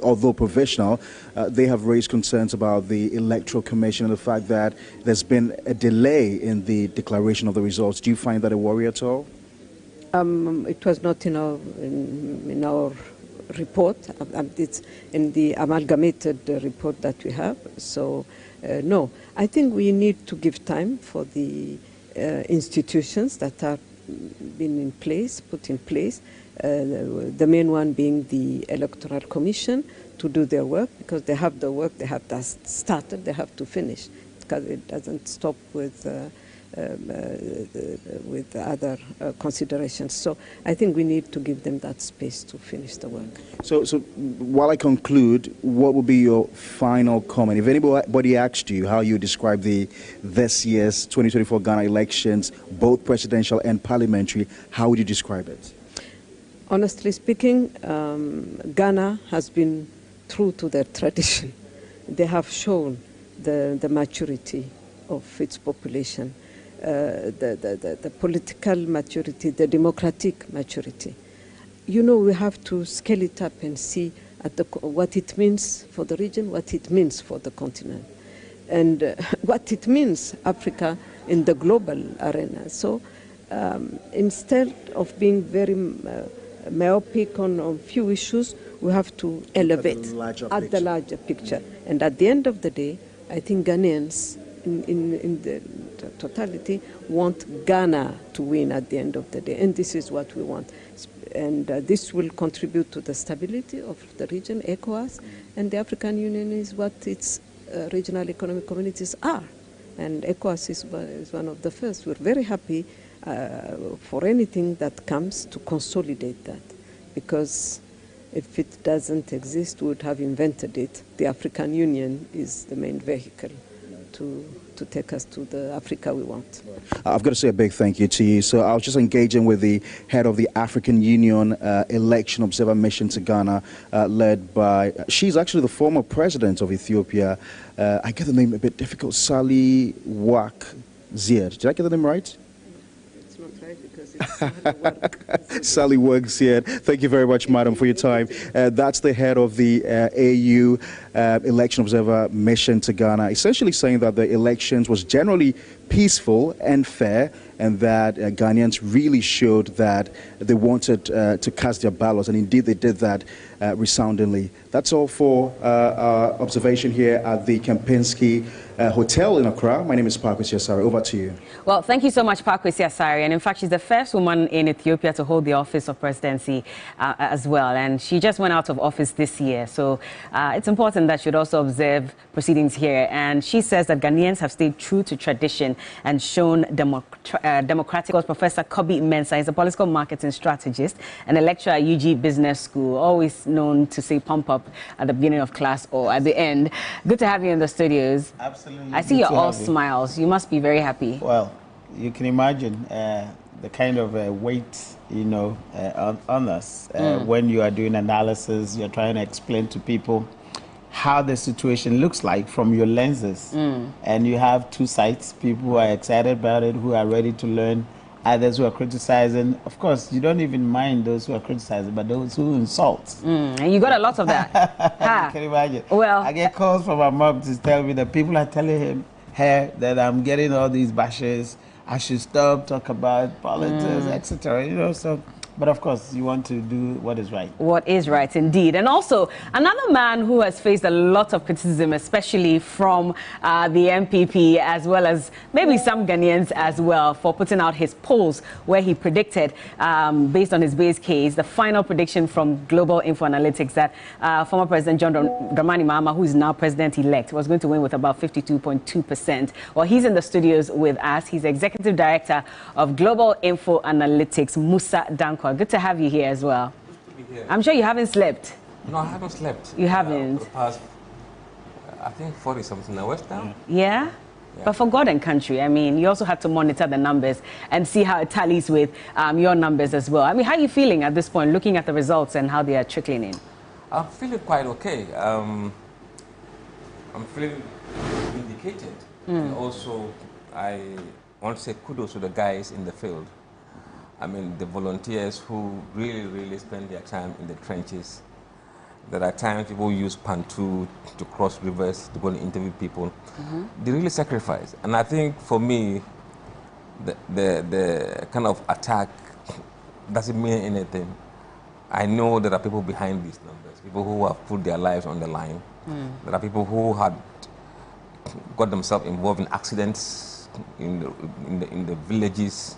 although provisional. They have raised concerns about the Electoral Commission and the fact that there's been a delay in the declaration of the results. Do you find that a worry at all? It was not in our report. It's in the amalgamated report that we have. So, no. I think we need to give time for the institutions that are been in place, put in place. The main one being the Electoral Commission to do their work, because they have the work, they have started, they have to finish, because it doesn't stop with other considerations. So I think we need to give them that space to finish the work. So while I conclude, what would be your final comment? If anybody asked you how you describe this year's 2024 Ghana elections, both presidential and parliamentary, how would you describe it? Honestly speaking, Ghana has been true to their tradition. They have shown the maturity of its population, the political maturity, the democratic maturity. You know, we have to scale it up and see at what it means for the region, what it means for the continent, and what it means Africa in the global arena. So instead of being very myopic on few issues, we have to elevate at the larger picture. And at the end of the day, I think Ghanaians in the totality want Ghana to win at the end of the day. And this is what we want. And this will contribute to the stability of the region, ECOWAS, and the African Union is what its regional economic communities are. And ECOWAS is one of the first. We're very happy for anything that comes to consolidate that, because if it doesn't exist, we would have invented it. The African Union is the main vehicle to take us to the Africa we want. I've got to say a big thank you to you. So I was just engaging with the head of the African Union Election Observer Mission to Ghana, led by, she's actually the former president of Ethiopia. I get the name a bit difficult, Sally Wak Ziad. Did I get the name right? It's not right because it's Sally works here. Thank you very much, madam, for your time. That's the head of the AU Election Observer Mission to Ghana, essentially saying that the elections was generally peaceful and fair, and that Ghanaians really showed that they wanted to cast their ballots, and indeed they did that resoundingly. That's all for our observation here at the Kempinski Hotel in Accra. My name is Pakwesi Asare. Over to you. Well, thank you so much, Pakwesi Asare. And in fact, she's the first woman in Ethiopia to hold the office of presidency as well. And she just went out of office this year. So it's important that she'd also observe proceedings here. And she says that Ghanaians have stayed true to tradition and shown democratic. Professor Kobi Mensah is a political marketing strategist and a lecturer at UG Business School, always known to say pump up at the beginning of class or at the end. Good to have you in the studios. Absolutely. I see you're all smiles. You must be very happy. Well, you can imagine the kind of weight, you know, on us. When you are doing analysis, you're trying to explain to people how the situation looks like from your lenses. And you have two sides, people who are excited about it, who are ready to learn, others who are criticizing. Of course, you don't even mind those who are criticizing, but those who insult. And you got a lot of that. You can imagine. Well, I get calls from my mom to tell me that people are telling her that I'm getting all these bashes, I should stop, talk about politics, etc. You know, so. But of course, you want to do what is right. What is right, indeed. And also, another man who has faced a lot of criticism, especially from the MPP, as well as maybe some Ghanaians as well, for putting out his polls where he predicted, based on his base case, the final prediction from Global Info Analytics that former President John Dramani Mahama, who is now president-elect, was going to win with about 52.2%. Well, he's in the studios with us. He's Executive Director of Global Info Analytics, Musa Danko. Good to have you here as well. Good to be here. I'm sure you haven't slept. No, I haven't slept. You haven't? For the past, I think 40-something hours now. Yeah? But for God and country, I mean, you also have to monitor the numbers and see how it tallies with your numbers as well. I mean, how are you feeling at this point, looking at the results and how they are trickling in? I'm feeling quite okay. I'm feeling vindicated. And also, I want to say kudos to the guys in the field. I mean, the volunteers who really spend their time in the trenches. There are times people use Pantu to cross rivers to go and interview people. They really sacrifice. And I think for me, the kind of attack doesn't mean anything. I know there are people behind these numbers, people who have put their lives on the line. There are people who had got themselves involved in accidents in the villages,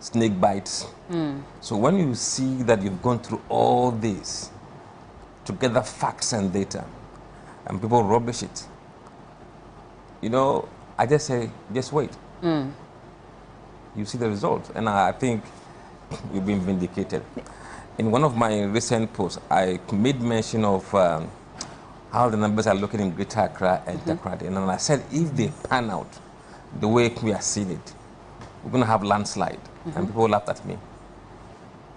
snake bites. So when you see that you've gone through all this to gather facts and data, and people rubbish it, you know, I just say, just wait. You see the results, and I think we've been vindicated. In one of my recent posts, I made mention of how the numbers are looking in Greater Accra and Takoradi, and I said, if they pan out the way we are seeing it, we're going to have landslide. And people laughed at me.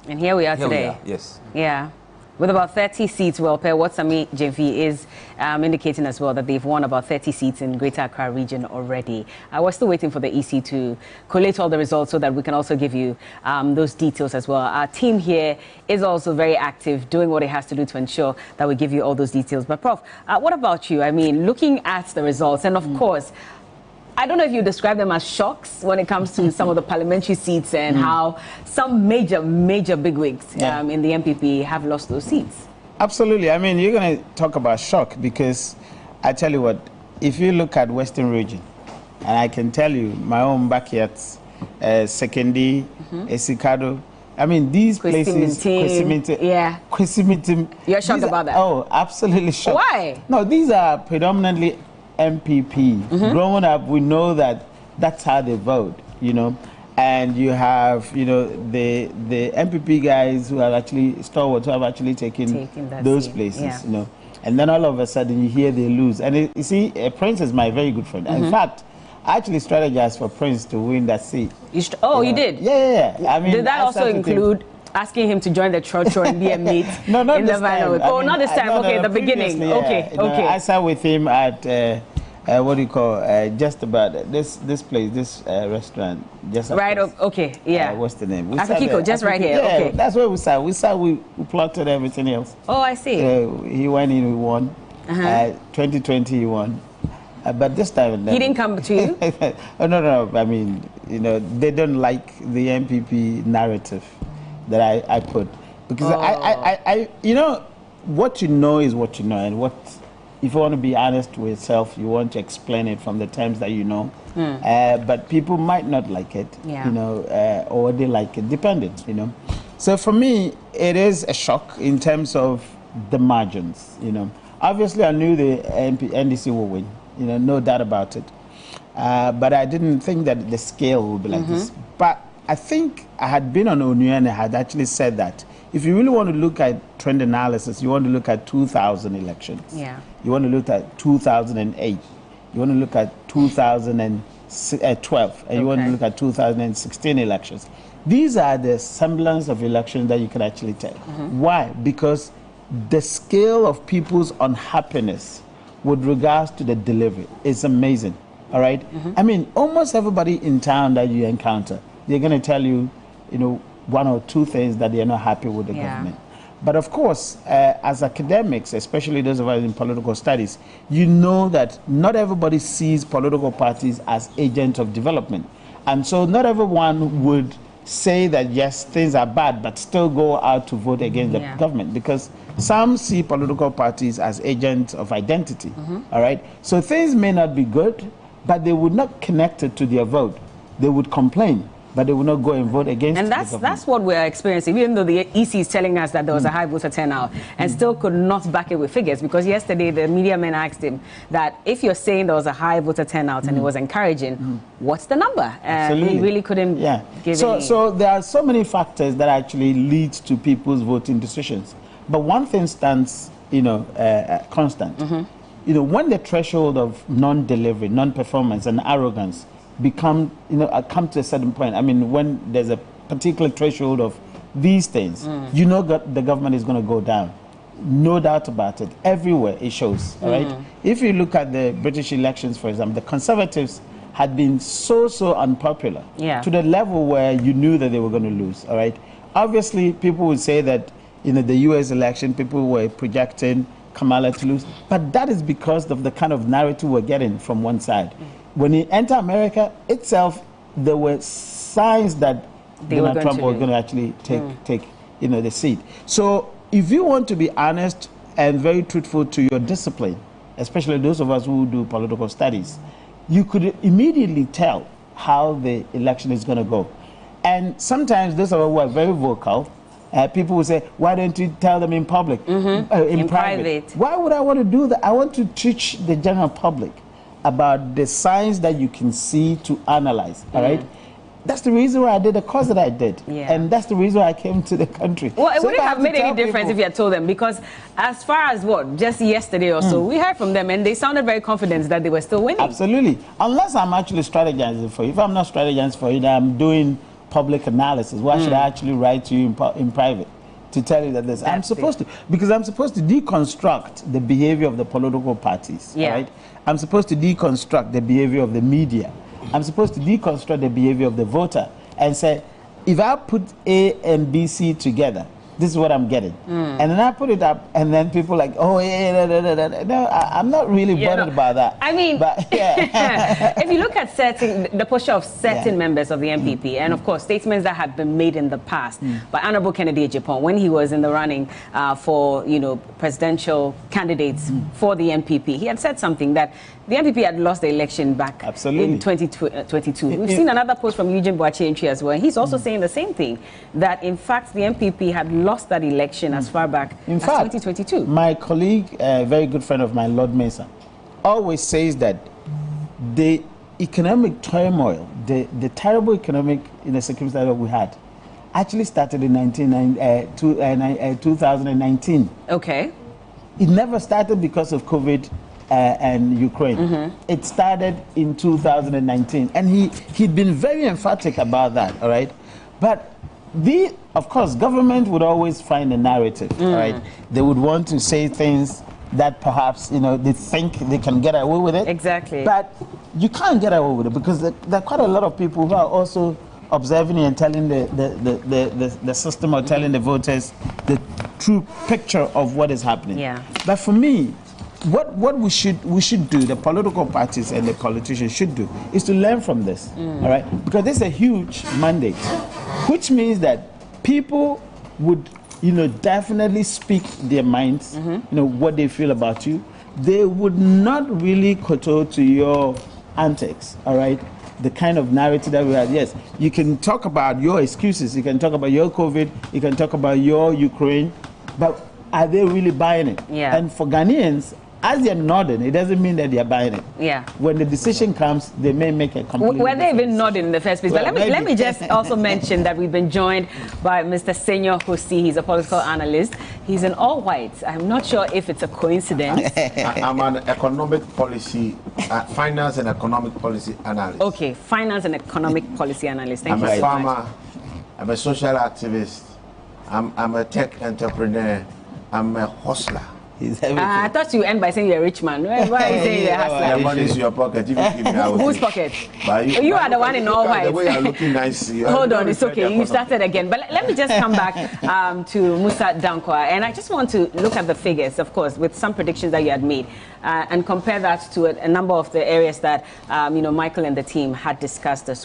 And here we are today. Yes. Yeah. with about 30 seats. Well, per what Sami JV is indicating as well that they've won about 30 seats in Greater Accra region already. We're still waiting for the EC to collate all the results so that we can also give you those details as well. Our team here is also very active, doing what it has to do to ensure that we give you all those details. But Prof, what about you? I mean, looking at the results, and of course, I don't know if you describe them as shocks when it comes to some of the parliamentary seats and how some major bigwigs in the MPP have lost those seats. Absolutely. I mean, you're going to talk about shock because I tell you what, if you look at Western region, and I can tell you my own backyards, Sekendi, Esikado, I mean, these places, Kwesimintim. You're shocked about that? Oh, absolutely shocked. Why? No, these are predominantly MPP. Growing up, we know that that's how they vote, you know. And you have, you know, the MPP guys who have actually stalwarts who have actually taken those places, you know. And then all of a sudden you hear they lose. And you see, Prince is my very good friend. In fact, I actually strategized for Prince to win that seat. You did? Yeah. I mean, did that also include asking him to join the church and be a mate? No, not in this the time. Not this time. Okay, the beginning. Okay. I sat with him at what do you call just about this place, this restaurant, just right. Okay, yeah. What's the name? Afikiko, just right here. Yeah, okay, that's where we sat. We plotted everything else. Oh, I see. He went in, we won. 2020, he won. But this time, he didn't come to you. Oh no. I mean, you know, they don't like the MPP narrative that I put because I you know, what you know is what you know, and what. If you want to be honest with yourself, you want to explain it from the terms that you know. But people might not like it, you know, or they like it, depending, you know. So for me, it is a shock in terms of the margins, you know. Obviously, I knew the NDC will win, you know, no doubt about it. But I didn't think that the scale would be like this. But I think I had been on ONU and I had actually said that if you really want to look at trend analysis, you want to look at 2000 elections. Yeah. You want to look at 2008. You want to look at 2012. And you want to look at 2016 elections. These are the semblance of elections that you can actually tell. Why? Because the scale of people's unhappiness with regards to the delivery is amazing. All right? I mean, almost everybody in town that you encounter, they're going to tell you, you know, one or two things that they're not happy with the government. But of course, as academics, especially those of us in political studies, you know that not everybody sees political parties as agents of development. And so not everyone would say that, yes, things are bad, but still go out to vote against the government, because some see political parties as agents of identity. All right? So things may not be good, but they would not connect it to their vote. They would complain, but they will not go and vote against. And that's what we're experiencing, even though the EC is telling us that there was a high voter turnout, and still could not back it with figures, because yesterday the media men asked him that if you're saying there was a high voter turnout and it was encouraging, what's the number? He really couldn't give any. So there are so many factors that actually lead to people's voting decisions. But one thing stands, you know, constant. You know, when the threshold of non-delivery, non-performance and arrogance come to a certain point. I mean, when there's a particular threshold of these things, you know the government is going to go down. No doubt about it. Everywhere it shows, all right? If you look at the British elections, for example, the Conservatives had been so unpopular to the level where you knew that they were going to lose, all right? Obviously, people would say that, you know, the US election, people were projecting Kamala to lose, but that is because of the kind of narrative we're getting from one side. When you enter America itself, there were signs that Donald Trump was going to actually take you know, the seat. So if you want to be honest and very truthful to your discipline, especially those of us who do political studies, you could immediately tell how the election is going to go. And sometimes those of us who are very vocal, people will say, why don't you tell them in public, in private? Why would I want to do that? I want to teach the general public about the signs that you can see to analyze, all right? That's the reason why I did the course that I did. And that's the reason why I came to the country. Well, it wouldn't have made any difference if you had told them, because as far as just yesterday or so, we heard from them and they sounded very confident that they were still winning. Absolutely. Unless I'm actually strategizing for you. If I'm not strategizing for you, then I'm doing public analysis. Why should I actually write to you in private? to tell you that this. I'm supposed to, because I'm supposed to deconstruct the behavior of the political parties, right? I'm supposed to deconstruct the behavior of the media. I'm supposed to deconstruct the behavior of the voter and say, if I put A and B, C together, this is what I'm getting. And then I put it up, and then people like, oh, no, I'm not really bothered about that. I mean, but, if you look at the posture of certain members of the MPP, and of course, statements that had been made in the past by Honorable Kennedy Ejipon when he was in the running for, presidential candidates for the MPP, he had said something that the MPP had lost the election back in 2022. We've seen another post from Eugene Boachientri as well, and he's also saying the same thing, that in fact the MPP had lost that election as far back as 2022. My colleague, a very good friend of mine, Lord Mason, always says that the economic turmoil, the terrible economic circumstances that we had, actually started in 2019. Okay. It never started because of COVID and Ukraine. It started in 2019, and he'd been very emphatic about that, all right? But of course, government would always find a narrative, all right? They would want to say things that perhaps, they think they can get away with it. Exactly. But you can't get away with it because there are quite a lot of people who are also observing and telling the system or telling the voters the true picture of what is happening. Yeah. But for me, what we should do, the political parties and the politicians should do, is to learn from this, all right? Because this is a huge mandate, which means that people would, definitely speak their minds, what they feel about you. They would not really kowtow to your antics, all right? The kind of narrative that we had. Yes, you can talk about your excuses, you can talk about your COVID, you can talk about your Ukraine, but are they really buying it? Yeah. And for Ghanaians, as they're nodding, it doesn't mean that they're buying it. Yeah. When the decision comes, they may make a complete. Were they even nodding in the first place? Well, but let me just also mention that we've been joined by Mr. Senyor Husi. He's a political analyst. He's in all white. I'm not sure if it's a coincidence. I'm an economic policy, finance and economic policy analyst. Okay, finance and economic policy analyst. Thank you I'm a so farmer. much. I'm a social activist. I'm a tech entrepreneur. I'm a hustler. I thought you end by saying you're a rich man. Why are you saying you're a hustler? The money is in your pocket. If you give me, I will Whose take. pocket? You are the one in all white. The way you're looking nice. Hold on, it's okay. You started again. But let me just come back to Musa Dankwa. And I just want to look at the figures, of course, with some predictions that you had made, and compare that to a number of the areas that Michael and the team had discussed as well.